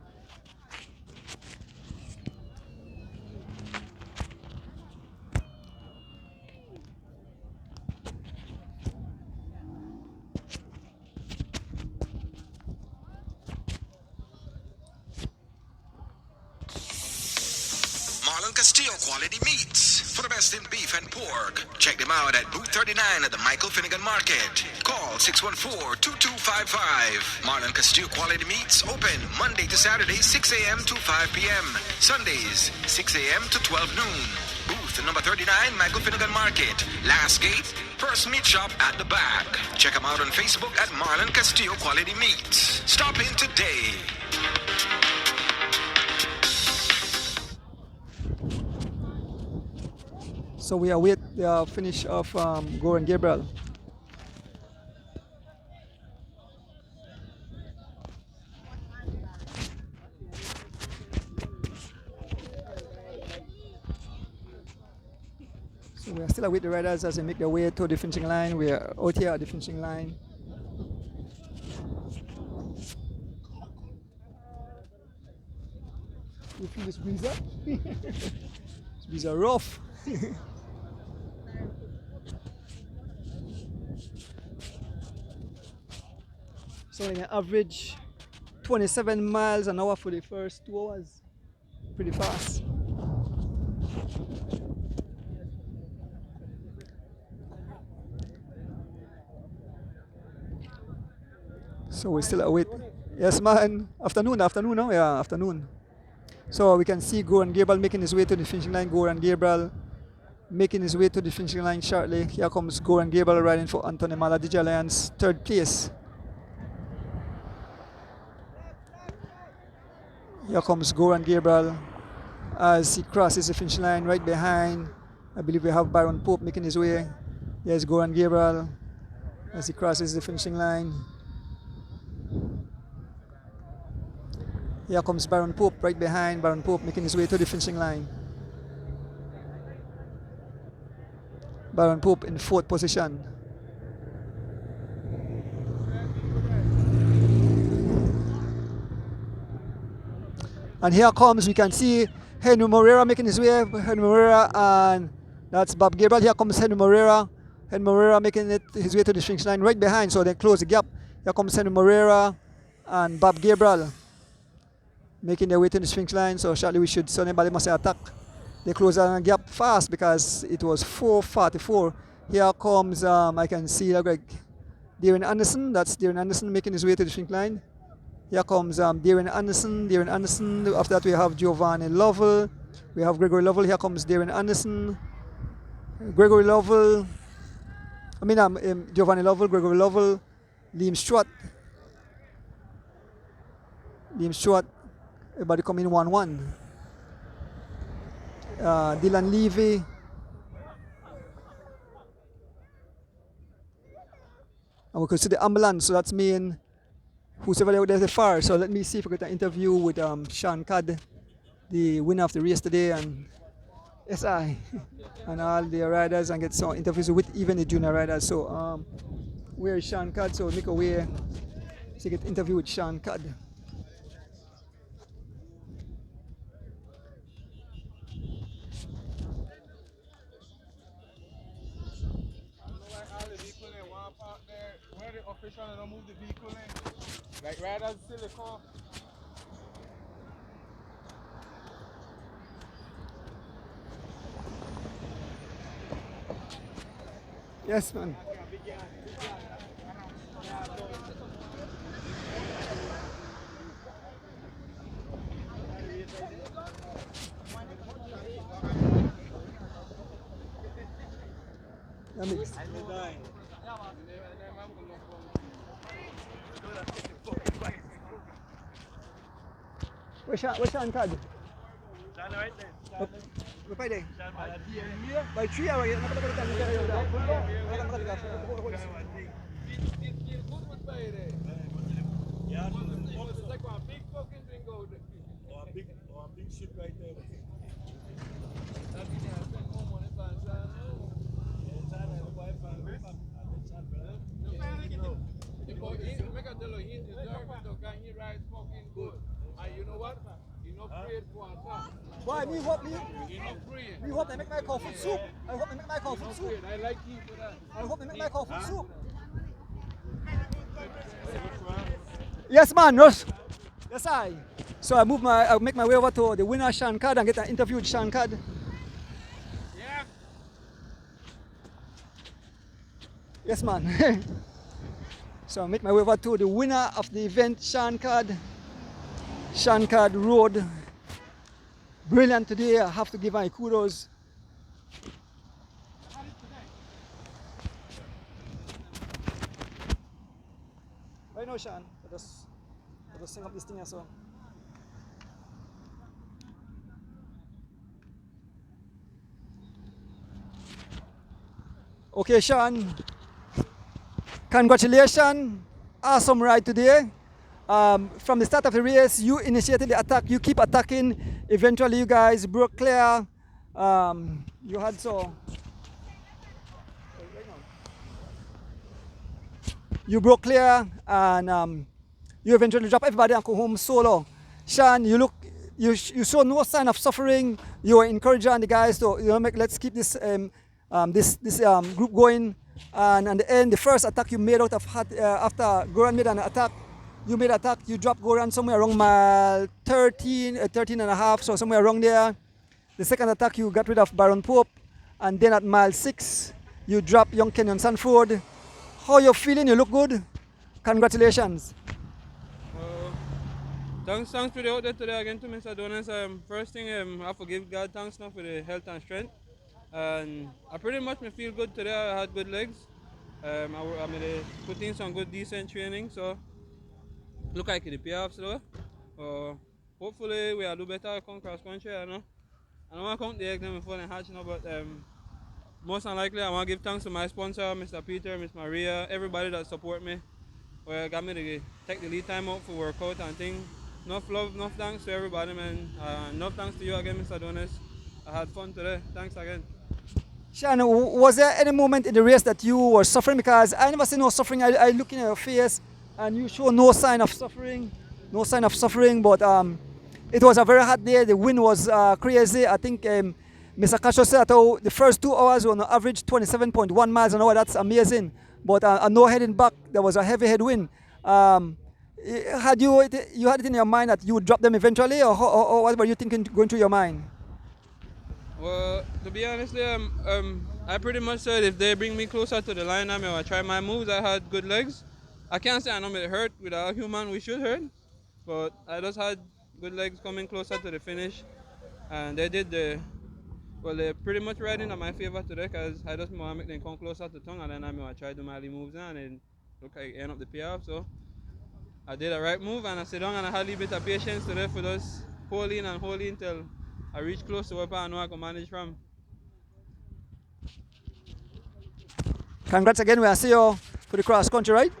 Marlon Castillo Quality Meats. For the best in beef and pork, check them out at booth 39 at the Michael Finnegan Market. Call 614-2255. Marlon Castillo Quality Meats open Monday to Saturday 6 a.m. to 5 p.m. Sundays 6 a.m. to 12 noon. Booth number 39, Michael Finnegan Market. Last gate, first meat shop at the back. Check them out on Facebook at Marlon Castillo Quality Meats. Stop in today. So we await the finish of Gore and Gabriel. So we are still await the riders as they make their way to the finishing line. We are out here at the finishing line. You feel this breeze up? This breeze are rough. So like an average 27 miles an hour for the first 2 hours. Pretty fast. So we still await. Yes, man. Afternoon now? Yeah, afternoon. So we can see Goran Gabriel making his way to the finishing line. Goran Gabriel making his way to the finishing line shortly. Here comes Goran Gabriel riding for Anthony Maladija Alliance, 3rd place. Here comes Goran Gabriel as he crosses the finish line right behind. I believe we have Byron Pope making his way. There's Goran Gabriel as he crosses the finishing line. Here comes Byron Pope right behind. Byron Pope making his way to the finishing line. Byron Pope in 4th position. And here comes, we can see Henry Moreira making his way. Henry Moreira, and that's Bob Gabriel. Here comes Henry Moreira. Henry Moreira making his way to the finish line right behind, so they close the gap. Here comes Henry Moreira and Bob Gabriel making their way to the finish line. So shortly we should, so anybody must attack. They close the gap fast because it was 4:44. Here comes, I can see Darren Anderson. That's Darren Anderson making his way to the finish line. Here comes Darren Anderson. After that we have Giovanni Lovell. We have Gregory Lovell. Here comes Darren Anderson. Gregory Lovell. Giovanni Lovell, Gregory Lovell, Liam Stewart. Everybody come in 1-1. Dylan Levy. And we could see the ambulance, so that's me and who's over there far. So let me see if we get an interview with Sean Codd, the winner of the race today, and SI, and all the riders, and get some interviews with even the junior riders. So where is Sean Codd? So make a way to get interview with Sean Codd. Where the official don't move the vehicle in. Like riders still the car. Yes, man. Where's Sean Codd? Sean right there. Where by there? By 3 hours. Yeah, it's like a big fucking thing out there. Or a big ship right there. And you know what? He not prayed for attack. Why? Me hope they make my call for soup. I hope they make my call for soup. I like you for that. I hope they make my call for soup. Yes, man, Russ. Yes, I. So I make my way over to the winner, Sean Cad, and get an interview with Sean Cad. Yeah. Yes, man. So I make my way over to the winner of the event, Sean Cad. Sean Cad rode brilliant today. I have to give my kudos. Right now, Sean, I just sing up this thing as well. Okay, Sean. Congratulations. Awesome ride today. From the start of the race, you initiated the attack. You keep attacking. Eventually, you guys broke clear. You had so. You broke clear, and you eventually dropped everybody and go home solo. Sean, you show no sign of suffering. You were encouraging the guys to, let's keep this group going. And at the end, the first attack you made out of after Goran made an attack, you dropped Goran somewhere around mile 13, 13 and a half, so somewhere around there. The second attack, you got rid of Baron Pope, and then at mile 6, you dropped young Kenyon Sanford. How you feeling? You look good. Congratulations. Thanks for the out there today again to Mr. Donis. First thing, I have to give God thanks now for the health and strength. And I pretty much me feel good today. I had good legs. I put in some good decent training, so look like it pay off slow. Hopefully we will do better come cross country. I don't want to count the eggs before they hatch now, but most unlikely I want to give thanks to my sponsor, Mr. Peter, Miss Maria, everybody that support me. Where got me to take the lead time out for workout and things. Enough love, enough thanks to everybody, man. Enough thanks to you again, Mr. Donis. I had fun today. Thanks again. Sean, was there any moment in the race that you were suffering? Because I never see no suffering. I look in your face and you show no sign of suffering. No sign of suffering, but it was a very hot day. The wind was crazy. I think Mr. Casho said that the first 2 hours were on average 27.1 miles an hour. That's amazing. But no heading back, there was a heavy headwind. Had you had it in your mind that you would drop them eventually, or what were you thinking going through your mind? Well, to be honest, I pretty much said if they bring me closer to the line, I'm going to try my moves. I had good legs. I can't say I know it hurt. With a human, we should hurt. But I just had good legs coming closer to the finish. And they did they're pretty much riding in my favor today because I just want to make them come closer to tongue and then I'm going to try to do my moves and then look like end up the payoff. So I did the right move and I sit down and I had a little bit of patience today for just hold in until I reach close to where I know I can manage from. Congrats again. We'll see you for the cross country, right?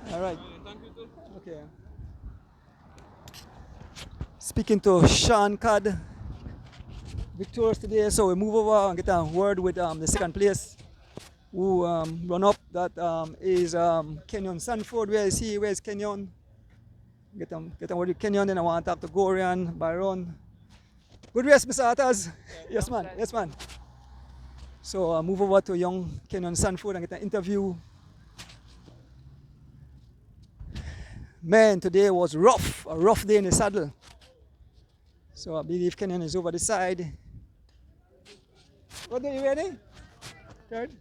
Sure. All right. Thank you too. Okay. Speaking to Sean Cad, victorious today, so we move over and get a word with the second place who run up. That is Kenyon Sanford. Where is he? Where is Kenyon? Get a word with Kenyon. Then I want to talk to Gorian, Byron. Good race, Mr. Atas. Yes, man. Yes, man. So move over to young Kenyon Sanford and get an interview. Man, today was rough. A rough day in the saddle. So I believe Kenyon is over the side. What are you ready? Third.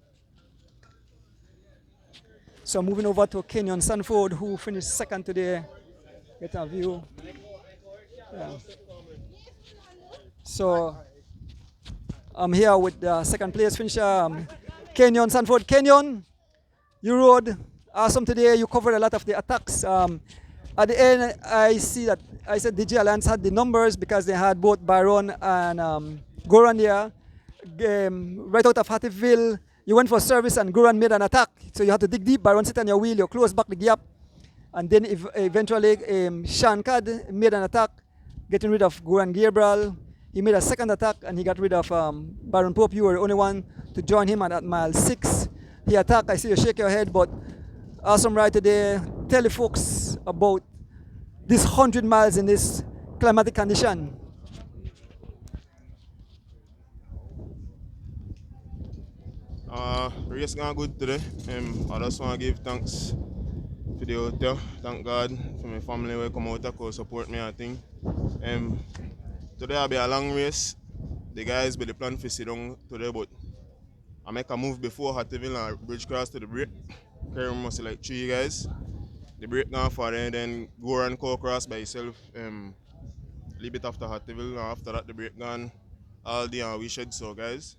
So moving over to Kenyon Sanford, who finished second today. Get a view. Yeah. So I'm here with the second place finisher, Kenyon Sanford. Kenyon, you rode awesome today. You covered a lot of the attacks. At the end, I said DJ Alliance had the numbers because they had both Byron and Goran there. Right out of Hattieville, you went for service and Goran made an attack. So you had to dig deep. Byron sit on your wheel, you close back the gap. And then eventually Sean Cad made an attack, getting rid of Goran Gabriel. He made a second attack and he got rid of Baron Pope. You were the only one to join him at mile 6. He attacked. I see you shake your head, but awesome ride today. Tell the folks about this 100 miles in this climatic condition. Race gone good today. I just want to give thanks to for the out there. Thank God for my family who come out to support me, I think. Today will be a long race. The guys be the plan for sit down today, but I make a move before Hattiville and bridge cross to the break. Carry must like 3 guys. The break gone for then go and go across by yourself. A little bit after Hattiville and after that the break gone all day and we shed so guys.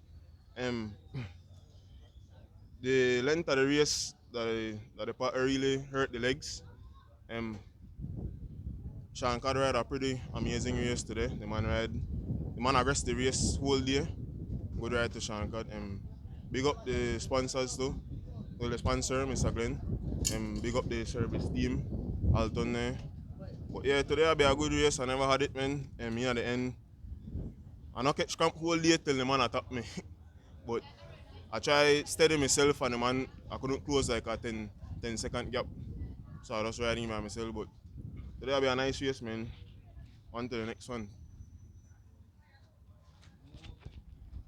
The length of the race that the part really hurt the legs. Sean Cad ride a pretty amazing race today. The man rest the race whole day. Good ride to Sean Cad. Big up the sponsors too. Well, the sponsor, Mr. Glenn. Big up the service team, Alton there. But yeah, today will be a good race. I never had it, man. Me at the end, I not catch cramp whole day till the man attack me. But I try steady myself and the man, I couldn't close like a 10 second gap. So I just riding by myself. But today will be a nice race, man. On to the next one.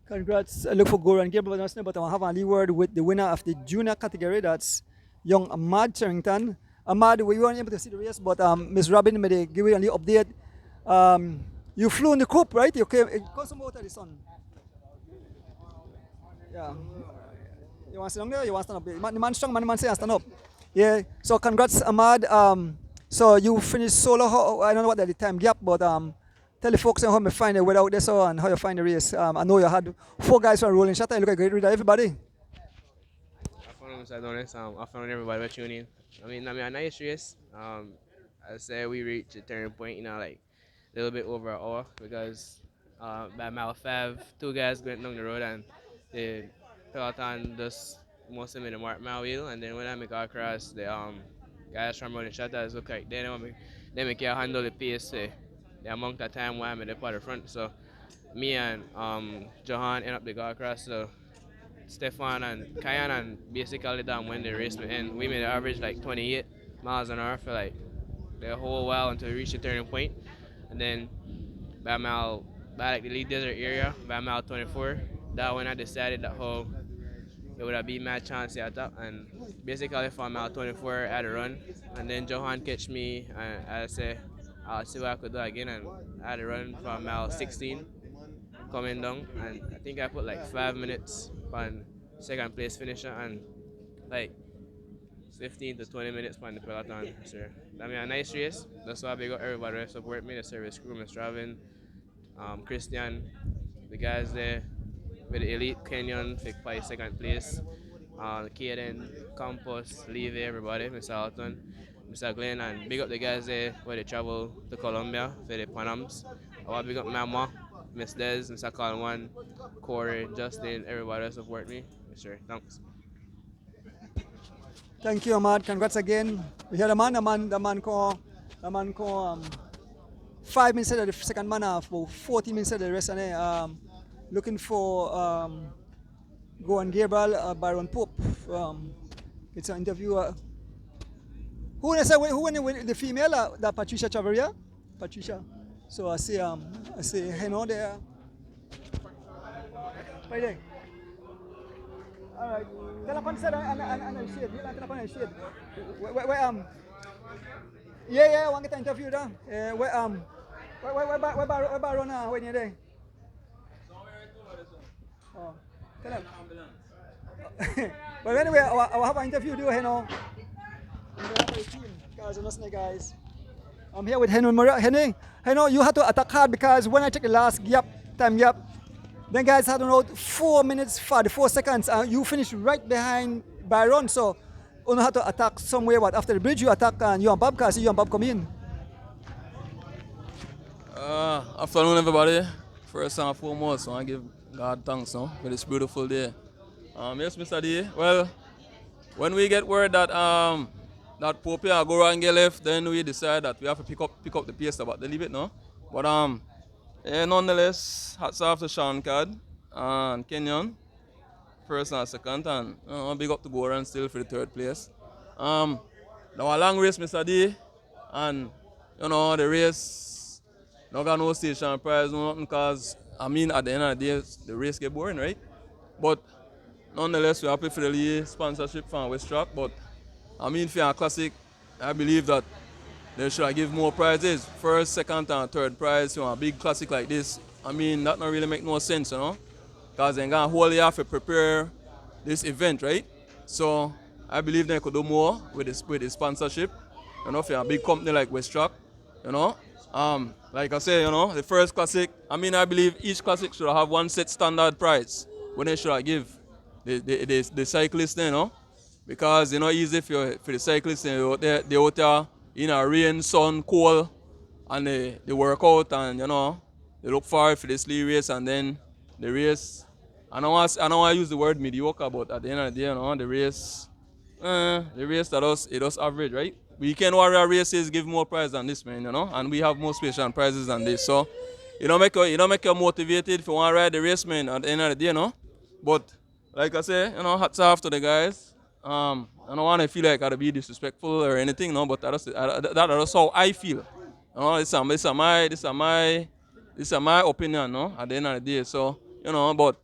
Congrats. I look for Goran Gabriel, but I have a word with the winner of the junior category. That's young Ahmad Charrington. Ahmad, we weren't able to see the race, but Miss Robin may give you a little update. You flew in the coupe, right? You came. It cost some water, the sun. Yeah. You want to sit down there? You want to stand up? The man strong, man say stand up. Yeah. So congrats, Ahmad. So you finished solo. I don't know what the time gap, but tell the folks how you find the weather out there so and how you find the race. I know you had 4 guys from rolling shot. You look like a great reader, everybody. I found everybody was tuning in. I mean, a nice race. I say we reached a turning point, like a little bit over an hour because by mile 5, 2 guys went down the road and the peloton just most of them in the mark my wheel, and then when I make our cross, the guys from running shutters look like they can't handle the pace, the amount of time where I'm at the front. So me and Johan end up the guard cross. So Stefan and Kayan and basically down when the race end, we made an average like 28 miles an hour for like the whole while until we reached the turning point. And then by like the Lead Desert area, by mile 24, that when I decided that it would have been my chance at top. And basically from mile 24 I had a run. And then Johan catch me and I say I'll see what I could do again, and I had a run from mile 16 coming down, and I think I put like 5 minutes on second place finisher and like 15 to 20 minutes on the peloton. So I mean a nice race. That's why I big up everybody that support me, the service crew, Mr. Robin, Christian, the guys there with the Elite Kenyon for second place. Kaden, Campos, Levy, everybody, Mr. Alton, Mr. Glenn, and big up the guys there where they travel to Colombia for the Panams. I want to big up Mama, Miss Des, Mr. Colwan, Corey, Justin, everybody that support me. Sure, thanks. Thank you, Ahmad. Congrats again. We had the man called 5 minutes of the second man half, about 40 minutes of the rest. And looking for Goran Gabriel, Byron Pope. It's an interview. Who won the female? That Patricia Chavarria? Patricia. So I see Heno there. Right there. All right. Tell up on the side and shade. Tell up on the shade. Yeah, I want to get an interview there. Where Baron when you're there? Oh, tell him. But anyway, I have an interview to Heno. Guys. I'm here with Heno Maria. Heno, you had to attack hard because when I check the last time gap, then guys had around 4 minutes, 44 seconds. You finished right behind Byron, so you had to attack somewhere. But after the bridge, you attack and you and Bob, because you and Bob come in. Afternoon, everybody. First and foremost, I want to give God thanks for this beautiful day. Yes, Mr. D. Well, when we get word that that Pope and Goran get left, then we decide that we have to pick up the pace about the leave it, no? But nonetheless, hats off to Sean Cad and Kenyon, first and second, and big up to Goran still for the third place. Now a long race, Mr. D, and the race not got no station prize, no nothing, because at the end of the day, the race get boring, right? But nonetheless, we're happy for the lead sponsorship from Westrac. But for a classic, I believe that they should give more prizes. First, second, and third prize, a big classic like this. I mean, that not really make no sense, because they're going to whole year to prepare this event, right? So I believe they could do more with the sponsorship. For a big company like Westrac, you know. Like I say, the first classic, I believe each classic should have one set standard price when they should give the cyclists, because easy for the cyclists, they out there in a rain, sun, cold, and they work out and they look forward for the sleigh race and then the race. I don't want to use the word mediocre, but at the end of the day, the race that it does average, right? Weekend warrior races give more prize than this, man, and we have more special prizes than this. So you don't make you motivated if you want to ride the race, man, at the end of the day, But like I say, hats off to the guys. I don't want to feel like I'd be disrespectful or anything, but that's how I feel. This is my opinion, at the end of the day. So, but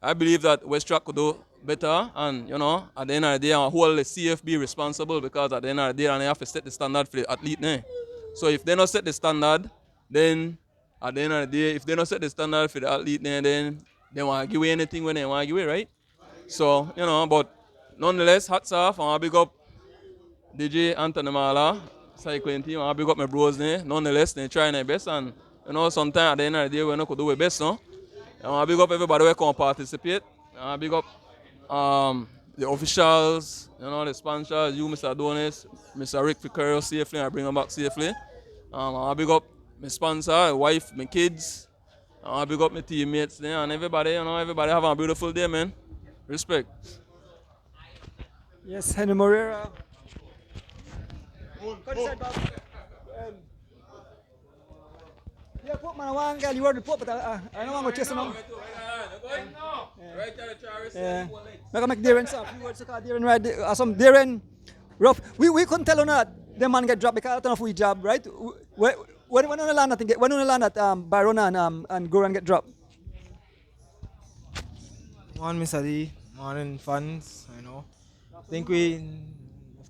I believe that Westrac could do better and, at the end of the day, hold the CFB responsible because at the end of the day, they have to set the standard for the athlete. So if they don't set the standard, then at the end of the day, if they don't set the standard for the athlete, then they want to give away anything when they want to give away, right? So, but nonetheless, hats off. I want to big up DJ Anthony Mala, cycling team. I want to big up my bros there. Nonetheless, they trying their best. And, sometimes at the end of the day, we not could do our best, no? I want to big up everybody who can participate. I want to big up the officials, the sponsors, you, Mr. Adonis, Mr. Rick Ficario safely. I bring them back safely. I want to big up my sponsor, my wife, my kids. I want to big up my teammates there and everybody, everybody have a beautiful day, man. Respect. Yes, Henry Moreira. Yeah, put man one girl you were the put, but I don't want to chase him. Yeah. Make Darren stop. You were to call Darren right. Some Darren rough. We couldn't tell on that the man get dropped because I don't know if we job, right? When on the land at Byron and Goran get dropped. One Mr. D, morning fans, I think we'll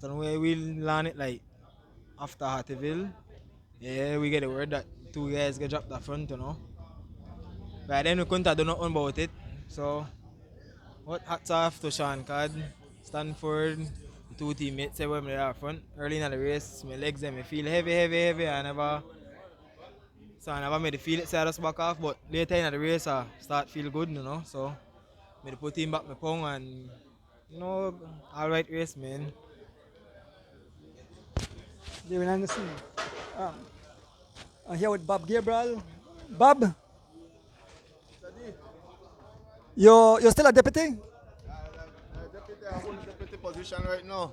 learn it like after Harteville. Yeah, we get the word that 2 guys get dropped up front, But then we couldn't do nothing about it. So, what hats off to Sean Cad, Stanford, the 2 teammates, everyone there up front. Early in the race, my legs and me feel heavy. I never made the feel it, so I just back off. But later in the race, I start feel good, So, I put him back my pong and, alright race, man. David Anderson. I'm here with Bob Gabriel. Bob, you're still a deputy? Deputy, I hold the deputy position right now.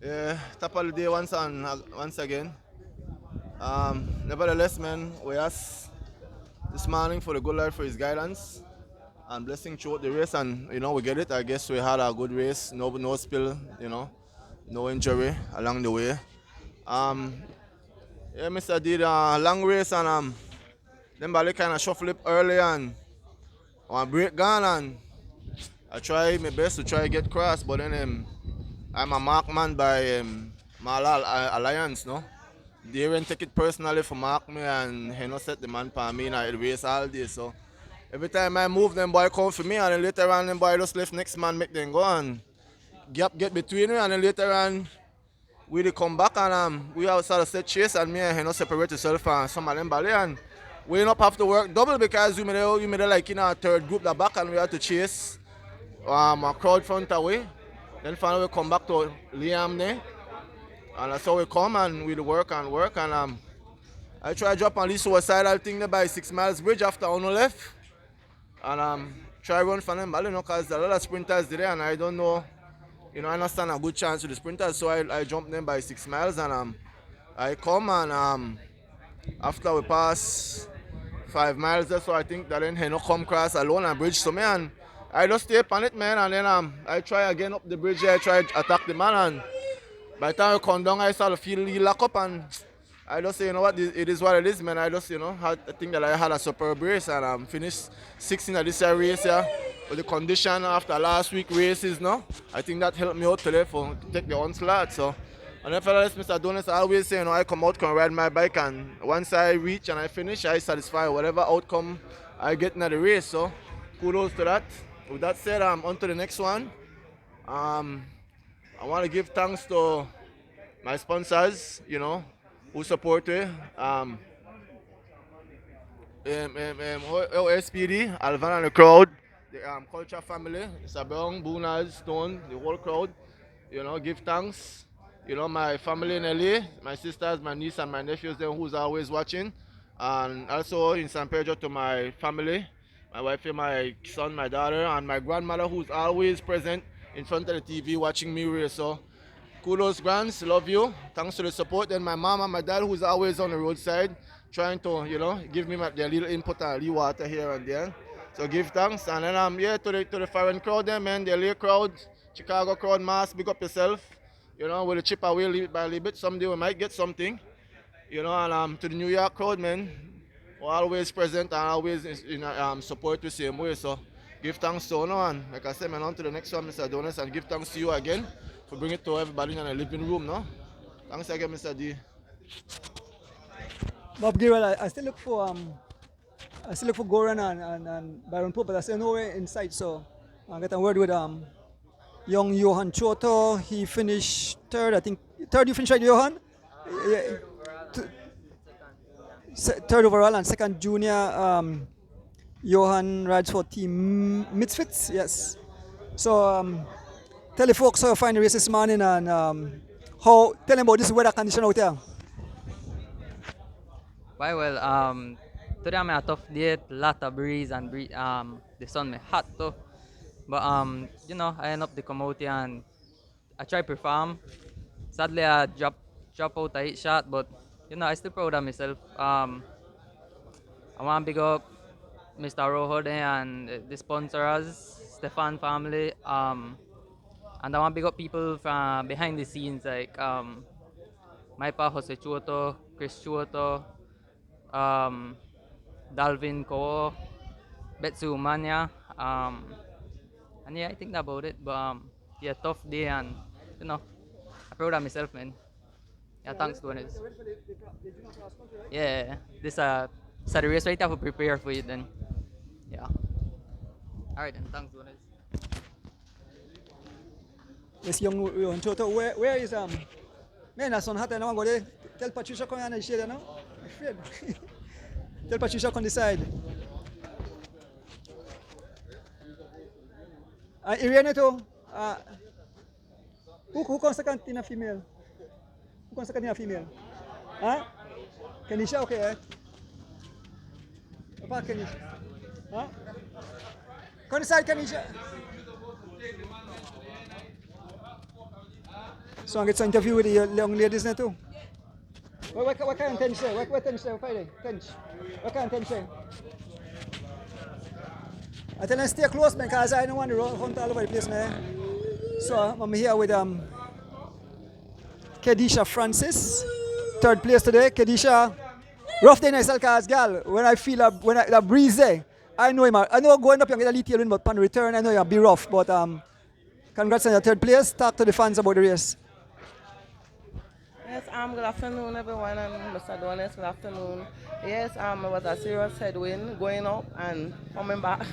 Yeah, top of the day once again. Nevertheless, man, we ask this morning for the good Lord for his guidance and blessing throughout the race, and we get it. I guess we had a good race, no spill, no injury along the way. Yeah, Mr. did a long race and then Bali kind of shuffle up early and on break gone and I try my best to try get cross, but then I'm a markman by Malal Alliance, no? They didn't take it personally for mark me and he not set the man for me in the race all day, so every time I move, them boy come for me and then later on them boy just left next man make them go and gap get between me and then later on we come back and we outside set chase and me and he not separate yourself and some of them ballet and we not have to work double because we made like in a third group the back and we had to chase a crowd front away. Then finally we come back to Liam there and that's how we come and we work and I try to drop on this suicidal thing there by 6 miles bridge after on the left and try run for them ballet because there are a lot of sprinters there and I don't know. I understand a good chance to the sprinters, so I jumped them by 6 miles and I come and after we pass 5 miles there, so I think that then he no come cross alone and bridge to me and I just stay on it, man, and then I try again up the bridge there, I try to attack the man and by the time I come down I start to feel he lock up and I just say, you know what, it is what it is, man. I just, I think that I had a superb race and finished 16th at this race here. With the condition after last week races, no? I think that helped me out today to take the onslaught. So And if I Mr. Donuts, I always say, I come out, can ride my bike, and once I reach and I finish, I satisfy whatever outcome I get in the race. So, kudos to that. With that said, I'm on to the next one. I want to give thanks to my sponsors, who support me. OSPD, Alvan and the crowd, the culture family, Sabong, Bunaz, Stone, the whole crowd, give thanks. My family in LA, my sisters, my niece, and my nephews, them who's always watching. And also in San Pedro to my family, my wife, my son, my daughter, and my grandmother who's always present in front of the TV watching me race. So kudos, Grants, love you. Thanks for the support. Then my mom and my dad, who's always on the roadside, trying to, give me their little input and little water here and there. So give thanks. And then to the foreign crowd, there, man, the LA crowd, Chicago crowd, mass, big up yourself. With the chip away little bit by little bit. Someday we might get something. And to the New York crowd, man, we're always present and always support the same way. So give thanks to no one. Like I said, man, on to the next one, Mr. Donis, and give thanks to you again for bringing it to everybody in the living room, no? Thanks again, Mr. D. Bob Girel, I still look for Goran and Byron Pope, but I still nowhere in sight. So I got a word with young Johan Choto. He finished third, I think. Third, you finished right, Johan? Yeah. Third overall and second junior. Johan rides for Team Misfits, yes. So tell the folks how you find the race this morning and tell them about this weather condition out there. Why well, today I'm a tough day, lot of breeze and the sun me hot too. But I end up to come out here and I try perform. Sadly I drop out a hit shot, but I still proud of myself. I want to big up Mr. Rojo there and the sponsors, Stefan family. And I want to big up people from behind the scenes like my pa Jose Chuoto, Chris Chuoto, Dalvin Ko, Betsu Mania. And yeah, I think about it. But yeah, tough day and I'm proud of myself, man. Yeah, thanks, Gomez. Yeah, this the race right now to prepare for it then. Yeah. Alright then, thanks, Gomez. This young Choto, where is man, that's on hot and I want to go there. Tell Patricia come and share now. Afraid. Tell Patricia on the side. Irene too. Who comes second in a female? Who comes second in a female? Huh? Kenisha, okay. Apa Kenisha? Huh? Come inside, Kenisha. So I get some interview with the young ladies now too. What kind of tension say? What tension say? What kind of tension? I tell them stay close, man, because I don't want to hunt all over the place, man. So I'm here with Kedisha Francis, third place today. Kedisha, rough day myself, cause girl, when I feel that breeze there, I know him. I know going up you get a little tailwind, but upon return, I know you'll be rough. But congrats on your third place. Talk to the fans about the race. Yes, good afternoon everyone, and Mr. Donis, good afternoon. Yes, it was a serious headwind going up and coming back.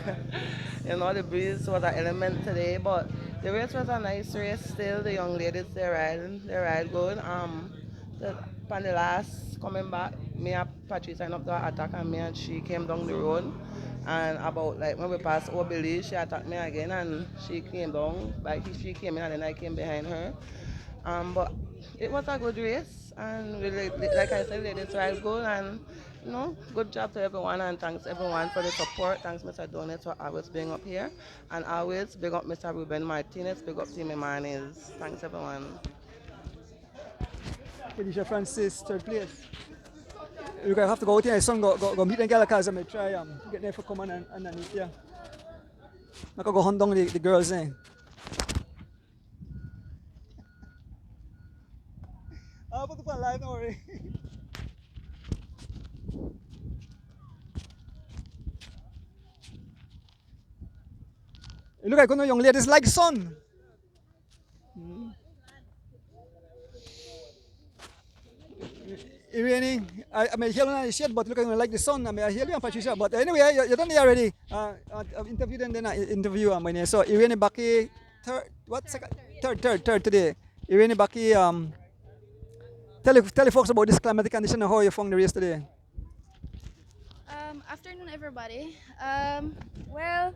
The breeze was an element today, but the race was a nice race still. The young ladies, they ride good. On the last coming back, me and Patrice signed up to attack and me and she came down the road. And about when we passed Obeli, she attacked me again and she came down. She came in and then I came behind her. But it was a good race, and really, like I said, ladies ride good, and good job to everyone, and thanks everyone for the support. Thanks Mr. Donis for always being up here, and always big up Mr. Ruben Martinez, big up Team Emanis. Thanks everyone. Kedisha Francis, third place. You're going to have to go out here, my son, go meet the girl, because I'm going to try get there for come on underneath here. I'm going to go hunt down the girls there. I'll put it on live, don't worry. You look like one of young ladies like sun. Irene, I mean, here on the shed, but looking like the sun. I mean, I hear you and Patricia. But anyway, you're done here already. I've interviewed and then I interview my name. So Irene Baki, third today. Irene Baki, tell folks about this climatic condition and how you found the race today. Afternoon, everybody. Well,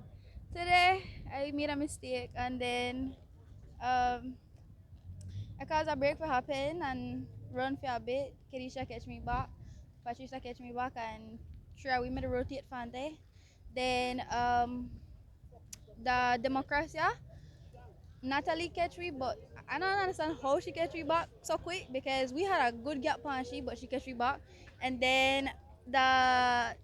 today I made a mistake and then I caused a break for happen and run for a bit. Kedisha catch me back, Patricia catch me back, and sure we made a rotate Fante. Then the Democracia, Natalie catch me, but I don't understand how she catch me back so quick because we had a good gap on she, but she catch me back. And then the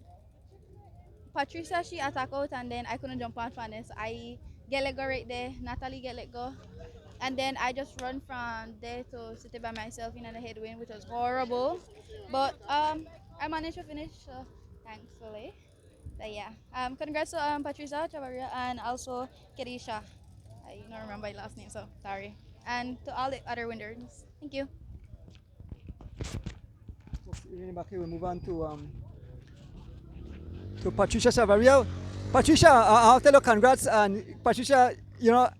Patricia, she attack out and then I couldn't jump on Fante, so I get let go right there. Natalie get let go. And then I just run from there to sit by myself in the headwind, which was horrible. But I managed to finish, so thankfully. But yeah, congrats to Patricia Chavaria and also Kerisha. I don't remember my last name, so sorry. And to all the other winners, thank you. We move on to Patricia Chavaria. Patricia, I'll tell you congrats, and Patricia, you know,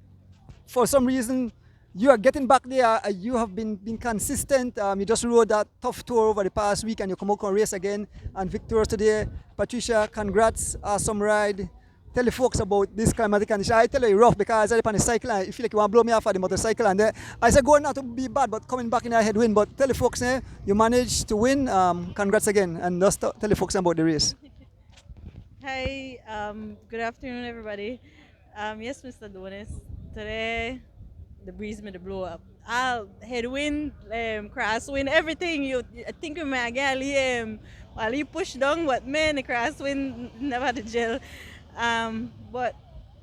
for some reason, you are getting back there. You have been consistent. You just rode that tough tour over the past week and you come out and race again and victorious today. Patricia, congrats. Awesome ride. Tell the folks about this climatic condition. I tell you, it's rough because I on the cycle and you feel like you want to blow me off of the motorcycle. And I said, going not to be bad, but coming back in a headwind. But tell the folks, you managed to win. Congrats again. And just tell the folks about the race. Hi, good afternoon, everybody. Yes, Mr. Donis. Today, the breeze made the blow up. All headwind, crosswind, everything. I think we might get while you push down, but man, the crosswind never the gel. But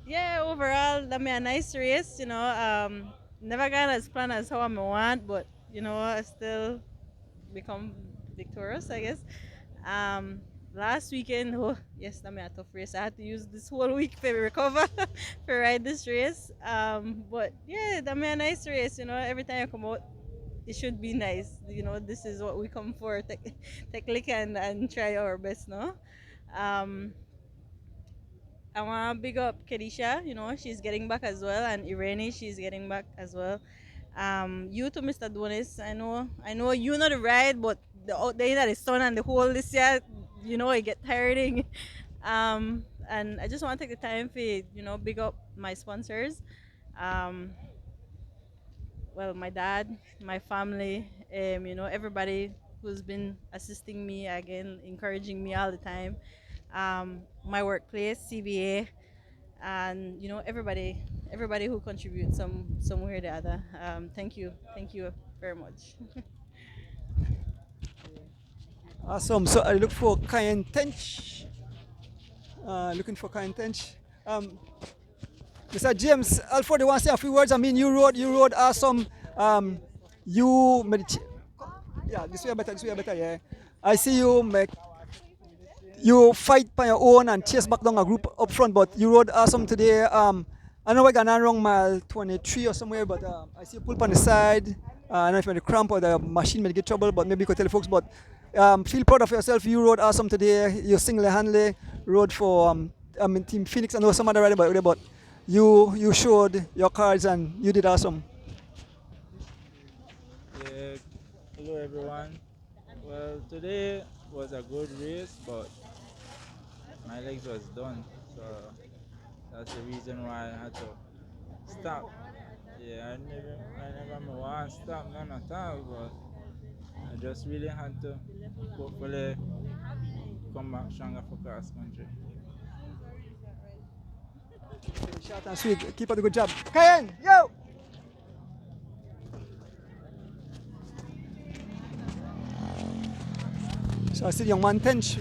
yeah, overall, that made a nice race. You know, never got as planned as how I want, but you know, I still become victorious, I guess. Last weekend, oh yes, that made a tough race. I had to use this whole week to recover for ride this race. But yeah, that made a nice race. You know, every time I come out, it should be nice. You know, this is what we come for, take lick and try our best, no? I want to big up Kedisha, you know, she's getting back as well, and Irene, she's getting back as well. You too, Mr. Donis, I know you know the ride, but out there in the sun and the whole this year, you know, it get tiring. And I just want to take the time for, you know, big up my sponsors. Well, my dad, my family, you know, everybody who's been assisting me, again, encouraging me all the time. My workplace, CBA, and you know, everybody who contributes somewhere or the other. Thank you very much. Awesome. So I look for Kayan Tench. Looking for Kayan Tench. Mr. James Alford, you want to say a few words? I mean, you rode awesome. Yeah, this way better. Yeah. I see you fight by your own and chase back down a group up front, but you rode awesome today. I know I got wrong mile 23 or somewhere, but I see you pull up on the side. I don't know if you're the cramp or the machine may get trouble, but maybe you could tell the folks. But feel proud of yourself. You rode awesome today. You single-handedly rode for Team Phoenix. I know some other rider, but you showed your cards and you did awesome. Yeah, hello everyone. Well, today was a good race, but my legs was done, so that's the reason why I had to stop. Yeah, I never want to stop none at all, but I just really had to hopefully come back stronger for cross country. Short and sweet. Keep up the good job. Kayan, yo! So I see young man Tench.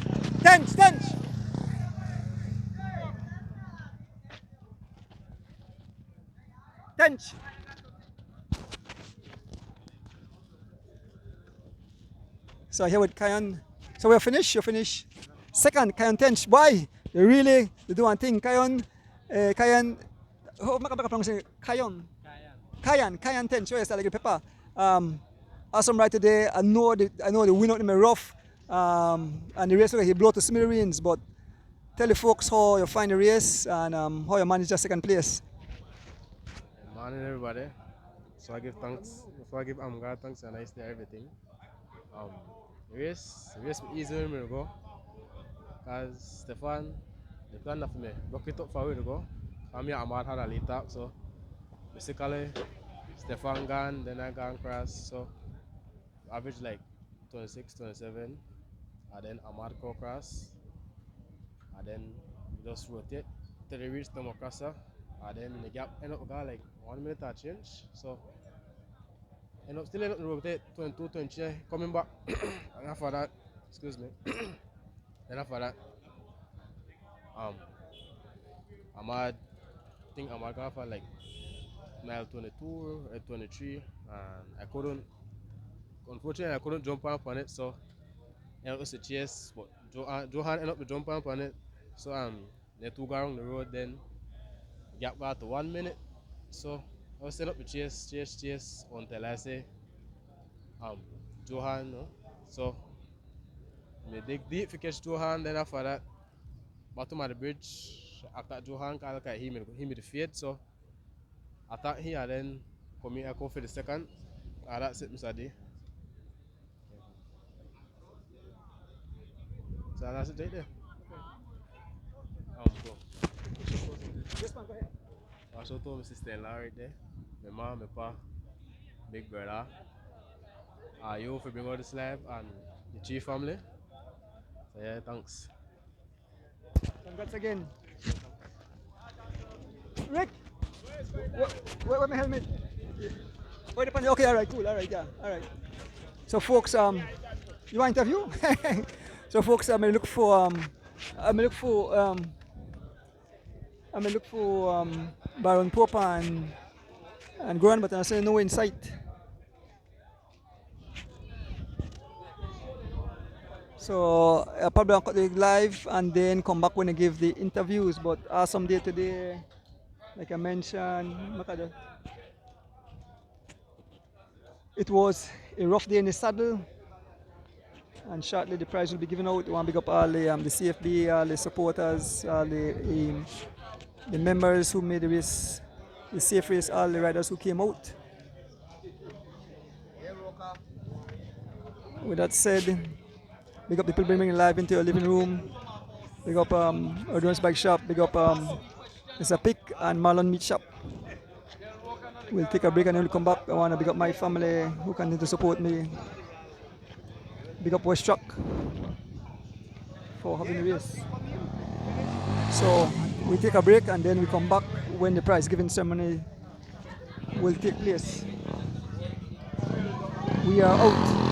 So here with Kayan. So we're finished. You're finished. Second, Kayan Tench. Why? You do one thing. Kayan. How am I pronounce it? Kayan Tench. Oh yes, I like the pepper. awesome ride today. I know the wind out in my rough, and the race he blew to smithereens. But tell the folks how you find the race and how you manage the second place. Good morning, everybody. So I give thanks. Before I give God thanks and I say everything. Um, the race easy when we go. Cause Stefan, the plan for me, broke it up for a while ago. And me and Ahmad had a late talk, so basically Stefan gone, then I gone cross. So average like 26, 27, and then Ahmad go cross, and then we just rotate till they reach Tomokasa, and then the gap end up got like 1 minute or change. So still end up rotate 22, 23, coming back. And after that, excuse me, then after that, um, Ahmad, I think Ahmad got for like mile 22 or 23, and unfortunately, I couldn't jump up on it, so I ended up to chase, but Johan ended up to jump up on it, so they two go around the road, then gap got to 1 minute, so I was set up to chase until I say, Johan, no? So me dig deep to catch Johan, then after that, bottom of the bridge, after Johan, cause he made the fade, so I thought he and then come here, I go for the second, and that's it, Mr. D. So that's it right there. Cool. Yes, man, go ahead. I also told my sister-in-law right there, my mom, my pa, big brother, you for bring out the slab and the chief family. So yeah, thanks. Congrats again. Rick, where my helmet? Wait upon you. Okay, all right, cool, all right, yeah, all right. So folks, you want interview? So folks, I'm gonna look for Baron Popa and Goran, but I say no in sight. So I'll probably cut the live and then come back when I give the interviews. But awesome day today, like I mentioned. It was a rough day in the saddle, and shortly the prize will be given out. I want to big up all the CFB, all the supporters, all the members who made the race, the safe race, all the riders who came out. With that said, big up the people bringing live into your living room. Big up Ordonance Bike Shop. Big up Mr. Pick and Marlon Meat Shop. We'll take a break and then we'll come back. I want to big up my family who continue to support me. Big up Westrac for having the race. So we take a break and then we come back when the prize giving ceremony will take place. We are out.